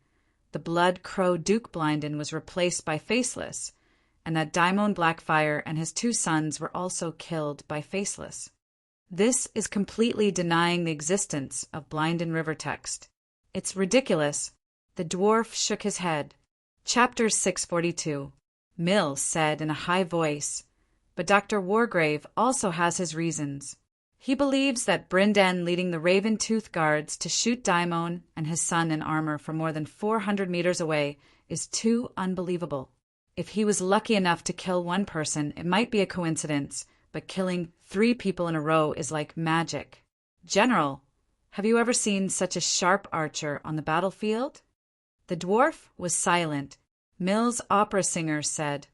the Blood Crow Duke Blinden was replaced by Faceless, and that Daimon Blackfire and his two sons were also killed by Faceless. This is completely denying the existence of Blinden River text. It's ridiculous. The dwarf shook his head. Chapter 642. Mill said in a high voice, But Dr. Wargrave also has his reasons. He believes that Brindan leading the Raven-Tooth Guards to shoot Daimon and his son in armor from more than 400 meters away is too unbelievable. If he was lucky enough to kill one person, it might be a coincidence, but killing 3 people in a row is like magic. General, have you ever seen such a sharp archer on the battlefield? The dwarf was silent. Mill's opera singer said,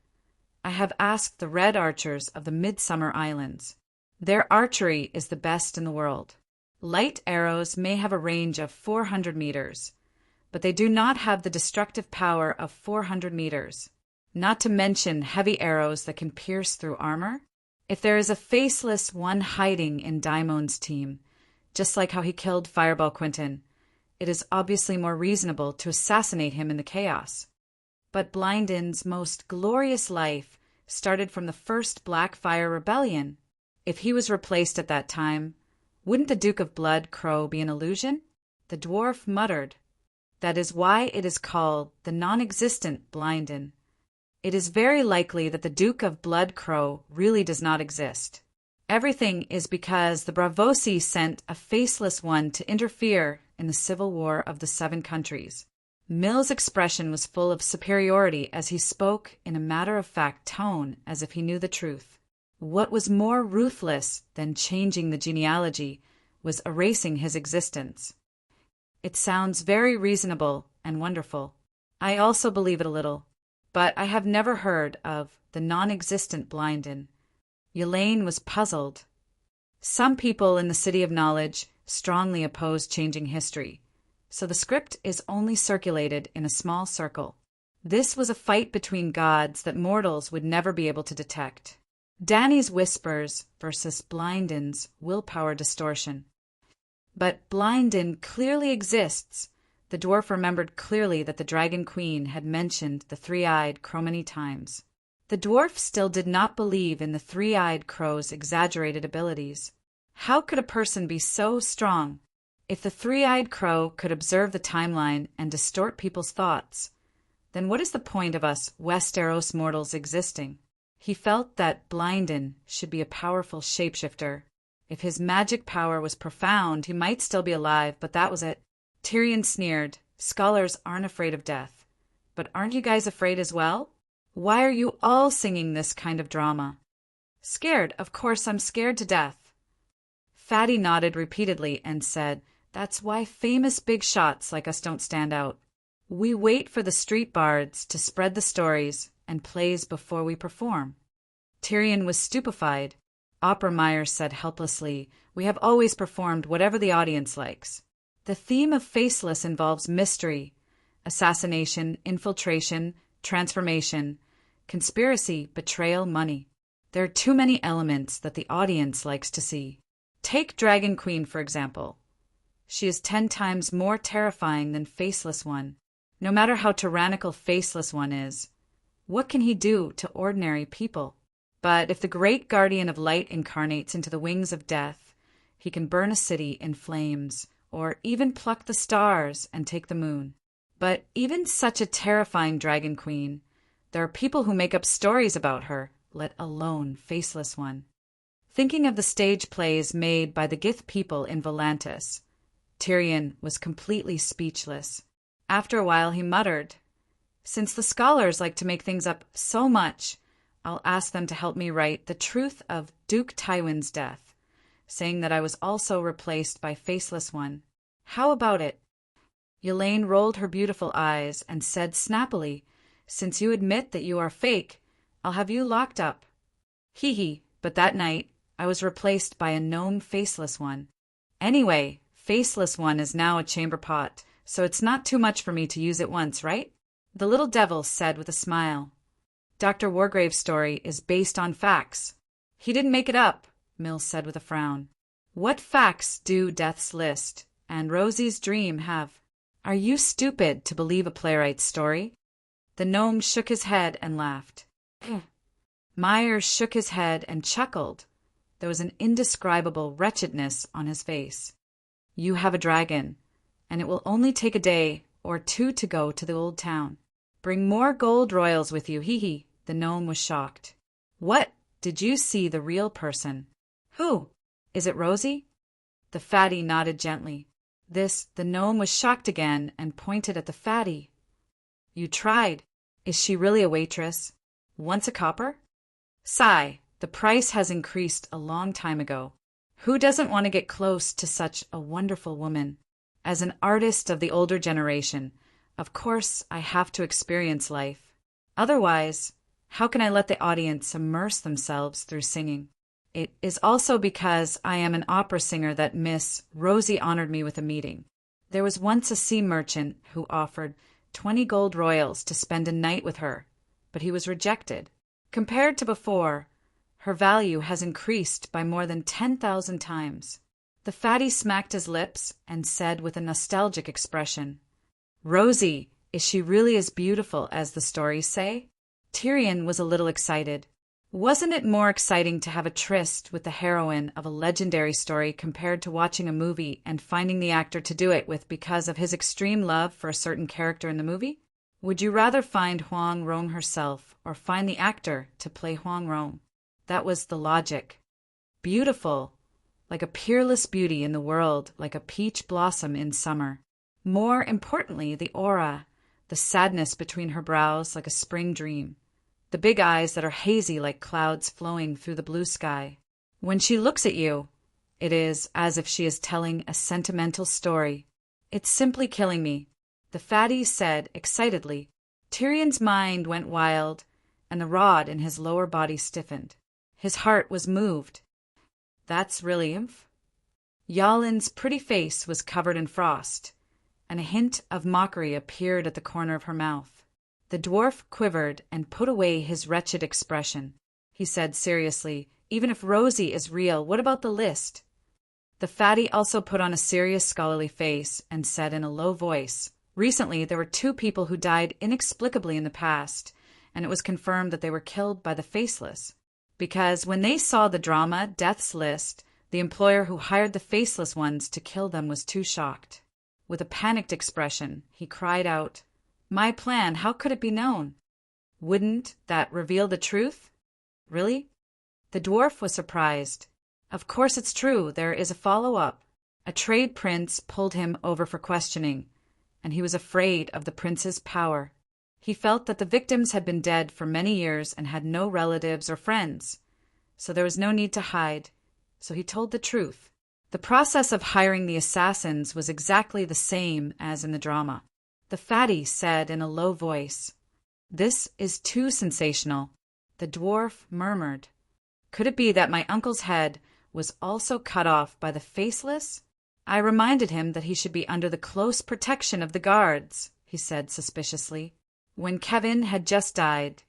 I have asked the Red Archers of the Midsummer Islands. Their archery is the best in the world. Light arrows may have a range of 400 meters, but they do not have the destructive power of 400 meters, not to mention heavy arrows that can pierce through armor. If there is a faceless one hiding in Daimon's team, just like how he killed Fireball Quinton, it is obviously more reasonable to assassinate him in the chaos. But Blindin's most glorious life started from the first Blackfire Rebellion. If he was replaced at that time, wouldn't the Duke of Blood Crow be an illusion? The dwarf muttered. That is why it is called the non-existent Blindin. It is very likely that the Duke of Blood Crow really does not exist. Everything is because the Bravosi sent a faceless one to interfere in the civil war of the 7 countries. Mill's expression was full of superiority as he spoke in a matter-of-fact tone as if he knew the truth. What was more ruthless than changing the genealogy was erasing his existence. It sounds very reasonable and wonderful. I also believe it a little, but I have never heard of the non-existent Blindin. Elaine was puzzled. Some people in the City of Knowledge strongly oppose changing history, so the script is only circulated in a small circle. This was a fight between gods that mortals would never be able to detect. Danny's whispers versus Blindin's willpower distortion. But Blindin clearly exists. The dwarf remembered clearly that the Dragon Queen had mentioned the 3-eyed crow many times. The dwarf still did not believe in the 3-eyed crow's exaggerated abilities. How could a person be so strong? If the 3-eyed crow could observe the timeline and distort people's thoughts, then what is the point of us Westeros mortals existing? He felt that Blindin should be a powerful shapeshifter. If his magic power was profound, he might still be alive, but that was it. Tyrion sneered. Scholars aren't afraid of death. But aren't you guys afraid as well? Why are you all singing this kind of drama? Scared, of course I'm scared to death. Fatty nodded repeatedly and said, That's why famous big shots like us don't stand out. We wait for the street bards to spread the stories and plays before we perform. Tyrion was stupefied. Opera Myers said helplessly, We have always performed whatever the audience likes. The theme of Faceless involves mystery, assassination, infiltration, transformation, conspiracy, betrayal, money. There are too many elements that the audience likes to see. Take Dragon Queen, for example. She is 10 times more terrifying than Faceless One. No matter how tyrannical Faceless One is, what can he do to ordinary people? But if the great guardian of light incarnates into the wings of death, he can burn a city in flames, or even pluck the stars and take the moon. But even such a terrifying Dragon Queen, there are people who make up stories about her, let alone Faceless One. Thinking of the stage plays made by the Gith people in Volantis, Tyrion was completely speechless. After a while he muttered, Since the scholars like to make things up so much, I'll ask them to help me write the truth of Duke Tywin's death, saying that I was also replaced by Faceless One. How about it? Elaine rolled her beautiful eyes and said snappily, Since you admit that you are fake, I'll have you locked up. Hee, but that night I was replaced by a gnome Faceless One. Anyway, Faceless One is now a chamber pot, so it's not too much for me to use it once, right? The little devil said with a smile. Dr. Wargrave's story is based on facts. He didn't make it up, Mills said with a frown. What facts do Death's List and Rosie's Dream have? Are you stupid to believe a playwright's story? The gnome shook his head and laughed. Myers shook his head and chuckled. There was an indescribable wretchedness on his face. You have a dragon, and it will only take a day or 2 to go to the old town. Bring more gold royals with you, hee. The gnome was shocked. What? Did you see the real person? Who? Is it Rosie? The fatty nodded gently. The gnome was shocked again and pointed at the fatty. You tried. Is she really a waitress? Once a copper? Sigh, the price has increased a long time ago. Who doesn't want to get close to such a wonderful woman? As an artist of the older generation, of course I have to experience life. Otherwise, how can I let the audience immerse themselves through singing? It is also because I am an opera singer that Miss Rosie honored me with a meeting. There was once a sea merchant who offered 20 gold royals to spend a night with her, but he was rejected. Compared to before, her value has increased by more than 10,000 times. The fatty smacked his lips and said with a nostalgic expression, Rosie, is she really as beautiful as the stories say? Tyrion was a little excited. Wasn't it more exciting to have a tryst with the heroine of a legendary story compared to watching a movie and finding the actor to do it with because of his extreme love for a certain character in the movie? Would you rather find Huang Rong herself or find the actor to play Huang Rong? That was the logic. Beautiful, like a peerless beauty in the world, like a peach blossom in summer. More importantly, the aura, the sadness between her brows like a spring dream. The big eyes that are hazy like clouds flowing through the blue sky. When she looks at you, it is as if she is telling a sentimental story. It's simply killing me, the fatty said excitedly. Tyrion's mind went wild, and the rod in his lower body stiffened. His heart was moved. That's really imph. Yalin's pretty face was covered in frost, and a hint of mockery appeared at the corner of her mouth. The dwarf quivered and put away his wretched expression. He said seriously, even if Rosie is real, what about the list? The fatty also put on a serious scholarly face and said in a low voice, recently there were 2 people who died inexplicably in the past, and it was confirmed that they were killed by the faceless. Because when they saw the drama Death's List, the employer who hired the faceless ones to kill them was too shocked. With a panicked expression, he cried out, My plan, how could it be known? Wouldn't that reveal the truth? Really? The dwarf was surprised. Of course it's true, there is a follow-up. A trade prince pulled him over for questioning, and he was afraid of the prince's power. He felt that the victims had been dead for many years and had no relatives or friends, so there was no need to hide, so he told the truth. The process of hiring the assassins was exactly the same as in the drama. The fatty said in a low voice, This is too sensational. The dwarf murmured, Could it be that my uncle's head was also cut off by the faceless? I reminded him that he should be under the close protection of the guards, he said suspiciously. When Kevin had just died,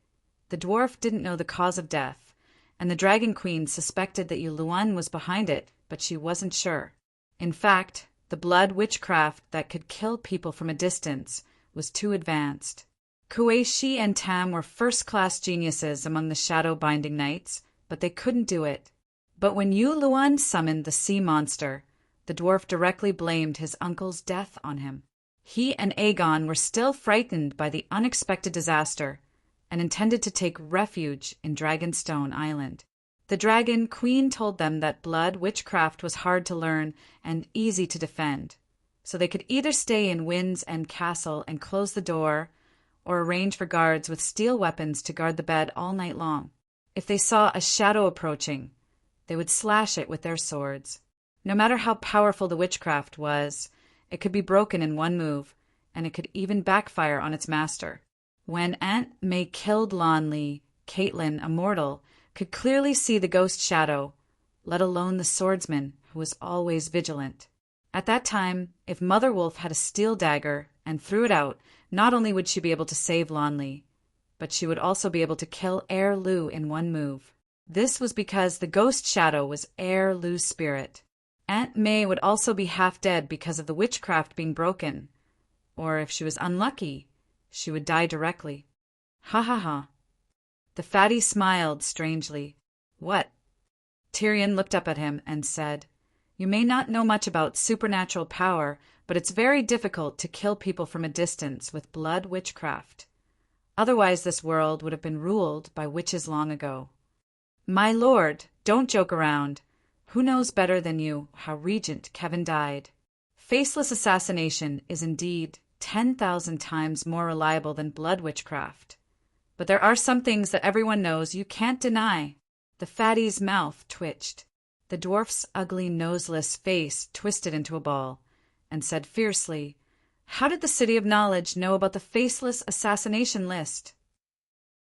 the dwarf didn't know the cause of death, and the Dragon Queen suspected that Luan was behind it, but she wasn't sure. In fact, the blood witchcraft that could kill people from a distance was too advanced. Kuei-shi and Tam were first-class geniuses among the shadow-binding knights, but they couldn't do it. But when Luan summoned the sea monster, the dwarf directly blamed his uncle's death on him. He and Aegon were still frightened by the unexpected disaster and intended to take refuge in Dragonstone Island. The Dragon Queen told them that blood witchcraft was hard to learn and easy to defend, so they could either stay in Wind's End Castle and close the door, or arrange for guards with steel weapons to guard the bed all night long. If they saw a shadow approaching, they would slash it with their swords. No matter how powerful the witchcraft was, it could be broken in one move, and it could even backfire on its master. When Aunt May killed Lonley, Caitlin, a mortal, could clearly see the ghost shadow, let alone the swordsman, who was always vigilant. At that time, if Mother Wolf had a steel dagger and threw it out, not only would she be able to save Lonley, but she would also be able to kill Heir Lu in one move. This was because the ghost shadow was Heir Lu's spirit. Aunt May would also be half dead because of the witchcraft being broken, or if she was unlucky, she would die directly. Ha ha ha. The fatty smiled strangely. What? Tyrion looked up at him and said, You may not know much about supernatural power, but it's very difficult to kill people from a distance with blood witchcraft. Otherwise this world would have been ruled by witches long ago. My lord, don't joke around. Who knows better than you how Regent Kevin died? Faceless assassination is indeed 10,000 times more reliable than blood witchcraft. But there are some things that everyone knows you can't deny. The fatty's mouth twitched. The dwarf's ugly noseless face twisted into a ball, and said fiercely, "How did the City of Knowledge know about the faceless assassination list?"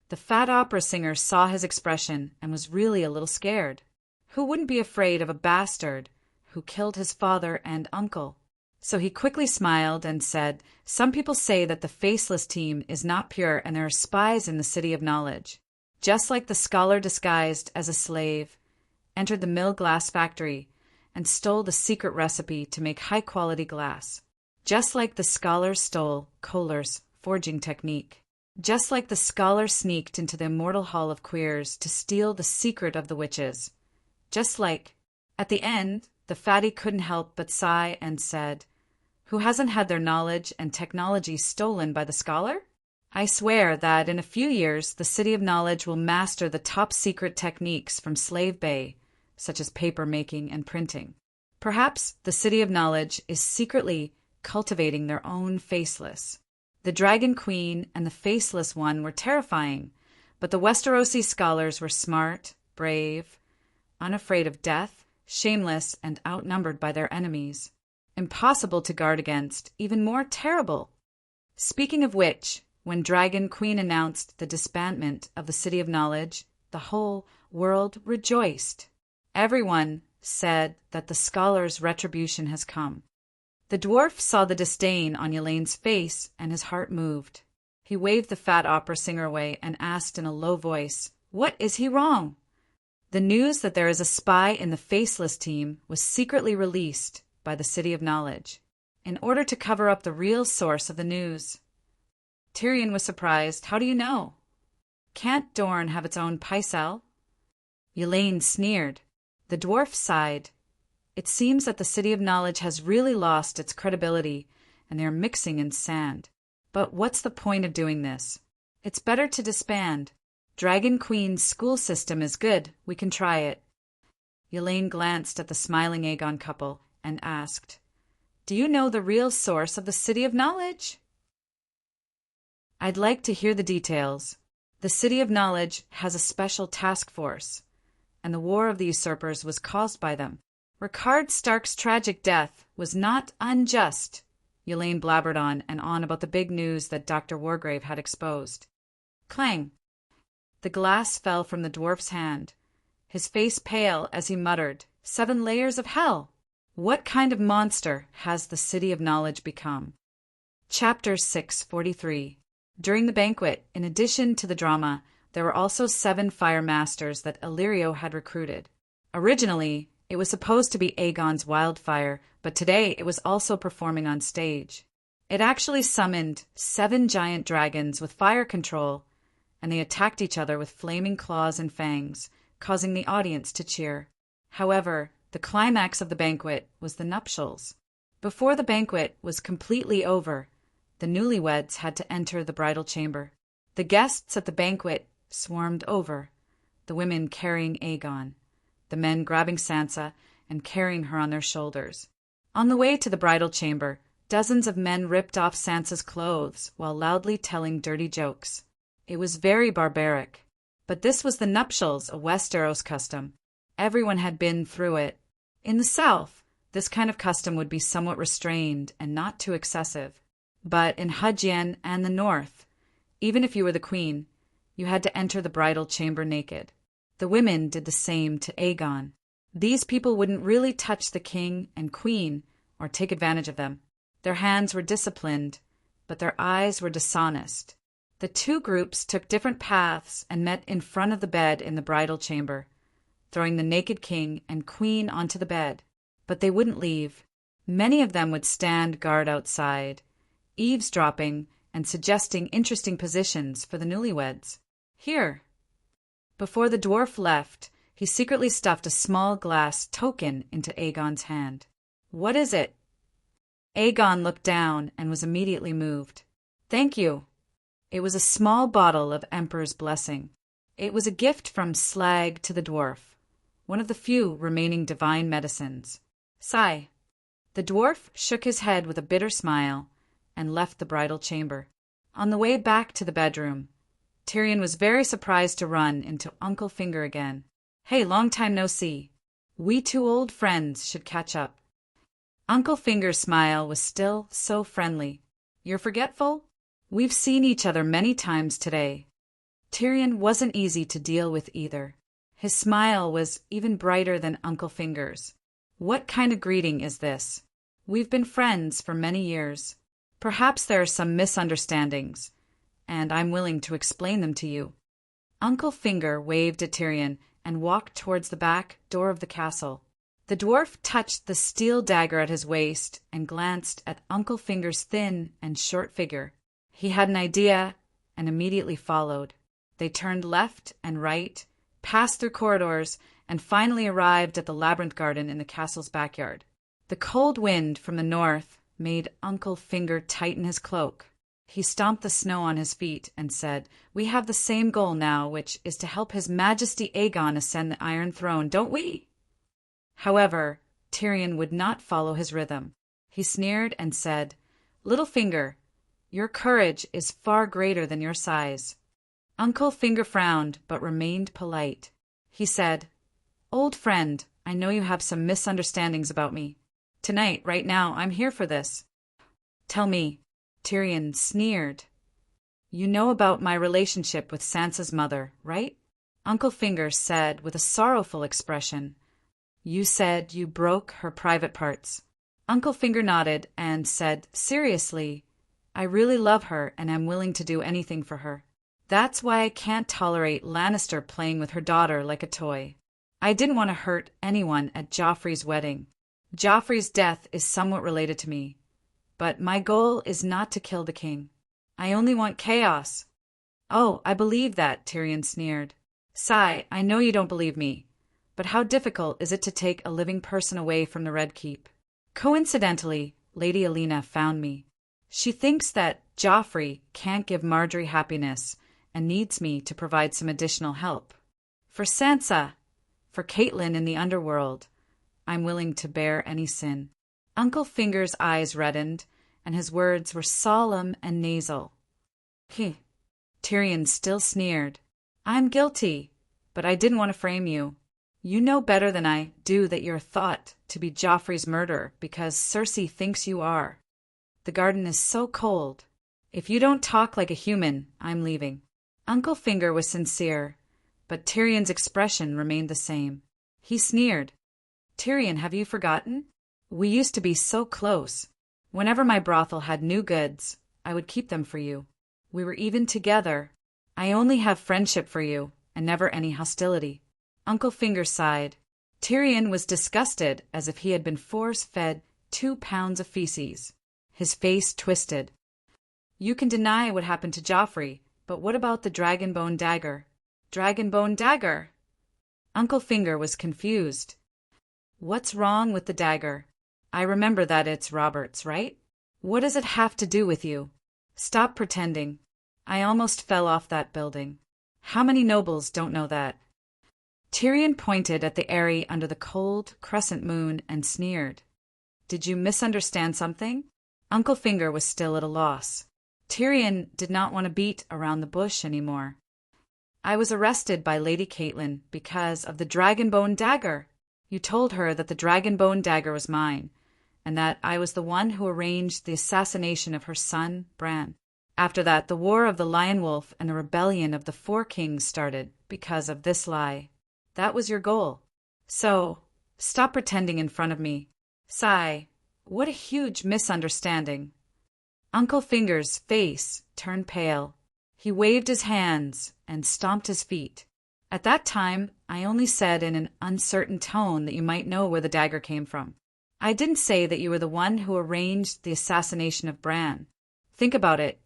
The fat opera singer saw his expression and was really a little scared. Who wouldn't be afraid of a bastard who killed his father and uncle? So he quickly smiled and said, "Some people say that the faceless team is not pure and there are spies in the City of Knowledge. Just like the scholar disguised as a slave entered the mill glass factory and stole the secret recipe to make high-quality glass. Just like the scholar stole Kohler's forging technique. Just like the scholar sneaked into the immortal Hall of Queers to steal the secret of the witches. Just like..." At the end, the fatty couldn't help but sigh and said, "Who hasn't had their knowledge and technology stolen by the scholar? I swear that in a few years the City of Knowledge will master the top-secret techniques from Slave Bay, such as paper making and printing. Perhaps the City of Knowledge is secretly cultivating their own faceless." The Dragon Queen and the Faceless One were terrifying, but the Westerosi scholars were smart, brave, unafraid of death, shameless, and outnumbered by their enemies. Impossible to guard against, even more terrible. Speaking of which, when Dragon Queen announced the disbandment of the City of Knowledge, the whole world rejoiced. Everyone said that the scholar's retribution has come. The dwarf saw the disdain on Elaine's face, and his heart moved. He waved the fat opera singer away and asked in a low voice, "What is he wrong?" The news that there is a spy in the Faceless team was secretly released by the City of Knowledge, in order to cover up the real source of the news. Tyrion was surprised. "How do you know? Can't Dorne have its own Pycelle?" Elaine sneered. The dwarf sighed. "It seems that the City of Knowledge has really lost its credibility, and they are mixing in sand. But what's the point of doing this? It's better to disband. Dragon Queen's school system is good. We can try it." Elaine glanced at the smiling Aegon couple and asked, "Do you know the real source of the City of Knowledge?" "I'd like to hear the details. The City of Knowledge has a special task force, and the War of the Usurpers was caused by them. Rickard Stark's tragic death was not unjust." Elaine blabbered on and on about the big news that Dr. Wargrave had exposed. Clang! The glass fell from the dwarf's hand, his face pale as he muttered, "7 layers of hell! What kind of monster has the City of Knowledge become?" Chapter 643. During the banquet, in addition to the drama, there were also 7 fire masters that Illyrio had recruited. Originally, it was supposed to be Aegon's wildfire, but today it was also performing on stage. It actually summoned 7 giant dragons with fire control, and they attacked each other with flaming claws and fangs, causing the audience to cheer. However, the climax of the banquet was the nuptials. Before the banquet was completely over, the newlyweds had to enter the bridal chamber. The guests at the banquet swarmed over, the women carrying Aegon, the men grabbing Sansa and carrying her on their shoulders. On the way to the bridal chamber, dozens of men ripped off Sansa's clothes while loudly telling dirty jokes. It was very barbaric. But this was the nuptials, a Westeros custom. Everyone had been through it. In the South, this kind of custom would be somewhat restrained and not too excessive. But in Hudgien and the North, even if you were the queen, you had to enter the bridal chamber naked. The women did the same to Aegon. These people wouldn't really touch the king and queen or take advantage of them. Their hands were disciplined, but their eyes were dishonest. The 2 groups took different paths and met in front of the bed in the bridal chamber, throwing the naked king and queen onto the bed. But they wouldn't leave. Many of them would stand guard outside, eavesdropping and suggesting interesting positions for the newlyweds. Here. Before the dwarf left, he secretly stuffed a small glass token into Aegon's hand. "What is it?" Aegon looked down and was immediately moved. "Thank you." It was a small bottle of Emperor's Blessing. It was a gift from Slag to the dwarf, one of the few remaining divine medicines. Sigh. The dwarf shook his head with a bitter smile and left the bridal chamber. On the way back to the bedroom, Tyrion was very surprised to run into Uncle Finger again. Hey, long time no see. We two old friends should catch up. Uncle Finger's smile was still so friendly. You're forgetful? We've seen each other many times today. Tyrion wasn't easy to deal with either. His smile was even brighter than Uncle Finger's. What kind of greeting is this? We've been friends for many years. Perhaps there are some misunderstandings, and I'm willing to explain them to you. Uncle Finger waved at Tyrion and walked towards the back door of the castle. The dwarf touched the steel dagger at his waist and glanced at Uncle Finger's thin and short figure. He had an idea and immediately followed. They turned left and right, passed through corridors, and finally arrived at the labyrinth garden in the castle's backyard. The cold wind from the north made Uncle Finger tighten his cloak. He stomped the snow on his feet and said, "We have the same goal now, which is to help His Majesty Aegon ascend the Iron Throne, don't we?" However, Tyrion would not follow his rhythm. He sneered and said, "Little Finger, your courage is far greater than your size." Uncle Finger frowned but remained polite. He said, "Old friend, I know you have some misunderstandings about me. Tonight, right now, I'm here for this." "Tell me," Tyrion sneered. "You know about my relationship with Sansa's mother, right?" Uncle Finger said with a sorrowful expression, "You said you broke her private parts." Uncle Finger nodded and said seriously, "I really love her and am willing to do anything for her. That's why I can't tolerate Lannister playing with her daughter like a toy. I didn't want to hurt anyone at Joffrey's wedding. Joffrey's death is somewhat related to me, but my goal is not to kill the king. I only want chaos." "Oh, I believe that," Tyrion sneered. "Sigh, I know you don't believe me, but how difficult is it to take a living person away from the Red Keep? Coincidentally, Lady Olenna found me. She thinks that Joffrey can't give Marjorie happiness and needs me to provide some additional help. For Sansa, for Catelyn in the underworld, I'm willing to bear any sin." Uncle Finger's eyes reddened, and his words were solemn and nasal. Tyrion still sneered. "I'm guilty, but I didn't want to frame you. You know better than I do that you're thought to be Joffrey's murderer because Cersei thinks you are. The garden is so cold. If you don't talk like a human, I'm leaving." Uncle Finger was sincere, but Tyrion's expression remained the same. He sneered. "Tyrion, have you forgotten? We used to be so close. Whenever my brothel had new goods, I would keep them for you. We were even together. I only have friendship for you, and never any hostility." Uncle Finger sighed. Tyrion was disgusted as if he had been force-fed 2 pounds of feces. His face twisted. "You can deny what happened to Joffrey, but what about the Dragonbone dagger?" "Dragonbone dagger?" Uncle Finger was confused. "What's wrong with the dagger? I remember that it's Robert's, right? What does it have to do with you? Stop pretending. I almost fell off that building. How many nobles don't know that?" Tyrion pointed at the eyrie under the cold crescent moon and sneered. "Did you misunderstand something?" Uncle Finger was still at a loss. Tyrion did not want to beat around the bush anymore. "I was arrested by Lady Catelyn because of the Dragonbone dagger. You told her that the Dragonbone dagger was mine, and that I was the one who arranged the assassination of her son, Bran. After that, the War of the Lion Wolf and the rebellion of the Four Kings started because of this lie. That was your goal. So, stop pretending in front of me. Sigh, what a huge misunderstanding." Uncle Finger's face turned pale. He waved his hands and stomped his feet. "At that time, I only said in an uncertain tone that you might know where the dagger came from. I didn't say that you were the one who arranged the assassination of Bran. Think about it.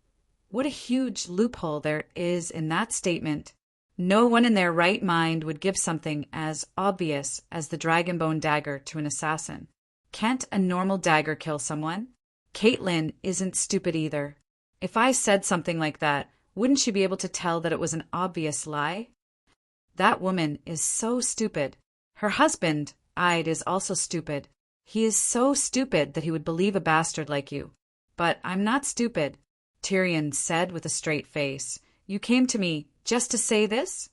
What a huge loophole there is in that statement. No one in their right mind would give something as obvious as the Dragonbone dagger to an assassin. Can't a normal dagger kill someone? Catelyn isn't stupid either. If I said something like that, wouldn't she be able to tell that it was an obvious lie?" That woman is so stupid. Her husband, Ide, is also stupid. He is so stupid that he would believe a bastard like you. But I'm not stupid, Tyrion said with a straight face. You came to me just to say this?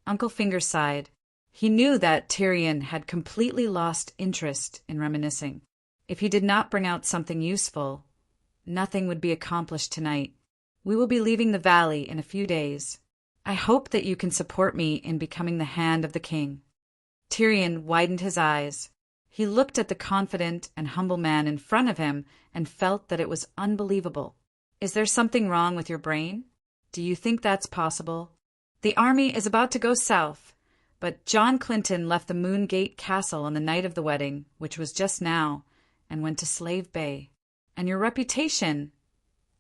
Uncle Finger sighed. He knew that Tyrion had completely lost interest in reminiscing. If he did not bring out something useful, nothing would be accomplished tonight. We will be leaving the valley in a few days. I hope that you can support me in becoming the hand of the king. Tyrion widened his eyes. He looked at the confident and humble man in front of him and felt that it was unbelievable. Is there something wrong with your brain? Do you think that's possible? The army is about to go south, but John Clinton left the Moongate Castle on the night of the wedding, which was just now, and went to Slave Bay. And your reputation?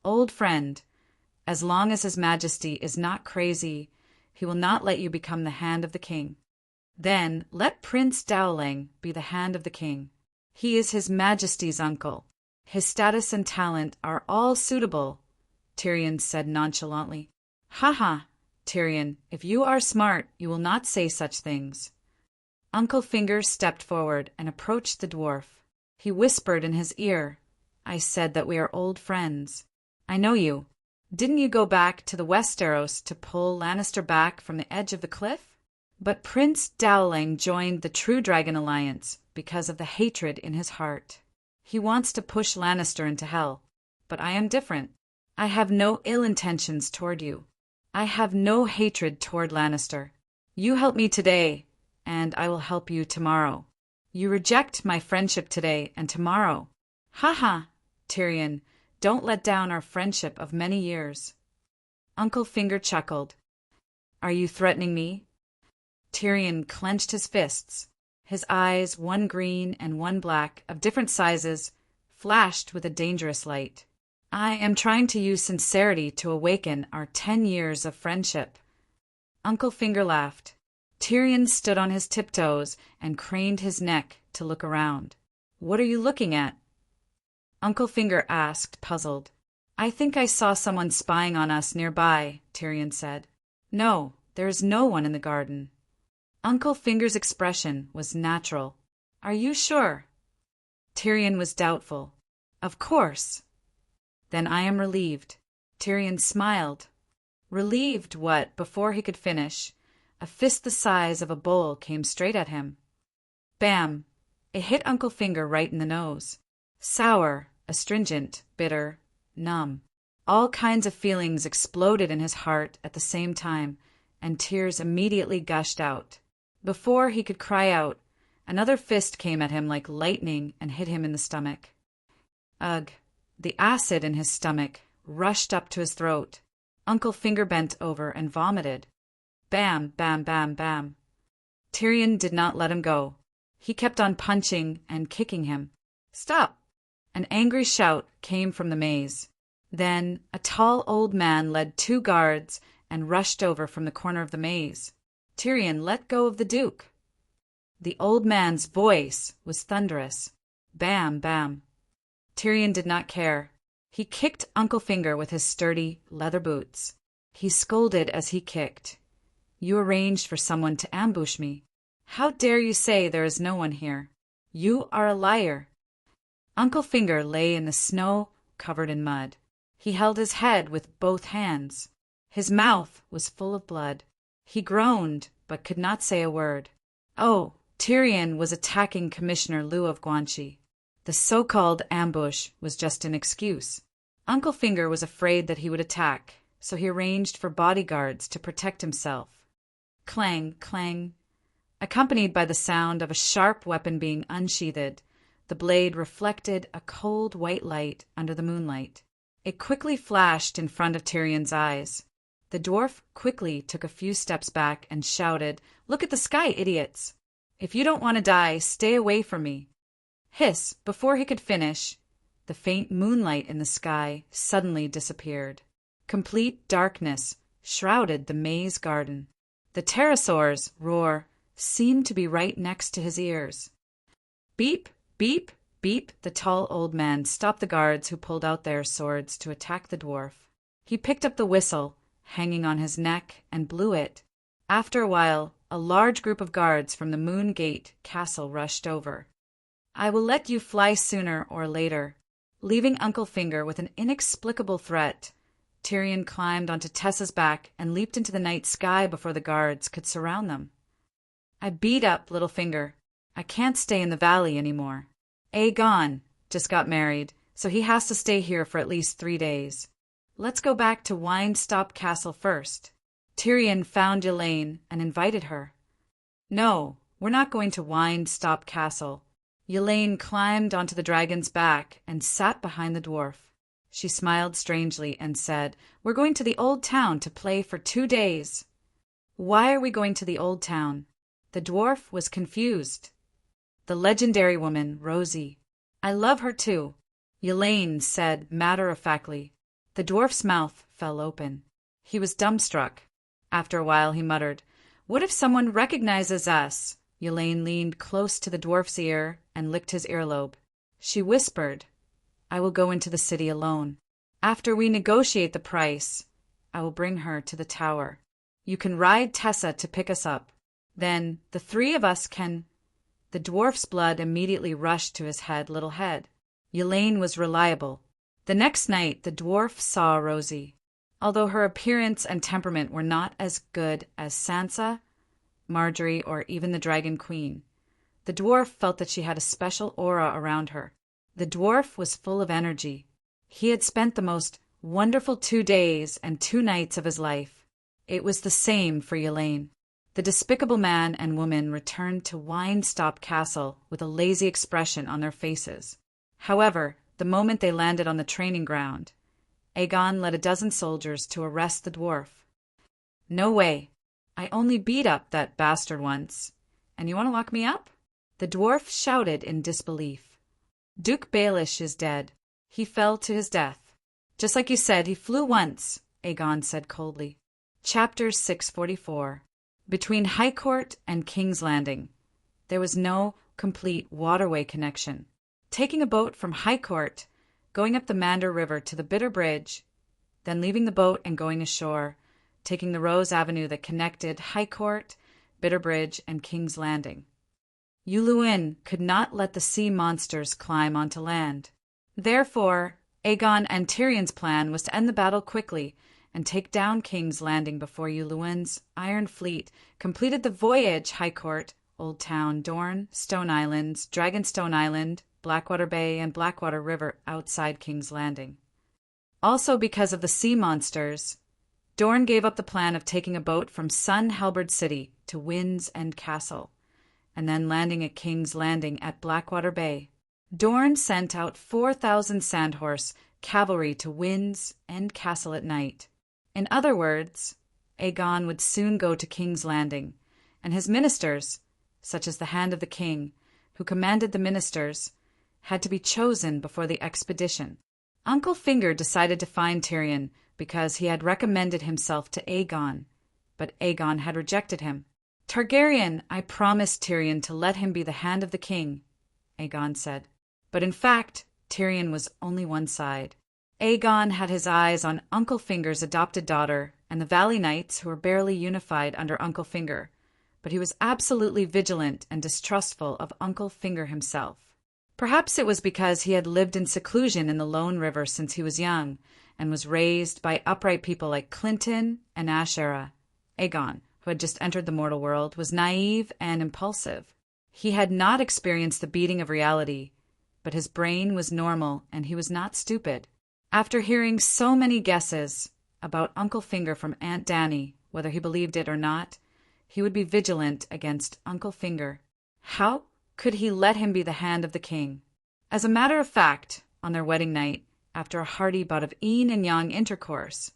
Old friend, as long as His Majesty is not crazy, he will not let you become the hand of the king. Then let Prince Dowling be the hand of the king. He is His Majesty's uncle. His status and talent are all suitable, Tyrion said nonchalantly. Ha ha, Tyrion, if you are smart, you will not say such things. Uncle Finger stepped forward and approached the dwarf. He whispered in his ear, I said that we are old friends. I know you. Didn't you go back to the Westeros to pull Lannister back from the edge of the cliff? But Prince Dowling joined the True Dragon Alliance because of the hatred in his heart. He wants to push Lannister into hell. But I am different. I have no ill intentions toward you. I have no hatred toward Lannister. You help me today, and I will help you tomorrow. You reject my friendship today and tomorrow. Ha ha, Tyrion, don't let down our friendship of many years. Uncle Finger chuckled. Are you threatening me? Tyrion clenched his fists. His eyes, one green and one black, of different sizes, flashed with a dangerous light. I am trying to use sincerity to awaken our 10 years of friendship. Uncle Finger laughed. Tyrion stood on his tiptoes and craned his neck to look around. What are you looking at? Uncle Finger asked, puzzled. I think I saw someone spying on us nearby, Tyrion said. No, there is no one in the garden. Uncle Finger's expression was natural. Are you sure? Tyrion was doubtful. Of course. Then I am relieved. Tyrion smiled. Relieved what? Before he could finish, a fist the size of a bowl came straight at him. Bam! It hit Uncle Finger right in the nose. Sour, astringent, bitter, numb. All kinds of feelings exploded in his heart at the same time, and tears immediately gushed out. Before he could cry out, another fist came at him like lightning and hit him in the stomach. Ugh! The acid in his stomach rushed up to his throat. Uncle Finger bent over and vomited. Bam, bam, bam, bam. Tyrion did not let him go. He kept on punching and kicking him. Stop! An angry shout came from the maze. Then a tall old man led 2 guards and rushed over from the corner of the maze. Tyrion let go of the Duke. The old man's voice was thunderous. Bam, bam. Tyrion did not care. He kicked Uncle Finger with his sturdy leather boots. He scolded as he kicked. You arranged for someone to ambush me. How dare you say there is no one here? You are a liar. Uncle Finger lay in the snow, covered in mud. He held his head with both hands. His mouth was full of blood. He groaned, but could not say a word. Oh, Tyrion was attacking Commissioner Liu of Guanxi. The so-called ambush was just an excuse. Uncle Finger was afraid that he would attack, so he arranged for bodyguards to protect himself. Clang, clang. Accompanied by the sound of a sharp weapon being unsheathed, the blade reflected a cold white light under the moonlight. It quickly flashed in front of Tyrion's eyes. The dwarf quickly took a few steps back and shouted, Look at the sky, idiots! If you don't want to die, stay away from me. Hiss! Before he could finish, the faint moonlight in the sky suddenly disappeared. Complete darkness shrouded the maze garden. The pterosaur's roar seemed to be right next to his ears. Beep, beep, beep! The tall old man stopped the guards who pulled out their swords to attack the dwarf. He picked up the whistle, hanging on his neck, and blew it. After a while, a large group of guards from the Moon Gate castle rushed over. I will let you fly sooner or later. Leaving Uncle Finger with an inexplicable threat, Tyrion climbed onto Tessa's back and leaped into the night sky before the guards could surround them. I beat up Littlefinger. I can't stay in the valley anymore. Aegon just got married, so he has to stay here for at least 3 days. Let's go back to Windstop Castle first. Tyrion found Elaine and invited her. No, we're not going to Windstop Castle. Elaine climbed onto the dragon's back and sat behind the dwarf. She smiled strangely and said, We're going to the old town to play for 2 days. Why are we going to the old town? The dwarf was confused. The legendary woman, Rosie. I love her too, Elaine said matter-of-factly. The dwarf's mouth fell open. He was dumbstruck. After a while he muttered, What if someone recognizes us? Elaine leaned close to the dwarf's ear and licked his earlobe. She whispered, I will go into the city alone. After we negotiate the price, I will bring her to the tower. You can ride Tessa to pick us up. Then the 3 of us can... The dwarf's blood immediately rushed to his little head. Elaine was reliable. The next night the dwarf saw Rosie. Although her appearance and temperament were not as good as Sansa, Marjorie, or even the Dragon Queen, the dwarf felt that she had a special aura around her. The dwarf was full of energy. He had spent the most wonderful 2 days and 2 nights of his life. It was the same for Elaine. The despicable man and woman returned to Windstop Castle with a lazy expression on their faces. However, the moment they landed on the training ground, Aegon led a dozen soldiers to arrest the dwarf. No way. I only beat up that bastard once. And you want to lock me up? The dwarf shouted in disbelief. Duke Baelish is dead. He fell to his death. Just like you said, he flew once, Aegon said coldly. Chapter 644. Between High Court and King's Landing, there was no complete waterway connection. Taking a boat from High Court, going up the Mander River to the Bitter Bridge, then leaving the boat and going ashore, taking the Rose Avenue that connected High Court, Bitter Bridge, and King's Landing. Yuluin could not let the sea monsters climb onto land. Therefore, Aegon and Tyrion's plan was to end the battle quickly and take down King's Landing before Yuluin's Iron Fleet completed the voyage High Court, Old Town, Dorne, Stone Islands, Dragonstone Island, Blackwater Bay, and Blackwater River outside King's Landing. Also because of the sea monsters, Dorne gave up the plan of taking a boat from Sun Halberd City to Wind's End Castle, and then landing at King's Landing at Blackwater Bay. Dorne sent out 4,000 Sandhorse cavalry to Wind's End Castle at night. In other words, Aegon would soon go to King's Landing, and his ministers, such as the Hand of the King, who commanded the ministers, had to be chosen before the expedition. Uncle Finger decided to find Tyrion because he had recommended himself to Aegon, but Aegon had rejected him. Targaryen, I promised Tyrion to let him be the Hand of the King, Aegon said. But in fact, Tyrion was only one side. Aegon had his eyes on Uncle Finger's adopted daughter and the Valley Knights who were barely unified under Uncle Finger, but he was absolutely vigilant and distrustful of Uncle Finger himself. Perhaps it was because he had lived in seclusion in the Lone River since he was young and was raised by upright people like Clinton and Ashera. Aegon, who had just entered the mortal world, was naive and impulsive. He had not experienced the beating of reality, but his brain was normal and he was not stupid. After hearing so many guesses about Uncle Finger from Aunt Dany, whether he believed it or not, he would be vigilant against Uncle Finger. How could he let him be the Hand of the King? As a matter of fact, on their wedding night, after a hearty bout of yin and yang intercourse,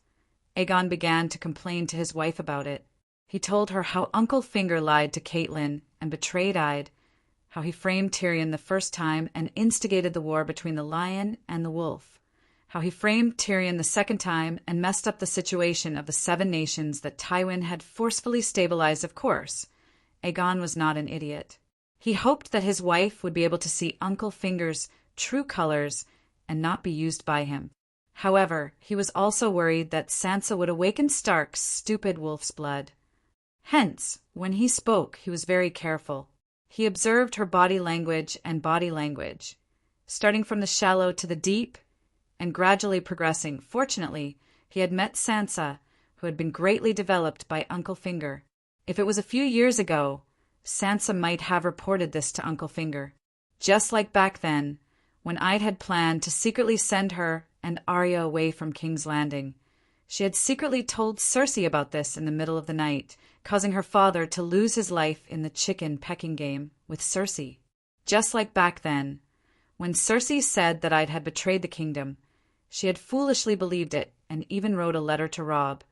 Aegon began to complain to his wife about it. He told her how Uncle Finger lied to Catelyn and betrayed Ide, how he framed Tyrion the first time and instigated the war between the lion and the wolf, how he framed Tyrion the second time and messed up the situation of the 7 nations that Tywin had forcefully stabilized. Of course, Aegon was not an idiot. He hoped that his wife would be able to see Uncle Finger's true colors and not be used by him. However, he was also worried that Sansa would awaken Stark's stupid wolf's blood. Hence, when he spoke, he was very careful. He observed her body language and body language, starting from the shallow to the deep and gradually progressing. Fortunately, he had met Sansa, who had been greatly developed by Uncle Finger. If it was a few years ago, Sansa might have reported this to Uncle Finger. Just like back then, when I'd had planned to secretly send her and Arya away from King's Landing. She had secretly told Cersei about this in the middle of the night, causing her father to lose his life in the chicken pecking game with Cersei. Just like back then, when Cersei said that I'd had betrayed the kingdom, she had foolishly believed it and even wrote a letter to Robb,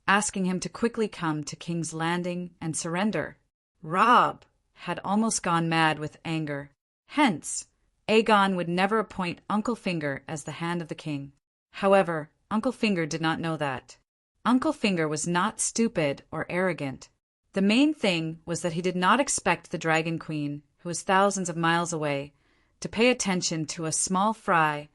asking him to quickly come to King's Landing and surrender. Robb had almost gone mad with anger. Hence, Aegon would never appoint Uncle Finger as the Hand of the King. However, Uncle Finger did not know that. Uncle Finger was not stupid or arrogant. The main thing was that he did not expect the Dragon Queen, who was thousands of miles away, to pay attention to a small fry,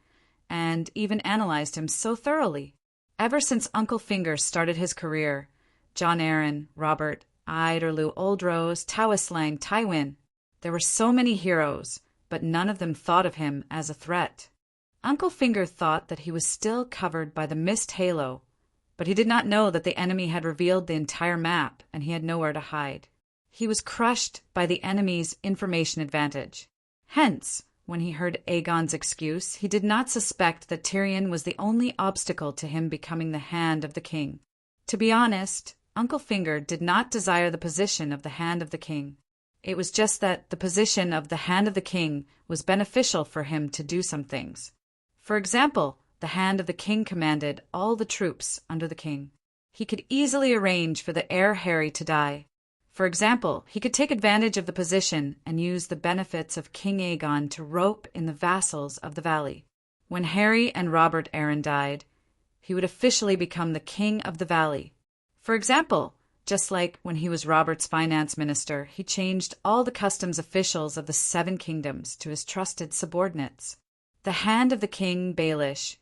and even analyzed him so thoroughly. Ever since Uncle Finger started his career, Jon Arryn, Robert, Iderloo, Old Rose, Tawislang, Tywin, there were so many heroes, but none of them thought of him as a threat. Uncle Finger thought that he was still covered by the mist halo, but he did not know that the enemy had revealed the entire map and he had nowhere to hide. He was crushed by the enemy's information advantage. Hence, when he heard Aegon's excuse, he did not suspect that Tyrion was the only obstacle to him becoming the Hand of the King. To be honest, Uncle Finger did not desire the position of the Hand of the King. It was just that the position of the Hand of the King was beneficial for him to do some things. For example, the Hand of the King commanded all the troops under the king. He could easily arrange for the heir Harry to die. For example, he could take advantage of the position and use the benefits of King Aegon to rope in the vassals of the valley. When Harry and Robert Arryn died, he would officially become the King of the Valley. For example, just like when he was Robert's finance minister, he changed all the customs officials of the 7 kingdoms to his trusted subordinates. The Hand of the King, Baelish,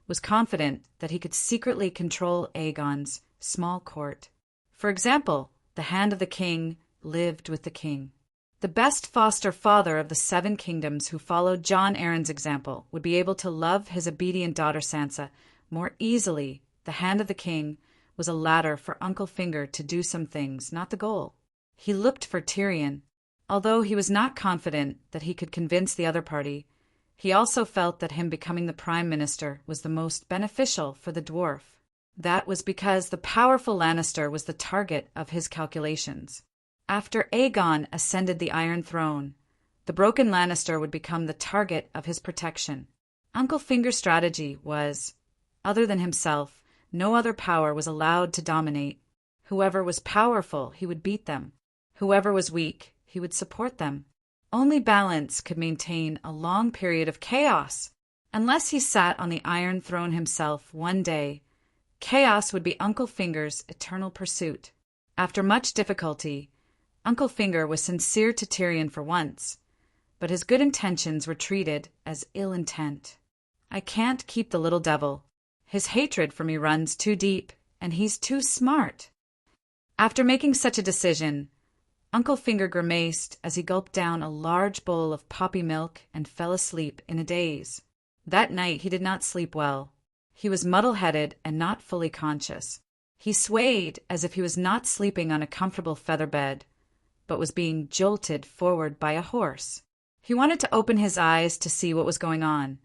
was confident that he could secretly control Aegon's small court. For example, the Hand of the King lived with the king. The best foster father of the 7 kingdoms who followed Jon Arryn's example would be able to love his obedient daughter Sansa more easily. The Hand of the King was a ladder for Uncle Finger to do some things, not the goal. He looked for Tyrion. Although he was not confident that he could convince the other party, he also felt that him becoming the prime minister was the most beneficial for the dwarf. That was because the powerful Lannister was the target of his calculations. After Aegon ascended the Iron Throne, the broken Lannister would become the target of his protection. Uncle Finger's strategy was, other than himself, no other power was allowed to dominate. Whoever was powerful, he would beat them. Whoever was weak, he would support them. Only balance could maintain a long period of chaos. Unless he sat on the Iron Throne himself one day, chaos would be Uncle Finger's eternal pursuit. After much difficulty, Uncle Finger was sincere to Tyrion for once, but his good intentions were treated as ill intent. I can't keep the little devil. His hatred for me runs too deep, and he's too smart. After making such a decision, Uncle Finger grimaced as he gulped down a large bowl of poppy milk and fell asleep in a daze. That night he did not sleep well. He was muddle-headed and not fully conscious. He swayed as if he was not sleeping on a comfortable feather bed, but was being jolted forward by a horse. He wanted to open his eyes to see what was going on,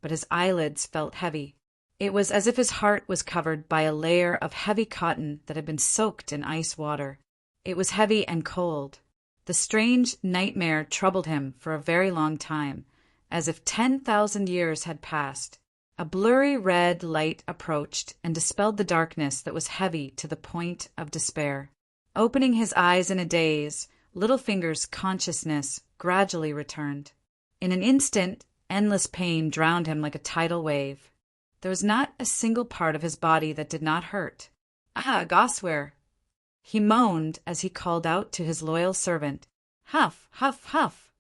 but his eyelids felt heavy. It was as if his heart was covered by a layer of heavy cotton that had been soaked in ice water. It was heavy and cold. The strange nightmare troubled him for a very long time, as if 10,000 years had passed. A blurry red light approached and dispelled the darkness that was heavy to the point of despair. Opening his eyes in a daze, Littlefinger's consciousness gradually returned. In an instant, endless pain drowned him like a tidal wave. There was not a single part of his body that did not hurt. "Ah, Gosware!" he moaned as he called out to his loyal servant. "Huff, huff, huff!"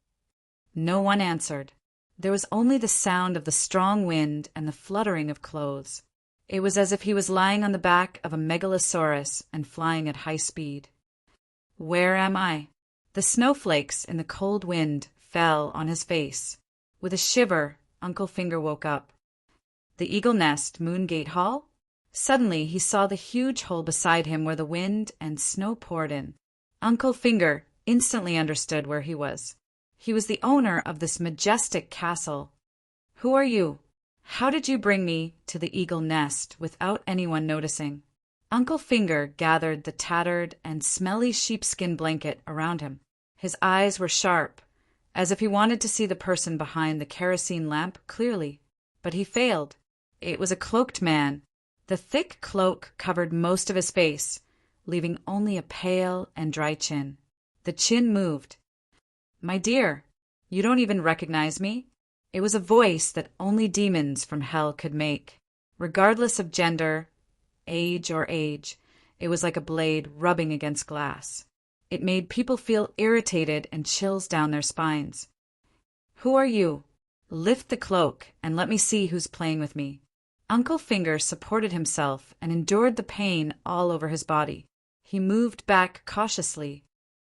No one answered. There was only the sound of the strong wind and the fluttering of clothes. It was as if he was lying on the back of a megalosaurus and flying at high speed. Where am I? The snowflakes in the cold wind fell on his face. With a shiver, Uncle Finger woke up. The Eagle Nest, Moongate Hall? Suddenly he saw the huge hole beside him where the wind and snow poured in. Uncle Finger instantly understood where he was. He was the owner of this majestic castle. Who are you? How did you bring me to the Eagle Nest without anyone noticing? Uncle Finger gathered the tattered and smelly sheepskin blanket around him. His eyes were sharp, as if he wanted to see the person behind the kerosene lamp clearly. But he failed. It was a cloaked man. The thick cloak covered most of his face, leaving only a pale and dry chin. The chin moved. My dear, you don't even recognize me? It was a voice that only demons from hell could make. Regardless of gender, age, it was like a blade rubbing against glass. It made people feel irritated and chills down their spines. Who are you? Lift the cloak and let me see who's playing with me. Uncle Finger supported himself and endured the pain all over his body. He moved back cautiously.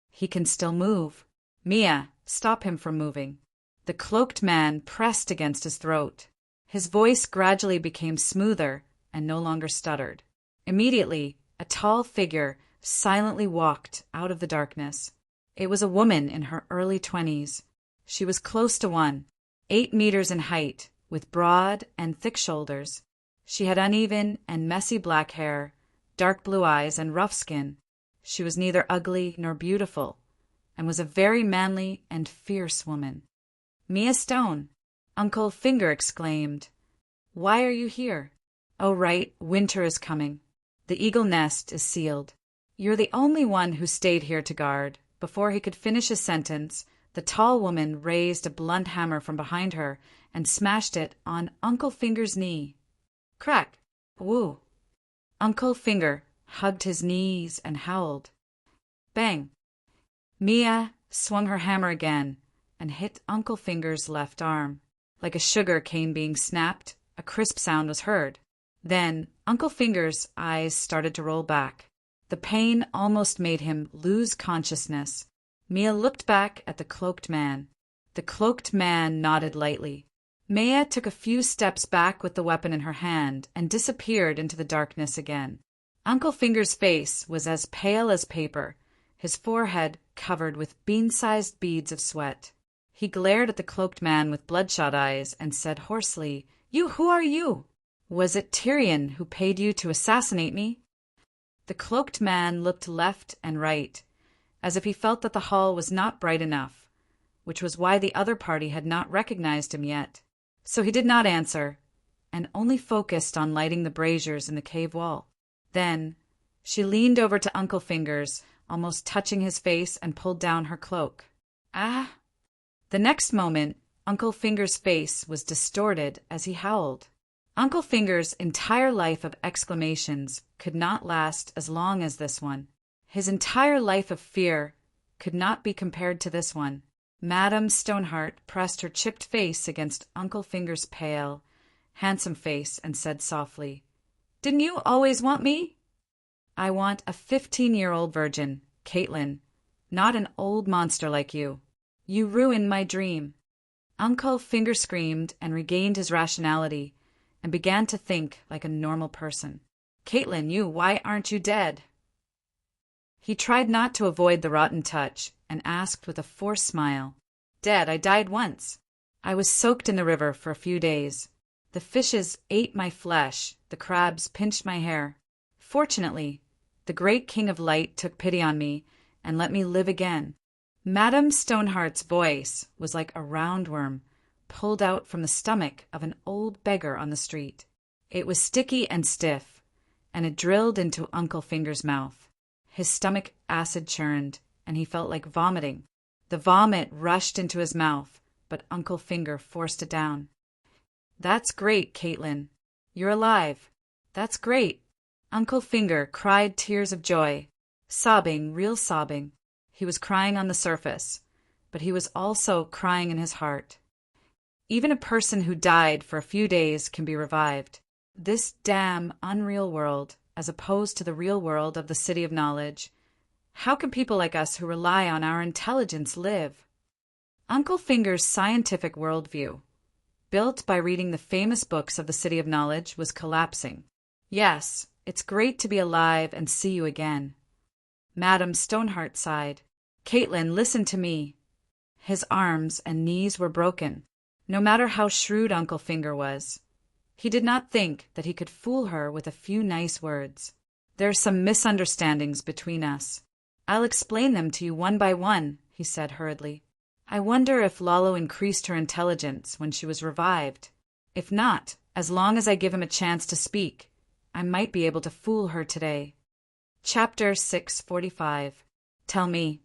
He can still move. Mia, stop him from moving. The cloaked man pressed against his throat. His voice gradually became smoother and no longer stuttered. Immediately, a tall figure silently walked out of the darkness. It was a woman in her early 20s. She was close to 8 meters in height, with broad and thick shoulders. She had uneven and messy black hair, dark blue eyes, and rough skin. She was neither ugly nor beautiful, and was a very manly and fierce woman. Mia Stone, Uncle Finger exclaimed. Why are you here? Oh, right, winter is coming. The Eagle Nest is sealed. You're the only one who stayed here to guard. Before he could finish his sentence, the tall woman raised a blunt hammer from behind her and smashed it on Uncle Finger's knee. Crack! Woo! Uncle Finger hugged his knees and howled. Bang! Mia swung her hammer again and hit Uncle Finger's left arm. Like a sugar cane being snapped, a crisp sound was heard. Then Uncle Finger's eyes started to roll back. The pain almost made him lose consciousness. Mia looked back at the cloaked man. The cloaked man nodded lightly. Mia took a few steps back with the weapon in her hand and disappeared into the darkness again. Uncle Finger's face was as pale as paper, his forehead covered with bean-sized beads of sweat. He glared at the cloaked man with bloodshot eyes and said hoarsely, Who are you? Was it Tyrion who paid you to assassinate me? The cloaked man looked left and right, as if he felt that the hall was not bright enough, which was why the other party had not recognized him yet. So he did not answer, and only focused on lighting the braziers in the cave wall. Then she leaned over to Uncle Fingers, almost touching his face, and pulled down her cloak. Ah! The next moment, Uncle Finger's face was distorted as he howled. Uncle Finger's entire life of exclamations could not last as long as this one. His entire life of fear could not be compared to this one. Madame Stoneheart pressed her chipped face against Uncle Finger's pale, handsome face and said softly, Didn't you always want me? I want a 15-year-old virgin, Caitlin, not an old monster like you. You ruined my dream. Uncle Finger screamed and regained his rationality and began to think like a normal person. Caitlin, why aren't you dead? He tried not to avoid the rotten touch and asked with a forced smile, Dead, I died once. I was soaked in the river for a few days. The fishes ate my flesh, the crabs pinched my hair. Fortunately, the great King of Light took pity on me and let me live again. Madame Stoneheart's voice was like a roundworm pulled out from the stomach of an old beggar on the street. It was sticky and stiff, and it drilled into Uncle Finger's mouth. His stomach acid churned, and he felt like vomiting. The vomit rushed into his mouth, but Uncle Finger forced it down. That's great, Caitlin. You're alive. That's great. Uncle Finger cried tears of joy, sobbing, real sobbing. He was crying on the surface, but he was also crying in his heart. Even a person who died for a few days can be revived. This damn unreal world, as opposed to the real world of the City of Knowledge, How can people like us who rely on our intelligence live? Uncle Finger's scientific worldview, built by reading the famous books of the City of Knowledge, was collapsing. Yes, it's great to be alive and see you again. Madame Stoneheart sighed. Caitlin, listen to me. His arms and knees were broken, no matter how shrewd Uncle Finger was. He did not think that he could fool her with a few nice words. There are some misunderstandings between us. I'll explain them to you one by one, he said hurriedly. I wonder if Lalo increased her intelligence when she was revived. If not, as long as I give him a chance to speak, I might be able to fool her today. Chapter 645. Tell me.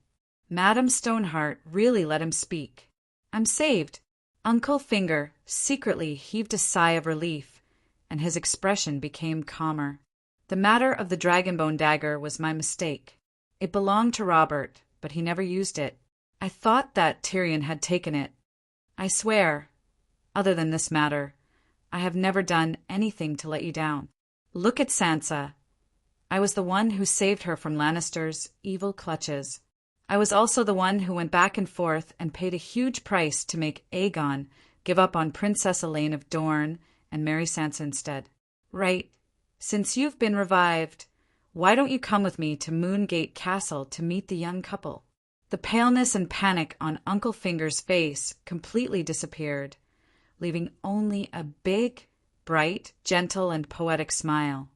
Madame Stoneheart really let him speak. I'm saved. Uncle Finger secretly heaved a sigh of relief, and his expression became calmer. The matter of the dragonbone dagger was my mistake. It belonged to Robert, but he never used it. I thought that Tyrion had taken it. I swear, other than this matter, I have never done anything to let you down. Look at Sansa. I was the one who saved her from Lannister's evil clutches. I was also the one who went back and forth and paid a huge price to make Aegon give up on Princess Elaine of Dorne and marry Sansa instead. Right. Since you've been revived, why don't you come with me to Moongate Castle to meet the young couple? The paleness and panic on Uncle Finger's face completely disappeared, leaving only a big, bright, gentle, and poetic smile.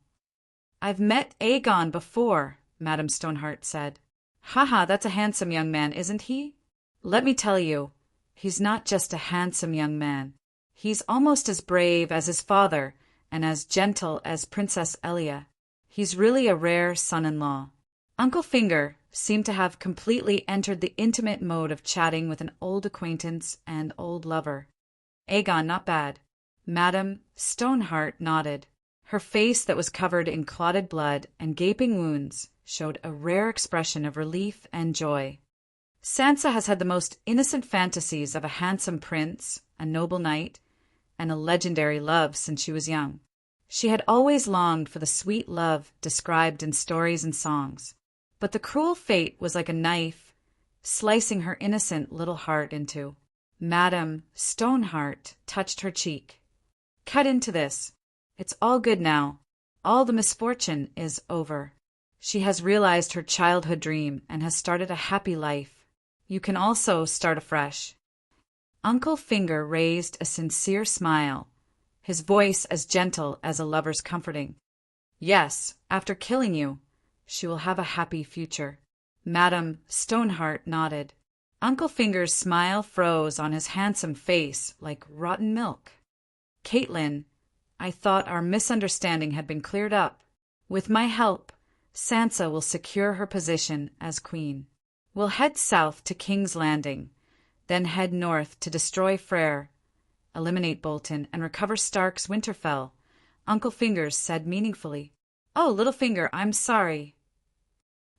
I've met Aegon before, Madame Stoneheart said. Haha, that's a handsome young man, isn't he? Let me tell you, he's not just a handsome young man. He's almost as brave as his father and as gentle as Princess Elia. He's really a rare son-in-law. Uncle Finger seemed to have completely entered the intimate mode of chatting with an old acquaintance and old lover. Aegon, not bad. Madame Stoneheart nodded. Her face, that was covered in clotted blood and gaping wounds, showed a rare expression of relief and joy. Sansa has had the most innocent fantasies of a handsome prince, a noble knight, and a legendary love since she was young. She had always longed for the sweet love described in stories and songs. But the cruel fate was like a knife, slicing her innocent little heart in two. Madame Stoneheart touched her cheek. Cut into this. It's all good now. All the misfortune is over. She has realized her childhood dream and has started a happy life. You can also start afresh. Uncle Finger raised a sincere smile, his voice as gentle as a lover's comforting. Yes, after killing you, she will have a happy future. Madame Stoneheart nodded. Uncle Finger's smile froze on his handsome face like rotten milk. Caitlin, I thought our misunderstanding had been cleared up. With my help, Sansa will secure her position as queen. We'll head south to King's Landing, then head north to destroy Freyr, eliminate Bolton, and recover Stark's Winterfell, Uncle Fingers said meaningfully. Oh, Littlefinger, I'm sorry.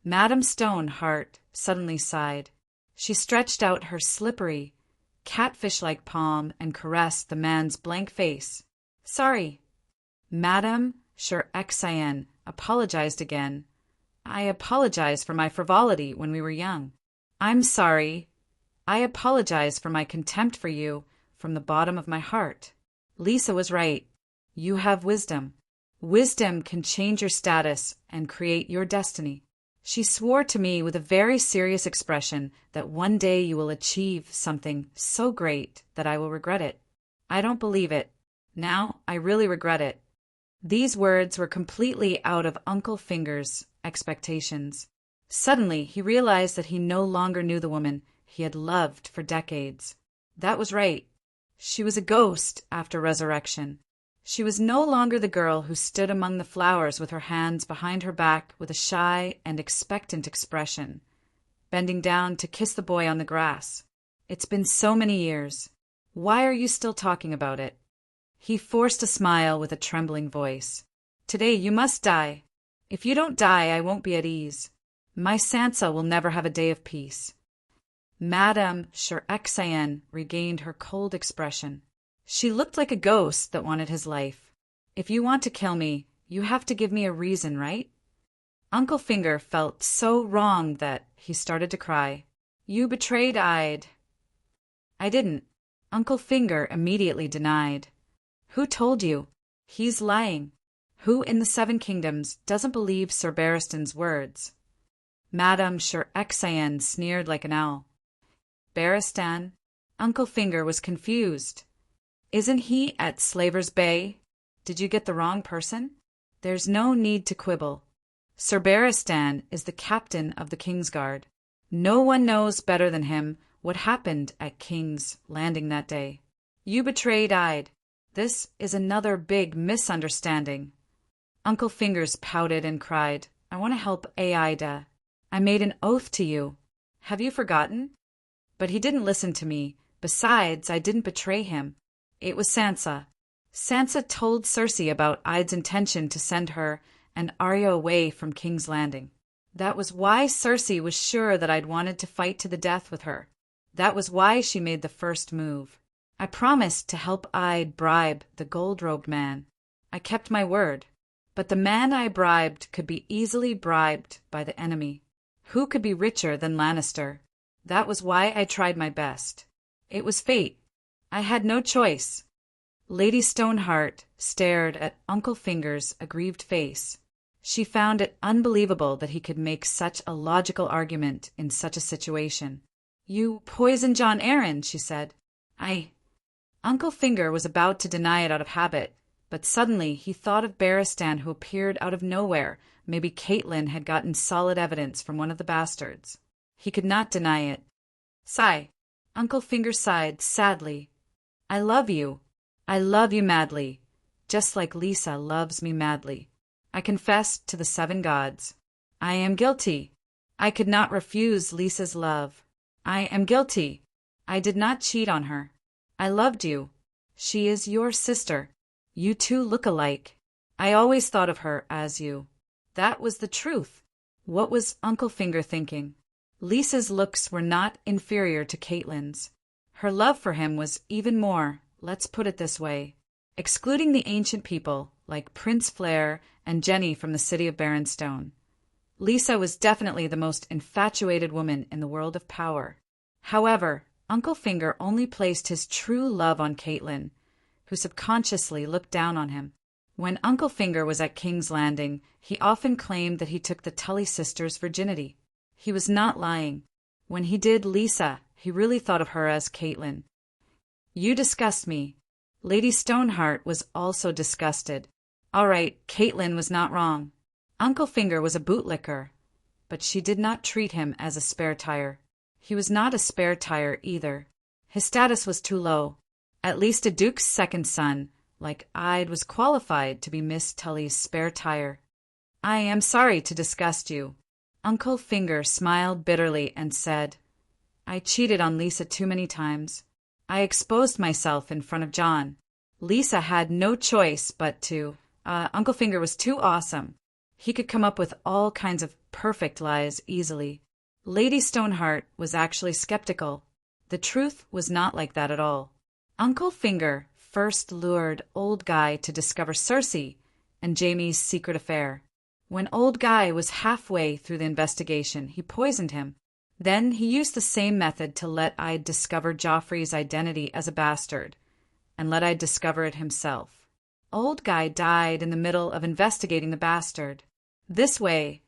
Madame Stoneheart suddenly sighed. She stretched out her slippery, catfish-like palm and caressed the man's blank face. Sorry. Madame Sher-Exian apologized again. I apologize for my frivolity when we were young. I'm sorry. I apologize for my contempt for you from the bottom of my heart. Lisa was right. You have wisdom. Wisdom can change your status and create your destiny. She swore to me with a very serious expression that one day you will achieve something so great that I will regret it. I don't believe it. Now I really regret it. These words were completely out of Uncle Finger's expectations. Suddenly he realized that he no longer knew the woman he had loved for decades. That was right. She was a ghost after resurrection. She was no longer the girl who stood among the flowers with her hands behind her back with a shy and expectant expression, bending down to kiss the boy on the grass. It's been so many years. Why are you still talking about it? He forced a smile with a trembling voice. Today you must die. If you don't die, I won't be at ease. My Sansa will never have a day of peace. Madame Sher-Exian regained her cold expression. She looked like a ghost that wanted his life. If you want to kill me, you have to give me a reason, right? Uncle Finger felt so wrong that he started to cry. You betrayed Ide. I didn't. Uncle Finger immediately denied. Who told you? He's lying. Who in the 7 kingdoms doesn't believe Sir Barristan's words? Madame Sir Exayen sneered like an owl. Barristan? Uncle Finger was confused. Isn't he at Slaver's Bay? Did you get the wrong person? There's no need to quibble. Sir Barristan is the captain of the Kingsguard. No one knows better than him what happened at King's Landing that day. You betrayed Ide. This is another big misunderstanding. Uncle Fingers pouted and cried, I want to help Aida. I made an oath to you. Have you forgotten? But he didn't listen to me. Besides, I didn't betray him. It was Sansa. Sansa told Cersei about Ide's intention to send her and Arya away from King's Landing. That was why Cersei was sure that I'd wanted to fight to the death with her. That was why she made the first move. I promised to help Ide bribe the gold-robed man. I kept my word. But the man I bribed could be easily bribed by the enemy. Who could be richer than Lannister? That was why I tried my best. It was fate. I had no choice. Lady Stoneheart stared at Uncle Finger's aggrieved face. She found it unbelievable that he could make such a logical argument in such a situation. You poisoned John Arryn, she said. Uncle Finger was about to deny it out of habit, but suddenly he thought of Barristan, who appeared out of nowhere. Maybe Catelyn had gotten solid evidence from one of the bastards. He could not deny it. Sigh. Uncle Finger sighed sadly. I love you. I love you madly, just like Lisa loves me madly. I confess to the 7 gods. I am guilty. I could not refuse Lisa's love. I am guilty. I did not cheat on her. I loved you. She is your sister. You two look alike. I always thought of her as you. That was the truth. What was Uncle Finger thinking? Lisa's looks were not inferior to Catelyn's. Her love for him was even more, let's put it this way. Excluding the ancient people, like Prince Flair and Jenny from the city of Barrenstone, Lisa was definitely the most infatuated woman in the world of power. However, Uncle Finger only placed his true love on Catelyn, who subconsciously looked down on him. When Uncle Finger was at King's Landing, he often claimed that he took the Tully sisters' virginity. He was not lying. When he did Lisa, he really thought of her as Catelyn. You disgust me. Lady Stoneheart was also disgusted. All right, Catelyn was not wrong. Uncle Finger was a bootlicker, but she did not treat him as a spare tire. He was not a spare tire either. His status was too low. At least a duke's second son, like Ide, was qualified to be Miss Tully's spare tire. I am sorry to disgust you. Uncle Finger smiled bitterly and said, I cheated on Lisa too many times. I exposed myself in front of John. Lisa had no choice but to. Uncle Finger was too awesome. He could come up with all kinds of perfect lies easily. Lady Stoneheart was actually skeptical. The truth was not like that at all. Uncle Finger first lured Old Guy to discover Cersei and Jaime's secret affair. When Old Guy was halfway through the investigation, he poisoned him. Then he used the same method to let Ide discover Joffrey's identity as a bastard, and let Ide discover it himself. Old Guy died in the middle of investigating the bastard. This way,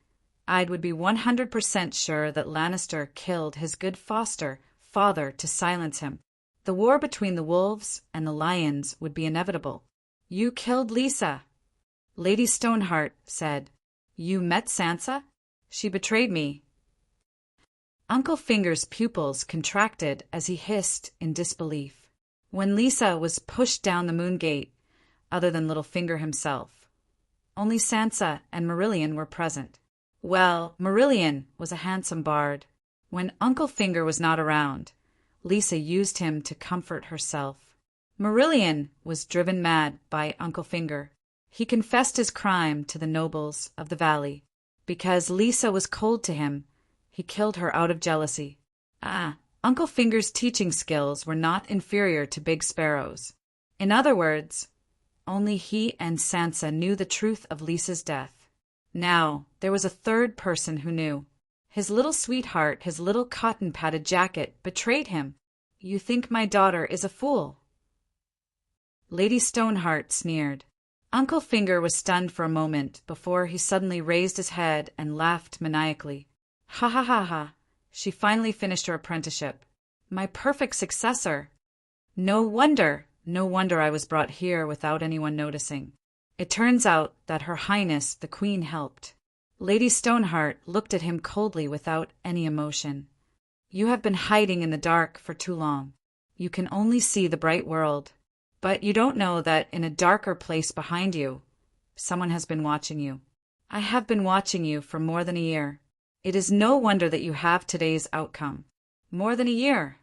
Ide would be 100% sure that Lannister killed his good foster father to silence him. The war between the wolves and the lions would be inevitable. You killed Lisa. Lady Stoneheart said, You met Sansa? She betrayed me. Uncle Finger's pupils contracted as he hissed in disbelief. When Lisa was pushed down the moon gate, other than Little Finger himself, only Sansa and Marillion were present. Well, Marillion was a handsome bard. When Uncle Finger was not around, Lisa used him to comfort herself. Marillion was driven mad by Uncle Finger. He confessed his crime to the nobles of the valley. Because Lisa was cold to him, he killed her out of jealousy. Uncle Finger's teaching skills were not inferior to Big Sparrow's. In other words, only he and Sansa knew the truth of Lisa's death. Now, there was a third person who knew. His little sweetheart, his little cotton-padded jacket, betrayed him. You think my daughter is a fool? Lady Stoneheart sneered. Uncle Finger was stunned for a moment before he suddenly raised his head and laughed maniacally. Ha ha ha ha! She finally finished her apprenticeship. My perfect successor! No wonder I was brought here without anyone noticing. It turns out that Her Highness the Queen helped. Lady Stoneheart looked at him coldly without any emotion. You have been hiding in the dark for too long. You can only see the bright world. But you don't know that in a darker place behind you, someone has been watching you. I have been watching you for more than a year. It is no wonder that you have today's outcome. More than a year.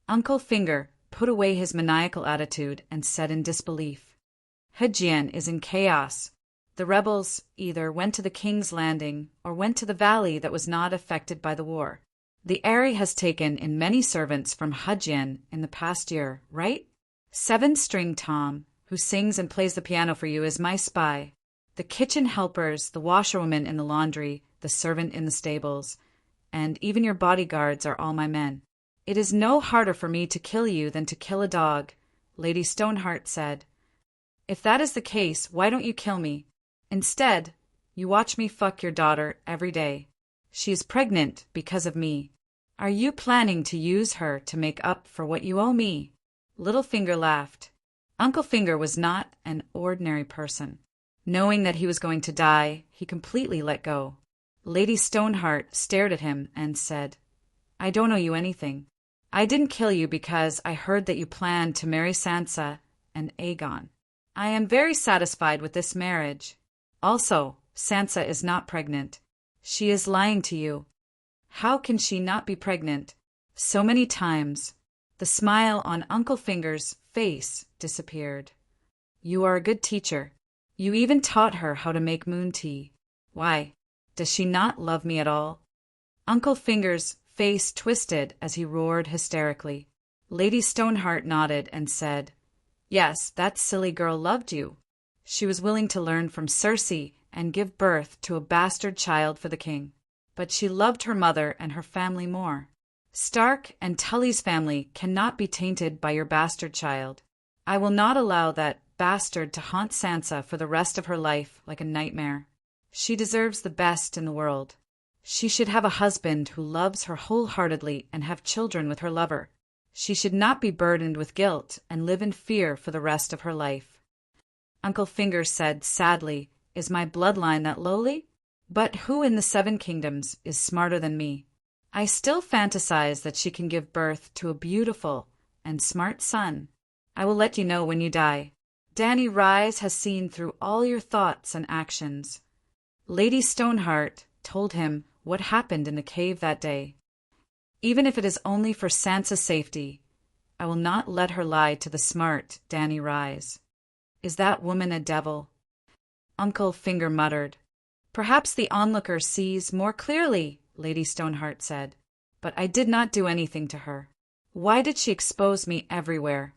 Uncle Finger put away his maniacal attitude and said in disbelief, Hejian is in chaos. The rebels either went to the King's Landing or went to the valley that was not affected by the war. The Airy has taken in many servants from Hejian in the past year, right? 7-string Tom, who sings and plays the piano for you, is my spy. The kitchen helpers, the washerwoman in the laundry, the servant in the stables, and even your bodyguards are all my men. It is no harder for me to kill you than to kill a dog, Lady Stoneheart said. If that is the case, why don't you kill me? Instead, you watch me fuck your daughter every day. She is pregnant because of me. Are you planning to use her to make up for what you owe me? Little Finger laughed. Uncle Finger was not an ordinary person. Knowing that he was going to die, he completely let go. Lady Stoneheart stared at him and said, I don't owe you anything. I didn't kill you because I heard that you planned to marry Sansa and Aegon. I am very satisfied with this marriage. Also, Sansa is not pregnant. She is lying to you. How can she not be pregnant? So many times. The smile on Uncle Finger's face disappeared. You are a good teacher. You even taught her how to make moon tea. Why, does she not love me at all? Uncle Finger's face twisted as he roared hysterically. Lady Stoneheart nodded and said, Yes, that silly girl loved you. She was willing to learn from Cersei and give birth to a bastard child for the king. But she loved her mother and her family more. Stark and Tully's family cannot be tainted by your bastard child. I will not allow that bastard to haunt Sansa for the rest of her life like a nightmare. She deserves the best in the world. She should have a husband who loves her wholeheartedly and have children with her lover. She should not be burdened with guilt and live in fear for the rest of her life. Uncle Finger said sadly, Is my bloodline that lowly? But who in the 7 kingdoms is smarter than me? I still fantasize that she can give birth to a beautiful and smart son. I will let you know when you die. Dany Rise has seen through all your thoughts and actions. Lady Stoneheart told him what happened in the cave that day. Even if it is only for Sansa's safety, I will not let her lie to the smart Dany Rise. Is that woman a devil? Uncle Finger muttered. Perhaps the onlooker sees more clearly, Lady Stoneheart said. But I did not do anything to her. Why did she expose me everywhere?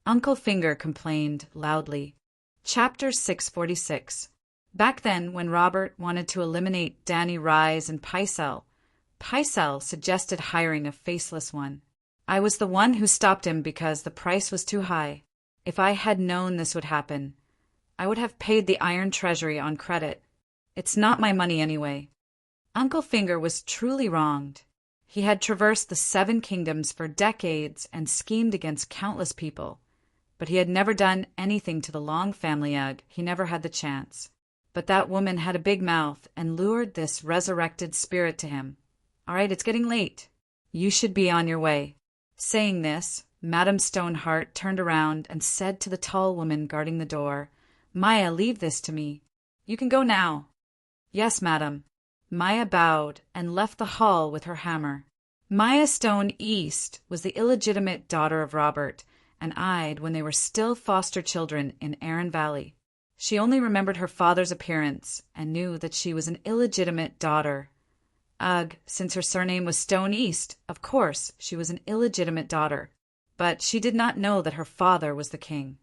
Uncle Finger complained loudly. Chapter 646. Back then, when Robert wanted to eliminate Dany Rise and Pycelle suggested hiring a faceless one. I was the one who stopped him because the price was too high. If I had known this would happen, I would have paid the Iron Treasury on credit. It's not my money anyway. Uncle Finger was truly wronged. He had traversed the 7 kingdoms for decades and schemed against countless people. But he had never done anything to the Long family. He never had the chance. But that woman had a big mouth and lured this resurrected spirit to him. All right, it's getting late. You should be on your way. Saying this, Madame Stoneheart turned around and said to the tall woman guarding the door, Maya, leave this to me. You can go now. Yes, madam. Maya bowed and left the hall with her hammer. Maya Stone East was the illegitimate daughter of Robert, and eyed when they were still foster children in Arryn Valley. She only remembered her father's appearance and knew that she was an illegitimate daughter. Ugh, since her surname was Stone East, of course she was an illegitimate daughter. But she did not know that her father was the king.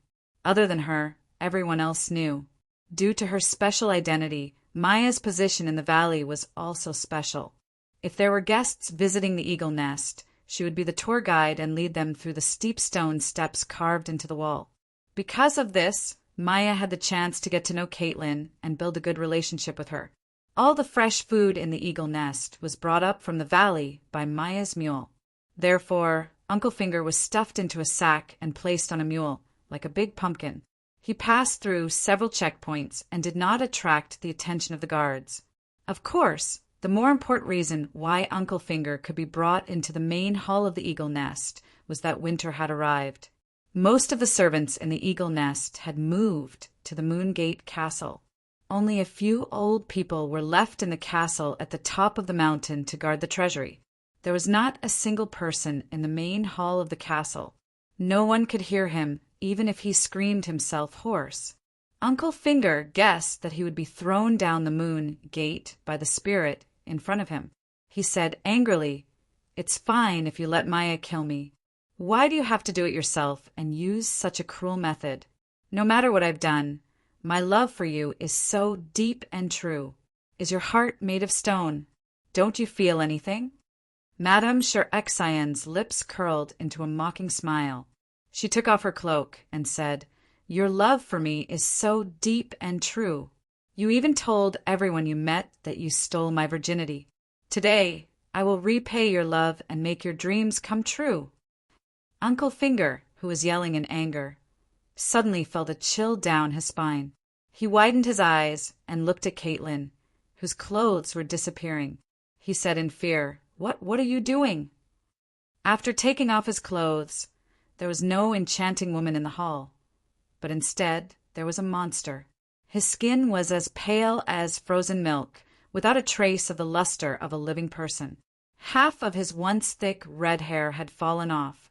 Other than her, everyone else knew. Due to her special identity, Maya's position in the valley was also special. If there were guests visiting the eagle nest, she would be the tour guide and lead them through the steep stone steps carved into the wall. Because of this, Maya had the chance to get to know Caitlin and build a good relationship with her. All the fresh food in the eagle nest was brought up from the valley by Maya's mule. Therefore, Uncle Finger was stuffed into a sack and placed on a mule, like a big pumpkin. He passed through several checkpoints and did not attract the attention of the guards. Of course, the more important reason why Uncle Finger could be brought into the main hall of the eagle nest was that winter had arrived. Most of the servants in the eagle nest had moved to the Moongate Castle. Only a few old people were left in the castle at the top of the mountain to guard the treasury. There was not a single person in the main hall of the castle. No one could hear him, even if he screamed himself hoarse. Uncle Finger guessed that he would be thrown down the moon gate by the spirit in front of him. He said angrily, "It's fine if you let Maya kill me. Why do you have to do it yourself and use such a cruel method? No matter what I've done, my love for you is so deep and true. Is your heart made of stone? Don't you feel anything?" Madame Sher-Exian's lips curled into a mocking smile. She took off her cloak and said, "Your love for me is so deep and true. You even told everyone you met that you stole my virginity. Today, I will repay your love and make your dreams come true." Uncle Finger, who was yelling in anger, suddenly felt a chill down his spine. He widened his eyes and looked at Caitlin, whose clothes were disappearing. He said in fear, What are you doing?" After taking off his clothes, there was no enchanting woman in the hall, but instead there was a monster. His skin was as pale as frozen milk, without a trace of the luster of a living person. Half of his once thick red hair had fallen off,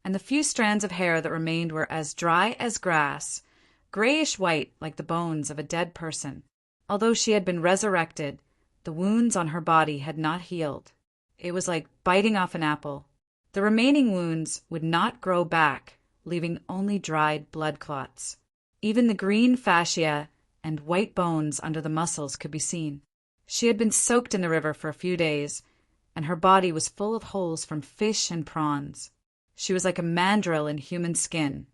and the few strands of hair that remained were as dry as grass, grayish-white like the bones of a dead person. Although she had been resurrected, the wounds on her body had not healed. It was like biting off an apple. The remaining wounds would not grow back, leaving only dried blood clots. Even the green fascia and white bones under the muscles could be seen. She had been soaked in the river for a few days, and her body was full of holes from fish and prawns. She was like a mandrill in human skin,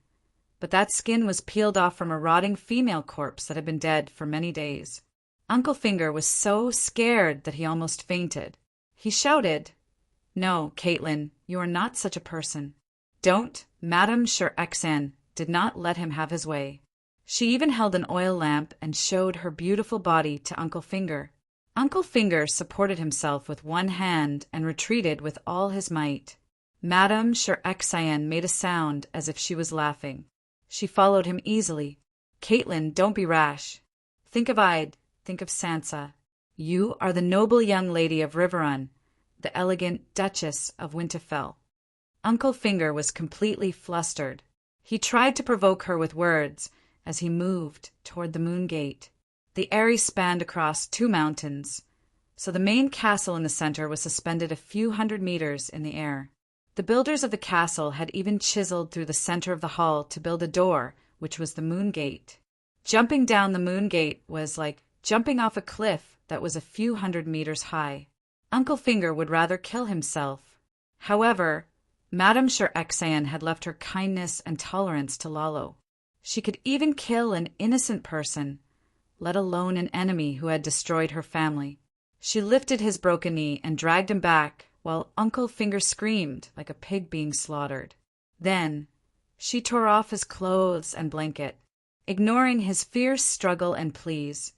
but that skin was peeled off from a rotting female corpse that had been dead for many days. Uncle Finger was so scared that he almost fainted. He shouted, "No, Caitlin, you are not such a person." Don't. Madame Sher-Exian did not let him have his way. She even held an oil lamp and showed her beautiful body to Uncle Finger. Uncle Finger supported himself with one hand and retreated with all his might. Madame Sher-Exian made a sound as if she was laughing. She followed him easily. "Caitlin, don't be rash. Think of Ide, think of Sansa. You are the noble young lady of Riverrun, the elegant Duchess of Winterfell." Uncle Finger was completely flustered. He tried to provoke her with words as he moved toward the moon gate. The area spanned across 2 mountains, so the main castle in the center was suspended a few hundred meters in the air. The builders of the castle had even chiseled through the center of the hall to build a door, which was the moon gate. Jumping down the moon gate was like jumping off a cliff that was a few hundred meters high. Uncle Finger would rather kill himself. However, Madame Sher-Exian had left her kindness and tolerance to Lalo. She could even kill an innocent person, let alone an enemy who had destroyed her family. She lifted his broken knee and dragged him back while Uncle Finger screamed like a pig being slaughtered. Then she tore off his clothes and blanket. Ignoring his fierce struggle and pleas,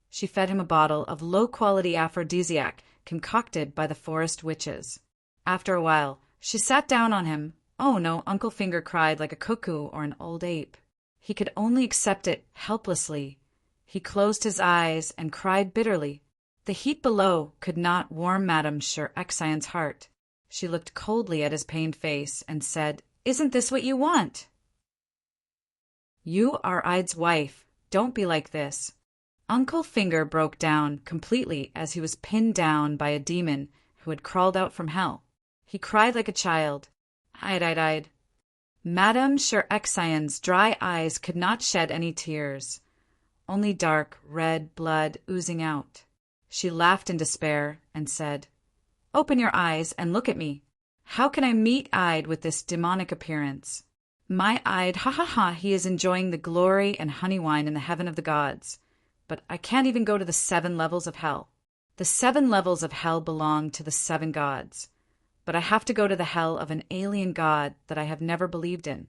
she fed him a bottle of low-quality aphrodisiac concocted by the forest witches. After a while, she sat down on him. Oh no, Uncle Finger cried like a cuckoo or an old ape. He could only accept it helplessly. He closed his eyes and cried bitterly. The heat below could not warm Madame Sher-Exian's heart. She looked coldly at his pained face and said, "Isn't this what you want? You are Ide's wife. Don't be like this." Uncle Finger broke down completely as he was pinned down by a demon who had crawled out from hell. He cried like a child. Ide. Madame Sher-Exian's dry eyes could not shed any tears. only dark, red blood oozing out. She laughed in despair and said, "Open your eyes and look at me. How can I meet-eyed with this demonic appearance? My-eyed, ha ha ha, he is enjoying the glory and honey wine in the heaven of the gods. But I can't even go to the 7 levels of hell. The 7 levels of hell belong to the 7 gods. But I have to go to the hell of an alien god that I have never believed in.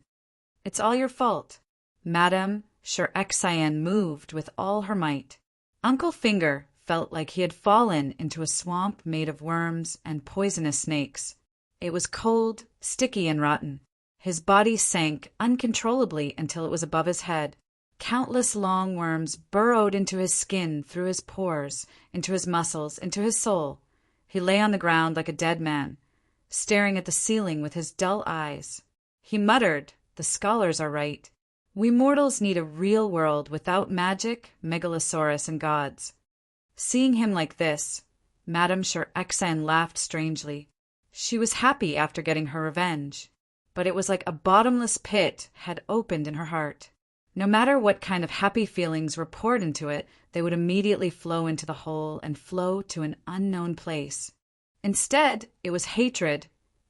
It's all your fault." Madame Sher-Ek-Sayen moved with all her might. Uncle Finger felt like he had fallen into a swamp made of worms and poisonous snakes. It was cold, sticky, and rotten. His body sank uncontrollably until it was above his head. Countless long worms burrowed into his skin, through his pores, into his muscles, into his soul. He lay on the ground like a dead man, staring at the ceiling with his dull eyes. He muttered, "The scholars are right. We mortals need a real world without magic, megalosaurus, and gods." Seeing him like this, Madame Sher-Ek-Sayen laughed strangely. She was happy after getting her revenge, but it was like a bottomless pit had opened in her heart. No matter what kind of happy feelings were poured into it, they would immediately flow into the hole and flow to an unknown place. Instead, it was hatred,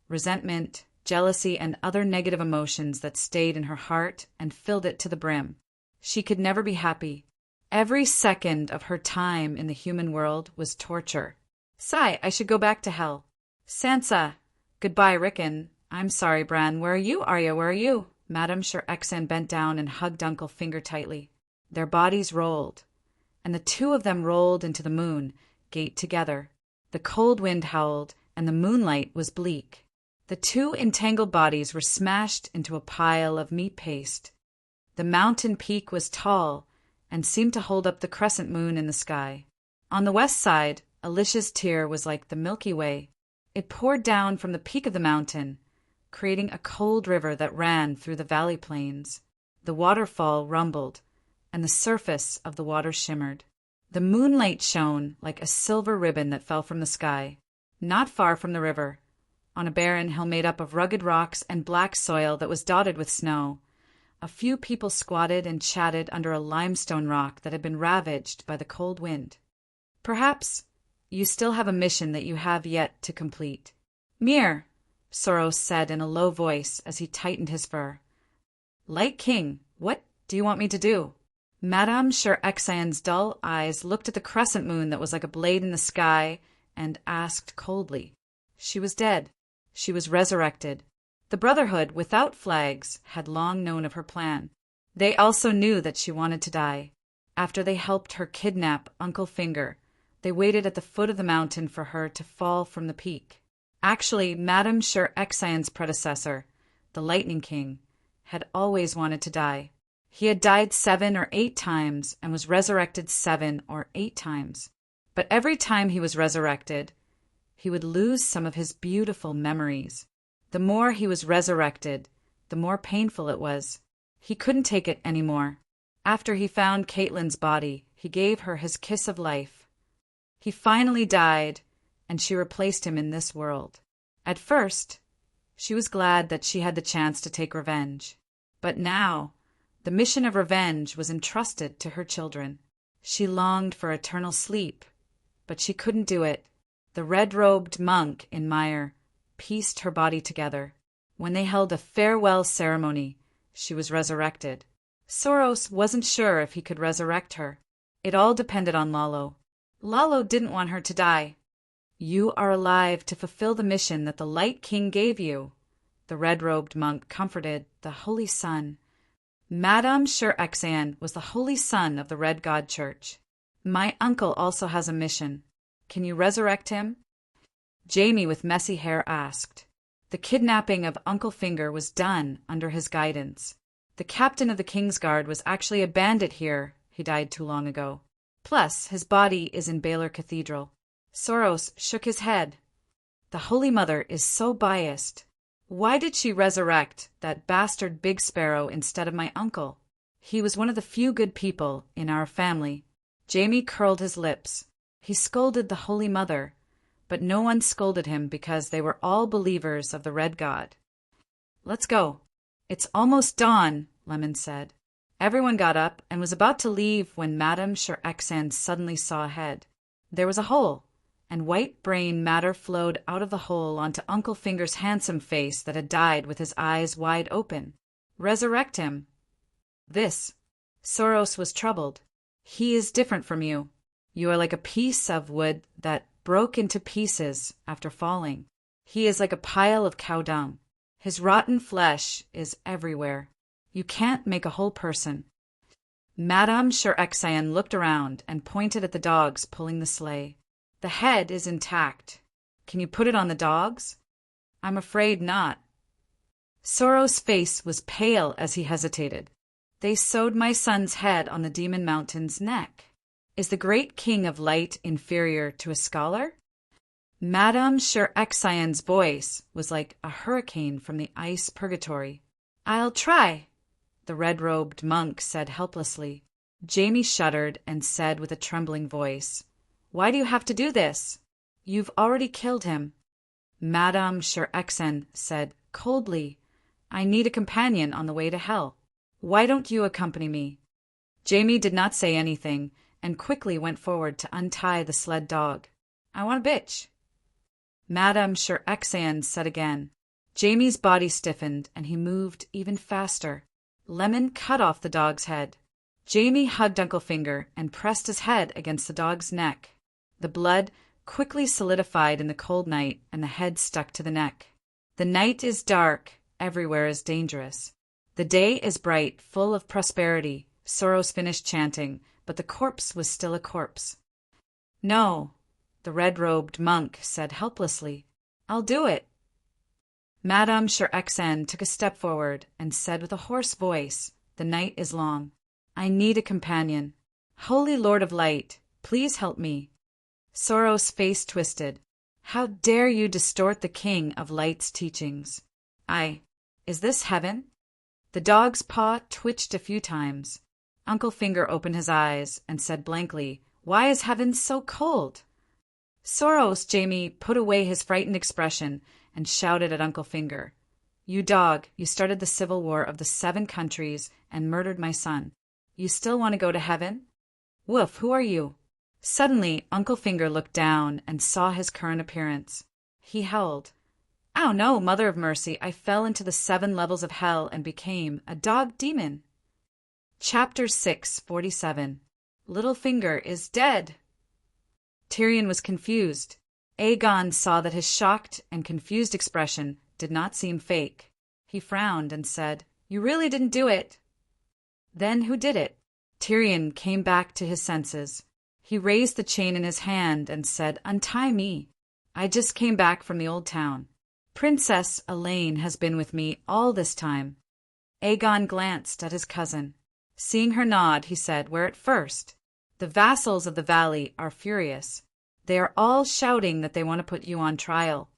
resentment, jealousy, and other negative emotions that stayed in her heart and filled it to the brim. She could never be happy. Every second of her time in the human world was torture. Sigh, I should go back to hell. Sansa. Goodbye, Rickon. I'm sorry, Bran. Where are you, Arya? Where are you? Madame Sher-Ek-Sayen bent down and hugged Uncle Finger tightly. Their bodies rolled, and the 2 of them rolled into the moon, gate together. The cold wind howled, and the moonlight was bleak. The 2 entangled bodies were smashed into a pile of meat paste. The mountain peak was tall and seemed to hold up the crescent moon in the sky. On the west side, Alicia's tear was like the Milky Way. It poured down from the peak of the mountain, creating a cold river that ran through the valley plains. The waterfall rumbled, and the surface of the water shimmered. The moonlight shone like a silver ribbon that fell from the sky. Not far from the river, on a barren hill made up of rugged rocks and black soil that was dotted with snow, a few people squatted and chatted under a limestone rock that had been ravaged by the cold wind. Perhaps you still have a mission that you have yet to complete. Mir, Soros said in a low voice as he tightened his fur. Light King, what do you want me to do? Madame Sher-Ek-Sayen's dull eyes looked at the crescent moon that was like a blade in the sky and asked coldly. She was dead. She was resurrected. The Brotherhood, without flags, had long known of her plan. They also knew that she wanted to die. After they helped her kidnap Uncle Finger, they waited at the foot of the mountain for her to fall from the peak. Actually, Madame Sher-Ek-Sayen's predecessor, the Lightning King, had always wanted to die. He had died 7 or 8 times and was resurrected 7 or 8 times. But every time he was resurrected, he would lose some of his beautiful memories. The more he was resurrected, the more painful it was. He couldn't take it anymore. After he found Caitlyn's body, he gave her his kiss of life. He finally died, and she replaced him in this world. At first, she was glad that she had the chance to take revenge. But now, the mission of revenge was entrusted to her children. She longed for eternal sleep, but she couldn't do it. The red-robed monk in Meyer pieced her body together. When they held a farewell ceremony, she was resurrected. Soros wasn't sure if he could resurrect her. It all depended on Lalo. Lalo didn't want her to die. You are alive to fulfill the mission that the Light King gave you, the red-robed monk comforted the Holy Son. Madame Sher-Ek-Sayen was the Holy Son of the Red God Church. My uncle also has a mission. Can you resurrect him? Jamie with messy hair asked. The kidnapping of Uncle Finger was done under his guidance. The captain of the Kingsguard was actually a bandit here. He died too long ago. Plus, his body is in Baylor Cathedral. Soros shook his head. The Holy Mother is so biased. Why did she resurrect that bastard Big Sparrow instead of my uncle? He was one of the few good people in our family. Jamie curled his lips. He scolded the Holy Mother, but no one scolded him because they were all believers of the Red God. Let's go. It's almost dawn, Lemon said. Everyone got up and was about to leave when Madame Sher-Eksan suddenly saw ahead. There was a hole, and white brain matter flowed out of the hole onto Uncle Finger's handsome face that had died with his eyes wide open. Resurrect him. This. Soros was troubled. He is different from you. You are like a piece of wood that broke into pieces after falling. He is like a pile of cow dung. His rotten flesh is everywhere. You can't make a whole person. Madame Sher-Eksan looked around and pointed at the dogs pulling the sleigh. The head is intact. Can you put it on the dogs? I'm afraid not. Soros' face was pale as he hesitated. They sewed my son's head on the Demon Mountain's neck. Is the great king of light inferior to a scholar? Madame Sher-Eksan's voice was like a hurricane from the ice purgatory. I'll try, the red-robed monk said helplessly. Jamie shuddered and said with a trembling voice, Why do you have to do this? You've already killed him. Madame Sher-Eksan said coldly, I need a companion on the way to hell. Why don't you accompany me? Jamie did not say anything and quickly went forward to untie the sled dog. I want a bitch. Madame Sher-Eksan said again. Jamie's body stiffened and he moved even faster. Lemon cut off the dog's head. Jamie hugged Uncle Finger and pressed his head against the dog's neck. The blood quickly solidified in the cold night and the head stuck to the neck. The night is dark, everywhere is dangerous. The day is bright, full of prosperity, Soros finished chanting, but the corpse was still a corpse. No, the red-robed monk said helplessly. I'll do it. Madame Sher-Eksan took a step forward and said with a hoarse voice, The night is long. I need a companion. Holy Lord of Light, please help me. Soros' face twisted. How dare you distort the King of Light's teachings? Is this heaven? The dog's paw twitched a few times. Uncle Finger opened his eyes and said blankly, Why is heaven so cold? Soros, Jamie put away his frightened expression and shouted at Uncle Finger, You dog, you started the civil war of the 7 countries and murdered my son. You still want to go to heaven? Woof, who are you? Suddenly, Uncle Finger looked down and saw his current appearance. He howled. Oh no, Mother of Mercy, I fell into the 7 levels of hell and became a dog demon. Chapter 6:47. Little Finger is dead. Tyrion was confused. Aegon saw that his shocked and confused expression did not seem fake. He frowned and said, You really didn't do it. Then who did it? Tyrion came back to his senses. He raised the chain in his hand and said, Untie me. I just came back from the old town. Princess Elaine has been with me all this time. Aegon glanced at his cousin. Seeing her nod, he said, Where at first? The vassals of the valley are furious. They are all shouting that they want to put you on trial.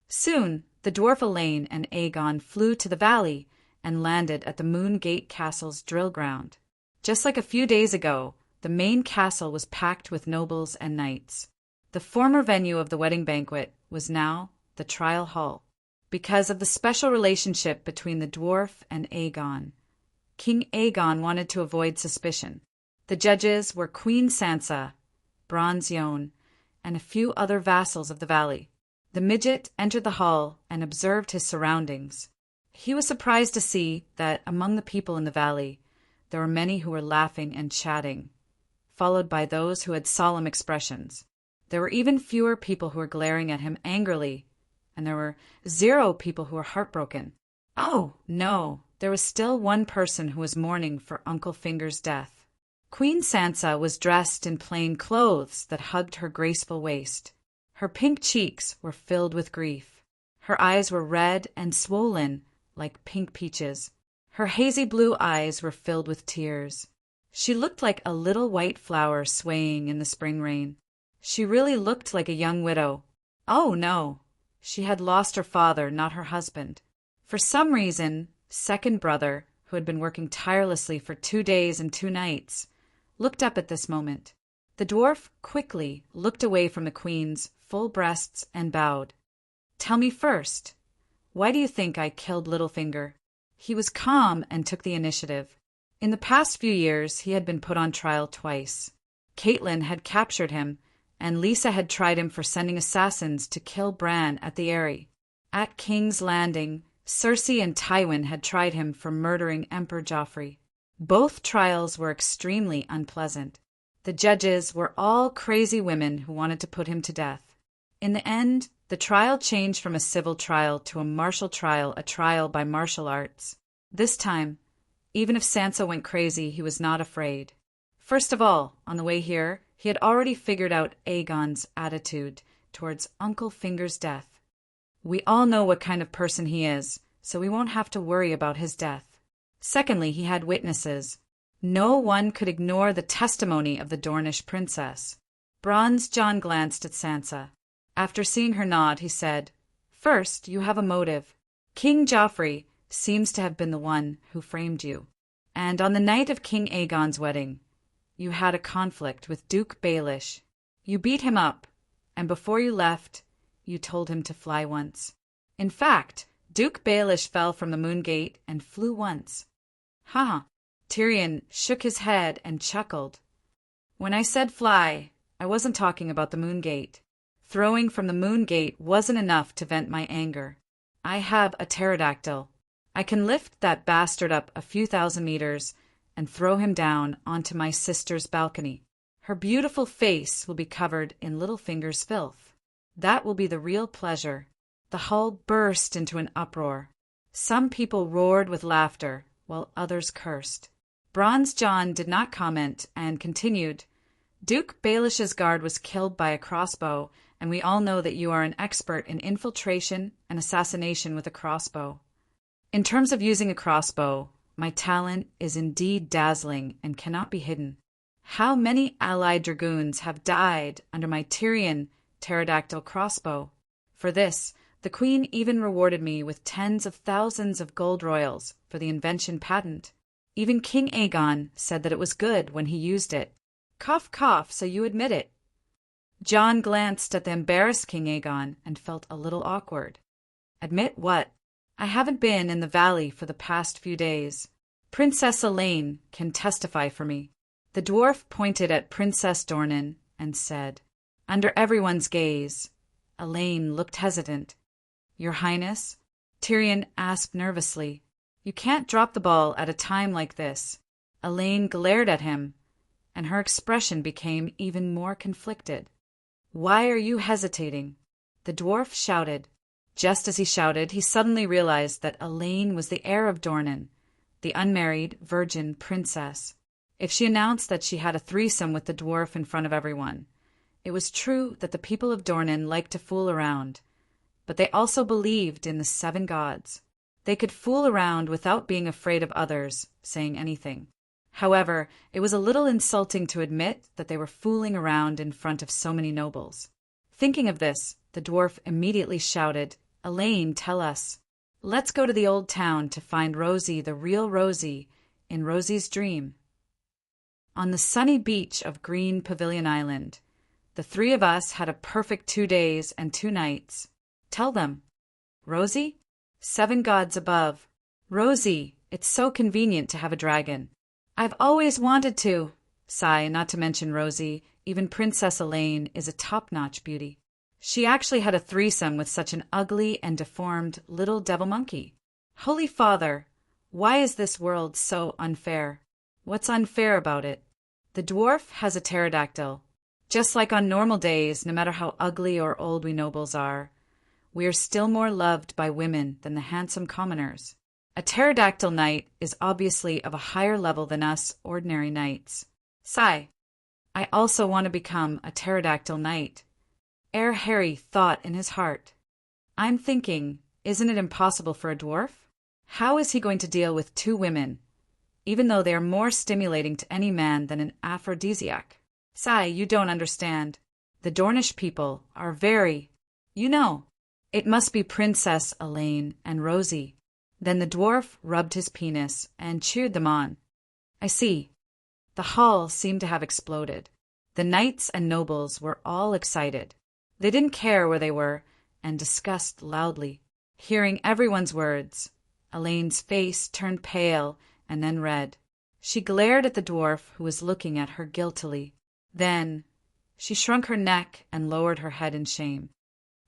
Soon, the dwarf Elaine and Aegon flew to the valley and landed at the Moon Gate Castle's drill ground. Just like a few days ago, the main castle was packed with nobles and knights. The former venue of the wedding banquet was now the trial hall. Because of the special relationship between the dwarf and Aegon, King Aegon wanted to avoid suspicion. The judges were Queen Sansa, Bronze Yohn, and a few other vassals of the valley. The midget entered the hall and observed his surroundings. He was surprised to see that among the people in the valley, there were many who were laughing and chatting, followed by those who had solemn expressions. There were even fewer people who were glaring at him angrily, and there were 0 people who were heartbroken. Oh, no, there was still one person who was mourning for Uncle Finger's death. Queen Sansa was dressed in plain clothes that hugged her graceful waist. Her pink cheeks were filled with grief. Her eyes were red and swollen like pink peaches. Her hazy blue eyes were filled with tears. She looked like a little white flower swaying in the spring rain. She really looked like a young widow. Oh, no. She had lost her father, not her husband. For some reason, second brother, who had been working tirelessly for 2 days and 2 nights, looked up at this moment. The dwarf quickly looked away from the queen's full breasts and bowed. Tell me first, why do you think I killed Littlefinger? He was calm and took the initiative. In the past few years, he had been put on trial twice. Caitlin had captured him, and Lisa had tried him for sending assassins to kill Bran at the Eyrie. At King's Landing, Cersei and Tywin had tried him for murdering Emperor Joffrey. Both trials were extremely unpleasant. The judges were all crazy women who wanted to put him to death. In the end, the trial changed from a civil trial to a martial trial, a trial by martial arts. This time, even if Sansa went crazy, he was not afraid. First of all, on the way here, he had already figured out Aegon's attitude towards Uncle Finger's death. We all know what kind of person he is, so we won't have to worry about his death. Secondly, he had witnesses. No one could ignore the testimony of the Dornish princess. Bronze John glanced at Sansa. After seeing her nod, he said, "First, you have a motive. King Joffrey seems to have been the one who framed you. And on the night of King Aegon's wedding, you had a conflict with Duke Baelish. You beat him up, and before you left, you told him to fly once. In fact, Duke Baelish fell from the Moon Gate and flew once." "Huh." Tyrion shook his head and chuckled. "When I said fly, I wasn't talking about the Moon Gate. Throwing from the Moon Gate wasn't enough to vent my anger. I have a pterodactyl. I can lift that bastard up a few thousand meters and throw him down onto my sister's balcony. Her beautiful face will be covered in Littlefinger's filth. That will be the real pleasure." The hall burst into an uproar. Some people roared with laughter, while others cursed. Bronze John did not comment and continued, "Duke Baelish's guard was killed by a crossbow, and we all know that you are an expert in infiltration and assassination with a crossbow. In terms of using a crossbow, my talent is indeed dazzling and cannot be hidden. How many allied dragoons have died under my Tyrion pterodactyl crossbow? For this, the Queen even rewarded me with tens of thousands of gold royals for the invention patent. Even King Aegon said that it was good when he used it. Cough, cough, so you admit it." John glanced at the embarrassed King Aegon and felt a little awkward. "Admit what? I haven't been in the valley for the past few days. Princess Elaine can testify for me." The dwarf pointed at Princess Dornan and said, under everyone's gaze, Elaine looked hesitant. "Your Highness?" Tyrion asked nervously. "You can't drop the ball at a time like this." Elaine glared at him, and her expression became even more conflicted. "Why are you hesitating?" The dwarf shouted. Just as he shouted, he suddenly realized that Elaine was the heir of Dornan, the unmarried, virgin princess. If she announced that she had a threesome with the dwarf in front of everyone, it was true that the people of Dornan liked to fool around, but they also believed in the 7 gods. They could fool around without being afraid of others saying anything. However, it was a little insulting to admit that they were fooling around in front of so many nobles. Thinking of this, the dwarf immediately shouted, "Elaine, tell us. Let's go to the old town to find Rosie, the real Rosie, in Rosie's dream." On the sunny beach of Green Pavilion Island, the 3 of us had a perfect 2 days and 2 nights. "Tell them." "Rosie?" 7 gods above. "Rosie, it's so convenient to have a dragon." "I've always wanted to." Sigh, not to mention Rosie, even Princess Elaine is a top-notch beauty. She actually had a threesome with such an ugly and deformed little devil monkey. Holy Father, why is this world so unfair? What's unfair about it? The dwarf has a pterodactyl. Just like on normal days, no matter how ugly or old we nobles are, we are still more loved by women than the handsome commoners. A pterodactyl knight is obviously of a higher level than us ordinary knights. Sigh. I also want to become a pterodactyl knight. Ere Harry thought in his heart. I'm thinking, isn't it impossible for a dwarf? How is he going to deal with 2 women, even though they are more stimulating to any man than an aphrodisiac? Sigh, you don't understand. The Dornish people are very, it must be Princess Elaine and Rosie. Then the dwarf rubbed his penis and cheered them on. I see. The hall seemed to have exploded. The knights and nobles were all excited. They didn't care where they were and discussed loudly. Hearing everyone's words, Elaine's face turned pale and then red. She glared at the dwarf who was looking at her guiltily. Then she shrunk her neck and lowered her head in shame.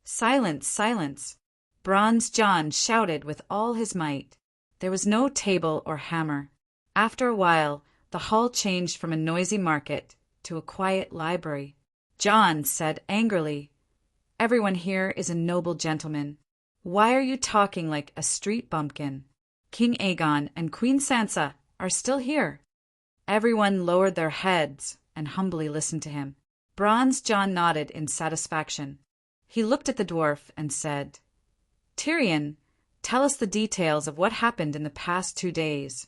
"Silence, silence!" Bronze John shouted with all his might. There was no table or hammer. After a while, the hall changed from a noisy market to a quiet library. John said angrily, "Everyone here is a noble gentleman. Why are you talking like a street bumpkin? King Aegon and Queen Sansa are still here." Everyone lowered their heads and humbly listened to him. Bronze John nodded in satisfaction. He looked at the dwarf and said, "Tyrion, tell us the details of what happened in the past 2 days."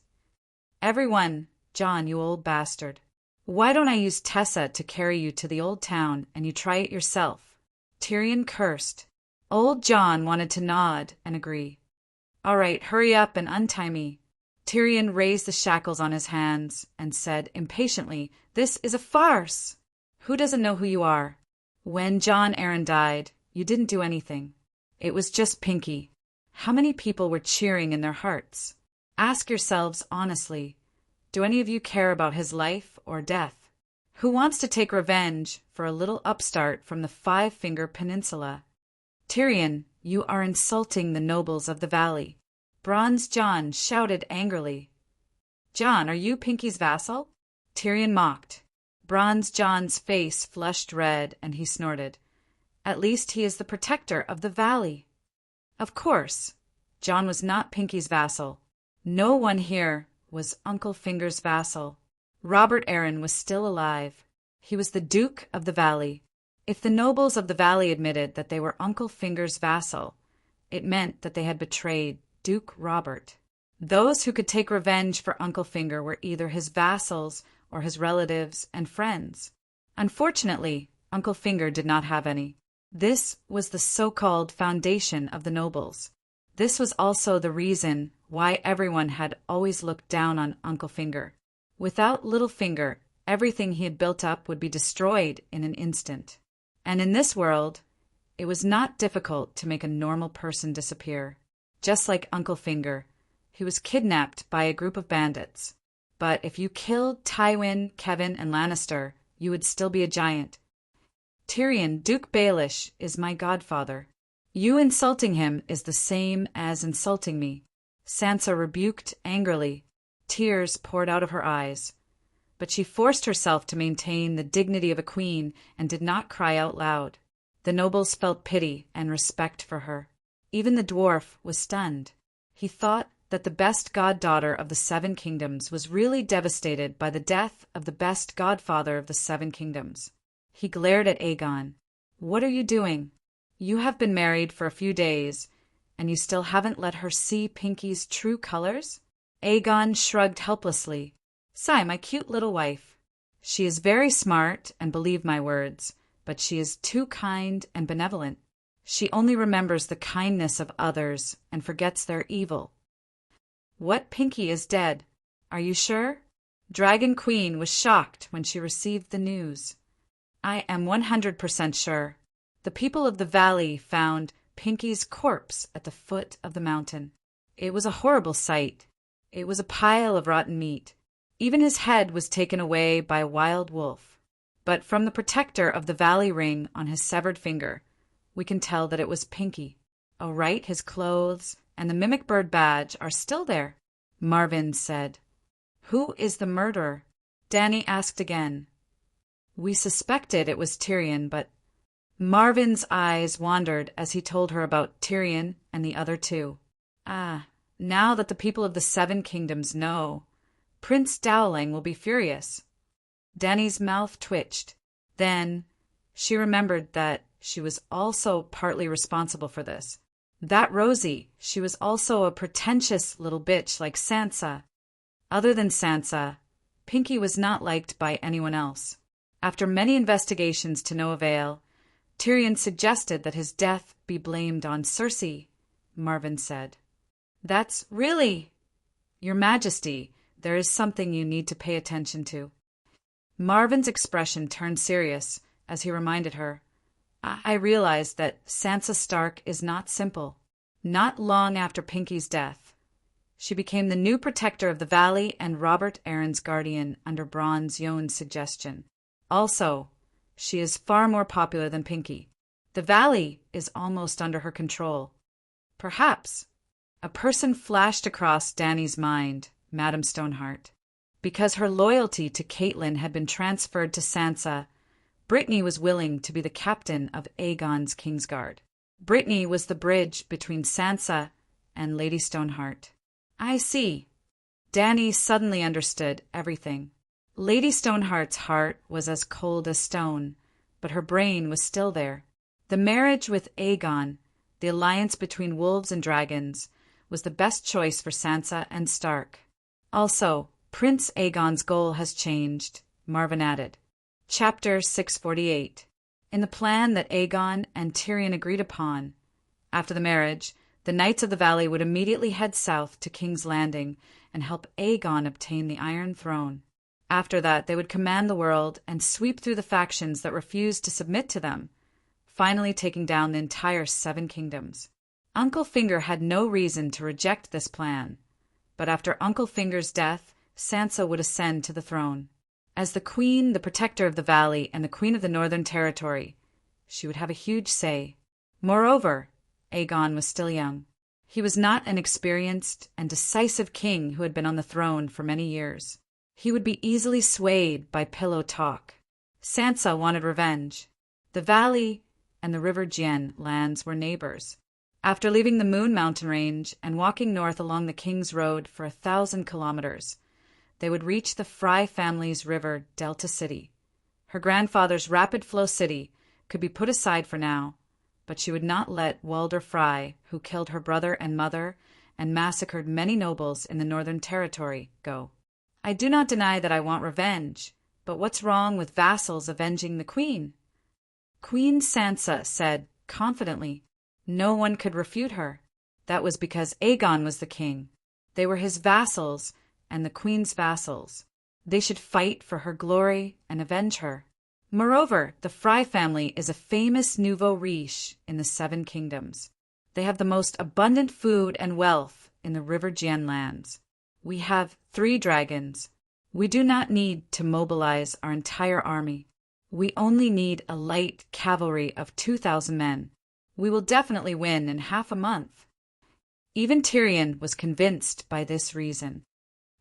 "Everyone, John, you old bastard. Why don't I use Tessa to carry you to the old town and you try it yourself?" Tyrion cursed. Old John wanted to nod and agree. "All right, hurry up and untie me." Tyrion raised the shackles on his hands and said impatiently, "This is a farce. Who doesn't know who you are? When Jon Arryn died, you didn't do anything. It was just Pinky. How many people were cheering in their hearts? Ask yourselves honestly, do any of you care about his life or death? Who wants to take revenge for a little upstart from the Five-Finger Peninsula? Tyrion, you are insulting the nobles of the valley." Bronze John shouted angrily. "Jon, are you Pinky's vassal?" Tyrion mocked. Bronze John's face flushed red and he snorted. "At least he is the protector of the valley." Of course, Jon was not Pinky's vassal. No one here was Uncle Finger's vassal. Robert Arryn was still alive. He was the Duke of the Valley. If the nobles of the valley admitted that they were Uncle Finger's vassal, it meant that they had betrayed Duke Robert. Those who could take revenge for Uncle Finger were either his vassals or his relatives and friends. Unfortunately, Uncle Finger did not have any. This was the so-called foundation of the nobles. This was also the reason why everyone had always looked down on Uncle Finger. Without Little Finger, everything he had built up would be destroyed in an instant. And in this world, it was not difficult to make a normal person disappear. Just like Uncle Finger, he was kidnapped by a group of bandits. But if you killed Tywin, Kevin, and Lannister, you would still be a giant. Tyrion, Duke Baelish, is my godfather. You insulting him is the same as insulting me. Sansa rebuked angrily. Tears poured out of her eyes. But she forced herself to maintain the dignity of a queen and did not cry out loud. The nobles felt pity and respect for her. Even the dwarf was stunned. He thought that the best goddaughter of the Seven Kingdoms was really devastated by the death of the best godfather of the Seven Kingdoms. He glared at Aegon. "What are you doing? You have been married for a few days, and you still haven't let her see Pinky's true colors?" Aegon shrugged helplessly. "Sigh, my cute little wife. She is very smart and believe my words, but she is too kind and benevolent. She only remembers the kindness of others and forgets their evil." "What, Pinky is dead? Are you sure?" Dragon Queen was shocked when she received the news. "I am 100% sure. The people of the valley found Pinky's corpse at the foot of the mountain. It was a horrible sight. It was a pile of rotten meat. Even his head was taken away by a wild wolf. But from the protector of the valley ring on his severed finger, we can tell that it was Pinky. Oh, right, his clothes and the mimic bird badge are still there." Marvin said. "Who is the murderer?" Dany asked again. "We suspected it was Tyrion, but—" Marvin's eyes wandered as he told her about Tyrion and the other two. "Ah, now that the people of the Seven Kingdoms know, Prince Dowling will be furious." Dany's mouth twitched. Then she remembered that she was also partly responsible for this. That Rosie, she was also a pretentious little bitch like Sansa. Other than Sansa, Pinky was not liked by anyone else. After many investigations to no avail, Tyrion suggested that his death be blamed on Cersei, Marvin said. "That's really... Your Majesty, there is something you need to pay attention to." Marvin's expression turned serious as he reminded her, "I realized that Sansa Stark is not simple. Not long after Pinky's death, She became the new protector of the valley and Robert Aaron's guardian under Bronze Yon's suggestion. Also, she is far more popular than Pinky. The valley is almost under her control. Perhaps. A person flashed across Danny's mind, Madame Stoneheart. Because her loyalty to Caitlin had been transferred to Sansa, Brittany was willing to be the captain of Aegon's Kingsguard. Brittany was the bridge between Sansa and Lady Stoneheart. I see. Danny suddenly understood everything. Lady Stoneheart's heart was as cold as stone, but her brain was still there. The marriage with Aegon, the alliance between wolves and dragons, was the best choice for Sansa and Stark. Also, Prince Aegon's goal has changed, Marvin added. Chapter 648. In the plan that Aegon and Tyrion agreed upon, after the marriage, the Knights of the Valley would immediately head south to King's Landing and help Aegon obtain the Iron Throne. After that, they would command the world and sweep through the factions that refused to submit to them, finally taking down the entire 7 kingdoms. Uncle Finger had no reason to reject this plan, but after Uncle Finger's death, Sansa would ascend to the throne. As the Queen, the Protector of the Valley, and the Queen of the Northern Territory, she would have a huge say. Moreover, Aegon was still young. He was not an experienced and decisive king who had been on the throne for many years. He would be easily swayed by pillow talk. Sansa wanted revenge. The Valley and the River Gien lands were neighbors. After leaving the Moon Mountain Range and walking north along the King's Road for 1,000 kilometers, they would reach the Fry family's river, Delta City. Her grandfather's rapid flow city could be put aside for now, but she would not let Walder Frey, who killed her brother and mother and massacred many nobles in the Northern Territory, go. I do not deny that I want revenge, but what's wrong with vassals avenging the Queen? Queen Sansa said confidently. No one could refute her. That was because Aegon was the king. They were his vassals and the Queen's vassals. They should fight for her glory and avenge her. Moreover, the Frey family is a famous nouveau riche in the 7 kingdoms. They have the most abundant food and wealth in the River Gien lands. We have 3 dragons. We do not need to mobilize our entire army. We only need a light cavalry of 2,000 men. We will definitely win in half a month. Even Tyrion was convinced by this reason.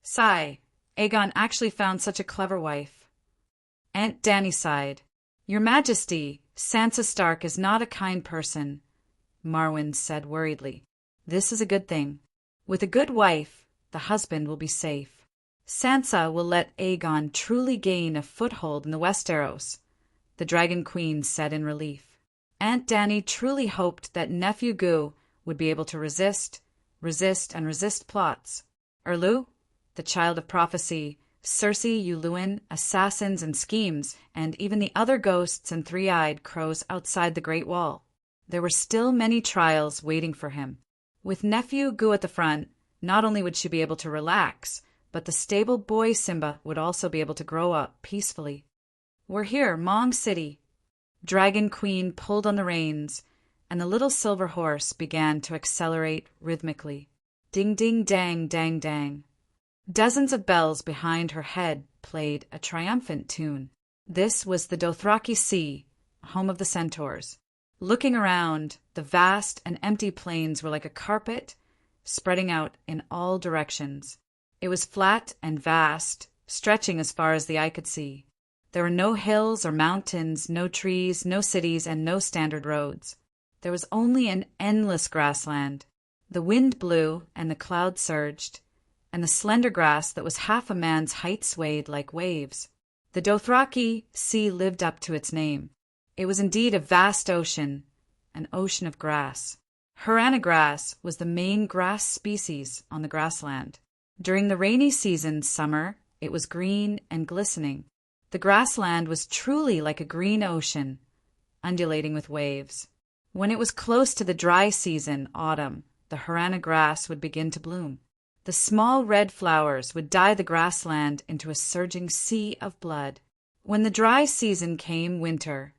Sigh, Aegon actually found such a clever wife. Aunt Dany sighed. Your Majesty, Sansa Stark is not a kind person, Marwyn said worriedly. This is a good thing. With a good wife, the husband will be safe. Sansa will let Aegon truly gain a foothold in the Westeros, the Dragon Queen said in relief. Aunt Dany truly hoped that nephew Gu would be able to resist plots. Erlu, the child of prophecy, Cersei, Yuluen, assassins and schemes, and even the other ghosts and 3-eyed crows outside the Great Wall. There were still many trials waiting for him. With nephew Gu at the front, not only would she be able to relax, but the stable boy Simba would also be able to grow up peacefully. We're here, Mong City. Dragon Queen pulled on the reins, and the little silver horse began to accelerate rhythmically. Ding ding dang dang dang. Dozens of bells behind her head played a triumphant tune. This was the Dothraki Sea, home of the centaurs. Looking around, the vast and empty plains were like a carpet, spreading out in all directions. It was flat and vast, stretching as far as the eye could see. There were no hills or mountains, no trees, no cities, and no standard roads. There was only an endless grassland. The wind blew and the clouds surged, and the slender grass that was half a man's height swayed like waves. The Dothraki Sea lived up to its name. It was indeed a vast ocean, an ocean of grass. Harana grass was the main grass species on the grassland. During the rainy season, summer, it was green and glistening. The grassland was truly like a green ocean, undulating with waves. When it was close to the dry season, autumn, the Harana grass would begin to bloom. The small red flowers would dye the grassland into a surging sea of blood. When the dry season came, winter,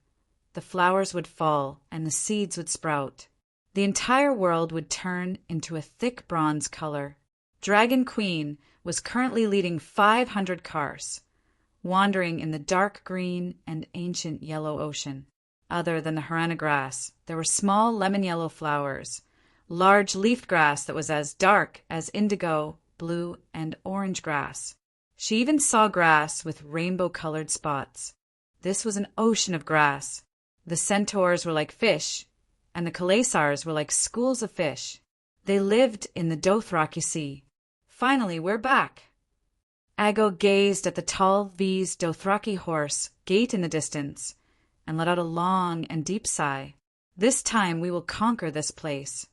the flowers would fall and the seeds would sprout. The entire world would turn into a thick bronze color. Dragon Queen was currently leading 500 cars, wandering in the dark green and ancient yellow ocean. Other than the Harana grass, there were small lemon-yellow flowers, large leafed grass that was as dark as indigo, blue, and orange grass. She even saw grass with rainbow-colored spots. This was an ocean of grass. The centaurs were like fish, and the Kalaisars were like schools of fish. They lived in the Dothraki Sea. Finally, we're back. Ago gazed at the tall V's Dothraki horse gate in the distance and let out a long and deep sigh. This time we will conquer this place.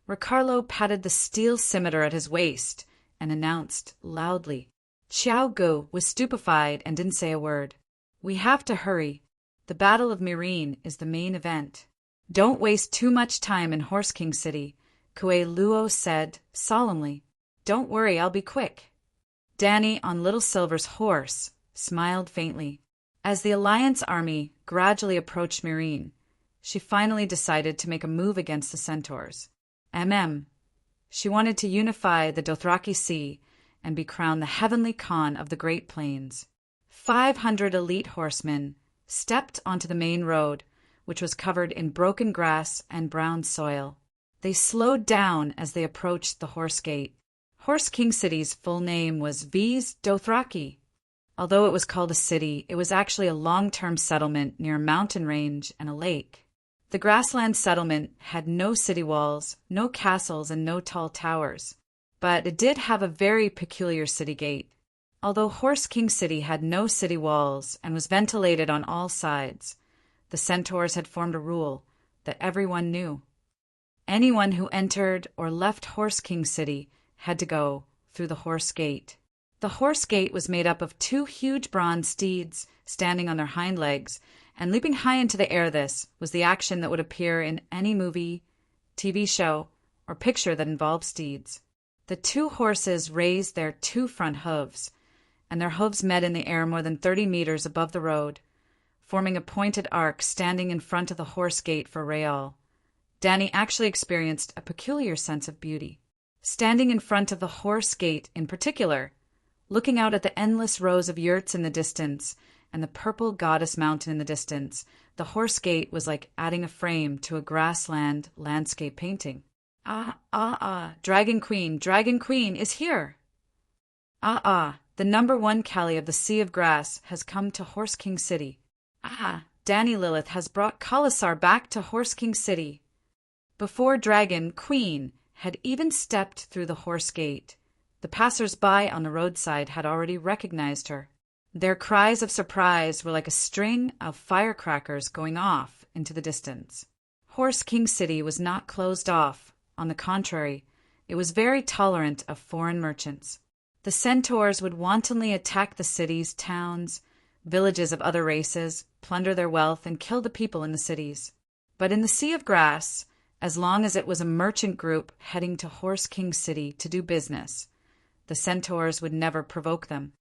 Ricardo patted the steel scimitar at his waist and announced loudly. Xiao Gu was stupefied and didn't say a word. We have to hurry. The Battle of Meereen is the main event. Don't waste too much time in Horse King City, Kue Luo said solemnly. Don't worry, I'll be quick. Dany, on Little Silver's horse, smiled faintly. As the Alliance army gradually approached Meereen, she finally decided to make a move against the centaurs. She wanted to unify the Dothraki Sea and be crowned the heavenly Khan of the Great Plains. 500 elite horsemen stepped onto the main road, which was covered in broken grass and brown soil. They slowed down as they approached the Horse Gate. Horse King City's full name was V's Dothraki. Although it was called a city, it was actually a long-term settlement near a mountain range and a lake. The grassland settlement had no city walls, no castles, and no tall towers. But it did have a very peculiar city gate. Although Horse King City had no city walls and was ventilated on all sides, the centaurs had formed a rule that everyone knew. Anyone who entered or left Horse King City had to go through the Horse Gate. The Horse Gate was made up of 2 huge bronze steeds standing on their hind legs and leaping high into the air. This was the action that would appear in any movie, TV show, or picture that involved steeds. The 2 horses raised their 2 front hooves, and their hooves met in the air more than 30 meters above the road, forming a pointed arc standing in front of the Horse Gate for Rael. Dany actually experienced a peculiar sense of beauty. Standing in front of the Horse Gate in particular, looking out at the endless rows of yurts in the distance and the purple goddess mountain in the distance, the Horse Gate was like adding a frame to a grassland landscape painting. Dragon Queen is here. The number 1 Callie of the Sea of Grass has come to Horse King City. Dany Lilith has brought Khalasar back to Horse King City. Before Dragon Queen had even stepped through the Horse Gate, the passers-by on the roadside had already recognized her. Their cries of surprise were like a string of firecrackers going off into the distance. Horse King City was not closed off. On the contrary, it was very tolerant of foreign merchants. The centaurs would wantonly attack the cities, towns, villages of other races, plunder their wealth, and kill the people in the cities. But in the Sea of Grass, as long as it was a merchant group heading to Horse King City to do business, the centaurs would never provoke them.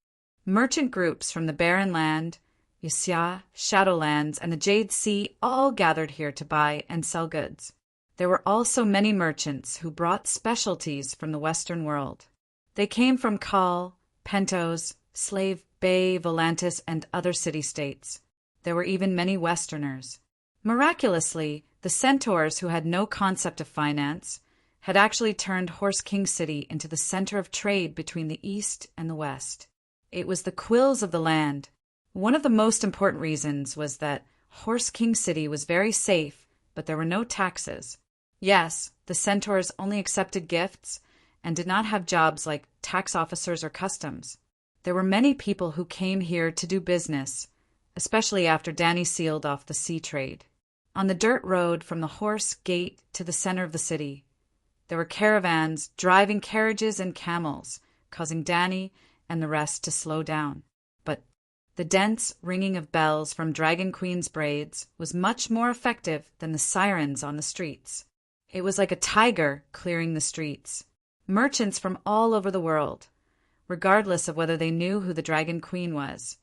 Merchant groups from the Barren Land, Ysya, Shadowlands, and the Jade Sea all gathered here to buy and sell goods. There were also many merchants who brought specialties from the Western world. They came from Khal, Pentos, Slave Bay, Volantis, and other city-states. There were even many Westerners. Miraculously, the centaurs, who had no concept of finance, had actually turned Horse King City into the center of trade between the East and the West. It was the quills of the land. One of the most important reasons was that Horse King City was very safe, but there were no taxes. Yes, the centaurs only accepted gifts and did not have jobs like tax officers or customs. There were many people who came here to do business, especially after Dany sealed off the sea trade. On the dirt road from the Horse Gate to the center of the city, there were caravans driving carriages and camels, causing Dany and the rest to slow down. But the dense ringing of bells from Dragon Queen's braids was much more effective than the sirens on the streets. It was like a tiger clearing the streets. Merchants from all over the world, regardless of whether they knew who the Dragon Queen was.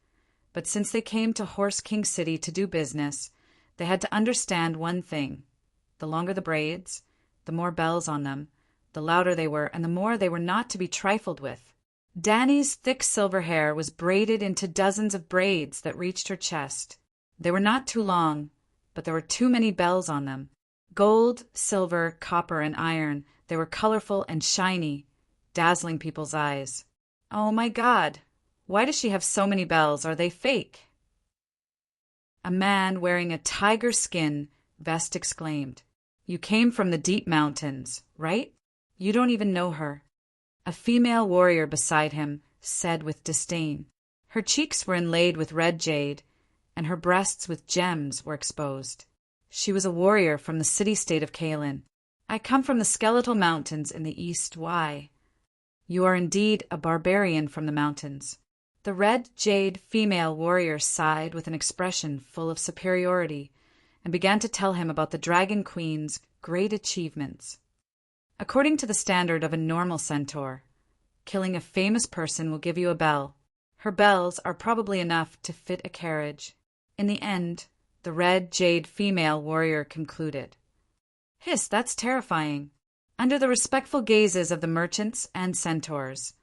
But since they came to Horse King City to do business, they had to understand one thing. The longer the braids, the more bells on them, the louder they were and the more they were not to be trifled with. Danny's thick silver hair was braided into dozens of braids that reached her chest. They were not too long, but there were too many bells on them. Gold, silver, copper, and iron, they were colorful and shiny, dazzling people's eyes. Oh my God! Why does she have so many bells? Are they fake? A man wearing a tiger skin vest exclaimed. You came from the deep mountains, right? You don't even know her. A female warrior beside him said with disdain. Her cheeks were inlaid with red jade, and her breasts with gems were exposed. She was a warrior from the city-state of Kaelin. I come from the skeletal mountains in the east. Why? You are indeed a barbarian from the mountains. The red jade female warrior sighed with an expression full of superiority and began to tell him about the Dragon Queen's great achievements. According to the standard of a normal centaur, killing a famous person will give you a bell. Her bells are probably enough to fit a carriage. In the end, the red jade female warrior concluded. Hiss, that's terrifying. Under the respectful gazes of the merchants and centaurs,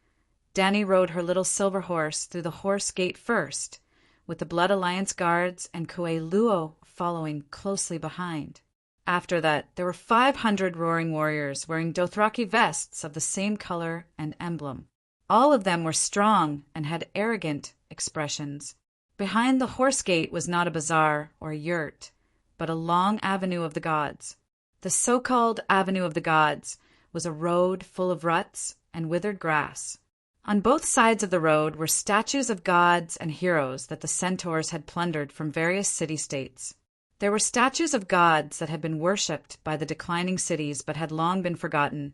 Danny rode her little silver horse through the horse gate first, with the Blood Alliance guards and Kueluo following closely behind. After that, there were 500 roaring warriors wearing Dothraki vests of the same color and emblem. All of them were strong and had arrogant expressions. Behind the horse gate was not a bazaar or yurt, but a long avenue of the gods. The so-called Avenue of the Gods was a road full of ruts and withered grass. On both sides of the road were statues of gods and heroes that the centaurs had plundered from various city-states. There were statues of gods that had been worshipped by the declining cities but had long been forgotten,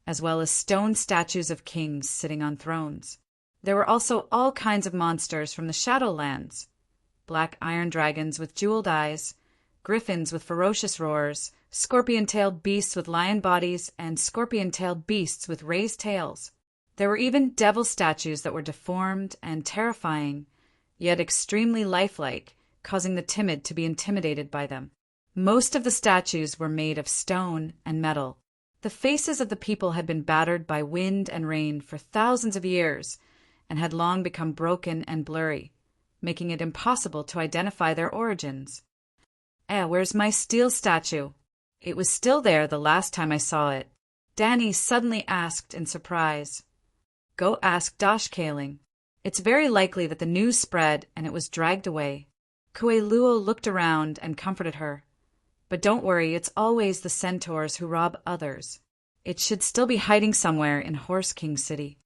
as well as stone statues of kings sitting on thrones. There were also all kinds of monsters from the Shadowlands, black iron dragons with jeweled eyes, griffins with ferocious roars, scorpion-tailed beasts with lion bodies, and scorpion-tailed beasts with raised tails. There were even devil statues that were deformed and terrifying, yet extremely lifelike, causing the timid to be intimidated by them. Most of the statues were made of stone and metal. The faces of the people had been battered by wind and rain for thousands of years and had long become broken and blurry, making it impossible to identify their origins. Where's my steel statue? It was still there the last time I saw it. Danny suddenly asked in surprise. Go ask Dosh Kaling. It's very likely that the news spread and it was dragged away. Kueluo looked around and comforted her. But don't worry, it's always the centaurs who rob others. It should still be hiding somewhere in Horse King City.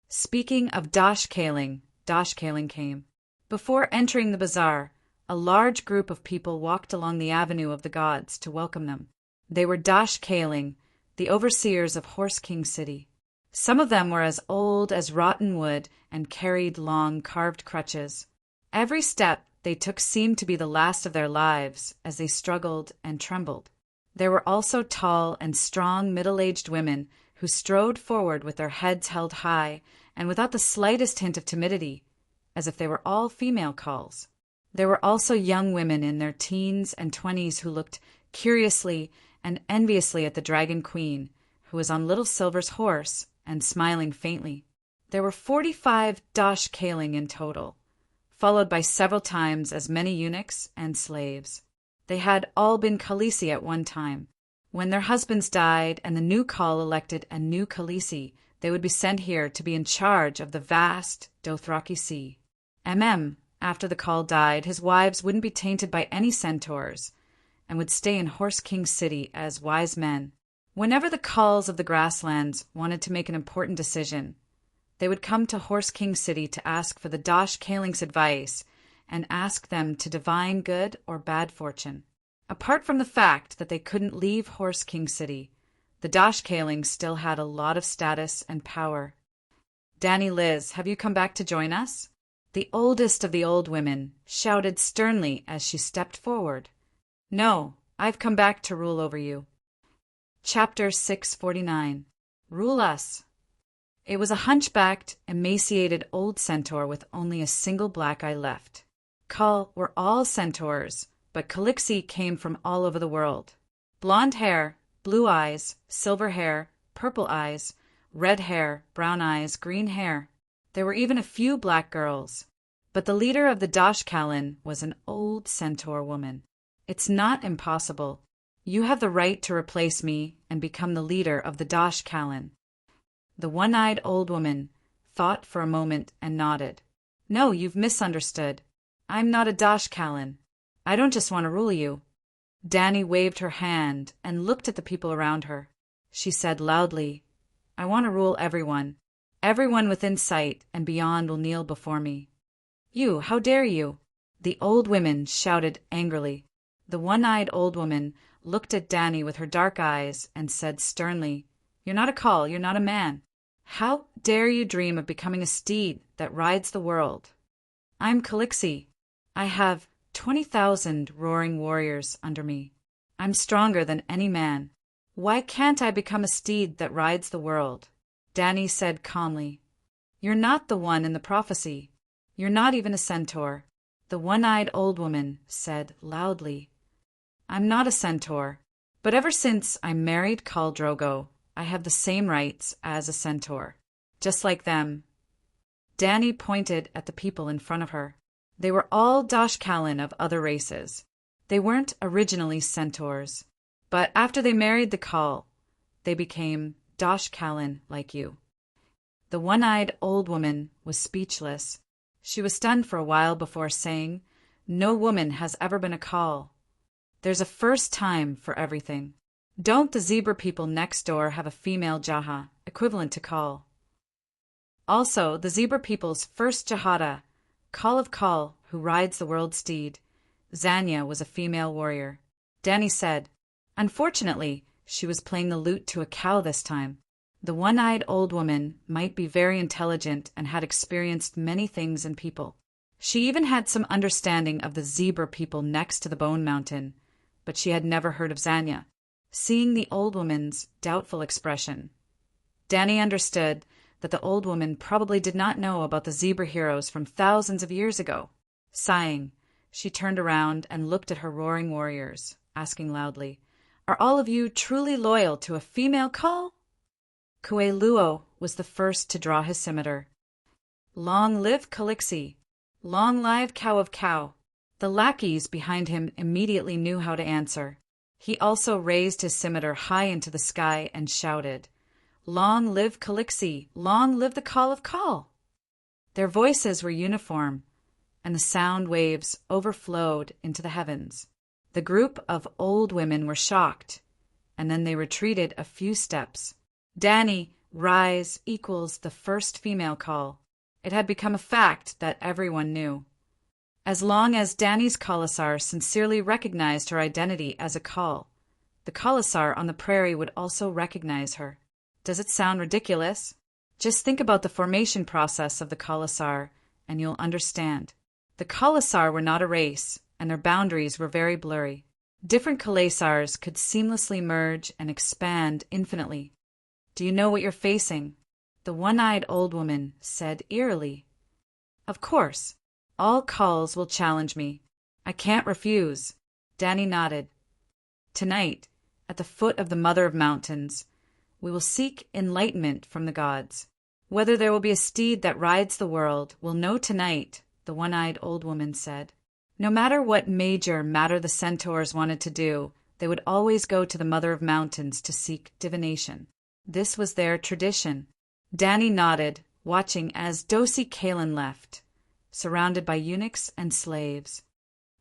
Speaking of Dosh Kaling came. Before entering the bazaar, a large group of people walked along the Avenue of the Gods to welcome them. They were Dosh Kaling, the overseers of Horse King City. Some of them were as old as rotten wood and carried long carved crutches. Every step they took seemed to be the last of their lives as they struggled and trembled. There were also tall and strong middle-aged women who strode forward with their heads held high and without the slightest hint of timidity, as if they were all female calls. There were also young women in their teens and 20s who looked curiously and enviously at the Dragon Queen, who was on Little Silver's horse and smiling faintly. There were 45 Dosh Kaling in total, followed by several times as many eunuchs and slaves. They had all been Khaleesi at one time. When their husbands died and the new Khal elected a new Khaleesi, they would be sent here to be in charge of the vast Dothraki Sea. After the Khal died, his wives wouldn't be tainted by any centaurs and would stay in Horse King City as wise men. Whenever the Khals of the grasslands wanted to make an important decision, they would come to Horse King City to ask for the Dosh Kaling's advice and ask them to divine good or bad fortune. Apart from the fact that they couldn't leave Horse King City, the Dosh Kaling still had a lot of status and power. Danny Liz, have you come back to join us? The oldest of the old women shouted sternly as she stepped forward. No, I've come back to rule over you. Chapter 649. Rule us. It was a hunchbacked, emaciated old centaur with only a single black eye left. Khal were all centaurs, but Khaleesi came from all over the world. Blonde hair, blue eyes, silver hair, purple eyes, red hair, brown eyes, green hair. There were even a few black girls. But the leader of the Doshkalin was an old centaur woman. It's not impossible. You have the right to replace me and become the leader of the Doshkalin. The one-eyed old woman thought for a moment and nodded. No, you've misunderstood. I'm not a Doshkalin. I don't just want to rule you. Danny waved her hand and looked at the people around her. She said loudly, I want to rule everyone. Everyone within sight and beyond will kneel before me. You, how dare you? The old women shouted angrily. The one-eyed old woman looked at Danny with her dark eyes and said sternly, You're not a call, you're not a man. How dare you dream of becoming a steed that rides the world? I'm Calixi. I have 20,000 roaring warriors under me. I'm stronger than any man. Why can't I become a steed that rides the world? Danny said calmly, You're not the one in the prophecy. You're not even a centaur. The one-eyed old woman said loudly, I'm not a centaur, but ever since I married Khal Drogo, I have the same rights as a centaur. Just like them. Danny pointed at the people in front of her. They were all Doshkalin of other races. They weren't originally centaurs, but after they married the Khal, they became Doshkalin like you. The one-eyed old woman was speechless. She was stunned for a while before saying, No woman has ever been a Khal. There's a first time for everything. Don't the zebra people next door have a female Jaha, equivalent to Khal? Also, the zebra people's first Jahada, Khal of Khal, who rides the world steed, Zanya, was a female warrior. Danny said, Unfortunately, she was playing the lute to a cow this time. The one-eyed old woman might be very intelligent and had experienced many things and people. She even had some understanding of the zebra people next to the Bone Mountain, but she had never heard of Zanya. Seeing the old woman's doubtful expression, Danny understood that the old woman probably did not know about the zebra heroes from thousands of years ago. Sighing, she turned around and looked at her roaring warriors, asking loudly, Are all of you truly loyal to a female Khal? Kueluo was the first to draw his scimitar. Long live Calixi! Long live Cow of Cow! The lackeys behind him immediately knew how to answer. He also raised his scimitar high into the sky and shouted, Long live Calixi! Long live the Khal of Khal! Their voices were uniform, and the sound waves overflowed into the heavens. The group of old women were shocked, and then they retreated a few steps. Danny, rise equals the first female Khal. It had become a fact that everyone knew. As long as Danny's Khalasar sincerely recognized her identity as a Khal, the Khalasar on the prairie would also recognize her. Does it sound ridiculous? Just think about the formation process of the Khalasar, and you'll understand. The Khalasar were not a race, and their boundaries were very blurry. Different Khalasars could seamlessly merge and expand infinitely. Do you know what you're facing? The one-eyed old woman said eerily. Of course. All Khals will challenge me. I can't refuse. Danny nodded. Tonight, at the foot of the Mother of Mountains, we will seek enlightenment from the gods. Whether there will be a steed that rides the world, we'll know tonight, the one-eyed old woman said. No matter what major matter the centaurs wanted to do, they would always go to the Mother of Mountains to seek divination. This was their tradition. Danny nodded, watching as Dosi Kalen left, surrounded by eunuchs and slaves.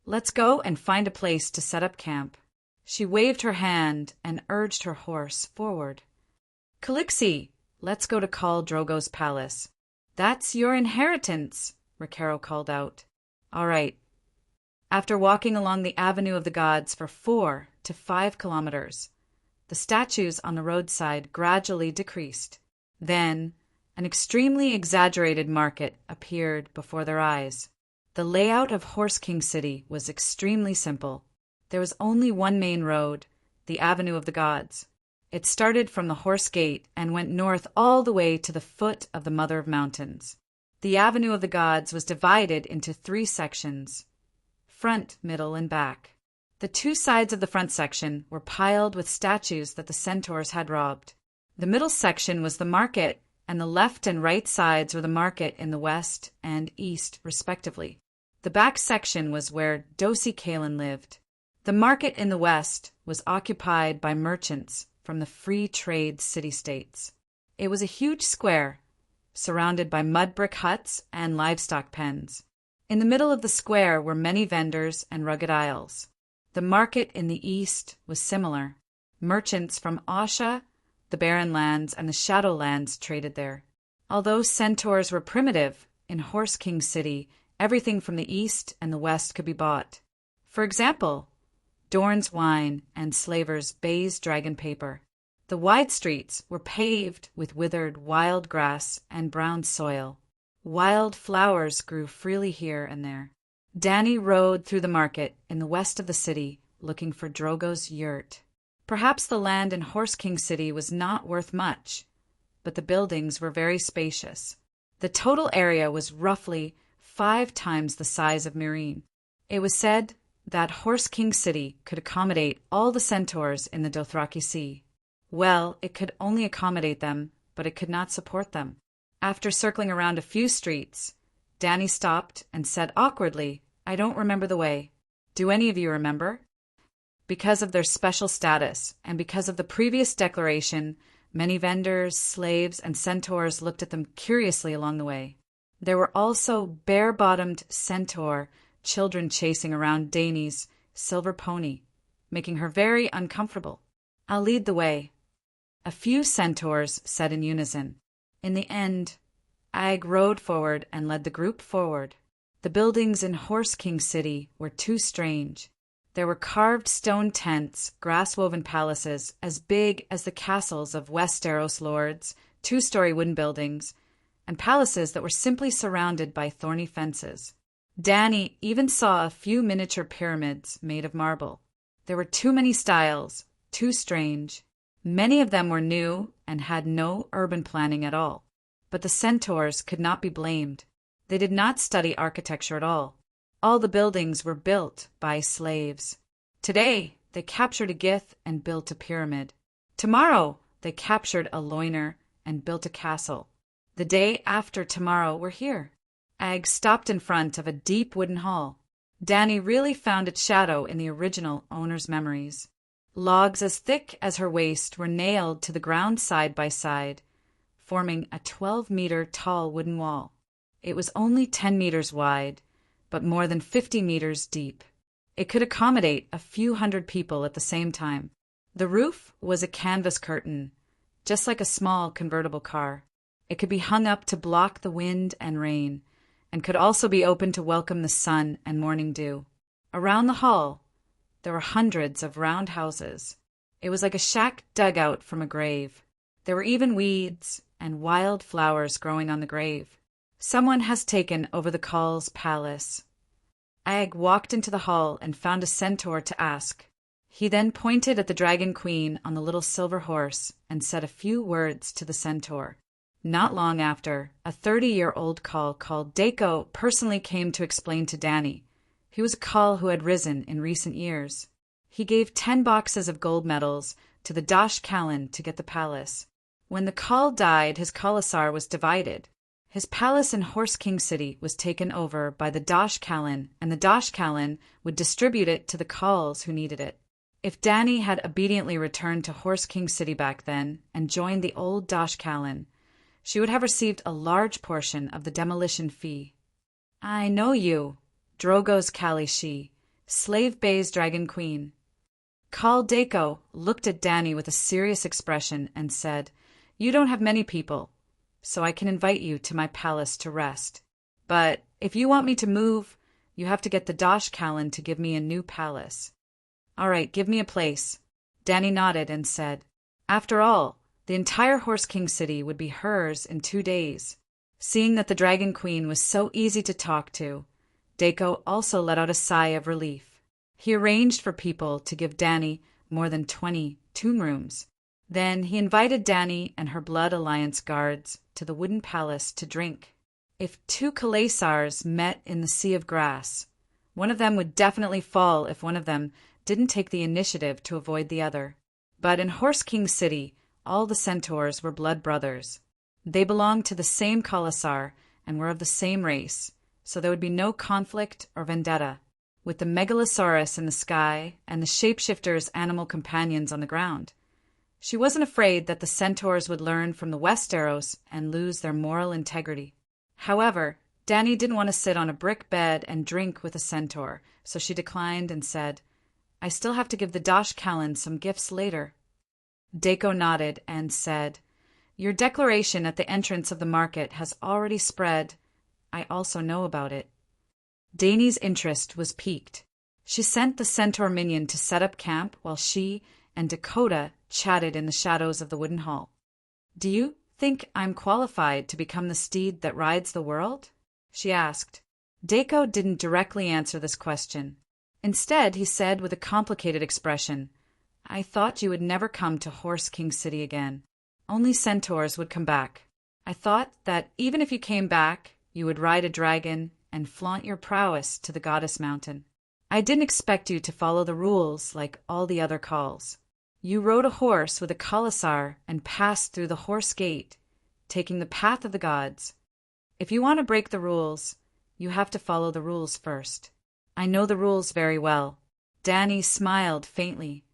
Let's go and find a place to set up camp. She waved her hand and urged her horse forward. Calixi, let's go to Khal Drogo's palace. That's your inheritance, Ricaro called out. All right. After walking along the Avenue of the Gods for 4 to 5 kilometers, the statues on the roadside gradually decreased. Then, an extremely exaggerated market appeared before their eyes. The layout of Horse King City was extremely simple. There was only one main road, the Avenue of the Gods. It started from the Horse Gate and went north all the way to the foot of the Mother of Mountains. The Avenue of the Gods was divided into 3 sections, front, middle, and back. The 2 sides of the front section were piled with statues that the centaurs had robbed. The middle section was the market, and the left and right sides were the market in the west and east, respectively. The back section was where Dosi Kalin lived. The market in the west was occupied by merchants from the free trade city-states. It was a huge square, surrounded by mud brick huts and livestock pens. In the middle of the square were many vendors and rugged aisles. The market in the east was similar. Merchants from Asha, the Barren Lands, and the Shadowlands traded there. Although centaurs were primitive, in Horse King City, everything from the east and the west could be bought. For example, Dorn's wine and Slaver's baize dragon paper. The wide streets were paved with withered wild grass and brown soil. Wild flowers grew freely here and there. Danny rode through the market in the west of the city, looking for Drogo's yurt. Perhaps the land in Horse King City was not worth much, but the buildings were very spacious. The total area was roughly 5 times the size of Meereen. It was said that Horse King City could accommodate all the centaurs in the Dothraki Sea. Well, it could only accommodate them, but it could not support them. After circling around a few streets, Danny stopped and said awkwardly, "I don't remember the way. Do any of you remember?" Because of their special status, and because of the previous declaration, many vendors, slaves, and centaurs looked at them curiously along the way. There were also bare-bottomed centaur children chasing around Dany's silver pony, making her very uncomfortable. "I'll lead the way," a few centaurs said in unison. In the end, Ag rode forward and led the group forward. The buildings in Horse King City were too strange. There were carved stone tents, grass-woven palaces as big as the castles of Westeros lords, 2-story wooden buildings, and palaces that were simply surrounded by thorny fences. Danny even saw a few miniature pyramids made of marble. There were too many styles, too strange. Many of them were new and had no urban planning at all. But the centaurs could not be blamed. They did not study architecture at all. All the buildings were built by slaves. Today, they captured a Gith and built a pyramid. Tomorrow, they captured a loiner and built a castle. The day after tomorrow, we're here. Ag stopped in front of a deep wooden hall. Danny really found its shadow in the original owner's memories. Logs as thick as her waist were nailed to the ground side by side, forming a 12-meter tall wooden wall. It was only 10 meters wide, but more than 50 meters deep. It could accommodate a few hundred people at the same time. The roof was a canvas curtain, just like a small convertible car. It could be hung up to block the wind and rain, and could also be opened to welcome the sun and morning dew. Around the hall, there were hundreds of round houses. It was like a shack dug out from a grave. There were even weeds and wild flowers growing on the grave. Someone has taken over the Call's palace. Ag walked into the hall and found a centaur to ask. He then pointed at the dragon queen on the little silver horse and said a few words to the centaur. Not long after, a 30-year-old Call called Dako personally came to explain to Danny. He was a Call who had risen in recent years. He gave 10 boxes of gold medals to the Dosh Callan to get the palace. When the Call died, his Khalasar was divided. His palace in Horse King City was taken over by the Dosh Callan, and the Dosh Callan would distribute it to the Calls who needed it. If Danny had obediently returned to Horse King City back then and joined the old Dosh Callan, she would have received a large portion of the demolition fee. "I know you, Drogo's Kalishi, Slave Bay's Dragon Queen." Khal Dako looked at Danny with a serious expression and said, "You don't have many people, so I can invite you to my palace to rest. But if you want me to move, you have to get the Dosh Callan to give me a new palace." "All right, give me a place." Danny nodded and said, "After all, the entire Horse King City would be hers in 2 days." Seeing that the Dragon Queen was so easy to talk to, Dako also let out a sigh of relief. He arranged for people to give Danny more than 20 tomb rooms. Then he invited Danny and her Blood Alliance guards to the wooden palace to drink. If 2 Khalasars met in the sea of grass, one of them would definitely fall if one of them didn't take the initiative to avoid the other. But in Horse King City, all the centaurs were blood brothers. They belonged to the same Khalasar and were of the same race, so there would be no conflict or vendetta. With the Megalosaurus in the sky and the shapeshifters' animal companions on the ground, she wasn't afraid that the centaurs would learn from the Westeros and lose their moral integrity. However, Dany didn't want to sit on a brick bed and drink with a centaur, so she declined and said, "I still have to give the Dosh Callan some gifts later." Daco nodded and said, "Your declaration at the entrance of the market has already spread. I also know about it." Dany's interest was piqued. She sent the centaur minion to set up camp while she and Dakota chatted in the shadows of the wooden hall. "Do you think I'm qualified to become the steed that rides the world?" she asked. Daco didn't directly answer this question. Instead, he said with a complicated expression, "I thought you would never come to Horse King City again. Only centaurs would come back. I thought that even if you came back, you would ride a dragon and flaunt your prowess to the Goddess Mountain. I didn't expect you to follow the rules like all the other Khals. You rode a horse with a Khalasar and passed through the Horse Gate, taking the path of the gods. If you want to break the rules, you have to follow the rules first. I know the rules very well." Dany smiled faintly.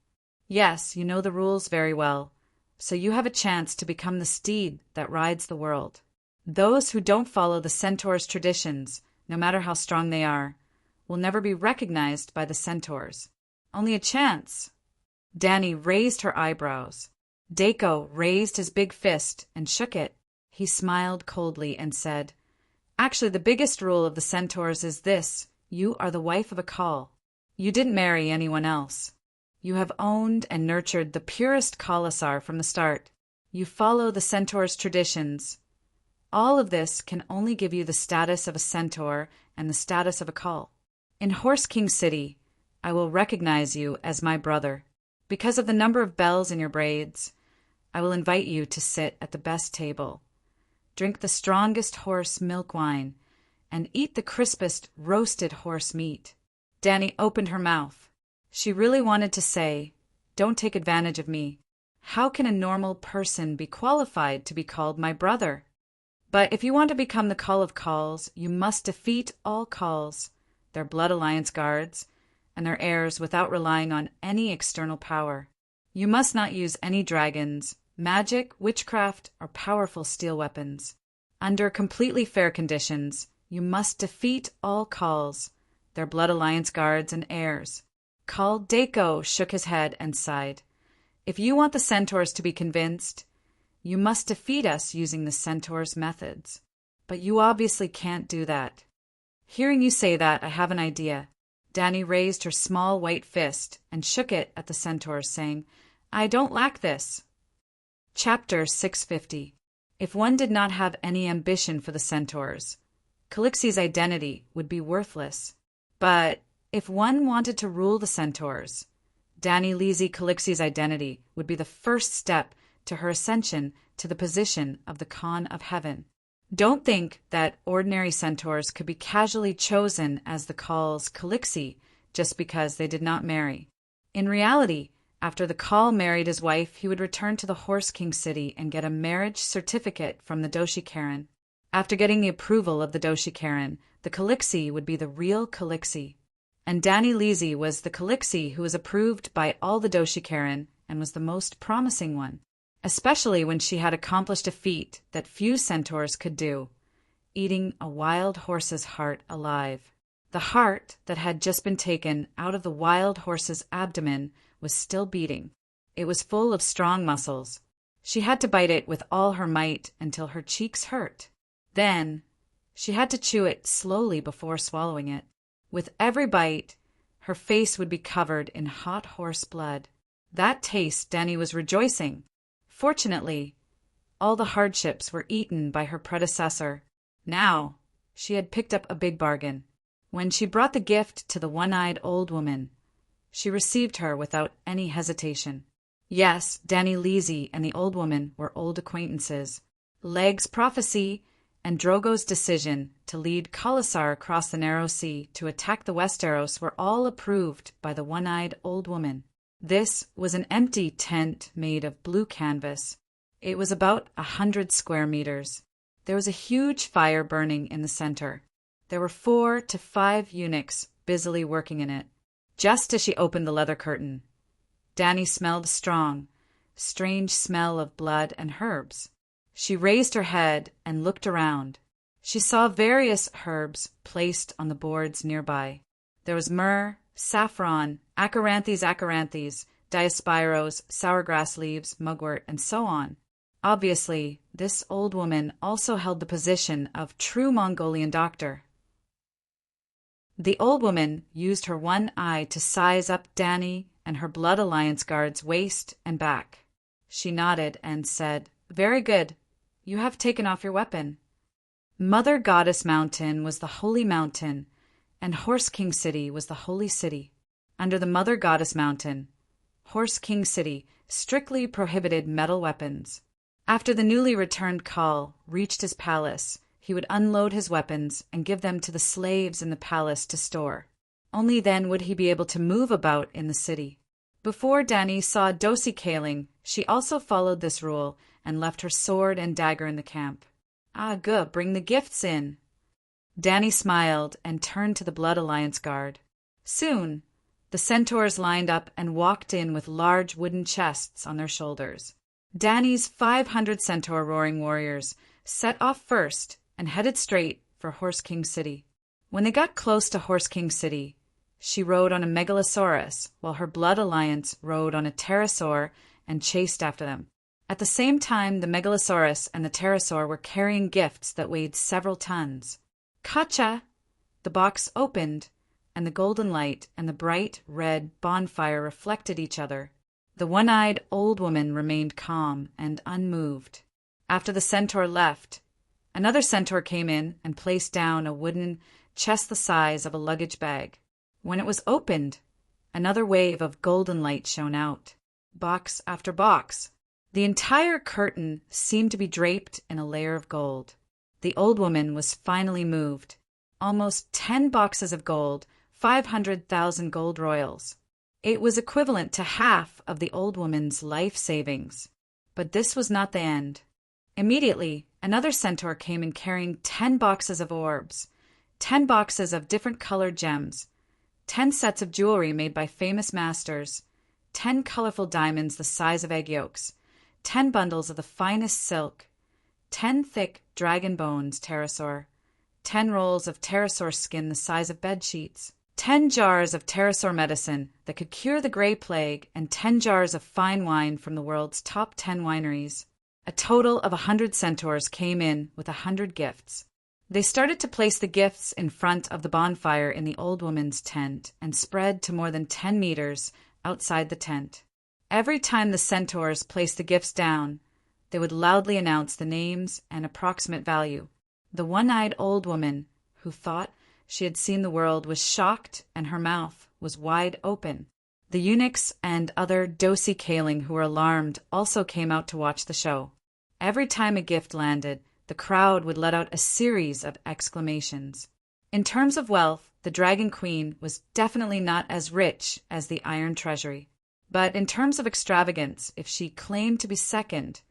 "Yes, you know the rules very well, so you have a chance to become the steed that rides the world. Those who don't follow the centaur's traditions, no matter how strong they are, will never be recognized by the centaurs. Only a chance." Dany raised her eyebrows. Daco raised his big fist and shook it. He smiled coldly and said, "Actually, the biggest rule of the centaurs is this: you are the wife of a Khal. You didn't marry anyone else. You have owned and nurtured the purest Khalasar from the start. You follow the centaur's traditions. All of this can only give you the status of a centaur and the status of a Khal. In Horse King City, I will recognize you as my brother. Because of the number of bells in your braids, I will invite you to sit at the best table, drink the strongest horse milk wine, and eat the crispest roasted horse meat." Dany opened her mouth. She really wanted to say, "Don't take advantage of me. How can a normal person be qualified to be called my brother?" But if you want to become the Khal of Khals, you must defeat all Khals, their Blood Alliance guards, and their heirs without relying on any external power. You must not use any dragons, magic, witchcraft, or powerful steel weapons. Under completely fair conditions, you must defeat all Khals, their Blood Alliance guards and heirs. Khal Daco shook his head and sighed. "If you want the centaurs to be convinced, you must defeat us using the centaurs' methods. But you obviously can't do that." "Hearing you say that, I have an idea." Dany raised her small white fist and shook it at the centaurs, saying, "I don't lack this." Chapter 650. If one did not have any ambition for the centaurs, Calixi's identity would be worthless. But if one wanted to rule the centaurs, Dany Leezy Calixi's identity would be the first step to her ascension to the position of the Khan of Heaven. Don't think that ordinary centaurs could be casually chosen as the Khal's Calixi just because they did not marry. In reality, after the Khal married his wife, he would return to the Horse King City and get a marriage certificate from the Doshi Karen. After getting the approval of the Doshi Karen, the Calixi would be the real Calixi. And Dany Leezy was the Calixi who was approved by all the Doshi Karen and was the most promising one, especially when she had accomplished a feat that few centaurs could do, eating a wild horse's heart alive. The heart that had just been taken out of the wild horse's abdomen was still beating. It was full of strong muscles. She had to bite it with all her might until her cheeks hurt. Then, she had to chew it slowly before swallowing it. With every bite, her face would be covered in hot horse blood. That taste, Dany was rejoicing. Fortunately, all the hardships were eaten by her predecessor. Now, she had picked up a big bargain. When she brought the gift to the one-eyed old woman, she received her without any hesitation. Yes, Dany Leezy and the old woman were old acquaintances. Leg's prophecy and Drogo's decision to lead Khalasar across the narrow sea to attack the Westeros were all approved by the one-eyed old woman. This was an empty tent made of blue canvas. It was about 100 square meters. There was a huge fire burning in the center. There were 4 to 5 eunuchs busily working in it. Just as she opened the leather curtain, Dani smelled a strong, strange smell of blood and herbs. She raised her head and looked around. She saw various herbs placed on the boards nearby. There was myrrh, saffron, acranthes, diospyros, sour grass leaves, mugwort, and so on. Obviously, this old woman also held the position of true Mongolian doctor. The old woman used her one eye to size up Dani and her Blood Alliance guard's waist and back. She nodded and said, "Very good. You have taken off your weapon." Mother Goddess Mountain was the holy mountain, and Horse King City was the holy city. Under the Mother Goddess Mountain, Horse King City strictly prohibited metal weapons. After the newly returned Khal reached his palace, he would unload his weapons and give them to the slaves in the palace to store. Only then would he be able to move about in the city. Before Dani saw Dosi Kaling, she also followed this rule and left her sword and dagger in the camp. "Ah, good, bring the gifts in." Dani smiled and turned to the Blood Alliance guard. Soon, the centaurs lined up and walked in with large wooden chests on their shoulders. Dani's 500 centaur roaring warriors set off first and headed straight for Horse King City. When they got close to Horse King City, she rode on a megalosaurus, while her Blood Alliance rode on a pterosaur and chased after them. At the same time, the megalosaurus and the pterosaur were carrying gifts that weighed several tons. "Kacha!" The box opened, and the golden light and the bright red bonfire reflected each other. The one-eyed old woman remained calm and unmoved. After the centaur left, another centaur came in and placed down a wooden chest the size of a luggage bag. When it was opened, another wave of golden light shone out. Box after box. The entire curtain seemed to be draped in a layer of gold. The old woman was finally moved. Almost 10 boxes of gold, 500,000 gold royals. It was equivalent to half of the old woman's life savings. But this was not the end. Immediately, another centaur came in carrying 10 boxes of orbs, 10 boxes of different colored gems, 10 sets of jewelry made by famous masters, 10 colorful diamonds the size of egg yolks, 10 bundles of the finest silk, 10 thick dragon bones pterosaur, 10 rolls of pterosaur skin the size of bed sheets, 10 jars of pterosaur medicine that could cure the gray plague, and 10 jars of fine wine from the world's top 10 wineries. A total of 100 centaurs came in with 100 gifts. They started to place the gifts in front of the bonfire in the old woman's tent and spread to more than 10 meters outside the tent. Every time the centaurs placed the gifts down, they would loudly announce the names and approximate value. The one-eyed old woman, who thought she had seen the world, was shocked and her mouth was wide open. The eunuchs and other Dosi Kaling who were alarmed also came out to watch the show. Every time a gift landed, the crowd would let out a series of exclamations. In terms of wealth, the Dragon Queen was definitely not as rich as the Iron Treasury. But in terms of extravagance, if she claimed to be second,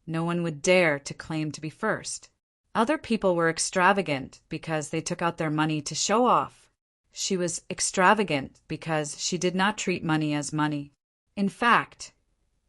no one would dare to claim to be first. Other people were extravagant because they took out their money to show off. She was extravagant because she did not treat money as money. In fact,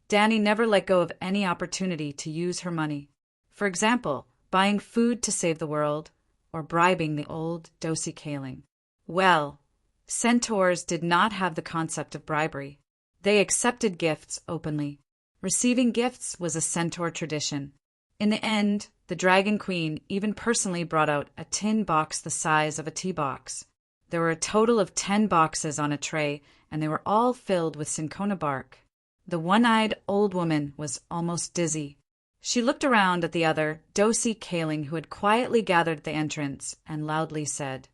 Dani never let go of any opportunity to use her money. For example, buying food to save the world, or bribing the old Dosi Kaling. Well, centaurs did not have the concept of bribery. They accepted gifts openly. Receiving gifts was a centaur tradition. In the end, the Dragon Queen even personally brought out a tin box the size of a tea box. There were a total of 10 boxes on a tray, and they were all filled with cinchona bark. The one-eyed old woman was almost dizzy. She looked around at the other Dosi Kaling who had quietly gathered at the entrance and loudly said,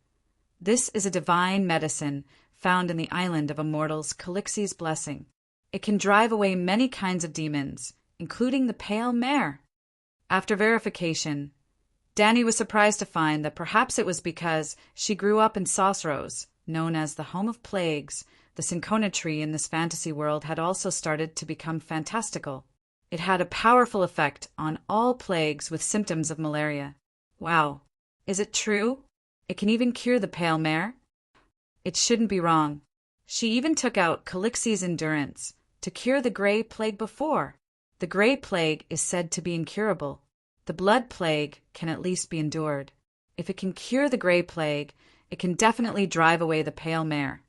"This is a divine medicine found in the island of immortals Calixi's blessing. It can drive away many kinds of demons, including the pale mare." After verification, Dani was surprised to find that perhaps it was because she grew up in Sosros, known as the home of plagues, the cinchona tree in this fantasy world had also started to become fantastical. It had a powerful effect on all plagues with symptoms of malaria. Wow. Is it true? It can even cure the pale mare? It shouldn't be wrong. She even took out Calixi's endurance to cure the gray plague before. The gray plague is said to be incurable. The blood plague can at least be endured. If it can cure the gray plague, it can definitely drive away the pale mare.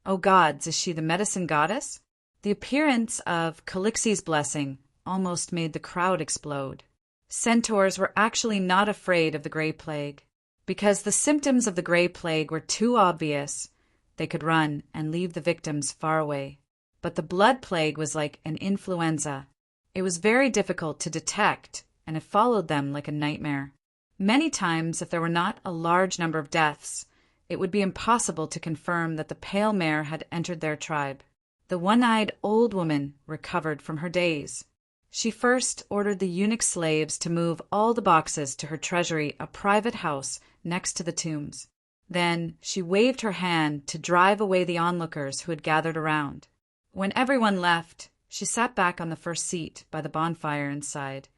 Oh gods, is she the medicine goddess? The appearance of Calixi's blessing almost made the crowd explode. Centaurs were actually not afraid of the gray plague. Because the symptoms of the gray plague were too obvious, they could run and leave the victims far away. But the blood plague was like an influenza. It was very difficult to detect, and it followed them like a nightmare. Many times, if there were not a large number of deaths, it would be impossible to confirm that the pale mare had entered their tribe. The one-eyed old woman recovered from her daze. She first ordered the eunuch slaves to move all the boxes to her treasury, a private house next to the tombs. Then she waved her hand to drive away the onlookers who had gathered around. When everyone left, she sat back on the first seat by the bonfire and sighed.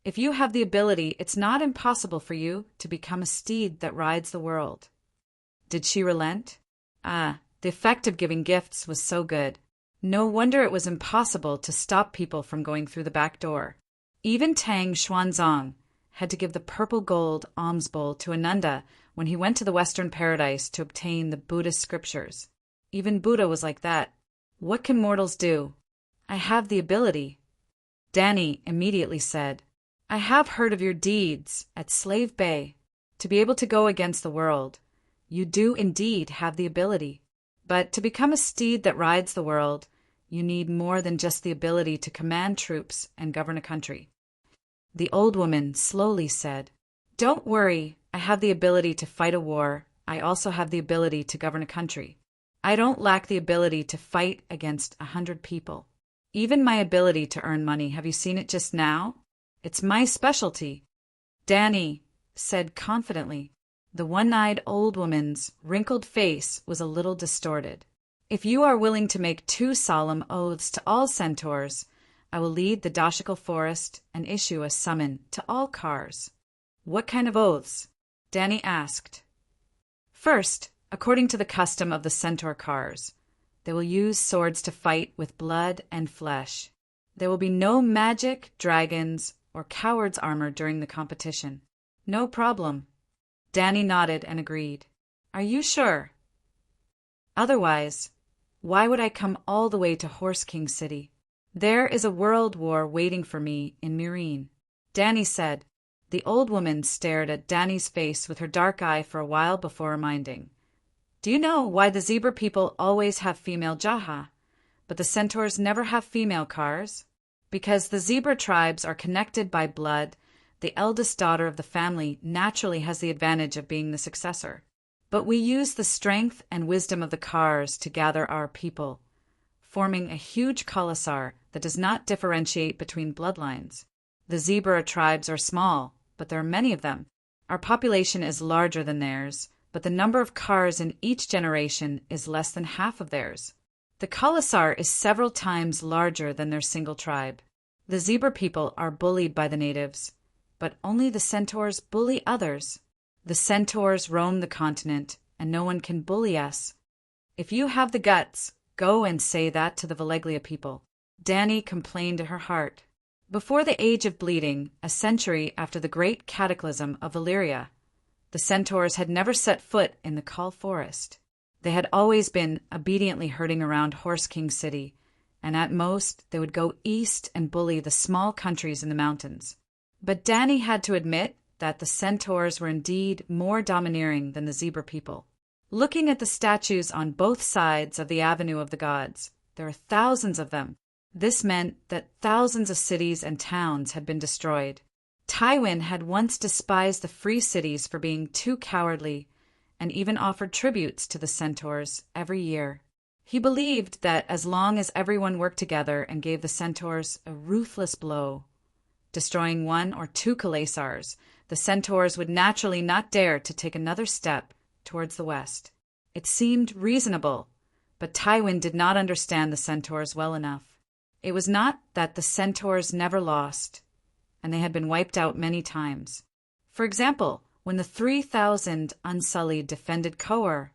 If you have the ability, it's not impossible for you to become a steed that rides the world. Did she relent? The effect of giving gifts was so good. No wonder it was impossible to stop people from going through the back door. Even Tang Xuanzang had to give the purple gold alms bowl to Ananda when he went to the Western paradise to obtain the Buddhist scriptures. Even Buddha was like that. What can mortals do? I have the ability. Danny immediately said, I have heard of your deeds at Slave Bay. To be able to go against the world, you do indeed have the ability. But to become a steed that rides the world, you need more than just the ability to command troops and govern a country. The old woman slowly said, Don't worry, I have the ability to fight a war. I also have the ability to govern a country. I don't lack the ability to fight against 100 people. Even my ability to earn money, have you seen it just now? It's my specialty. Danny said confidently. The one-eyed old woman's wrinkled face was a little distorted. If you are willing to make 2 solemn oaths to all centaurs, I will lead the Dashikal forest and issue a summon to all cars. What kind of oaths? Danny asked. First, according to the custom of the centaur cars, they will use swords to fight with blood and flesh. There will be no magic, dragons, or coward's armor during the competition. No problem. Danny nodded and agreed. Are you sure? Otherwise, why would I come all the way to Horse King City? There is a world war waiting for me in Murine. Danny said. The old woman stared at Danny's face with her dark eye for a while before reminding. Do you know why the zebra people always have female Jaha, but the centaurs never have female cars? Because the zebra tribes are connected by blood, the eldest daughter of the family naturally has the advantage of being the successor. But we use the strength and wisdom of the cars to gather our people, forming a huge khalasar that does not differentiate between bloodlines. The zebra tribes are small, but there are many of them. Our population is larger than theirs, but the number of cars in each generation is less than half of theirs. The khalasar is several times larger than their single tribe. The zebra people are bullied by the natives, but only the centaurs bully others. The centaurs roam the continent, and no one can bully us. If you have the guts, go and say that to the Valeglia people. Danny complained in her heart. Before the Age of Bleeding, a century after the great cataclysm of Valyria, the centaurs had never set foot in the Khal forest. They had always been obediently herding around Horse King City, and at most they would go east and bully the small countries in the mountains. But Danny had to admit that the centaurs were indeed more domineering than the zebra people. Looking at the statues on both sides of the Avenue of the Gods, there are thousands of them. This meant that thousands of cities and towns had been destroyed. Tywin had once despised the free cities for being too cowardly, and even offered tributes to the centaurs every year. He believed that as long as everyone worked together and gave the centaurs a ruthless blow, destroying 1 or 2 khalasars, the centaurs would naturally not dare to take another step towards the west. It seemed reasonable, but Tywin did not understand the centaurs well enough. It was not that the centaurs never lost, and they had been wiped out many times. For example, when the 3,000 Unsullied defended Qohor,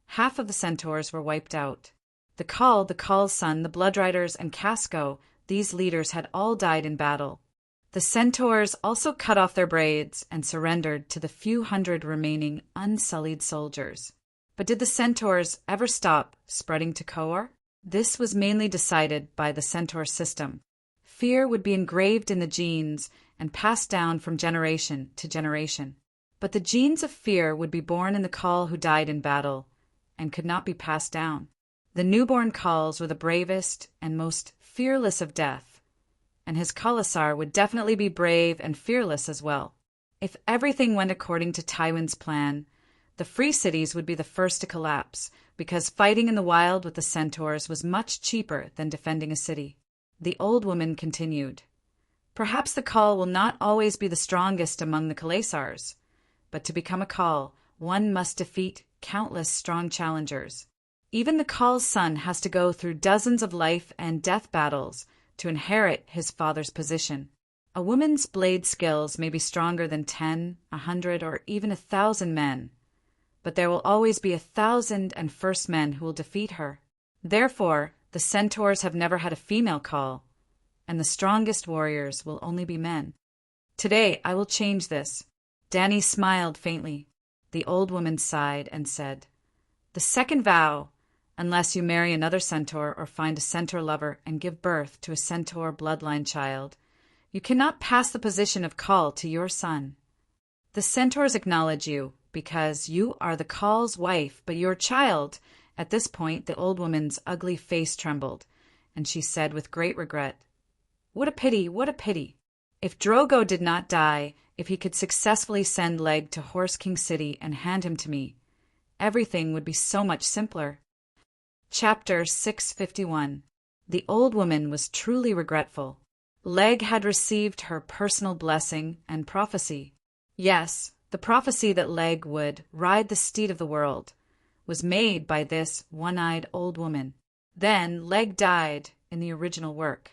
half of the centaurs were wiped out. The Khall's son, the Bloodriders, and Casco, these leaders had all died in battle. The centaurs also cut off their braids and surrendered to the few hundred remaining unsullied soldiers. But did the centaurs ever stop spreading to Qohor? This was mainly decided by the centaur system. Fear would be engraved in the genes and passed down from generation to generation. But the genes of fear would be born in the Khall who died in battle and could not be passed down. The newborn Khalls were the bravest and most fearless of death, and his Khalasar would definitely be brave and fearless as well. If everything went according to Tywin's plan, the free cities would be the first to collapse, because fighting in the wild with the centaurs was much cheaper than defending a city. The old woman continued, "Perhaps the Khall will not always be the strongest among the Khalasars, but to become a Khall, one must defeat countless strong challengers. Even the Khall's son has to go through dozens of life and death battles to inherit his father's position. A woman's blade skills may be stronger than 10, 100, or even 1,000 men, but there will always be 1,001st men who will defeat her. Therefore, the centaurs have never had a female Khall, and the strongest warriors will only be men. Today I will change this." Dany smiled faintly. The old woman sighed and said, "The second vow, unless you marry another centaur or find a centaur lover and give birth to a centaur bloodline child, you cannot pass the position of Khall to your son. The centaurs acknowledge you because you are the Khall's wife, but your child—" At this point, the old woman's ugly face trembled, and she said with great regret, "What a pity, what a pity! If Drogo did not die, if he could successfully send Leg to Horse King City and hand him to me, everything would be so much simpler." Chapter 651. The old woman was truly regretful. Leg had received her personal blessing and prophecy. Yes, the prophecy that Leg would ride the steed of the world was made by this one-eyed old woman. Then Leg died in the original work.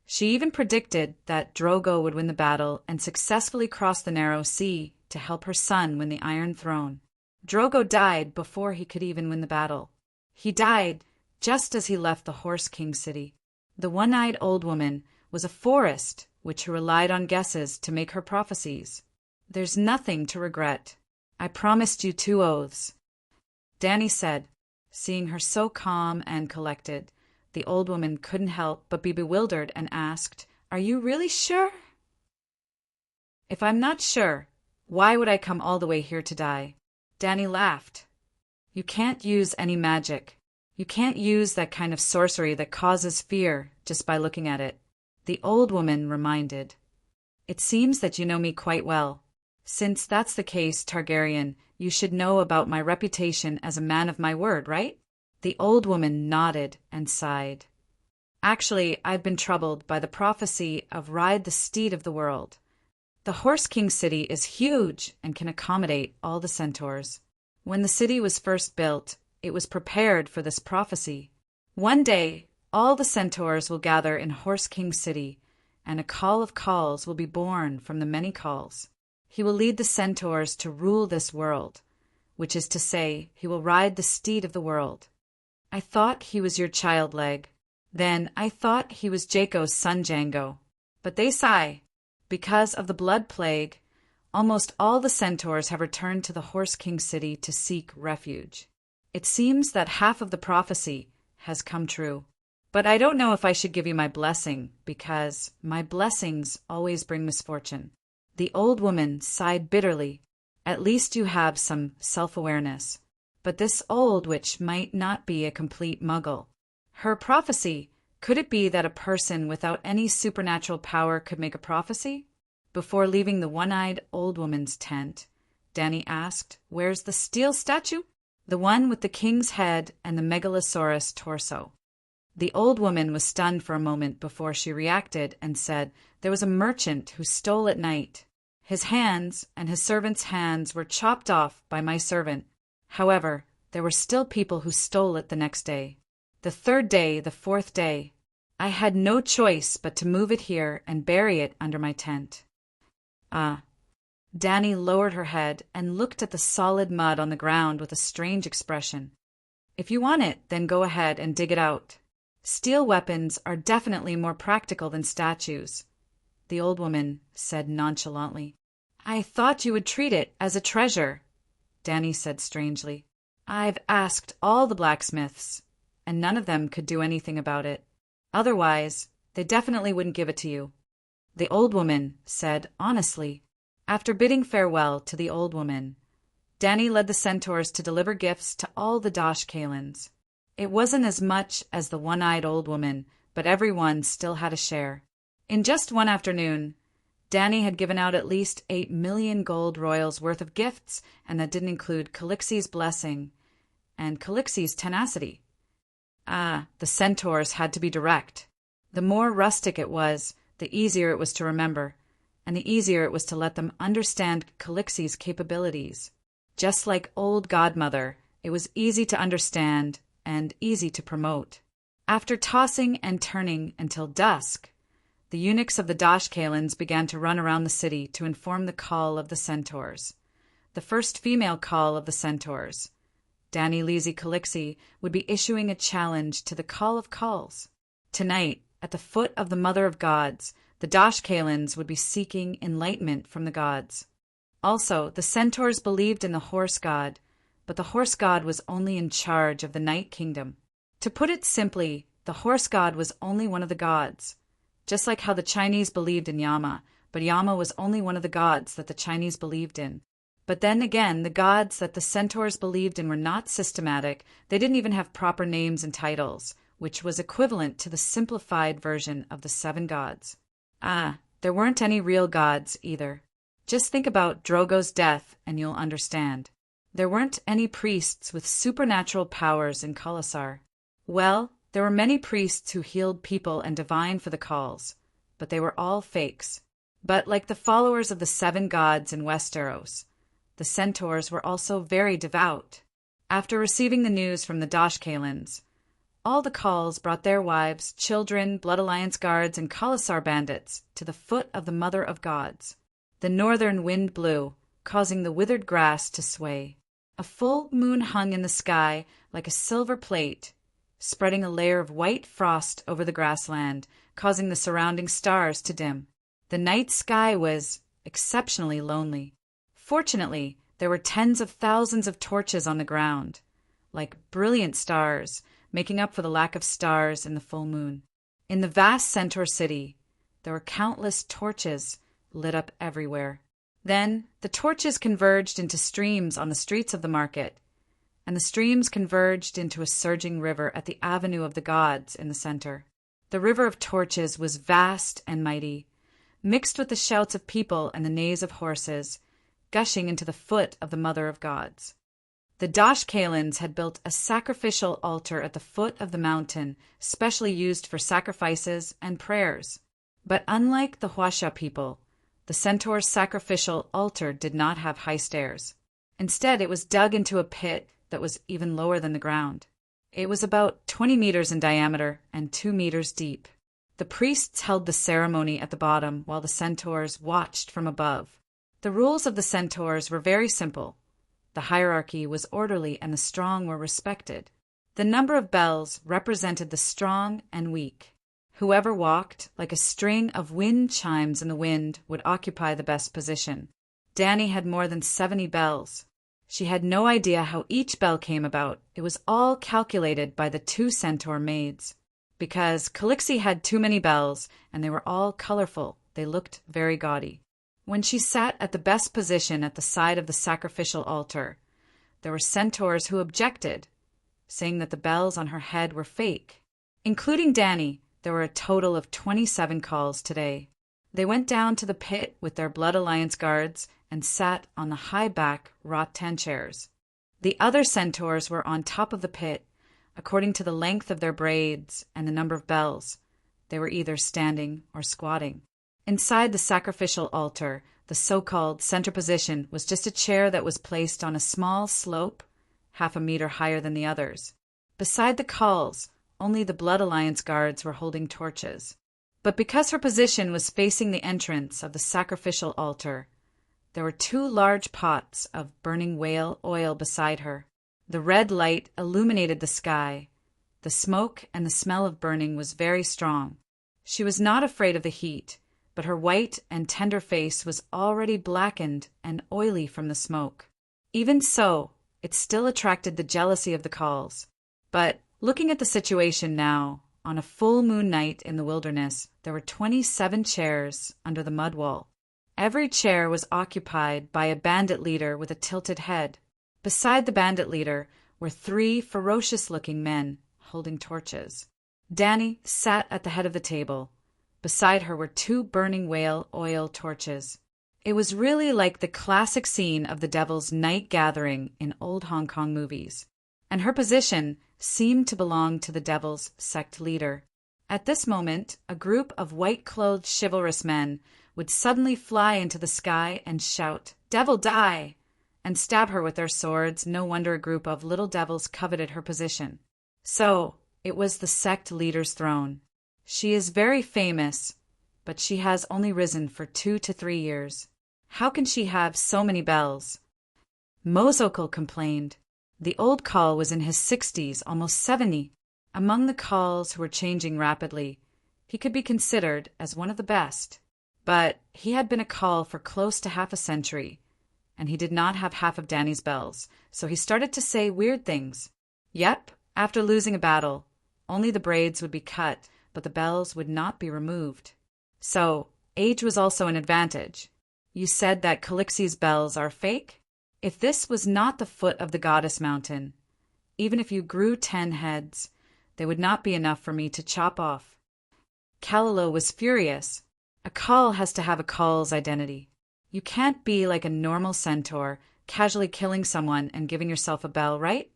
She even predicted that Drogo would win the battle and successfully cross the Narrow Sea to help her son win the Iron Throne. Drogo died before he could even win the battle. He died just as he left the Horse King City. The one-eyed old woman was a forest which relied on guesses to make her prophecies. "There's nothing to regret. I promised you 2 oaths," Dany said. Seeing her so calm and collected, the old woman couldn't help but be bewildered and asked, "Are you really sure?" "If I'm not sure, why would I come all the way here to die?" Dany laughed. "You can't use any magic. You can't use that kind of sorcery that causes fear just by looking at it," the old woman reminded. "It seems that you know me quite well. Since that's the case, Targaryen, you should know about my reputation as a man of my word, right?" The old woman nodded and sighed. "Actually, I've been troubled by the prophecy of ride the steed of the world. The Horse King City is huge and can accommodate all the centaurs. When the city was first built, it was prepared for this prophecy. One day, all the centaurs will gather in Horse King City, and a Khall of Khalls will be born from the many Khalls. He will lead the centaurs to rule this world, which is to say, he will ride the steed of the world. I thought he was your child, Leg. Then I thought he was Jaco's son, Jango. But they sigh. Because of the blood plague, almost all the centaurs have returned to the Horse King City to seek refuge. It seems that half of the prophecy has come true. But I don't know if I should give you my blessing, because my blessings always bring misfortune." The old woman sighed bitterly. "At least you have some self-awareness. But this old witch might not be a complete muggle. Her prophecy, could it be that a person without any supernatural power could make a prophecy?" Before leaving the one-eyed old woman's tent, Dany asked, "Where's the steel statue?" "The one with the king's head and the megalosaurus torso." The old woman was stunned for a moment before she reacted and said, "There was a merchant who stole at night. His hands and his servant's hands were chopped off by my servant. However, there were still people who stole it the next day. The third day, the fourth day. I had no choice but to move it here and bury it under my tent. Ah. Danny lowered her head and looked at the solid mud on the ground with a strange expression. If you want it, then go ahead and dig it out. Steel weapons are definitely more practical than statues, the old woman said nonchalantly. I thought you would treat it as a treasure, Danny said strangely. I've asked all the blacksmiths, and none of them could do anything about it. Otherwise, they definitely wouldn't give it to you, the old woman said honestly. After bidding farewell to the old woman, Danny led the centaurs to deliver gifts to all the Dosh-Kalins. It wasn't as much as the one-eyed old woman, but everyone still had a share. In just one afternoon, Danny had given out at least 8 million gold royals worth of gifts, and that didn't include Calixi's blessing and Calixi's tenacity. The centaurs had to be direct. The more rustic it was, the easier it was to remember, and the easier it was to let them understand Calixi's capabilities. Just like old Godmother, it was easy to understand and easy to promote. After tossing and turning until dusk, the eunuchs of the Dosh-Kalins began to run around the city to inform the call of the centaurs. The first female call of the centaurs. Danny Lisi Calixi would be issuing a challenge to the call of calls. Tonight, at the foot of the Mother of Gods, the Dosh-Kalins would be seeking enlightenment from the gods. Also, the centaurs believed in the horse god, but the horse god was only in charge of the Night Kingdom. To put it simply, the horse god was only one of the gods, just like how the Chinese believed in Yama, but Yama was only one of the gods that the Chinese believed in. But then again, the gods that the centaurs believed in were not systematic. They didn't even have proper names and titles, which was equivalent to the simplified version of the 7 gods. There weren't any real gods either. Just think about Drogo's death and you'll understand. There weren't any priests with supernatural powers in Khalasar. Well, there were many priests who healed people and divined for the calls, but they were all fakes. But like the followers of the 7 gods in Westeros, the centaurs were also very devout. After receiving the news from the Dosh-Kalins, all the calls brought their wives, children, Blood Alliance guards, and Khalasar bandits to the foot of the Mother of Gods. The northern wind blew, causing the withered grass to sway. A full moon hung in the sky like a silver plate, spreading a layer of white frost over the grassland, causing the surrounding stars to dim. The night sky was exceptionally lonely. Fortunately, there were tens of thousands of torches on the ground, like brilliant stars, making up for the lack of stars in the full moon. In the vast centaur city, there were countless torches lit up everywhere. Then the torches converged into streams on the streets of the market, and the streams converged into a surging river at the Avenue of the Gods in the center. The river of torches was vast and mighty, mixed with the shouts of people and the neighs of horses, gushing into the foot of the Mother of Gods. The Dosh-Kalins had built a sacrificial altar at the foot of the mountain, specially used for sacrifices and prayers. But unlike the Huasha people, the centaur's sacrificial altar did not have high stairs. Instead, it was dug into a pit that was even lower than the ground. It was about 20 meters in diameter and 2 meters deep. The priests held the ceremony at the bottom while the centaurs watched from above. The rules of the centaurs were very simple. The hierarchy was orderly and the strong were respected. The number of bells represented the strong and weak. Whoever walked like a string of wind chimes in the wind would occupy the best position. Danny had more than 70 bells. She had no idea how each bell came about. It was all calculated by the 2 centaur maids. Because Calixi had too many bells, and they were all colorful, they looked very gaudy. When she sat at the best position at the side of the sacrificial altar, there were centaurs who objected, saying that the bells on her head were fake. Including Danny, there were a total of 27 calls today. They went down to the pit with their Blood Alliance guards and sat on the high-back rattan chairs. The other centaurs were on top of the pit, according to the length of their braids and the number of bells. They were either standing or squatting. Inside the sacrificial altar, the so-called center position was just a chair that was placed on a small slope, half a meter higher than the others. Beside the Culls, only the Blood Alliance guards were holding torches. But because her position was facing the entrance of the sacrificial altar, there were 2 large pots of burning whale oil beside her. The red light illuminated the sky. The smoke and the smell of burning was very strong. She was not afraid of the heat, but her white and tender face was already blackened and oily from the smoke. Even so, it still attracted the jealousy of the Culls. But looking at the situation now, on a full moon night in the wilderness, there were 27 chairs under the mud wall. Every chair was occupied by a bandit leader with a tilted head. Beside the bandit leader were 3 ferocious-looking men holding torches. Dany sat at the head of the table. Beside her were 2 burning whale oil torches. It was really like the classic scene of the Devil's Night Gathering in old Hong Kong movies. And her position seemed to belong to the Devil's sect leader. At this moment, a group of white-clothed chivalrous men would suddenly fly into the sky and shout, "Devil, die!" and stab her with their swords. No wonder a group of little devils coveted her position. So, it was the sect leader's throne. She is very famous, but she has only risen for 2 to 3 years. How can she have so many bells? Mozokul complained. The old Cull was in his 60s, almost 70. Among the Culls who were changing rapidly, he could be considered as one of the best. But he had been a Cull for close to half a century, and he did not have half of Dany's bells, so he started to say weird things. Yep, after losing a battle, only the braids would be cut, but the bells would not be removed. So, age was also an advantage. You said that Calixi's bells are fake? If this was not the foot of the goddess mountain, even if you grew 10 heads, they would not be enough for me to chop off. Kalilo was furious. A Cull has to have a Cull's identity. You can't be like a normal centaur, casually killing someone and giving yourself a bell, right?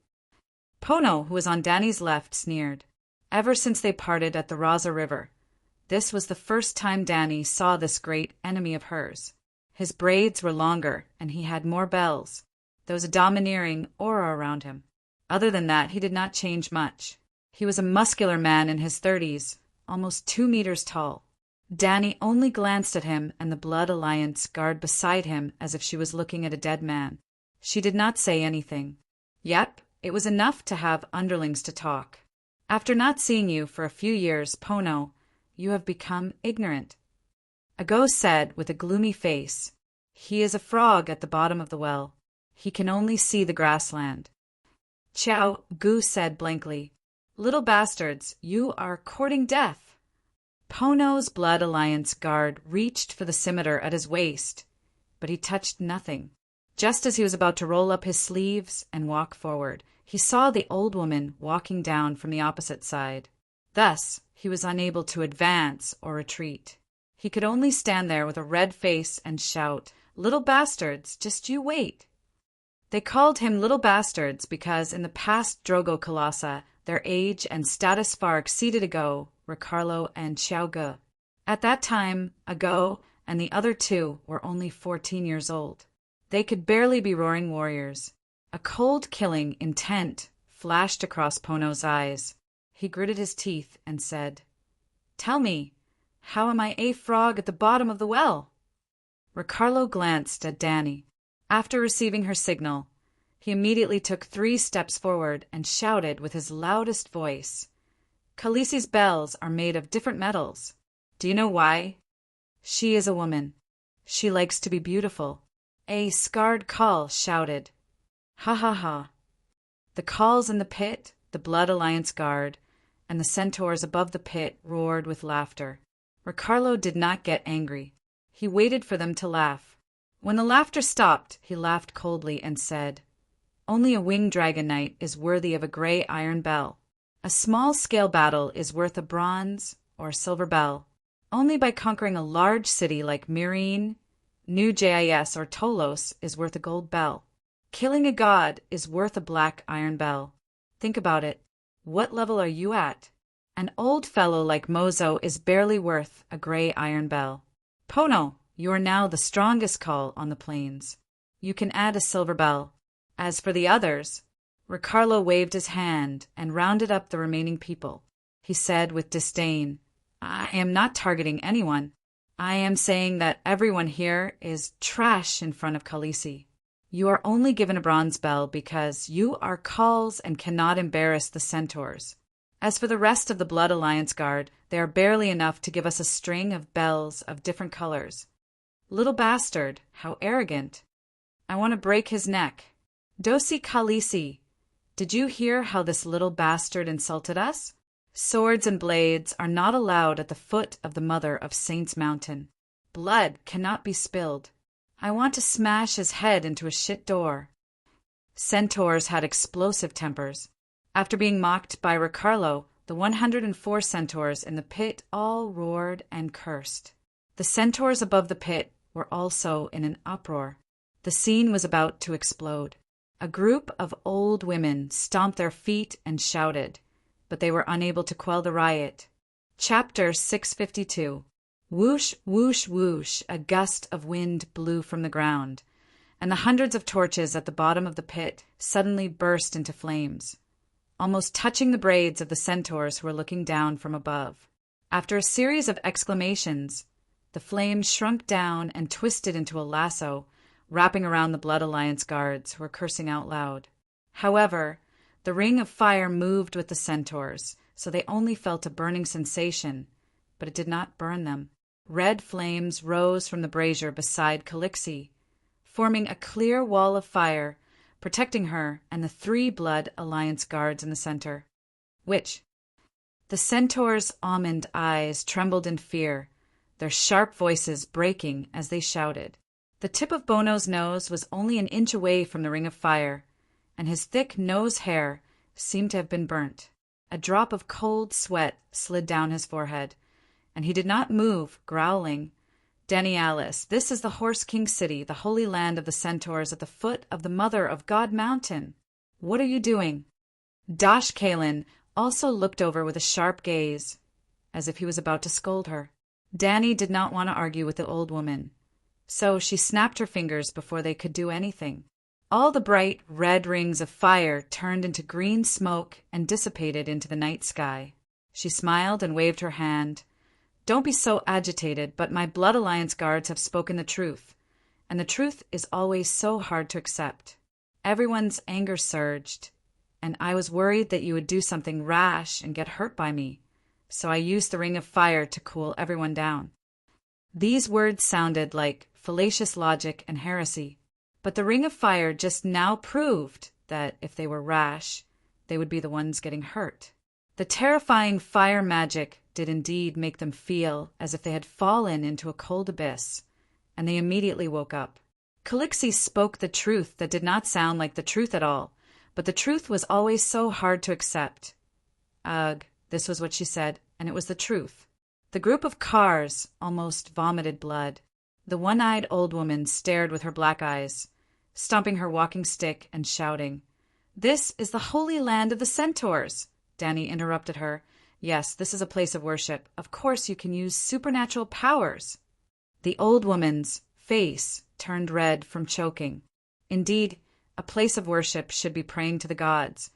Pono, who was on Dany's left, sneered. Ever since they parted at the Raza River, this was the first time Dany saw this great enemy of hers. His braids were longer, and he had more bells. There was a domineering aura around him. Other than that, he did not change much. He was a muscular man in his 30s, almost 2 meters tall. Dany only glanced at him and the Blood Alliance guard beside him as if she was looking at a dead man. She did not say anything. Yep, it was enough to have underlings to talk. After not seeing you for a few years, Pono, you have become ignorant. Ago said with a gloomy face, "He is a frog at the bottom of the well. He can only see the grassland." Xiao Gu said blankly, "Little bastards, you are courting death." Pono's Blood Alliance guard reached for the scimitar at his waist, but he touched nothing. Just as he was about to roll up his sleeves and walk forward, he saw the old woman walking down from the opposite side. Thus, he was unable to advance or retreat. He could only stand there with a red face and shout, "Little bastards, just you wait." They called him little bastards because in the past Drogo Colossi, their age and status far exceeded Ago, Ricarlo, and Xiaoge. At that time, Ago and the other 2 were only 14 years old. They could barely be roaring warriors. A cold killing intent flashed across Pono's eyes. He gritted his teeth and said, "Tell me, how am I a frog at the bottom of the well?" Ricarlo glanced at Dany. After receiving her signal, he immediately took 3 steps forward and shouted with his loudest voice, "Khaleesi's bells are made of different metals. Do you know why? She is a woman. She likes to be beautiful." A scarred Cull shouted, "Ha ha ha." The Culls in the pit, the Blood Alliance guard, and the centaurs above the pit roared with laughter. Ricarlo did not get angry. He waited for them to laugh. When the laughter stopped, he laughed coldly and said, "Only a winged dragon knight is worthy of a gray iron bell. A small-scale battle is worth a bronze or silver bell. Only by conquering a large city like Meereen, New Jis, or Tolos is worth a gold bell. Killing a god is worth a black iron bell. Think about it. What level are you at? An old fellow like Mozo is barely worth a gray iron bell. Pono, you are now the strongest Cull on the plains. You can add a silver bell. As for the others, Ricardo waved his hand and rounded up the remaining people. He said with disdain, I am not targeting anyone. I am saying that everyone here is trash in front of Khaleesi. You are only given a bronze bell because you are Khals and cannot embarrass the centaurs. As for the rest of the Blood Alliance Guard, they are barely enough to give us a string of bells of different colors. Little bastard, how arrogant. I want to break his neck. Dosi Khaleesi, did you hear how this little bastard insulted us? Swords and blades are not allowed at the foot of the Mother of Saints Mountain. Blood cannot be spilled. I want to smash his head into a shit door. Centaurs had explosive tempers. After being mocked by Ricardo, the 104 centaurs in the pit all roared and cursed. The centaurs above the pit were also in an uproar. The scene was about to explode. A group of old women stomped their feet and shouted, but they were unable to quell the riot. Chapter 652. Whoosh, whoosh, whoosh, a gust of wind blew from the ground, and the hundreds of torches at the bottom of the pit suddenly burst into flames, almost touching the braids of the centaurs who were looking down from above. After a series of exclamations, the flames shrunk down and twisted into a lasso, wrapping around the Blood Alliance guards who were cursing out loud. However, the ring of fire moved with the centaurs, so they only felt a burning sensation, but it did not burn them. Red flames rose from the brazier beside Khaleesi, forming a clear wall of fire, protecting her and the 3 Blood Alliance guards in the center. Which? The centaurs' almond eyes trembled in fear, their sharp voices breaking as they shouted. The tip of Bono's nose was only an inch away from the ring of fire, and his thick nose hair seemed to have been burnt. A drop of cold sweat slid down his forehead, and he did not move, growling, Dany Alice, this is the Horse King City, the holy land of the centaurs at the foot of the Mother of God Mountain. What are you doing? Dosh Kalen also looked over with a sharp gaze, as if he was about to scold her. Dany did not want to argue with the old woman, so she snapped her fingers before they could do anything. All the bright red rings of fire turned into green smoke and dissipated into the night sky. She smiled and waved her hand. Don't be so agitated, but my Blood Alliance guards have spoken the truth, and the truth is always so hard to accept. Everyone's anger surged, and I was worried that you would do something rash and get hurt by me, so I used the ring of fire to cool everyone down. These words sounded like fallacious logic and heresy, but the ring of fire just now proved that if they were rash, they would be the ones getting hurt. The terrifying fire magic did indeed make them feel as if they had fallen into a cold abyss, and they immediately woke up. Khaleesi spoke the truth that did not sound like the truth at all, but the truth was always so hard to accept. Ugh, this was what she said, and it was the truth. The group of cars almost vomited blood. The one-eyed old woman stared with her black eyes, stomping her walking stick and shouting, This is the holy land of the centaurs! Dany interrupted her. Yes, this is a place of worship. Of course you can use supernatural powers. The old woman's face turned red from choking. Indeed, a place of worship should be praying to the gods,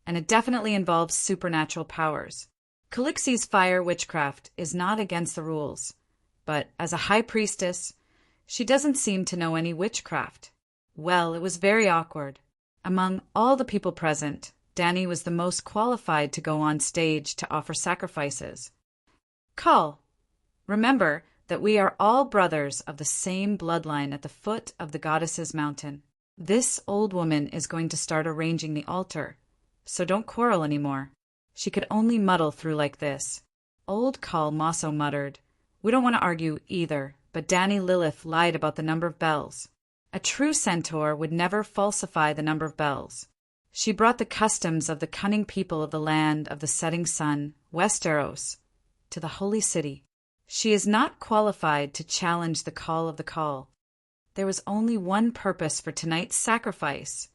and it definitely involves supernatural powers. Khaleesi's fire witchcraft is not against the rules, but as a high priestess, she doesn't seem to know any witchcraft. Well, it was very awkward. Among all the people present, Dany was the most qualified to go on stage to offer sacrifices. Khal, remember that we are all brothers of the same bloodline at the foot of the goddess's mountain. This old woman is going to start arranging the altar, so don't quarrel anymore. She could only muddle through like this. Old Khal Mosso muttered, We don't want to argue either, but Dany Lilith lied about the number of bells. A true centaur would never falsify the number of bells. She brought the customs of the cunning people of the land of the setting sun, Westeros, to the holy city. She is not qualified to challenge the call of the call. There was only one purpose for tonight's sacrifice,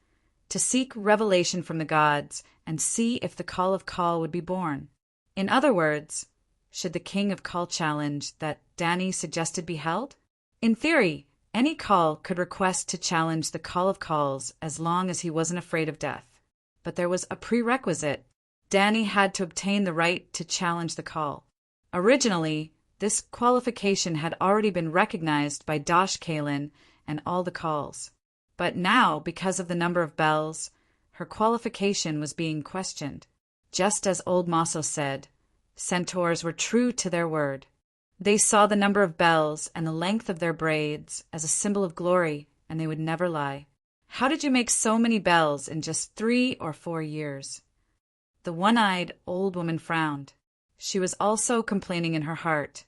to seek revelation from the gods and see if the call of Khal would be born. In other words, should the king of Khal challenge that Dany suggested be held? In theory, any Khal could request to challenge the call of Khals as long as he wasn't afraid of death. But there was a prerequisite. Danny had to obtain the right to challenge the call. Originally, this qualification had already been recognized by Dosh Kalin and all the calls. But now, because of the number of bells, her qualification was being questioned. Just as old Maso said, centaurs were true to their word. They saw the number of bells and the length of their braids as a symbol of glory, and they would never lie. How did you make so many bells in just 3 or 4 years? The one-eyed old woman frowned. She was also complaining in her heart.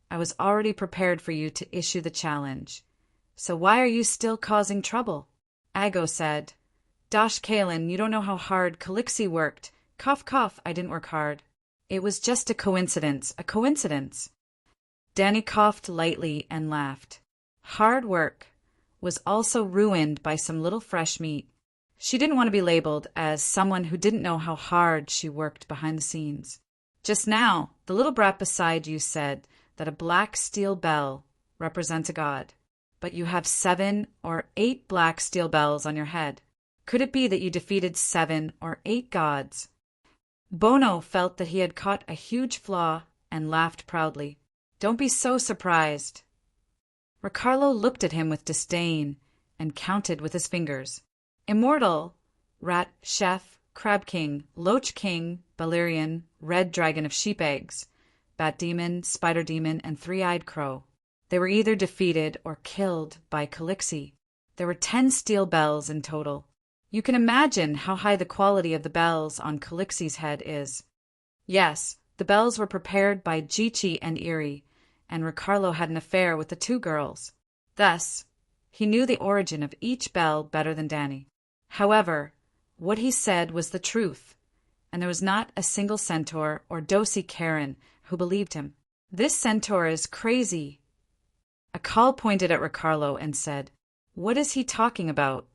I was already prepared for you to issue the challenge. So why are you still causing trouble? Ago said, Dosh Kalin, you don't know how hard Calixi worked. Cough, cough, I didn't work hard. It was just a coincidence, a coincidence. Danny coughed lightly and laughed. Hard work was also ruined by some little fresh meat. She didn't want to be labeled as someone who didn't know how hard she worked behind the scenes. Just now, the little brat beside you said that a black steel bell represents a god, but you have 7 or 8 black steel bells on your head. Could it be that you defeated 7 or 8 gods? Bono felt that he had caught a huge flaw and laughed proudly. Don't be so surprised. Ricardo looked at him with disdain and counted with his fingers. Immortal, Rat, Chef, Crab King, Loach King, Balerian, Red Dragon of Sheep Eggs, Bat Demon, Spider Demon, and Three-Eyed Crow. They were either defeated or killed by Calixi. There were 10 steel bells in total. You can imagine how high the quality of the bells on Calixi's head is. Yes, the bells were prepared by Jichi and Iri, and Ricardo had an affair with the 2 girls. Thus, he knew the origin of each bell better than Danny. However, what he said was the truth, and there was not a single centaur or Dosi Karen who believed him. This centaur is crazy. A call pointed at Ricardo and said, What is he talking about?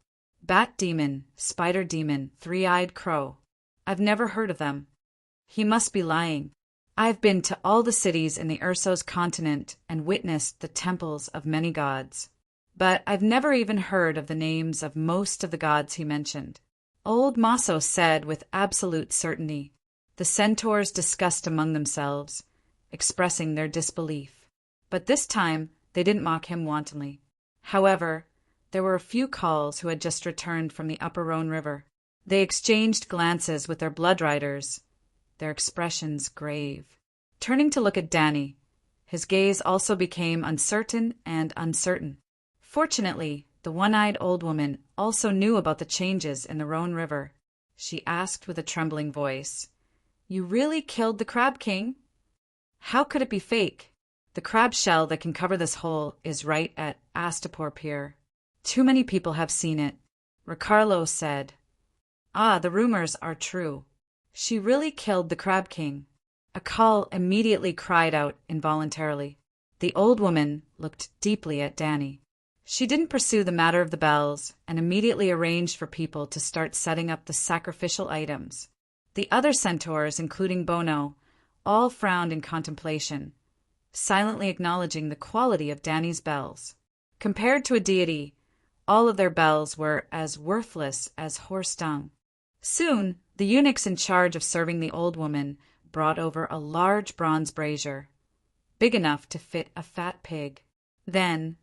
Bat Demon, Spider Demon, Three-Eyed Crow. I've never heard of them. He must be lying. I've been to all the cities in the Ursos continent and witnessed the temples of many gods. But I've never even heard of the names of most of the gods he mentioned. Old Maso said with absolute certainty. The centaurs discussed among themselves, expressing their disbelief. But this time they didn't mock him wantonly. However, there were a few calls who had just returned from the upper Rhone River. They exchanged glances with their blood riders, their expressions grave. Turning to look at Danny, his gaze also became uncertain and uncertain. Fortunately, the one-eyed old woman also knew about the changes in the Rhone River. She asked with a trembling voice, You really killed the Crab King? How could it be fake? The crab shell that can cover this hole is right at Astapor Pier. Too many people have seen it. Ricardo said, the rumors are true. She really killed the Crab King. A call immediately cried out involuntarily. The old woman looked deeply at Danny. She didn't pursue the matter of the bells and immediately arranged for people to start setting up the sacrificial items. The other centaurs, including Bono, all frowned in contemplation, silently acknowledging the quality of Danny's bells. Compared to a deity, all of their bells were as worthless as horse dung. Soon, the eunuchs in charge of serving the old woman brought over a large bronze brazier, big enough to fit a fat pig. Then,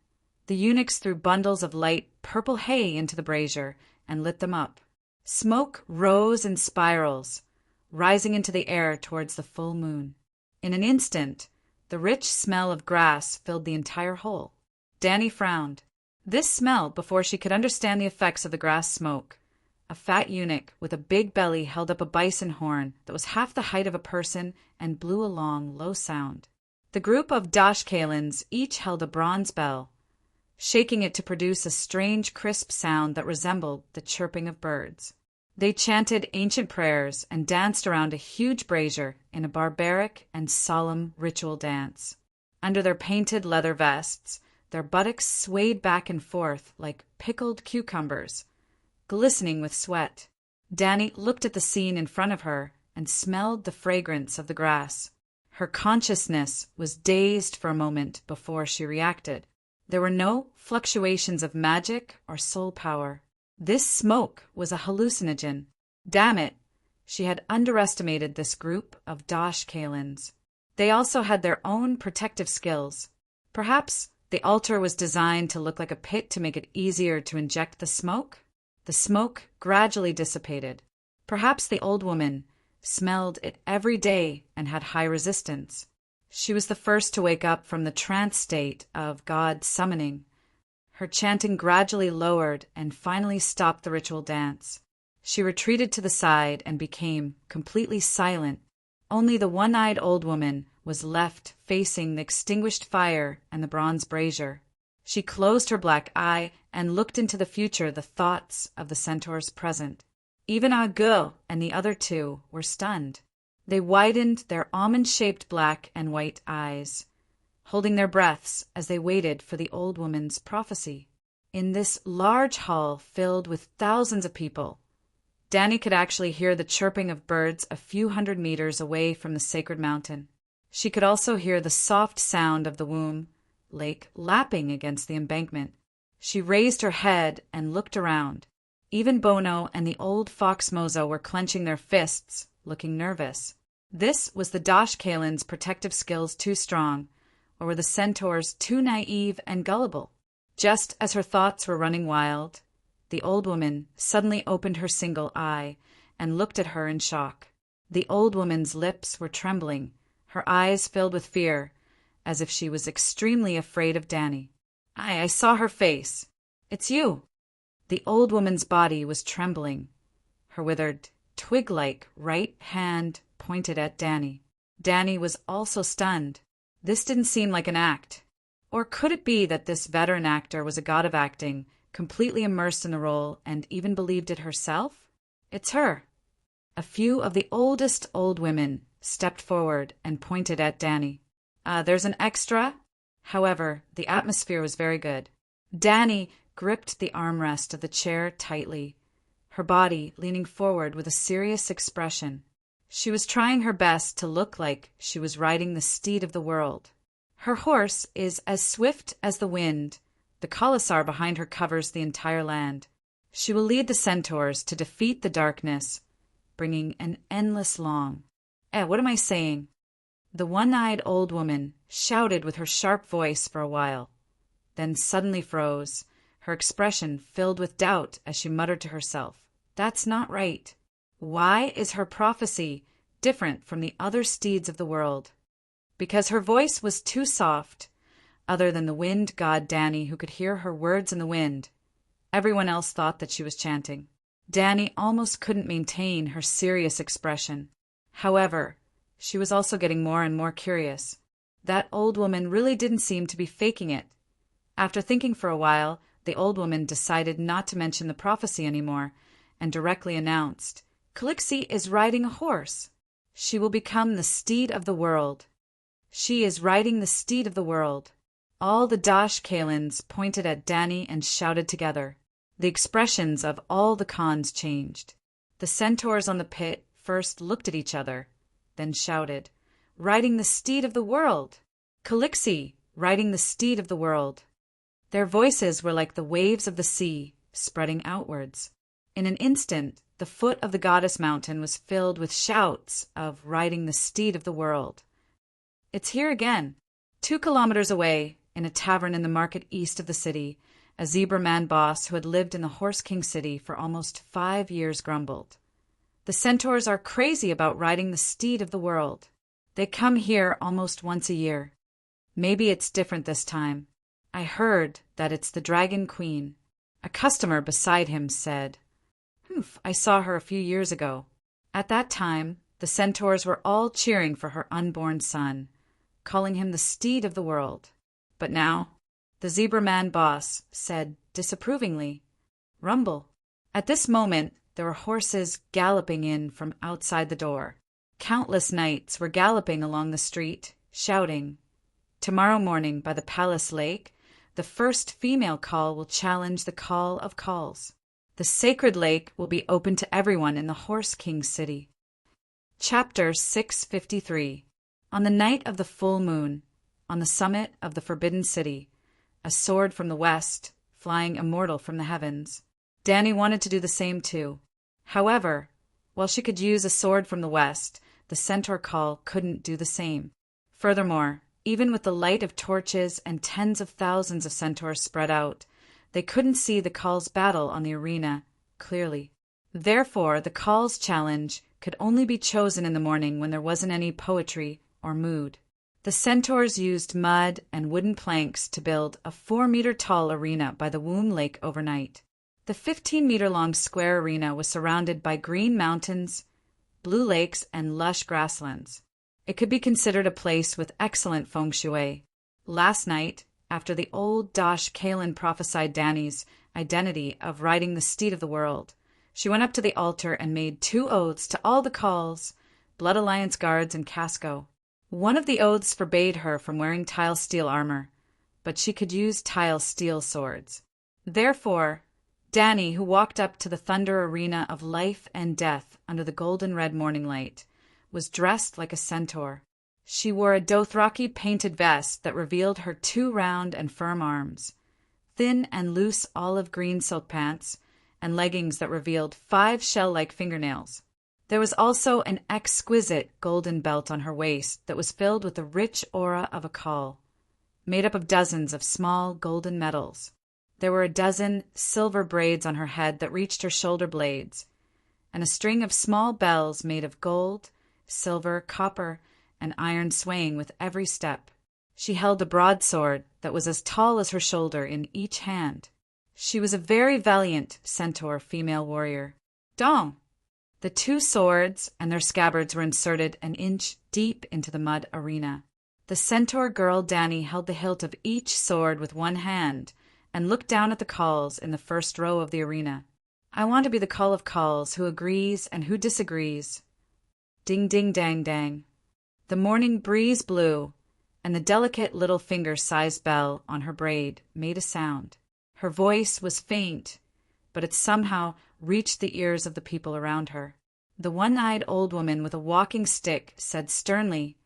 the eunuchs threw bundles of light purple hay into the brazier and lit them up. Smoke rose in spirals, rising into the air towards the full moon. In an instant, the rich smell of grass filled the entire hole. Danny frowned. This smell, before she could understand the effects of the grass smoke. A fat eunuch with a big belly held up a bison horn that was half the height of a person and blew a long, low sound. The group of Dashkalins each held a bronze bell, shaking it to produce a strange, crisp sound that resembled the chirping of birds. They chanted ancient prayers and danced around a huge brazier in a barbaric and solemn ritual dance. Under their painted leather vests, their buttocks swayed back and forth like pickled cucumbers, glistening with sweat. Danny looked at the scene in front of her and smelled the fragrance of the grass. Her consciousness was dazed for a moment before she reacted. There were no fluctuations of magic or soul power. This smoke was a hallucinogen. Damn it! She had underestimated this group of Dosh Kalins. They also had their own protective skills. Perhaps the altar was designed to look like a pit to make it easier to inject the smoke? The smoke gradually dissipated. Perhaps the old woman smelled it every day and had high resistance. She was the first to wake up from the trance state of God summoning. Her chanting gradually lowered and finally stopped the ritual dance. She retreated to the side and became completely silent. Only the one-eyed old woman was left facing the extinguished fire and the bronze brazier. She closed her black eye and looked into the future, the thoughts of the centaurs present. Even Agil and the other two were stunned. They widened their almond-shaped black and white eyes, holding their breaths as they waited for the old woman's prophecy. In this large hall filled with thousands of people, Danny could actually hear the chirping of birds a few hundred meters away from the sacred mountain. She could also hear the soft sound of the womb lake lapping against the embankment. She raised her head and looked around. Even Bono and the old fox Mozo were clenching their fists, looking nervous. This was the Dosh Kalin's protective skills too strong, or were the centaurs too naive and gullible? Just as her thoughts were running wild, the old woman suddenly opened her single eye and looked at her in shock. The old woman's lips were trembling, her eyes filled with fear, as if she was extremely afraid of Danny. I saw her face. It's you. The old woman's body was trembling. Her withered, twig-like right hand pointed at Danny. Danny was also stunned. This didn't seem like an act. Or could it be that this veteran actor was a god of acting, completely immersed in the role and even believed it herself? It's her. A few of the oldest old women stepped forward and pointed at Danny. There's an extra. However, the atmosphere was very good. Danny gripped the armrest of the chair tightly, her body leaning forward with a serious expression. She was trying her best to look like she was riding the steed of the world. Her horse is as swift as the wind. The Khalasar behind her covers the entire land. She will lead the centaurs to defeat the darkness, bringing an endless long. What am I saying? The one-eyed old woman shouted with her sharp voice for a while, then suddenly froze, her expression filled with doubt as she muttered to herself, "That's not right. Why is her prophecy different from the other steeds of the world?" Because her voice was too soft, other than the wind god Danny, who could hear her words in the wind. Everyone else thought that she was chanting. Danny almost couldn't maintain her serious expression. However, she was also getting more and more curious. That old woman really didn't seem to be faking it. After thinking for a while, the old woman decided not to mention the prophecy anymore and directly announced, "Calixie is riding a horse. She will become the steed of the world. She is riding the steed of the world." All the Dosh Kalins pointed at Danny and shouted together. The expressions of all the Khans changed. The centaurs on the pit first looked at each other, then shouted, "Riding the steed of the world! Calixie, riding the steed of the world!" Their voices were like the waves of the sea, spreading outwards. In an instant, the foot of the goddess mountain was filled with shouts of "riding the steed of the world." It's here again. 2 kilometers away, in a tavern in the market east of the city, a zebra man boss who had lived in the Horse King city for almost 5 years grumbled. "The centaurs are crazy about riding the steed of the world. They come here almost once a year. Maybe it's different this time. I heard that it's the Dragon Queen." A customer beside him said, I saw her a few years ago." At that time, the centaurs were all cheering for her unborn son, calling him the steed of the world. But now, the zebra man boss said disapprovingly, "Rumble." At this moment, there were horses galloping in from outside the door. Countless knights were galloping along the street, shouting, "Tomorrow morning by the palace lake, the first female call will challenge the call of calls. The sacred lake will be open to everyone in the Horse King city." Chapter 653. On the night of the full moon, on the summit of the Forbidden City, a sword from the west, flying immortal from the heavens. Danny wanted to do the same too. However, While she could use a sword from the west, the centaur call couldn't do the same. Furthermore, even with the light of torches and tens of thousands of centaurs spread out, they couldn't see the call's battle on the arena clearly. Therefore, the call's challenge could only be chosen in the morning when there wasn't any poetry or mood. The centaurs used mud and wooden planks to build a 4-meter-tall arena by the womb lake overnight. The 15-meter-long square arena was surrounded by green mountains, blue lakes, and lush grasslands. It could be considered a place with excellent feng shui. Last night, after the old Dosh Kalin prophesied Dani's identity of riding the steed of the world, she went up to the altar and made 2 oaths to all the calls, Blood Alliance guards, and Casco. One of the oaths forbade her from wearing tile steel armor, but she could use tile steel swords. Therefore, Dani, who walked up to the thunder arena of life and death under the golden red morning light, was dressed like a centaur. She wore a Dothraki painted vest that revealed her 2 round and firm arms, thin and loose olive green silk pants, and leggings that revealed 5 shell-like fingernails. There was also an exquisite golden belt on her waist that was filled with the rich aura of a caul, made up of dozens of small golden medals. There were a dozen silver braids on her head that reached her shoulder blades, and a string of small bells made of gold, silver, copper, and iron swaying with every step. She held a broadsword that was as tall as her shoulder in each hand. She was a very valiant centaur female warrior. Dong! The 2 swords and their scabbards were inserted an inch deep into the mud arena. The centaur girl Dani held the hilt of each sword with one hand and looked down at the calls in the first row of the arena. I want to be the call of calls who agrees and who disagrees. Ding ding dang dang. The morning breeze blew, and the delicate little finger-sized bell on her braid made a sound. Her voice was faint, but it somehow reached the ears of the people around her. The one-eyed old woman with a walking stick said sternly,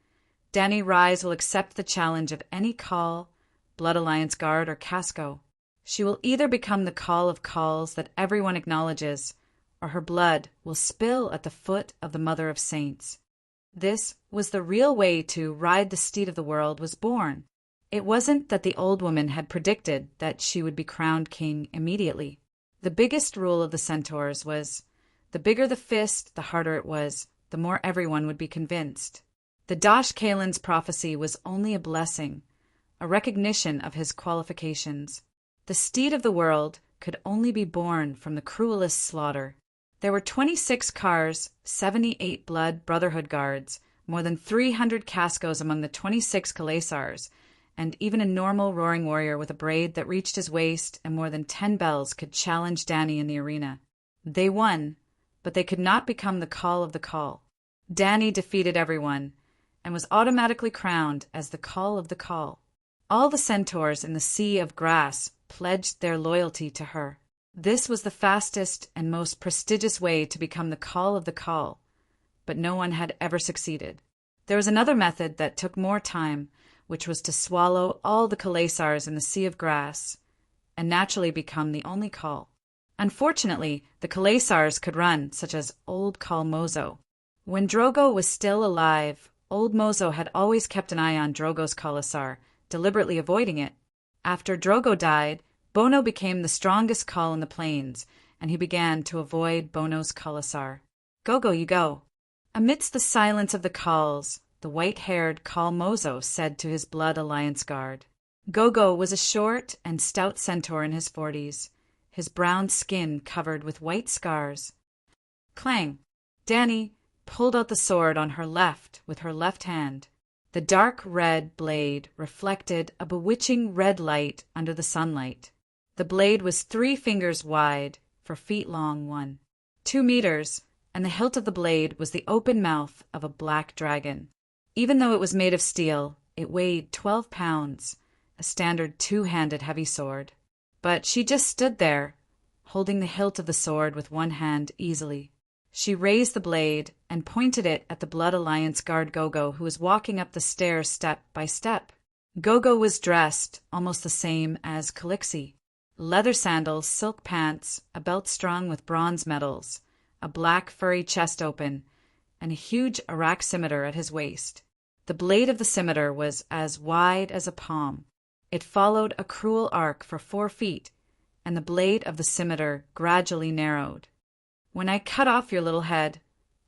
Dani Rise will accept the challenge of any call, Blood Alliance guard, or Casco. She will either become the call of calls that everyone acknowledges, or her blood will spill at the foot of the Mother of Saints. This was the real way to ride the steed of the world was born. It wasn't that the old woman had predicted that she would be crowned king immediately. The biggest rule of the centaurs was, the bigger the fist, the harder it was, the more everyone would be convinced. The Dosh Kalin's prophecy was only a blessing, a recognition of his qualifications. The steed of the world could only be born from the cruelest slaughter. There were 26 cars, 78 blood brotherhood guards, more than 300 cascos among the 26 Kalaisars, and even a normal roaring warrior with a braid that reached his waist and more than 10 bells could challenge Dani in the arena. They won, but they could not become the call of the call. Dani defeated everyone, and was automatically crowned as the call of the call. All the centaurs in the Sea of Grass pledged their loyalty to her. This was the fastest and most prestigious way to become the call of the call, but no one had ever succeeded. There was another method that took more time, which was to swallow all the Kalaisars in the Sea of Grass and naturally become the only call. Unfortunately, the Kalaisars could run, such as Old Call Mozo. When Drogo was still alive, Old Mozo had always kept an eye on Drogo's Khalasar, deliberately avoiding it. After Drogo died, Bono became the strongest call in the plains, and he began to avoid Bono's Khalasar. Go, you go. Amidst the silence of the calls, the white-haired Call Mozo said to his Blood Alliance guard. Gogo was a short and stout centaur in his 40s, his brown skin covered with white scars. Clang! Dani pulled out the sword on her left with her left hand. The dark red blade reflected a bewitching red light under the sunlight. The blade was 3 fingers wide, for feet long 1. 2 meters, and the hilt of the blade was the open mouth of a black dragon. Even though it was made of steel, it weighed 12 pounds, a standard 2-handed heavy sword. But she just stood there, holding the hilt of the sword with one hand easily. She raised the blade and pointed it at the Blood Alliance guard Gogo, who was walking up the stairs step by step. Gogo was dressed almost the same as Calixi. Leather sandals, silk pants, a belt strung with bronze medals, a black furry chest open, and a huge Iraq scimitar at his waist. The blade of the scimitar was as wide as a palm. It followed a cruel arc for 4 feet, and the blade of the scimitar gradually narrowed. When I cut off your little head,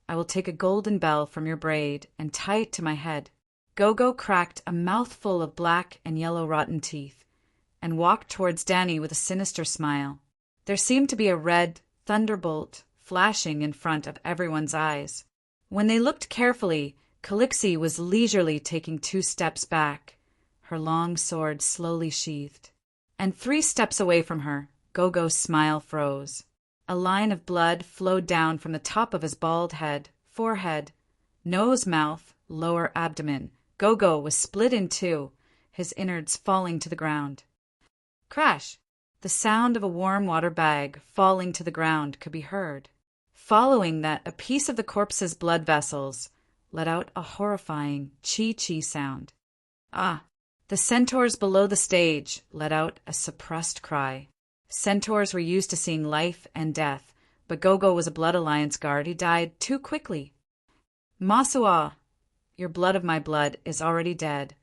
I will take a golden bell from your braid and tie it to my head. Gogo cracked a mouthful of black and yellow rotten teeth and walked towards Danny with a sinister smile. There seemed to be a red thunderbolt flashing in front of everyone's eyes. When they looked carefully, Calixie was leisurely taking 2 steps back, her long sword slowly sheathed. And 3 steps away from her, Gogo's smile froze. A line of blood flowed down from the top of his bald head, forehead, nose, mouth, lower abdomen. Gogo was split in 2, his innards falling to the ground. Crash! The sound of a warm water bag falling to the ground could be heard. Following that, a piece of the corpse's blood vessels let out a horrifying chee-chee sound. Ah! The centaurs below the stage let out a suppressed cry. Centaurs were used to seeing life and death, but Gogo was a Blood Alliance guard. He died too quickly. Masua, your blood of my blood is already dead.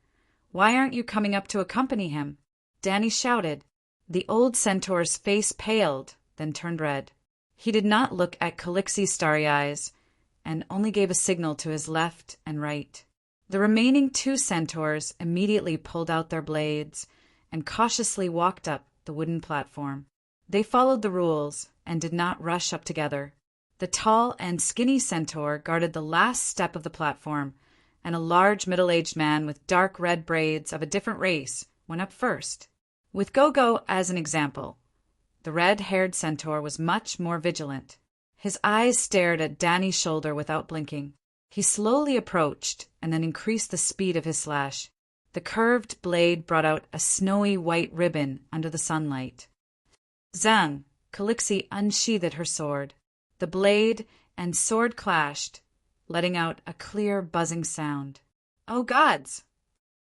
Why aren't you coming up to accompany him? Danny shouted. The old centaur's face paled, then turned red. He did not look at Calixie's starry eyes, and only gave a signal to his left and right. The remaining 2 centaurs immediately pulled out their blades and cautiously walked up the wooden platform. They followed the rules and did not rush up together. The tall and skinny centaur guarded the last step of the platform, and a large middle-aged man with dark red braids of a different race went up first. With Gogo as an example, the red-haired centaur was much more vigilant. His eyes stared at Danny's shoulder without blinking. He slowly approached and then increased the speed of his slash. The curved blade brought out a snowy white ribbon under the sunlight. Zang! Calixie unsheathed her sword. The blade and sword clashed, letting out a clear buzzing sound. Oh gods!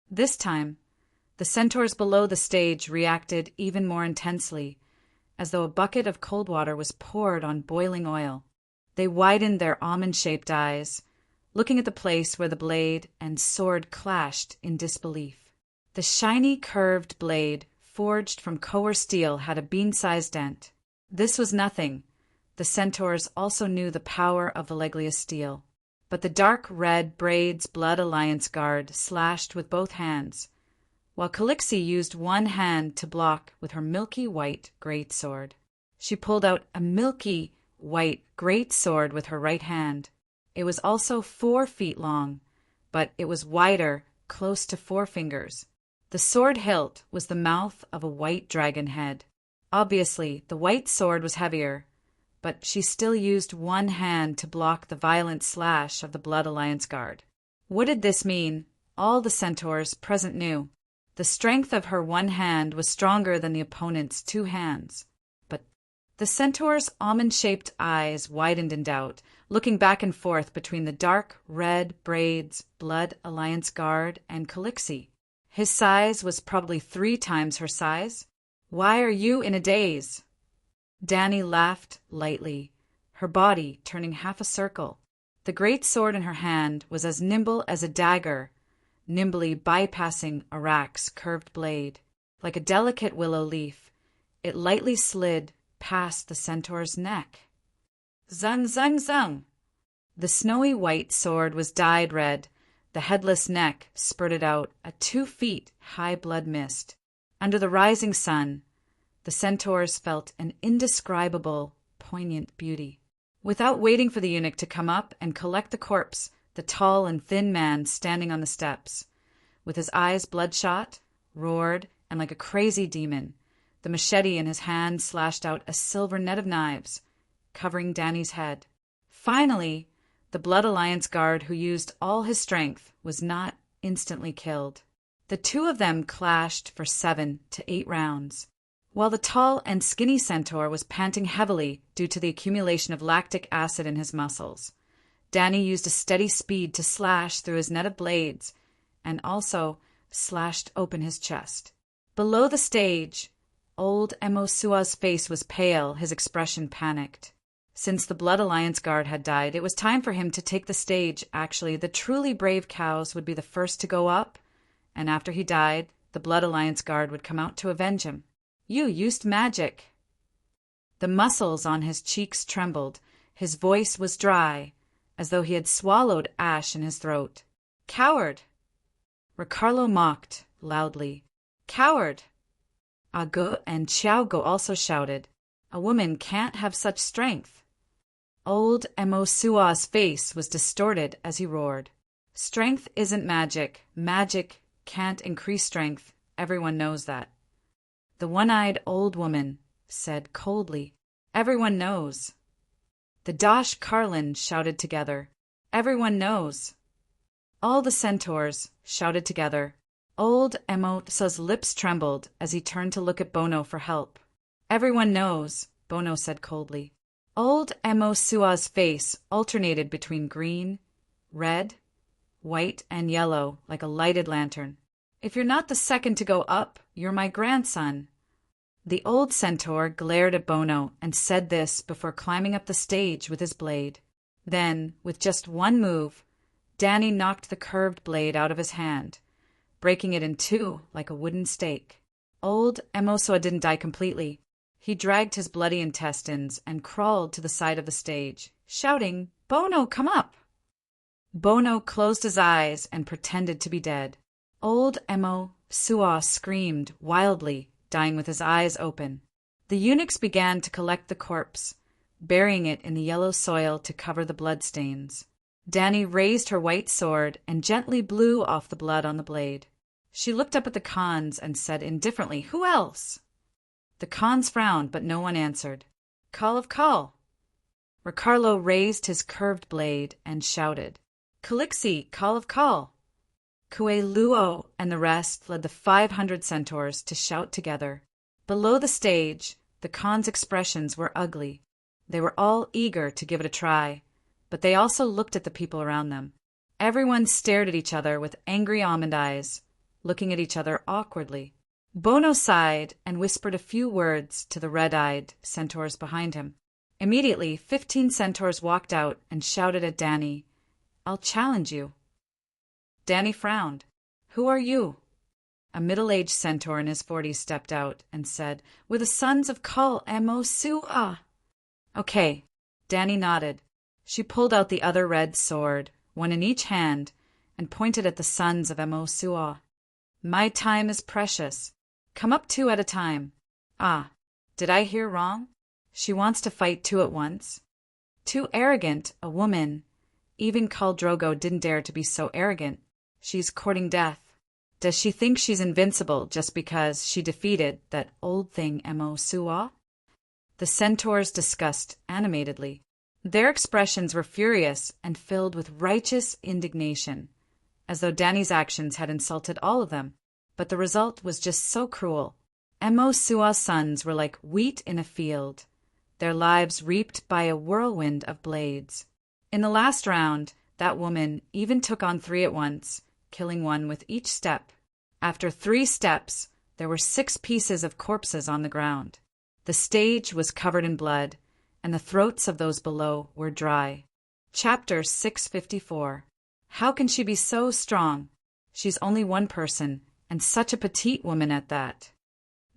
This time, the centaurs below the stage reacted even more intensely, as though a bucket of cold water was poured on boiling oil. They widened their almond-shaped eyes, looking at the place where the blade and sword clashed in disbelief. The shiny curved blade, forged from Coer steel, had a bean-sized dent. This was nothing. The centaurs also knew the power of the legliest steel. But the dark red Braid's Blood Alliance guard slashed with both hands, while Calixie used one hand to block with her milky white great sword. She pulled out a milky white great sword with her right hand. It was also 4 feet long, but it was wider, close to 4 fingers. The sword hilt was the mouth of a white dragon head. Obviously, the white sword was heavier, but she still used one hand to block the violent slash of the Blood Alliance guard. What did this mean? All the centaurs present knew. The strength of her one hand was stronger than the opponent's 2 hands. But the centaur's almond-shaped eyes widened in doubt, looking back and forth between the dark red Braid's Blood Alliance guard and Calixie. His size was probably 3 times her size. Why are you in a daze? Danny laughed lightly, her body turning half a circle. The great sword in her hand was as nimble as a dagger, nimbly bypassing Arak's curved blade. Like a delicate willow leaf, it lightly slid past the centaur's neck. Zung, zung, zung! The snowy white sword was dyed red. The headless neck spurted out a 2 feet high blood mist. Under the rising sun, the centaurs felt an indescribable, poignant beauty. Without waiting for the eunuch to come up and collect the corpse, the tall and thin man standing on the steps, with his eyes bloodshot, roared, and like a crazy demon, the machete in his hand slashed out a silver net of knives, covering Danny's head. Finally, the Blood Alliance guard who used all his strength was not instantly killed. The 2 of them clashed for 7 to 8 rounds. While the tall and skinny centaur was panting heavily due to the accumulation of lactic acid in his muscles, Danny used a steady speed to slash through his net of blades and also slashed open his chest. Below the stage, old Emosua's face was pale, his expression panicked. Since the Blood Alliance guard had died, it was time for him to take the stage. Actually, the truly brave cows would be the first to go up, and after he died, the Blood Alliance guard would come out to avenge him. You used magic. The muscles on his cheeks trembled. His voice was dry, as though he had swallowed ash in his throat. Coward! Ricardo mocked loudly. Coward! Agu and Xiaogo also shouted. A woman can't have such strength. Old Emosua's face was distorted as he roared. Strength isn't magic. Magic can't increase strength. Everyone knows that. The one-eyed old woman said coldly. Everyone knows. The Dosh Carlin shouted together. Everyone knows. All the centaurs shouted together. Old Emosua's lips trembled as he turned to look at Bono for help. Everyone knows, Bono said coldly. Old Emosua's face alternated between green, red, white, and yellow like a lighted lantern. If you're not the second to go up, you're my grandson. The old centaur glared at Bono and said this before climbing up the stage with his blade. Then, with just one move, Danny knocked the curved blade out of his hand, breaking it in two like a wooden stake. Old Emosua didn't die completely. He dragged his bloody intestines and crawled to the side of the stage, shouting, Bono, come up! Bono closed his eyes and pretended to be dead. Old Emosua screamed wildly, dying with his eyes open. The eunuchs began to collect the corpse, burying it in the yellow soil to cover the bloodstains. Danny raised her white sword and gently blew off the blood on the blade. She looked up at the Khans and said indifferently, Who else? The Khans frowned, but no one answered. Call of call. Ricardo raised his curved blade and shouted, Calixi, call of call. Kueluo and the rest led the 500 centaurs to shout together. Below the stage, the Khans' expressions were ugly. They were all eager to give it a try, but they also looked at the people around them. Everyone stared at each other with angry almond eyes, looking at each other awkwardly. Bono sighed and whispered a few words to the red-eyed centaurs behind him. Immediately, 15 centaurs walked out and shouted at Danny, I'll challenge you. Danny frowned. Who are you? A middle-aged centaur in his 40s stepped out and said, We're the sons of Kal Emosua. Okay. Danny nodded. She pulled out the other red sword, one in each hand, and pointed at the sons of Emosua. My time is precious. Come up 2 at a time. Ah, did I hear wrong? She wants to fight 2 at once? Too arrogant, a woman. Even Khal Drogo didn't dare to be so arrogant. She's courting death. Does she think she's invincible just because she defeated that old thing Emosua? The centaurs discussed animatedly. Their expressions were furious and filled with righteous indignation, as though Danny's actions had insulted all of them. But the result was just so cruel. Emosua's sons were like wheat in a field, their lives reaped by a whirlwind of blades. In the last round, that woman even took on 3 at once, killing one with each step. After 3 steps, there were 6 pieces of corpses on the ground. The stage was covered in blood, and the throats of those below were dry. Chapter 654. How can she be so strong? She's only one person, and such a petite woman at that.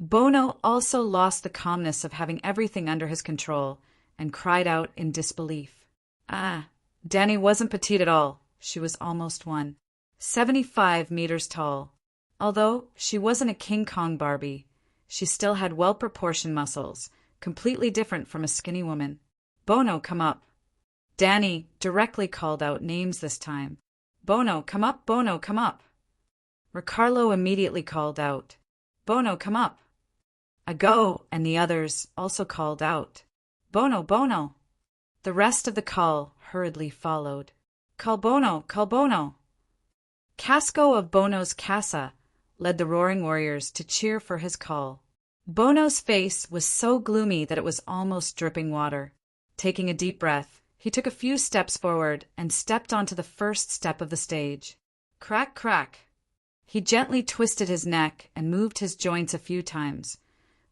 Bono also lost the calmness of having everything under his control, and cried out in disbelief. Ah, Danny wasn't petite at all. She was almost 175 meters tall. Although she wasn't a King Kong Barbie, she still had well-proportioned muscles, completely different from a skinny woman. Bono, come up. Danny directly called out names this time. Bono, come up, Bono, come up. Ricardo immediately called out, Bono, come up. Ago and the others also called out, Bono, Bono. The rest of the call hurriedly followed. Call Bono, call Bono. Casco of Bono's casa led the roaring warriors to cheer for his call. Bono's face was so gloomy that it was almost dripping water. Taking a deep breath, he took a few steps forward and stepped onto the first step of the stage. Crack, crack. He gently twisted his neck and moved his joints a few times,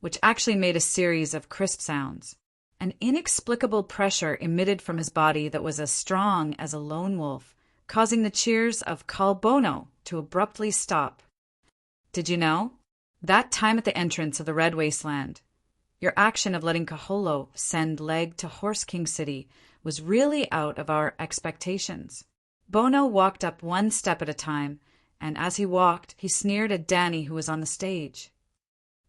which actually made a series of crisp sounds. An inexplicable pressure emitted from his body that was as strong as a lone wolf, causing the cheers of Call Bono to abruptly stop. Did you know? That time at the entrance of the Red Wasteland, your action of letting Kaholo send Leg to Horse King City was really out of our expectations. Bono walked up one step at a time, and as he walked, he sneered at Danny, who was on the stage.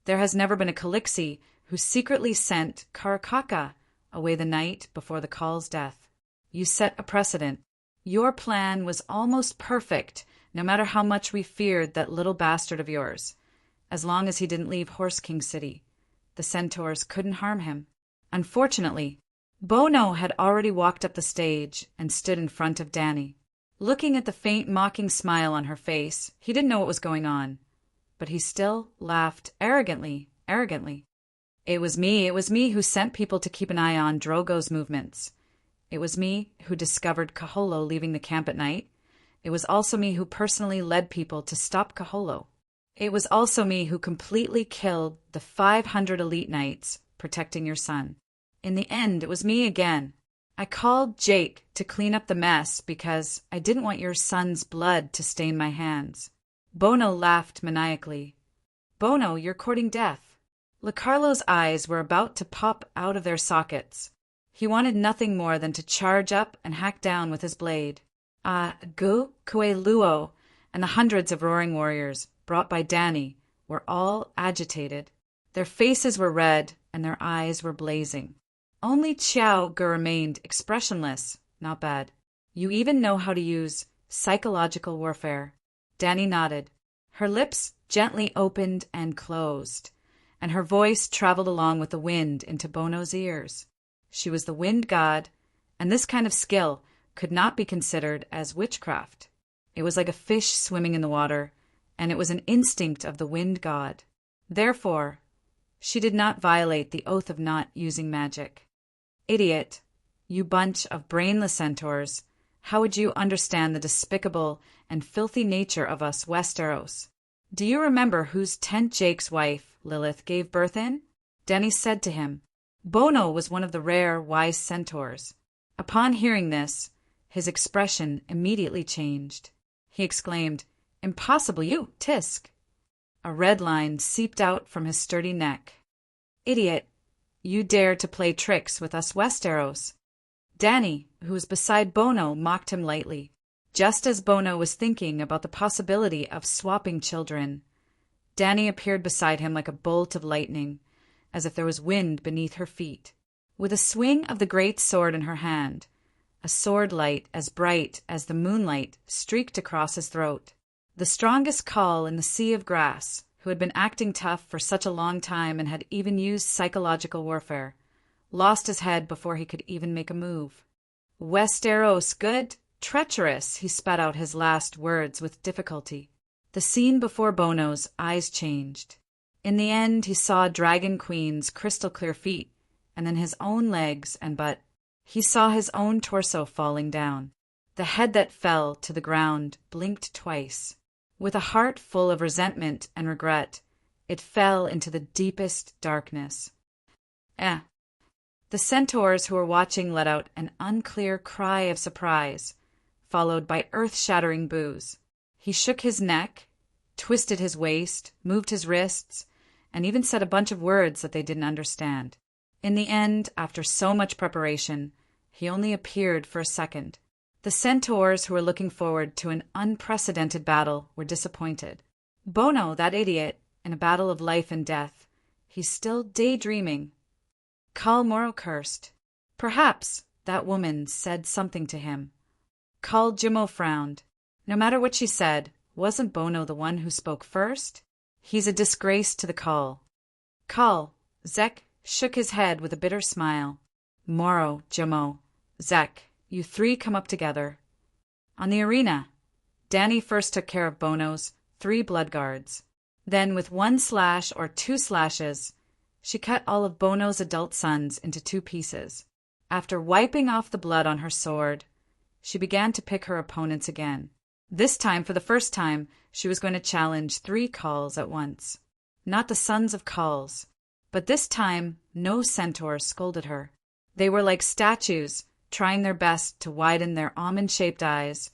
There has never been a Calixi who secretly sent Karakaka away the night before the Call's death. You set a precedent. Your plan was almost perfect, no matter how much we feared that little bastard of yours. As long as he didn't leave Horse King City, the centaurs couldn't harm him. Unfortunately, Bono had already walked up the stage and stood in front of Danny. Looking at the faint mocking smile on her face, he didn't know what was going on, but he still laughed arrogantly. It was me who sent people to keep an eye on Drogo's movements. It was me who discovered Kaholo leaving the camp at night. It was also me who personally led people to stop Kaholo. It was also me who completely killed the 500 elite knights protecting your son. In the end, it was me again. I called Jake to clean up the mess because I didn't want your son's blood to stain my hands. Bono laughed maniacally. Bono, you're courting death. LaCarlo's eyes were about to pop out of their sockets. He wanted nothing more than to charge up and hack down with his blade. Gu, Kue Luo, and the hundreds of roaring warriors, brought by Danny, were all agitated. Their faces were red and their eyes were blazing. Only Chiao Gu remained expressionless. Not bad. You even know how to use psychological warfare. Danny nodded. Her lips gently opened and closed, and her voice traveled along with the wind into Bono's ears. She was the wind god, and this kind of skill could not be considered as witchcraft. It was like a fish swimming in the water, and it was an instinct of the wind god. Therefore, she did not violate the oath of not using magic. Idiot, you bunch of brainless centaurs, how would you understand the despicable and filthy nature of us Westeros? Do you remember whose tent Jake's wife, Lilith, gave birth in? Danny said to him. Bono was one of the rare, wise centaurs. Upon hearing this, his expression immediately changed. He exclaimed, Impossible, you, Tisk! A red line seeped out from his sturdy neck. Idiot, you dare to play tricks with us Westeros. Danny, who was beside Bono, mocked him lightly. Just as Bono was thinking about the possibility of swapping children, Danny appeared beside him like a bolt of lightning, as if there was wind beneath her feet. With a swing of the great sword in her hand, a sword light as bright as the moonlight streaked across his throat. The strongest Khal in the sea of grass, who had been acting tough for such a long time and had even used psychological warfare, lost his head before he could even make a move. Westeros good, treacherous, he spat out his last words with difficulty. The scene before Bono's eyes changed. In the end, he saw Dragon Queen's crystal-clear feet, and then his own legs and butt. He saw his own torso falling down. The head that fell to the ground blinked twice. With a heart full of resentment and regret, it fell into the deepest darkness. The centaurs who were watching let out an unclear cry of surprise, followed by earth-shattering boos. He shook his neck, twisted his waist, moved his wrists, and even said a bunch of words that they didn't understand. In the end, after so much preparation, he only appeared for a second. The centaurs who were looking forward to an unprecedented battle were disappointed. Bono, that idiot, in a battle of life and death, he's still daydreaming. Khal Moro cursed. Perhaps that woman said something to him. Khal Jimo frowned. No matter what she said, wasn't Bono the one who spoke first? He's a disgrace to the Khal. Khal, Zek shook his head with a bitter smile. Moro, Jimo, Zek, you three come up together. On the arena, Danny first took care of Bono's 3 blood guards. Then, with 1 slash or 2 slashes, she cut all of Bono's adult sons into 2 pieces. After wiping off the blood on her sword, she began to pick her opponents again. This time, for the first time, she was going to challenge 3 Khals at once. Not the sons of Khals, but this time no centaur scolded her. They were like statues, trying their best to widen their almond-shaped eyes,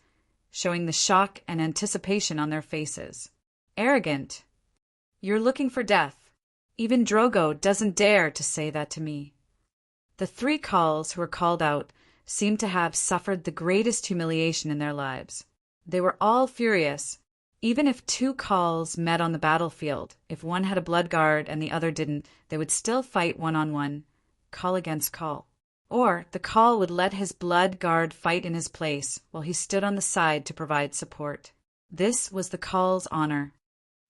showing the shock and anticipation on their faces. Arrogant. You're looking for death. Even Drogo doesn't dare to say that to me. The three Khals who were called out seemed to have suffered the greatest humiliation in their lives. They were all furious. Even if two Khals met on the battlefield, if one had a blood guard and the other didn't, they would still fight one-on-one, Khal against Khal. Or the Khal would let his blood guard fight in his place while he stood on the side to provide support. This was the Khal's honor.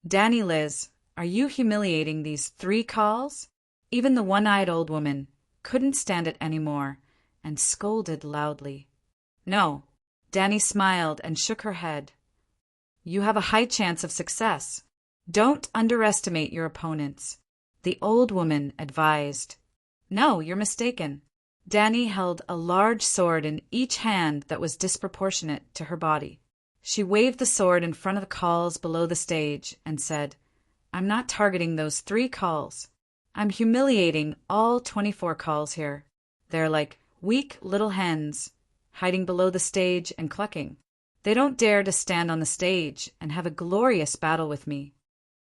Danny Liz, are you humiliating these three Khals? Even the one-eyed old woman couldn't stand it anymore and scolded loudly. No. Danny smiled and shook her head. You have a high chance of success. Don't underestimate your opponents, the old woman advised. No, you're mistaken. Danny held a large sword in each hand that was disproportionate to her body. She waved the sword in front of the Khals below the stage and said, I'm not targeting those three Khals. I'm humiliating all 24 Khals here. They're like weak little hens, hiding below the stage and clucking. They don't dare to stand on the stage and have a glorious battle with me.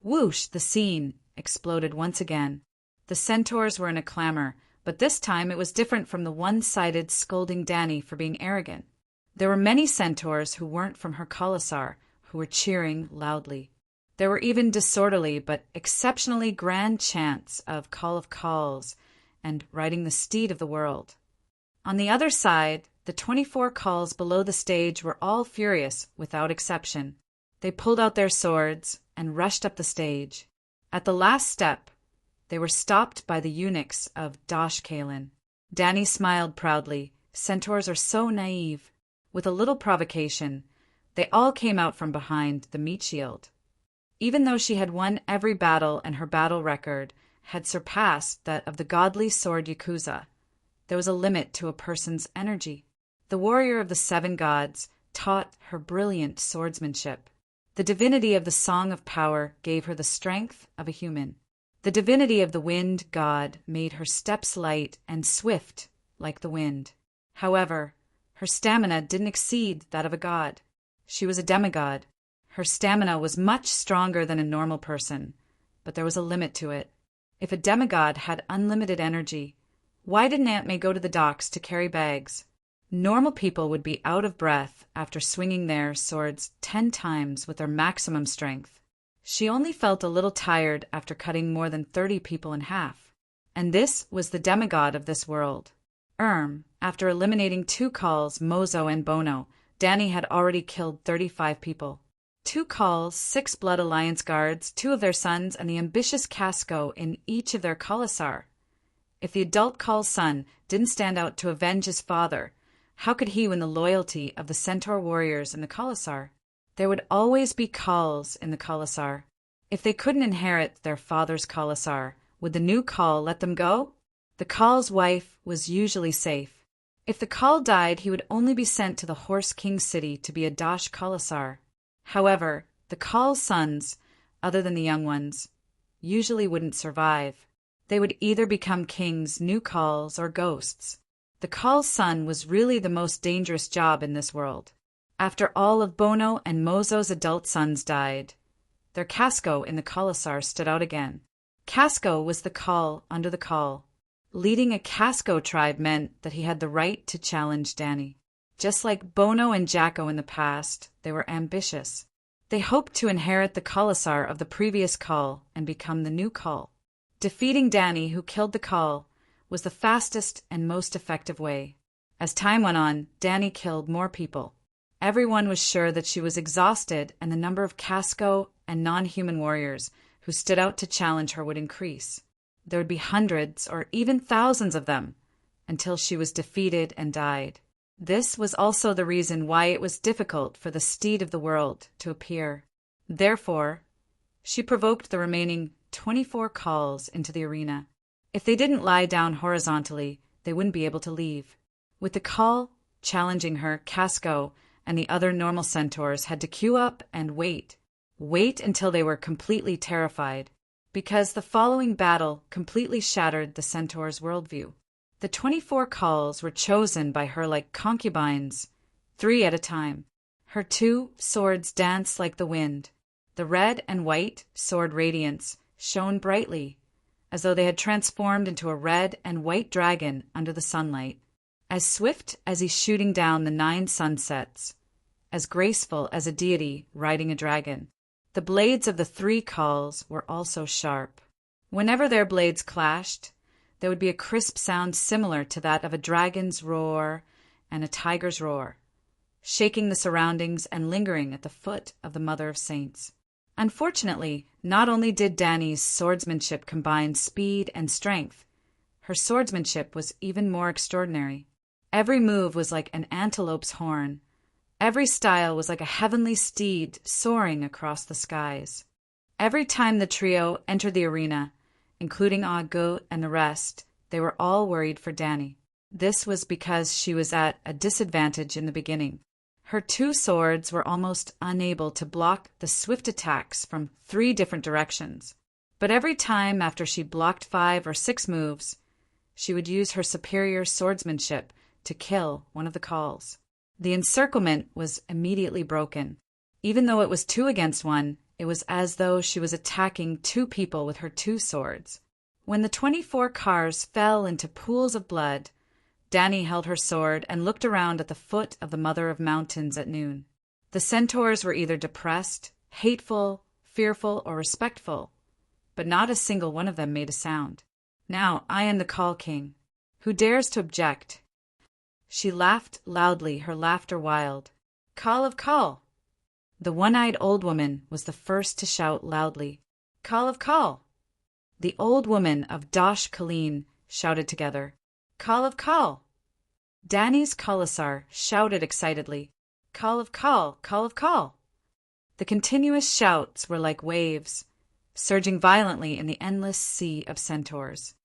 Whoosh! The scene exploded once again. The centaurs were in a clamor, but this time it was different from the one-sided scolding Danny for being arrogant. There were many centaurs who weren't from her Khalasar who were cheering loudly. There were even disorderly but exceptionally grand chants of Call of Khals and riding the steed of the world. On the other side, the 24 Khals below the stage were all furious without exception. They pulled out their swords and rushed up the stage. At the last step, they were stopped by the eunuchs of Dosh Kalen. Danny smiled proudly. Centaurs are so naive. With a little provocation, they all came out from behind the meat shield. Even though she had won every battle and her battle record had surpassed that of the godly sword Yakuza, there was a limit to a person's energy. The warrior of the seven gods taught her brilliant swordsmanship. The divinity of the Song of Power gave her the strength of a human. The divinity of the wind god made her steps light and swift like the wind. However, her stamina didn't exceed that of a god. She was a demigod. Her stamina was much stronger than a normal person, but there was a limit to it. If a demigod had unlimited energy, why didn't Aunt May go to the docks to carry bags? Normal people would be out of breath after swinging their swords 10 times with their maximum strength. She only felt a little tired after cutting more than 30 people in half. And this was the demigod of this world. After eliminating 2 Khals, Mozo and Bono, Danny had already killed 35 people. 2 Khals, 6 Blood Alliance guards, 2 of their sons, and the ambitious Casco in each of their Khalasar. If the adult Khal's son didn't stand out to avenge his father, how could he win the loyalty of the centaur warriors in the Khalasar? There would always be Khals in the Khalasar. If they couldn't inherit their father's Khalasar, would the new Khal let them go? The Khal's wife was usually safe. If the Khal died, he would only be sent to the Horse King city to be a Dosh Khalasar. However, the Khal's sons, other than the young ones, usually wouldn't survive. They would either become kings, new Khals, or ghosts. The Khal's son was really the most dangerous job in this world. After all of Bono and Mozo's adult sons died, their Casco in the Khalasar stood out again. Casco was the Khal under the Khal. Leading a Casco tribe meant that he had the right to challenge Danny. Just like Bono and Jacko in the past, they were ambitious. They hoped to inherit the Khalasar of the previous Khal and become the new Khal. Defeating Danny, who killed the Khal, was the fastest and most effective way. As time went on, Danny killed more people. Everyone was sure that she was exhausted, and the number of Casco and non-human warriors who stood out to challenge her would increase. There would be hundreds or even thousands of them until she was defeated and died. This was also the reason why it was difficult for the steed of the world to appear. Therefore, she provoked the remaining 24 Khals into the arena. If they didn't lie down horizontally, they wouldn't be able to leave. With the Khal challenging her, Casco and the other normal centaurs had to queue up and wait. Wait until they were completely terrified, because the following battle completely shattered the centaur's worldview. The 24 calls were chosen by her like concubines, 3 at a time. Her 2 swords danced like the wind. The red and white sword radiance shone brightly, as though they had transformed into a red and white dragon under the sunlight, as swift as he's shooting down the 9 sunsets, as graceful as a deity riding a dragon. The blades of the 3 calls were also sharp. Whenever their blades clashed, there would be a crisp sound similar to that of a dragon's roar and a tiger's roar, shaking the surroundings and lingering at the foot of the Mother of Saints. Unfortunately, not only did Dany's swordsmanship combine speed and strength, her swordsmanship was even more extraordinary. Every move was like an antelope's horn. Every style was like a heavenly steed soaring across the skies. Every time the trio entered the arena, including Audiobook and the rest, they were all worried for Dany. This was because she was at a disadvantage in the beginning. Her 2 swords were almost unable to block the swift attacks from 3 different directions. But every time after she blocked 5 or 6 moves, she would use her superior swordsmanship to kill one of the calls. The encirclement was immediately broken. Even though it was 2 against 1, it was as though she was attacking 2 people with her 2 swords. When the 24 cars fell into pools of blood, Dany held her sword and looked around at the foot of the Mother of Mountains at noon. The centaurs were either depressed, hateful, fearful, or respectful, but not a single one of them made a sound. Now I am the Call King. Who dares to object? She laughed loudly, her laughter wild. Call of Call! The one-eyed old woman was the first to shout loudly, Call of Call! The old woman of Dosh Colleen shouted together, Call of Call! Dany's Khalasar shouted excitedly, Call of Call! Call of Call! The continuous shouts were like waves, surging violently in the endless sea of centaurs.